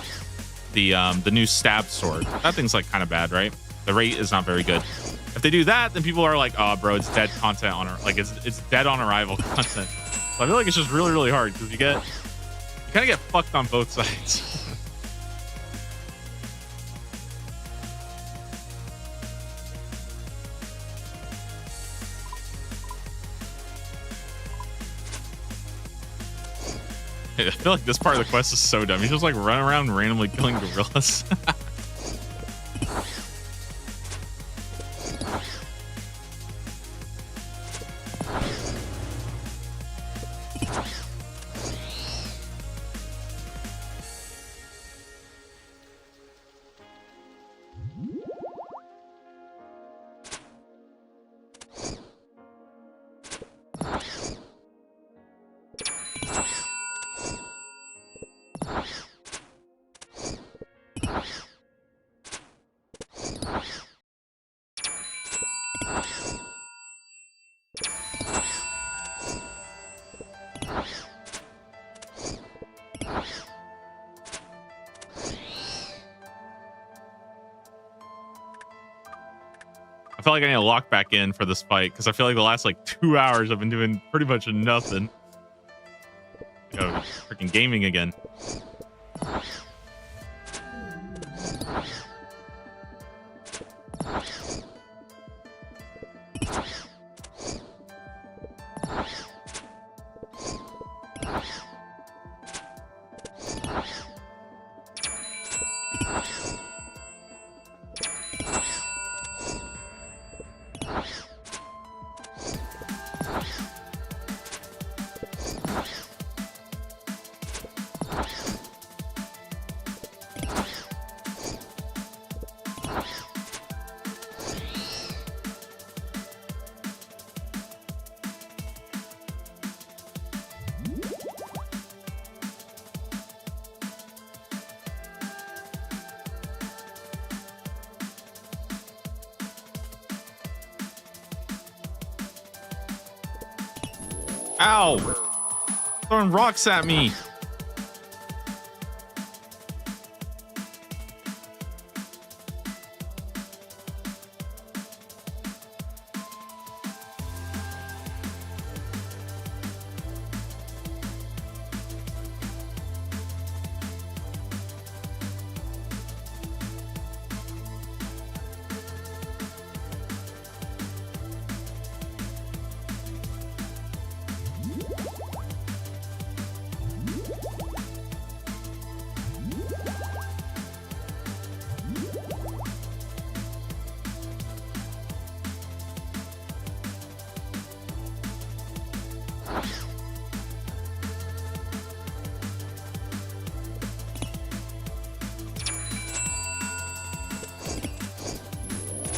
The new stab sword. That thing's like kind of bad, right? The rate is not very good. If they do that, then people are like, "Oh, bro, it's dead content on like it's dead on arrival content." So I feel like it's just really, really hard because you kind of get fucked on both sides. I feel like this part of the quest is so dumb. You just like run around randomly killing gorillas. I feel like I need to lock back in for this fight because I feel like the last like 2 hours I've been doing pretty much nothing. go freaking gaming again. Ow! Throwing rocks at me.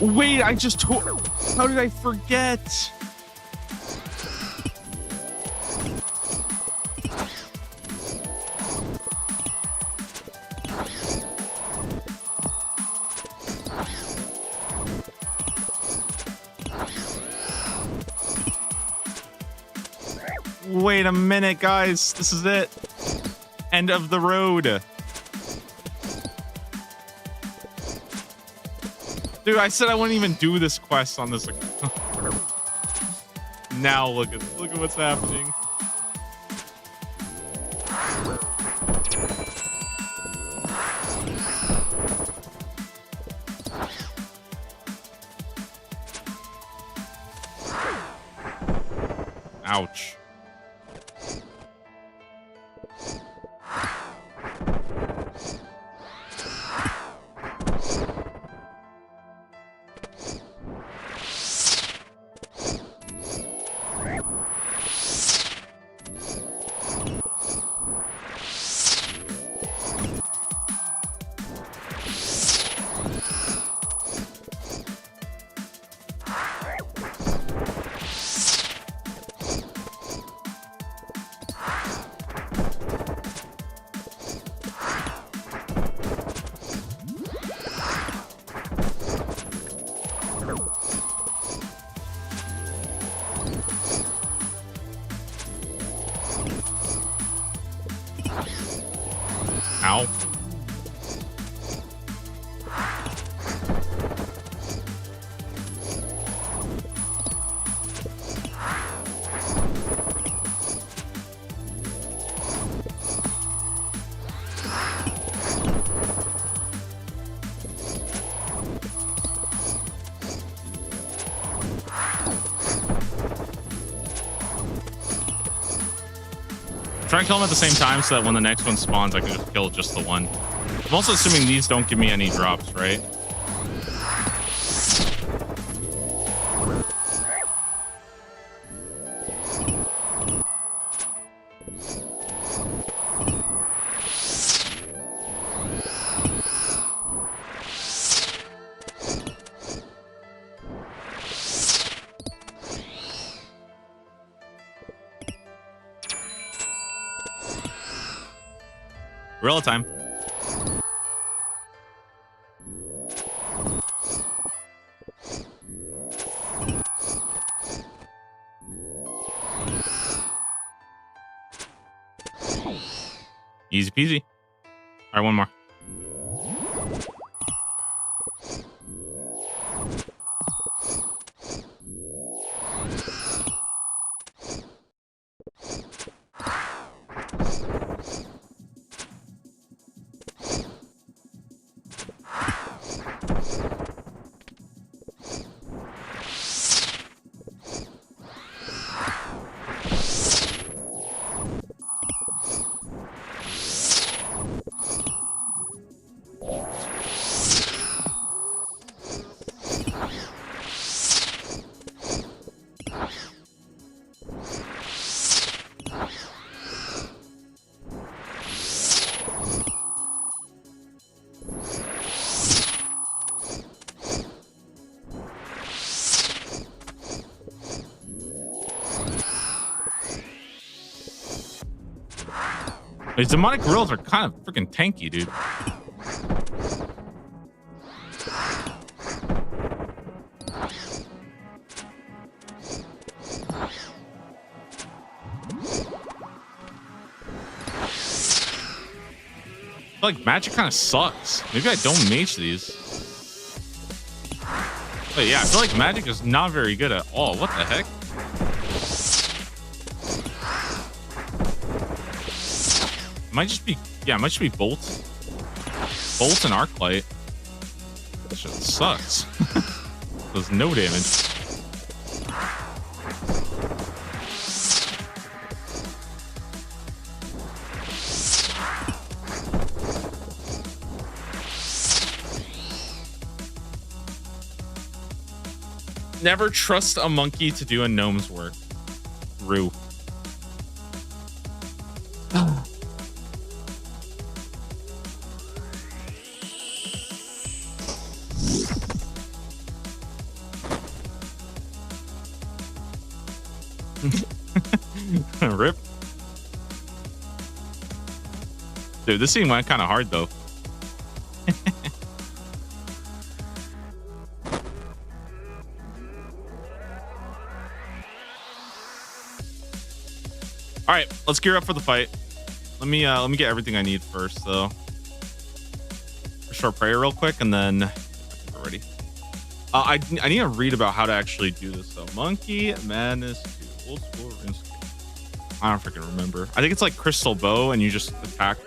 Wait, I just told. How did I forget? Wait a minute, guys. This is it. End of the road. Dude, I said I wouldn't even do this quest on this account. Now look at what's happening. Ouch. Ow. Try and kill them at the same time so that when the next one spawns, I can just kill just the one. I'm also assuming these don't give me any drops, right? Gorilla time. Easy peasy. All right, one more. These demonic gorillas are kind of freaking tanky, dude. I feel like magic kind of sucks. Maybe I don't mage these. But yeah, I feel like magic is not very good at all. What the heck? Might just be, yeah, it might just be bolts. Bolts and arc light. That shit sucks. Does no damage. Never trust a monkey to do a gnome's work. Rue. Rip. Dude, this scene went kind of hard though. All right, let's gear up for the fight. Let me get everything I need first though. Short prayer real quick and then I think we're ready. I need to read about how to actually do this though. Monkey Madness 2 old school RuneScape. I don't freaking remember. I think it's like crystal bow and you just attack.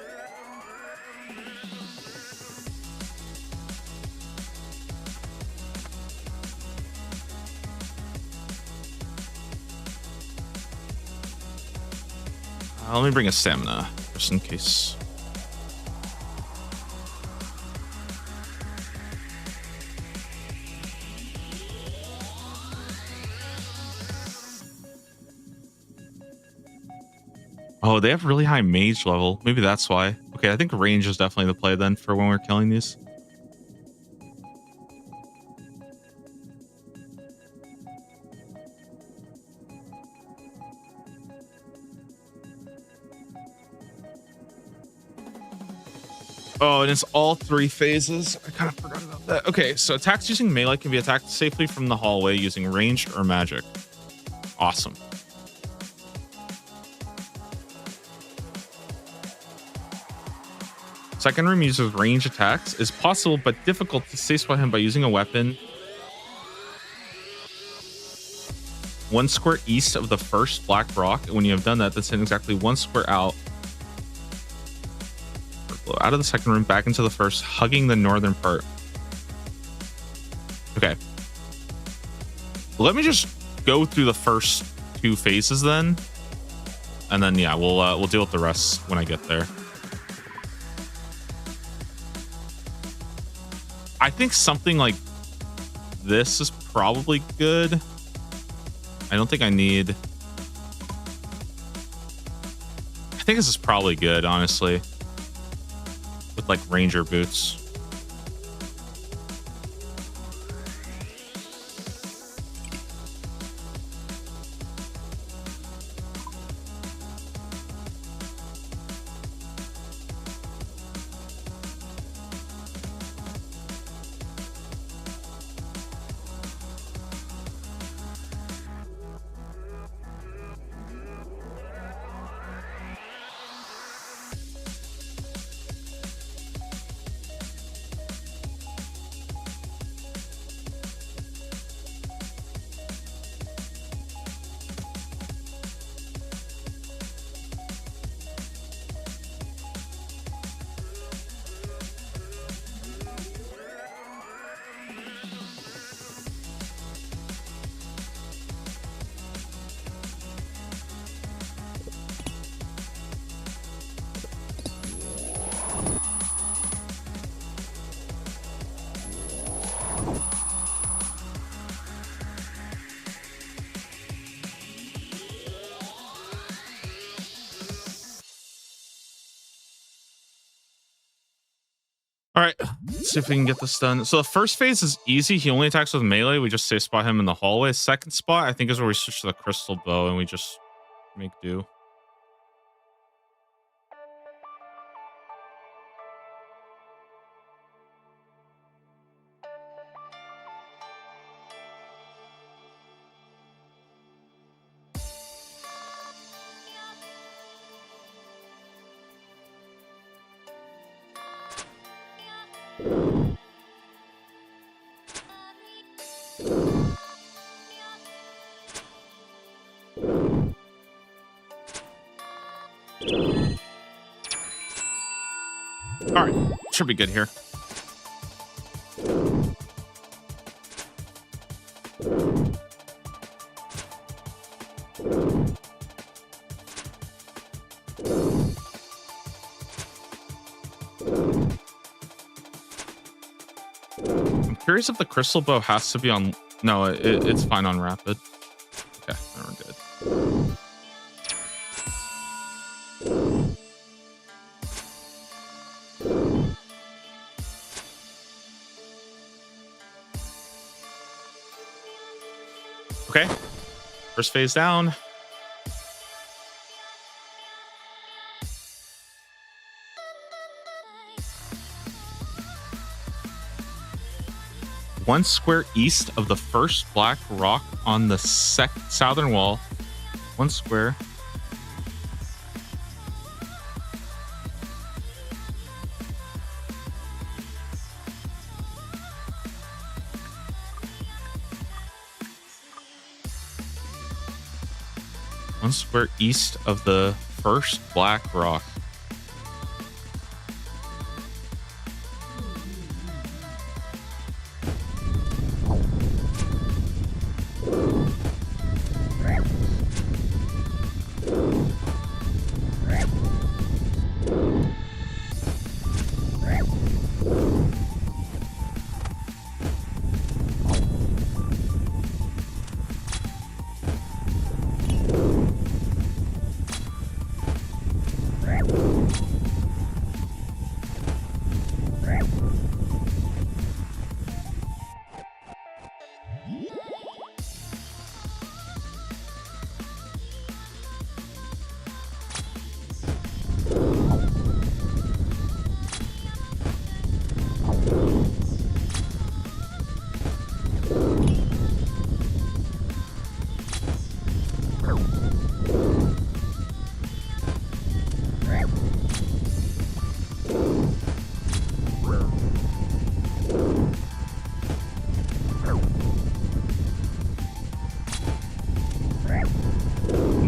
Let me bring a stamina just in case. Oh, they have really high mage level. Maybe that's why. Okay, I think range is definitely the play then for when we're killing these. Oh, and it's all 3 phases. I kind of forgot about that. Okay, so attacks using melee can be attacked safely from the hallway using ranged or magic. Awesome. Second room uses range attacks. Is possible but difficult to safe spot him by using a weapon 1 square east of the first black rock. And when you have done that, then send exactly 1 square out of the second room back into the first, hugging the northern part. Okay. Let me just go through the first 2 phases then. And then yeah, we'll deal with the rest when I get there. I think something like this is probably good. I don't think I need... I think this is probably good, honestly. With like ranger boots. All right, let's see if we can get this done. So the first phase is easy. He only attacks with melee. We just safe spot him in the hallway. Second spot, I think, is where we switch to the crystal bow and we just make do. All right, should be good here. I'm curious if the crystal bow has to be on. No, it's fine on rapid. Okay, then we're good. Okay, first phase down. One square east of the first black rock on the southern wall. One square. One square east of the first black rock.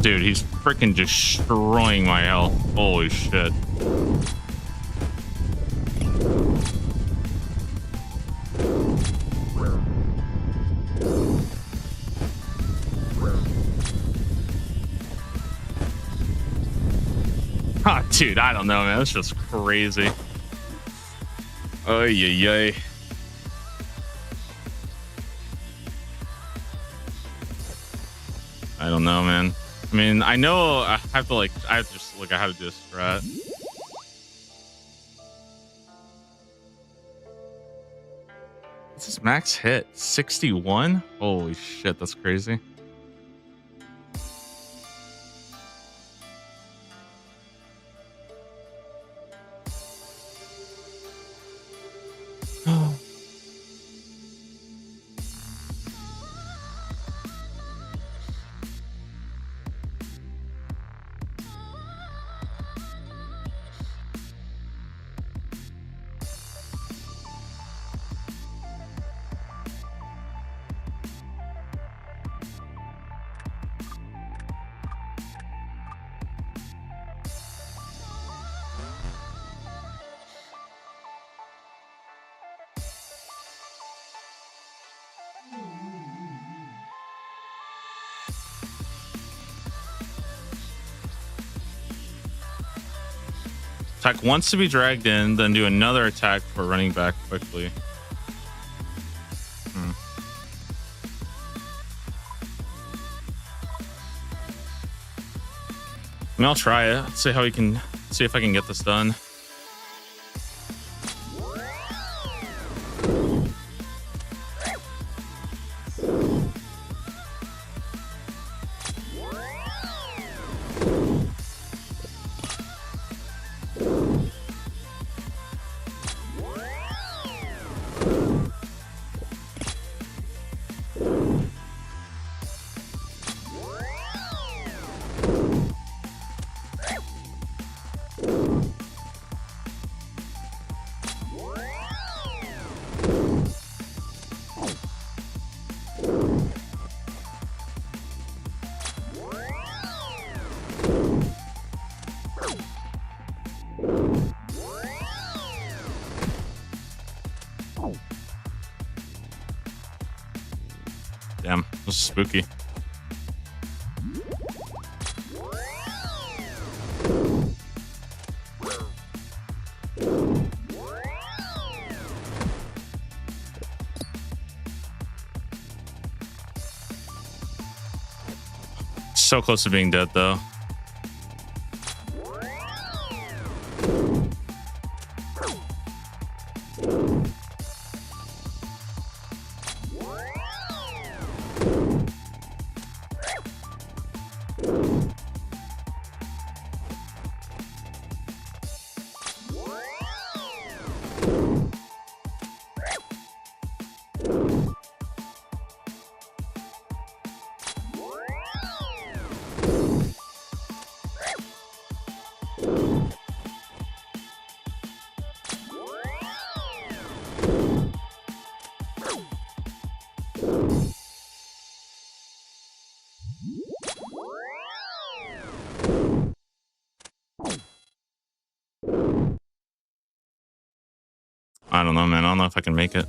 Dude, he's freaking destroying my health. Holy shit. Ah, dude, I don't know, man. That's just crazy. Oy, oy, oy. I don't know, man. I mean, I know I have to just look at how to do a strat. What's his max hit? 61? Holy shit, that's crazy. Attack once to be dragged in, then do another attack for running back quickly. I mean, I'll try it. See how we can see if I can get this done. This is spooky. So close to being dead, though. I don't know, man. I don't know if I can make it.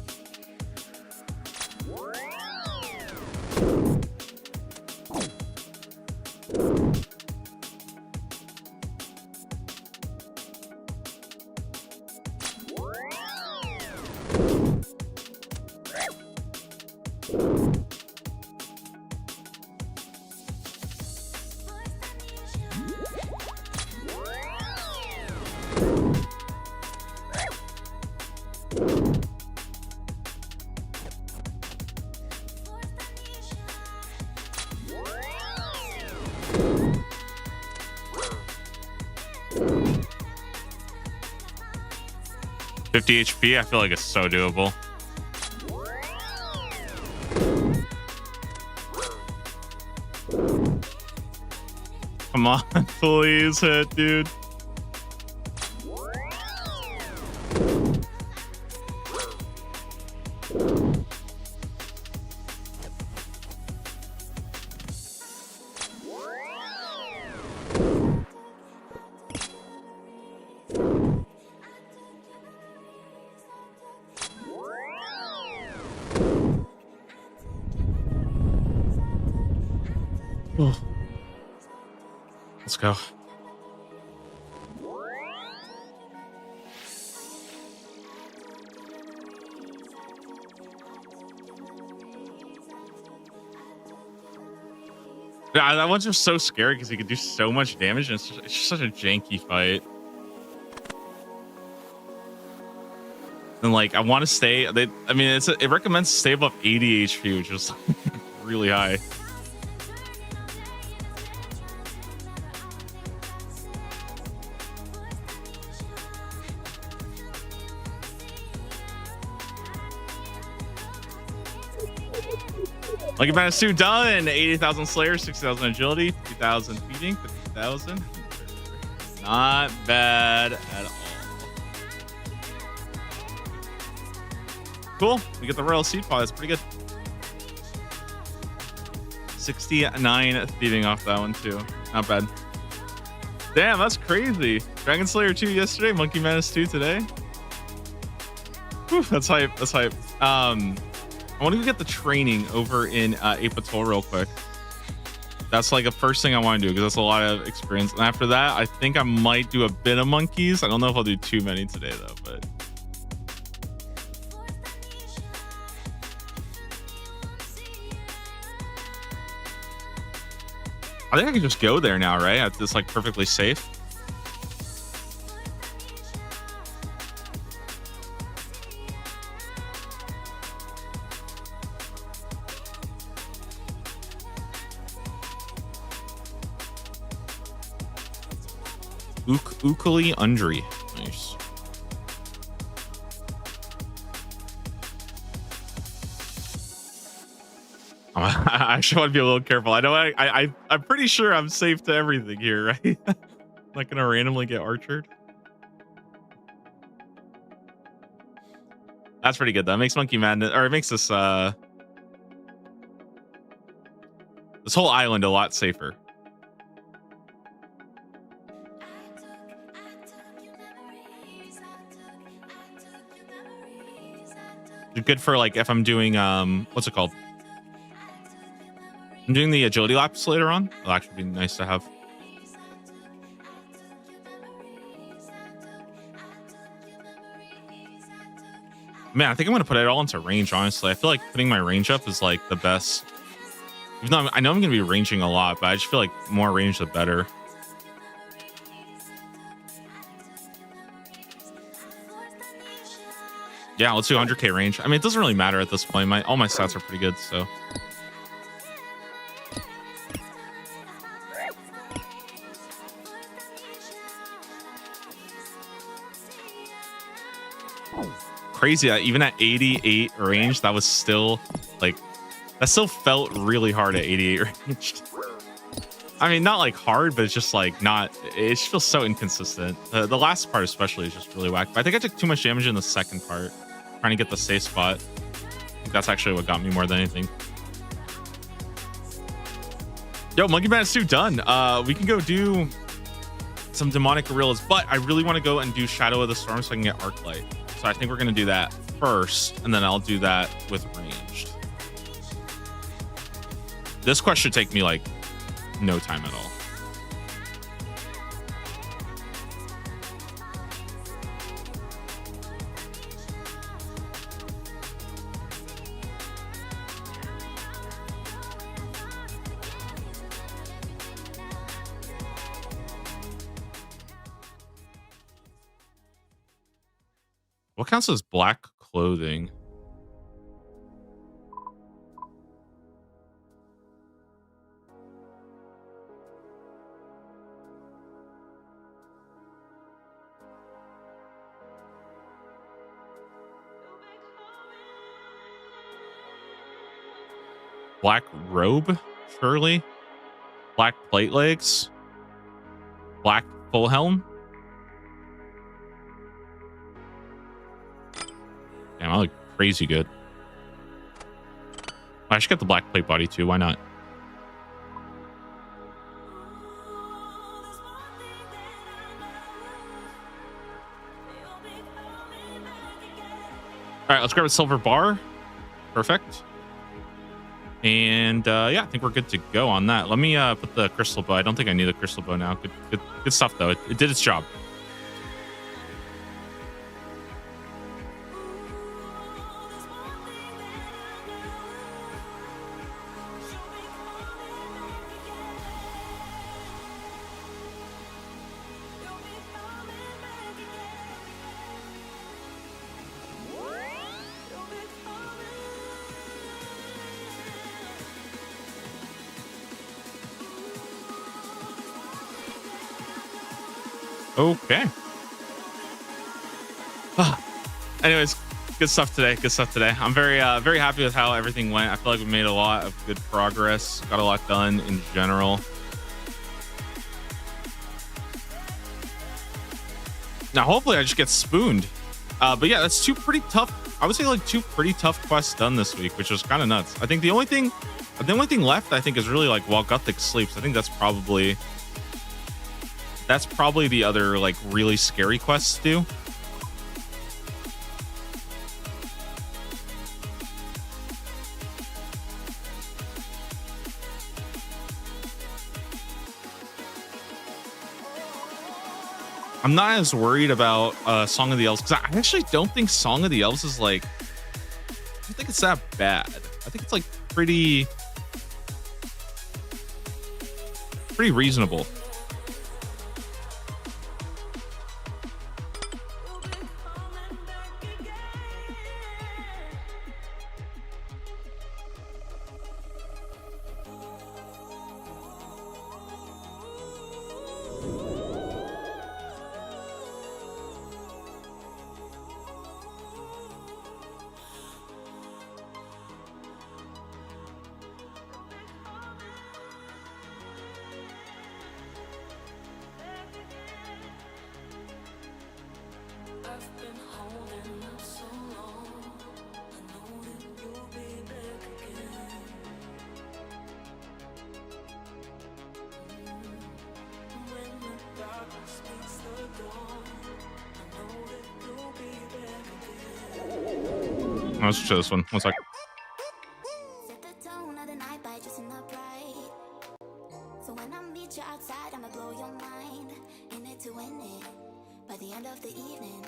HP, I feel like it's so doable. Come on, please hit, dude. Let's go. Yeah, that one's just so scary because he could do so much damage, and it's just such a janky fight. And like, I want to stay. It recommends stay above 80 HP, which is really high. Lucky Madness 2 done. 80,000 Slayer, 60,000 Agility, 50,000 Feeding, 50,000. Not bad at all. Cool. We get the Royal Seed Pod. That's pretty good. 69 Thieving off that one, too. Not bad. Damn, that's crazy. Dragon Slayer 2 yesterday, Monkey Madness 2 today. Whew, that's hype. That's hype. I want to go get the training over in Apatol real quick. That's like the first thing I want to do because that's a lot of experience. And after that, I think I might do a bit of monkeys. I don't know if I'll do too many today though, but I think I can just go there now, right? It's like perfectly safe. Ukuli Undri. Nice. I actually want to be a little careful. I know I'm pretty sure I'm safe to everything here, right? I'm not gonna randomly get archered. That's pretty good. That makes Monkey Madness, or it makes this whole island a lot safer. Good for like if I'm doing what's it called? I'm doing the agility laps later on. It'll actually be nice to have. Man, I think I'm going to put it all into range, honestly. I feel like putting my range up is like the best. Even though I know I'm going to be ranging a lot, but I just feel like more range, the better. Yeah, let's do 100k range. I mean, it doesn't really matter at this point. All my stats are pretty good, so. Crazy that even at 88 range, that was still like, that still felt really hard at 88 range. I mean, not like hard, but it's just like not, it just feels so inconsistent. The last part especially is just really whack. But I think I took too much damage in the second part, trying to get the safe spot. I think that's actually what got me more than anything. Yo, Monkey Man 2 done. We can go do some demonic gorillas, but I really want to go and do Shadow of the Storm so I can get Arc Light. So I think we're going to do that first, and then I'll do that with ranged. This quest should take me like no time at all. What counts as black clothing? Black robe, surely. Black plate legs. Black full helm. Damn, I look crazy good. I should get the black plate body too. Why not? All right, let's grab a silver bar. Perfect. And yeah, I think we're good to go on that. Let me put the crystal bow. I don't think I need the crystal bow now. Good stuff though. It did its job. Okay. Anyways, good stuff today. Good stuff today. I'm very happy with how everything went. I feel like we made a lot of good progress. Got a lot done in general. Now, hopefully, I just get spooned. But yeah, that's two pretty tough. I would say like two pretty tough quests done this week, which was kind of nuts. I think the only thing left, I think, is really like while Gothic sleeps. I think that's probably the other like really scary quests to do. I'm not as worried about Song of the Elves because I actually don't think Song of the Elves is like, I don't think it's that bad. I think it's like pretty reasonable. Let's show this one. One sec. Set the tone of the night by just in the bright meet you outside, I'ma blow your mind. In it to win it. By the end of the evening.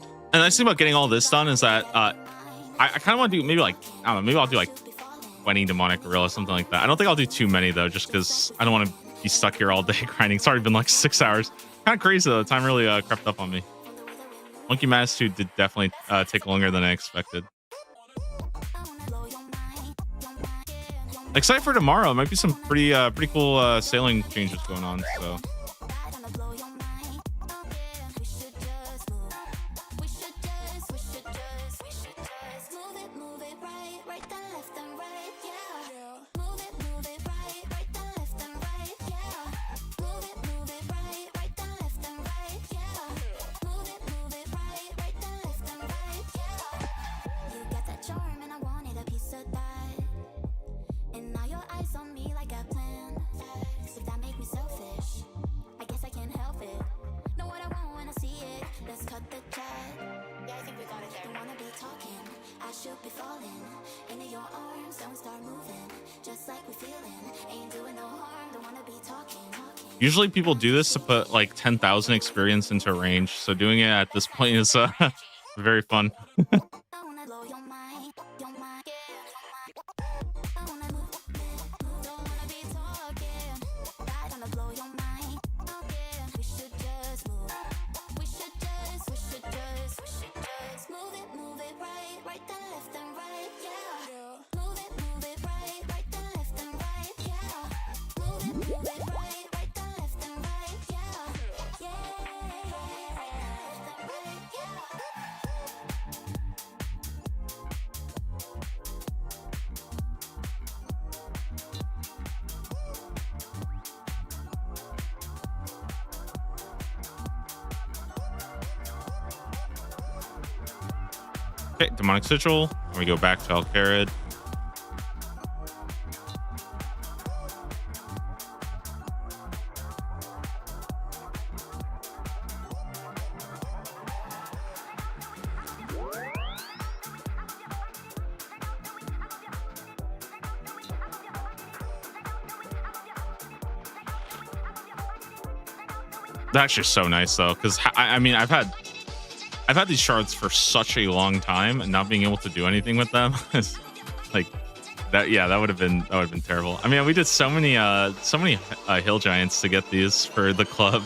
And the nice thing about getting all this done is that I kind of want to do maybe like, I don't know, maybe I'll do like 20 demonic gorilla, something like that. I don't think I'll do too many though, just because I don't want to be stuck here all day grinding. It's already been like 6 hours. Kind of crazy though. The time really crept up on me. Monkey Mass 2 did definitely take longer than I expected. Excited for tomorrow. Might be some pretty cool sailing changes going on. So. Usually people do this to put like 10,000 experience into range. So doing it at this point is very fun. Okay, demonic sigil. Let me go back to Alcarid. That's just so nice though, because I mean I've had these shards for such a long time, and not being able to do anything with them is like that. Yeah, that would have been terrible. I mean, we did so many hill giants to get these for the club.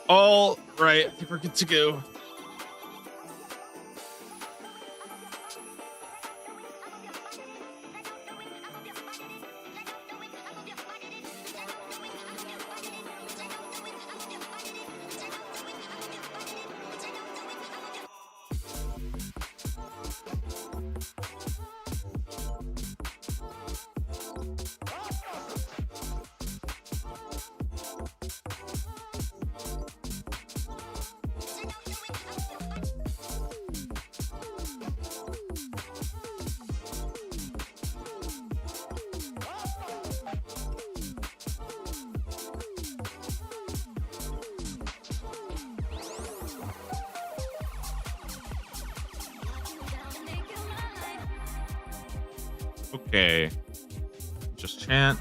All right, I think we're good to go. Okay. Just chant.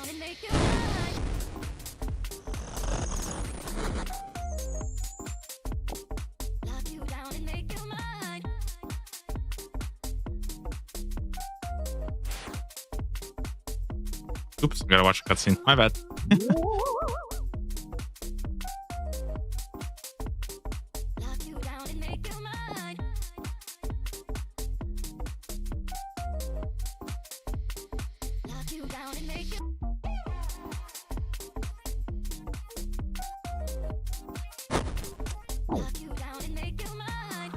and make you mine. Lock you down and make you mine. Oops, gotta watch a cutscene. My bad. Lock you down and make you mine. Lock you down and make you. Lock you down and make you mine.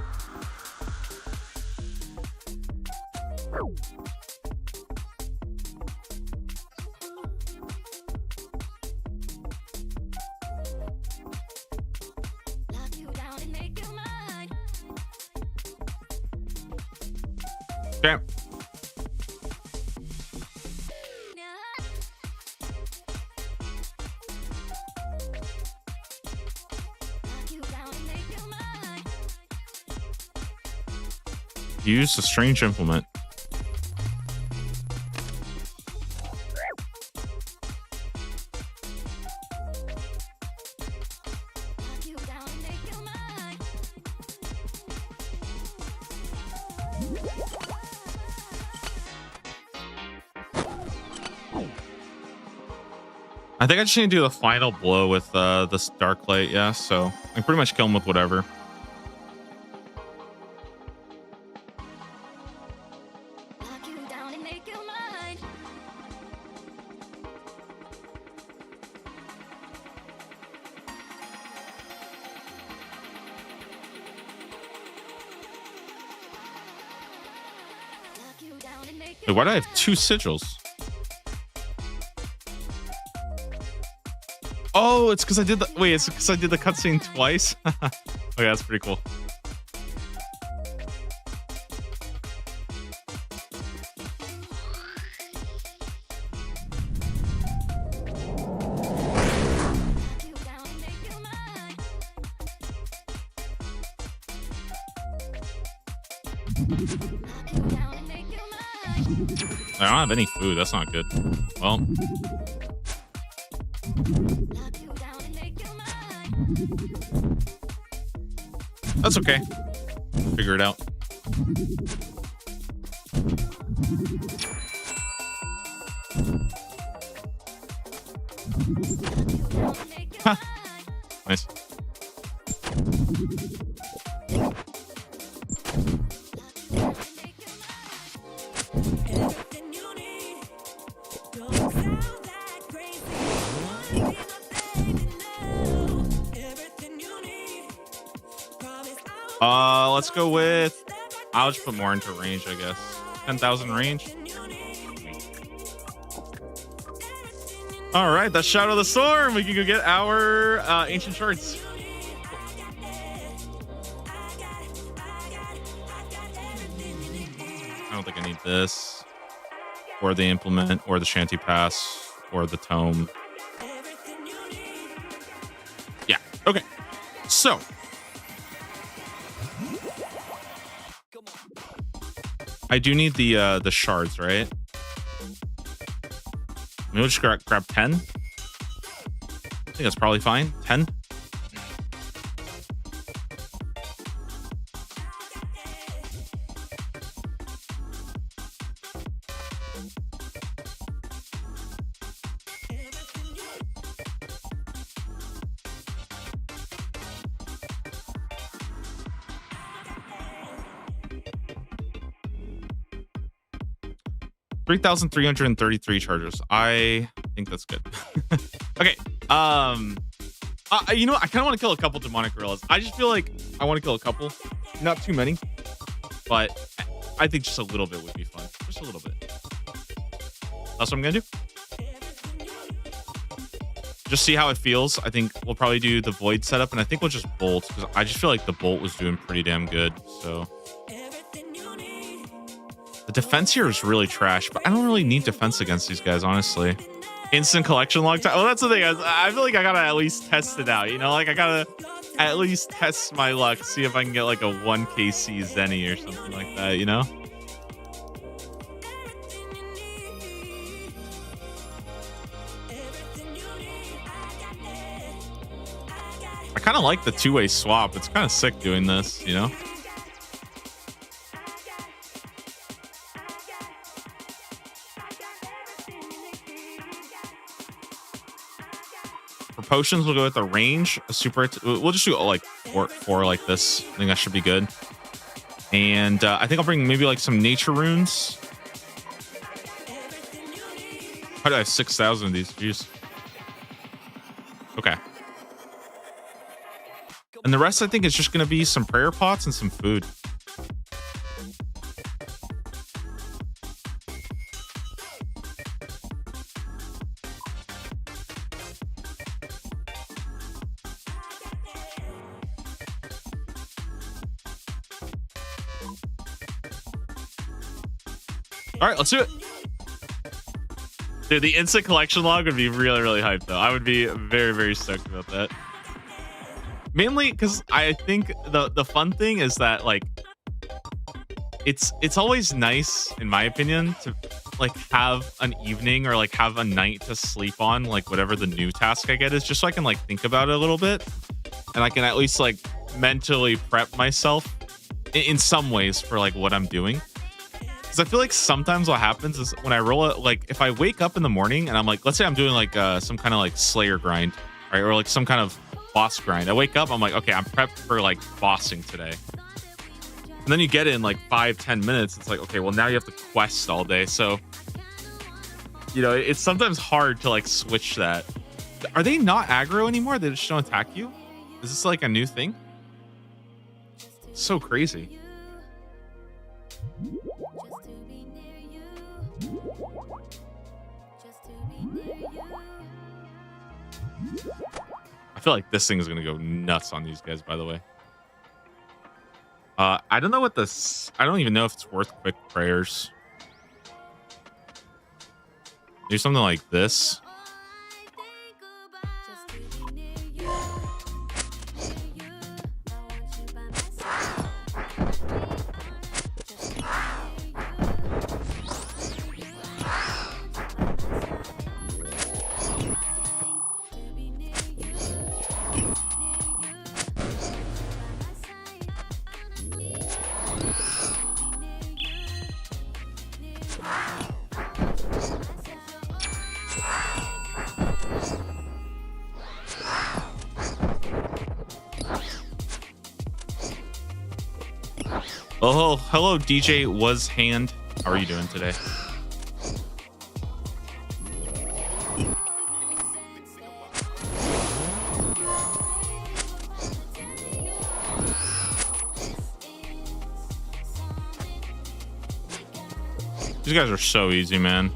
Lock you down and make you mine. Okay. Lock you down and make you mine. Use a strange implement. Lock you down and make you mine. I think I just need to do the final blow with this dark light, yeah. So I can pretty much kill him with whatever. Lock you down and make you mine. Lock you down and make you Wait, why do I have 2 sigils? Oh, it's because I did the wait. It's because I did the cutscene twice. Okay, that's pretty cool. Lock you down and make you mine. Lock you down and make you mine. I don't have any food. That's not good. Well, Lock you down and make you mine. that's okay. Figure it out. Down and make you Huh. mine. Nice. Everything you need. Don't sound that crazy. Wanna be my baby now. Everything you need. Promise I'll Let's go with. I'll just put more into range, I guess. 10,000 range. All right, that's Shadow of the Storm. We can go get our ancient shards. I don't think I need this, or the implement, or the shanty pass, or the tome. Yeah. Okay. So. I do need the shards, right? Maybe we'll just grab 10. I think that's probably fine. 10. $3,333 charges. I think that's good. Okay. You know what? I kind of want to kill a couple demonic gorillas. I just feel like I want to kill a couple, not too many, but I think just a little bit would be fun. Just a little bit. That's what I'm gonna do. Just see how it feels. I think we'll probably do the void setup, and I think we'll just bolt because I just feel like the bolt was doing pretty damn good. So the defense here is really trash, but I don't really need defense against these guys, honestly. Instant collection log time. Well, that's the thing. I feel like I gotta at least test it out. You know, like I gotta at least test my luck, see if I can get like a 1KC Zenny or something like that. You know. I kind of like the two-way swap. It's kind of sick doing this, you know? For potions, we'll go with the range. A super. We'll just do like four like this. I think that should be good. And I think I'll bring maybe like some nature runes. How do I have 6,000 of these? Jeez. Okay. And the rest, I think, is just going to be some prayer pots and some food. All right, let's do it. Dude, the instant collection log would be really, really hyped, though. I would be very, very stoked about that. Mainly because I think the fun thing is that, like, it's always nice, in my opinion, to like have an evening or like have a night to sleep on, like whatever the new task I get is, just so I can like think about it a little bit, and I can at least like mentally prep myself in some ways for like what I'm doing. Because I feel like sometimes what happens is when I roll it, like if I wake up in the morning and I'm like, let's say I'm doing like some kind of like Slayer grind, right, or like some kind of boss grind. I wake up, I'm like, okay, I'm prepped for like bossing today. And then you get in like 5-10 minutes. It's like, okay, well now you have to quest all day. So, you know, it's sometimes hard to like switch that. Are they not aggro anymore? They just don't attack you? Is this like a new thing? So crazy. I feel like this thing is gonna go nuts on these guys, by the way. I don't know what this. I don't even know if it's worth quick prayers. Do something like this. Oh, hello, DJ Was Hand. How are you doing today? These guys are so easy, man.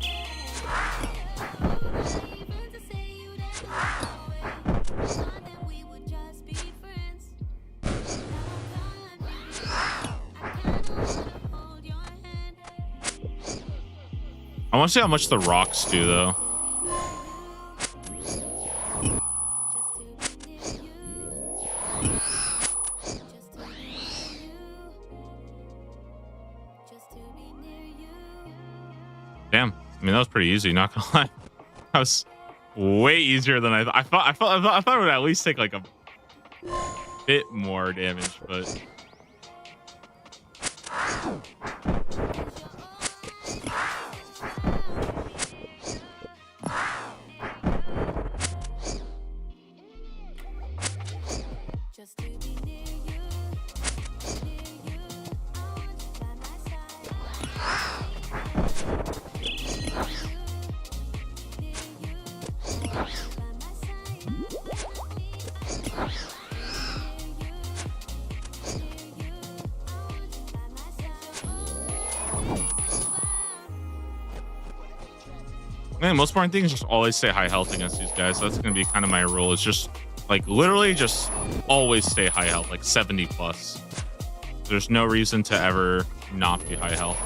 I want to see how much the rocks do, though. Damn, I mean that was pretty easy. Not gonna lie, that was way easier than I thought. I thought it would at least take like a bit more damage, but. Man, most important thing is just always stay high health against these guys. That's going to be kind of my rule. It's just like literally just always stay high health, like 70 plus. There's no reason to ever not be high health.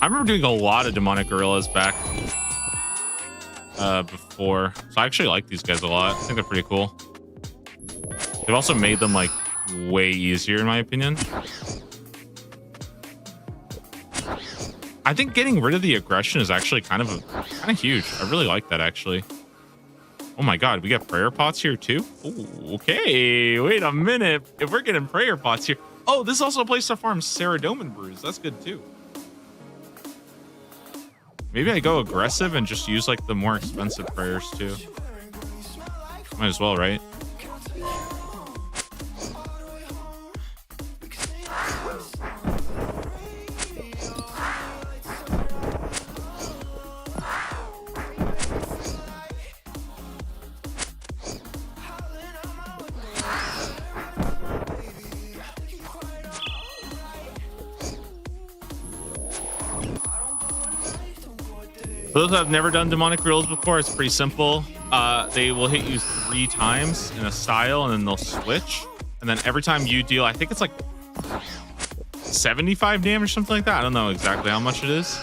remember doing a lot of demonic gorillas back before, so I actually like these guys a lot. I think they're pretty cool. They've also made them like way easier in my opinion. I think getting rid of the aggression is actually kind of huge. I really like that actually. Oh my god, we got prayer pots here too. Ooh, okay, wait a minute. If we're getting prayer pots here, oh, this is also a place to farm Ceradomin brews. That's good too. Maybe I go aggressive and just use like the more expensive prayers too. Might as well, right? For those that have never done demonic gorillas before, it's pretty simple. They will hit you 3 times in a style and then they'll switch. And then every time you deal, I think it's like 75 damage, something like that. I don't know exactly how much it is.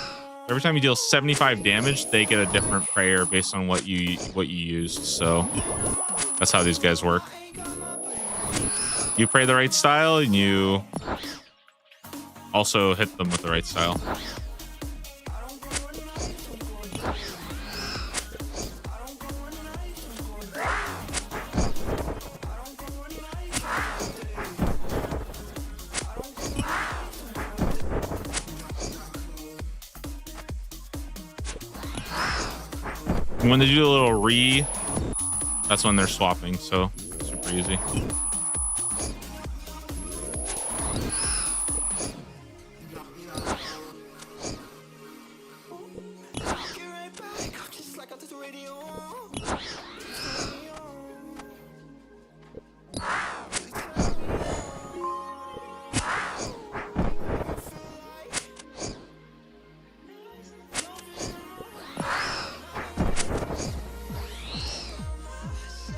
Every time you deal 75 damage, they get a different prayer based on what you used. So that's how these guys work. You pray the right style and you also hit them with the right style. When they do a little that's when they're swapping, so super easy.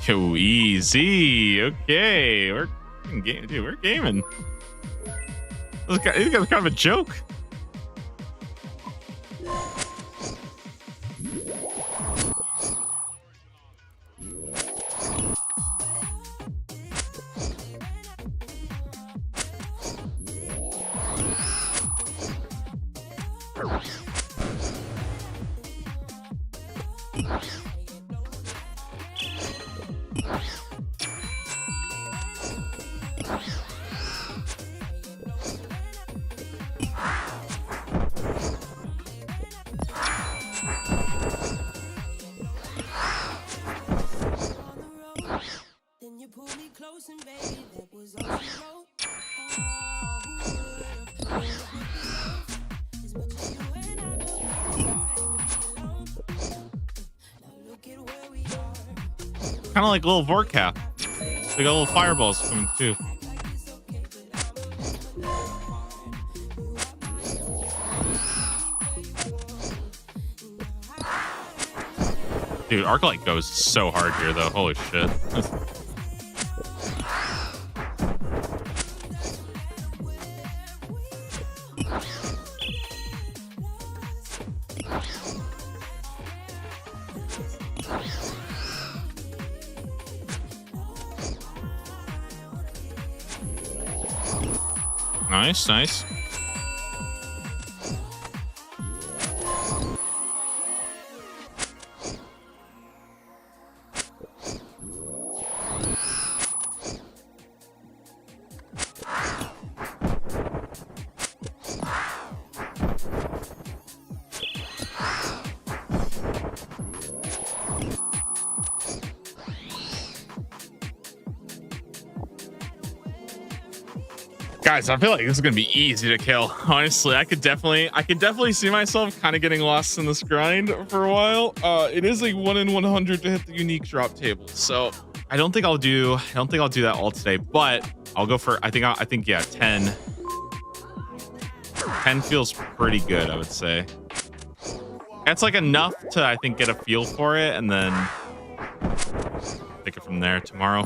Yo, easy. Okay, we're gaming. This guy's kind of a joke. Kind of like a little Vorkath. They got little fireballs coming too. Dude, Arclight goes so hard here though. Holy shit. Nice, nice. Guys, I feel like this is gonna be easy to kill. Honestly, I could definitely see myself kind of getting lost in this grind for a while. It is like 1 in 100 to hit the unique drop table, so I don't think I'll do that all today. But I'll go for I think yeah, 10. 10 feels pretty good, I would say. That's like enough to I think get a feel for it, and then take it from there tomorrow.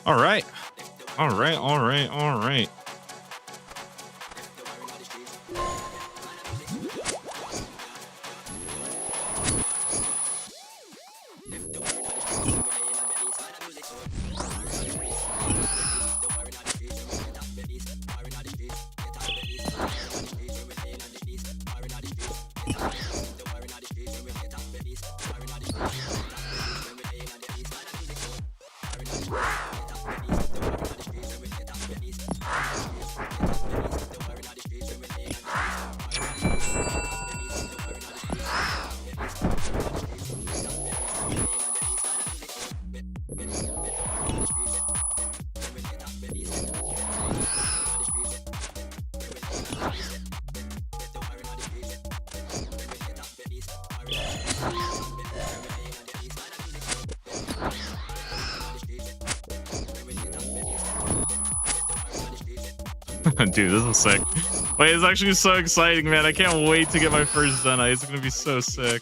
All right. All right. All right. All right. Dude, this is sick. Wait, it's actually so exciting, man. I can't wait to get my first Zenite. It's gonna be so sick.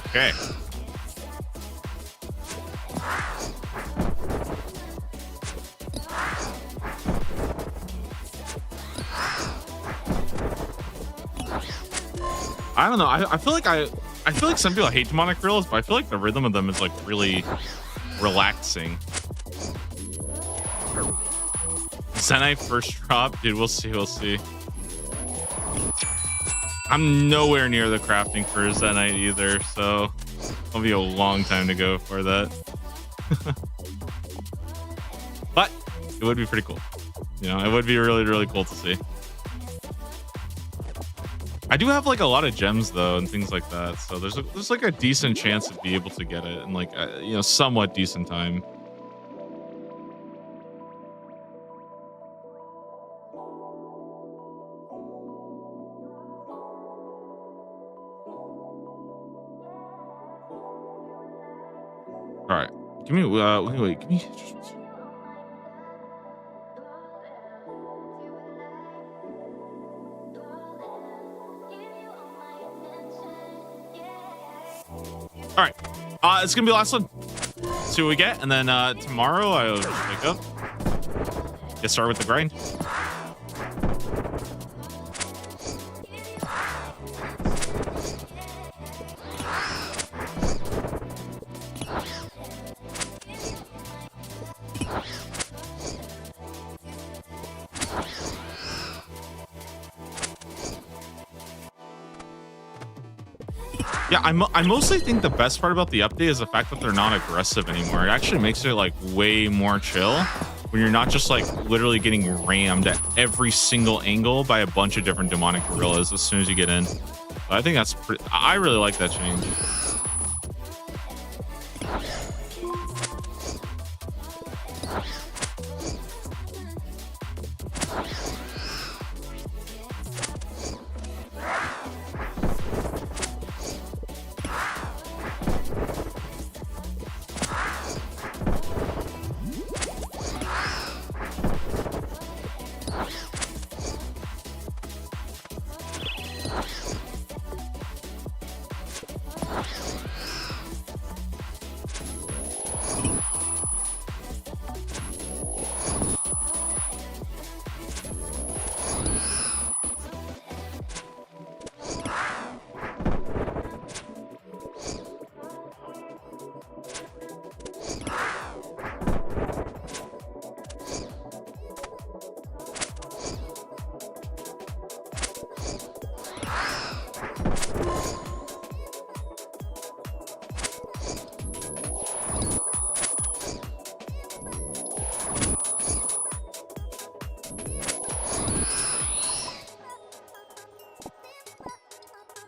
Okay. I don't know. I feel like some people hate demonic gorillas, but I feel like the rhythm of them is like really relaxing. Zenite first drop, dude. We'll see. We'll see. I'm nowhere near the crafting for Zenite either, so it'll be a long time to go for that. But it would be pretty cool. You know, it would be really, really cool to see. I do have like a lot of gems though and things like that, so there's like a decent chance to be able to get it in like a, you know, somewhat decent time. All right, give me wait, give me. All right, it's gonna be the last one. See what we get, and then tomorrow I'll just wake up, get started with the grind. Yeah, I mostly think the best part about the update is the fact that they're not aggressive anymore. It actually makes it like way more chill when you're not just like literally getting rammed at every single angle by a bunch of different demonic gorillas as soon as you get in. So I think that's pretty, I really like that change.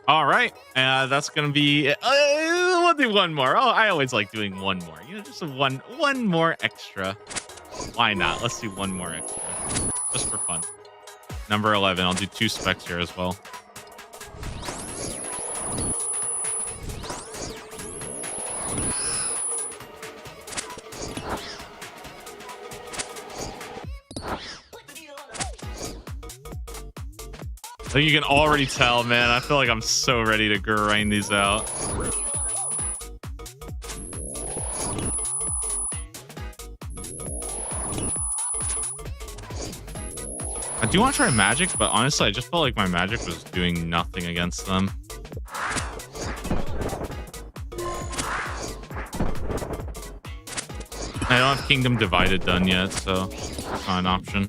All right, that's gonna be. We'll do one more. Oh, I always like doing one more. You know, just one more extra. Why not? Let's do one more extra, just for fun. Number 11. I'll do 2 specs here as well. I think you can already tell, man. I feel like I'm so ready to grind these out. I do want to try magic, but honestly, I just felt like my magic was doing nothing against them. I don't have Kingdom Divided done yet, so it's not an option.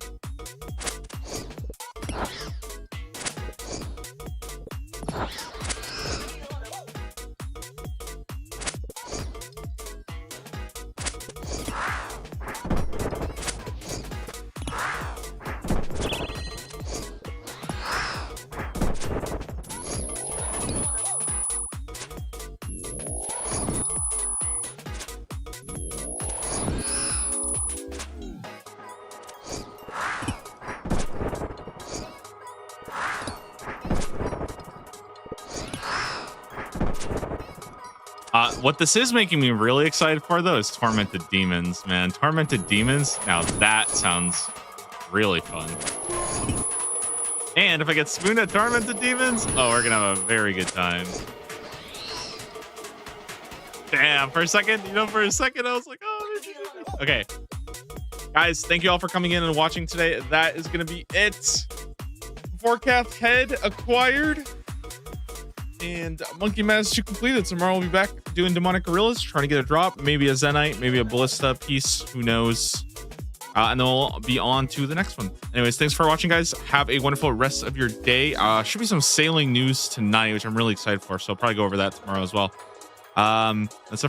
What this is making me really excited for, though, is Tormented Demons, man. Tormented Demons, now that sounds really fun. And if I get spooned at Tormented Demons, oh, we're gonna have a very good time. Damn, for a second, I was like, oh, okay. Guys, thank you all for coming in and watching today. That is gonna be it. Forecast head acquired. And Monkey Mask 2 completed. Tomorrow we'll be back doing Demonic Gorillas, trying to get a drop, maybe a Zenite, maybe a Ballista piece, who knows. And then we'll be on to the next one. Anyways, thanks for watching, guys. Have a wonderful rest of your day. Should be some sailing news tonight, which I'm really excited for, so I'll probably go over that tomorrow as well. That's it.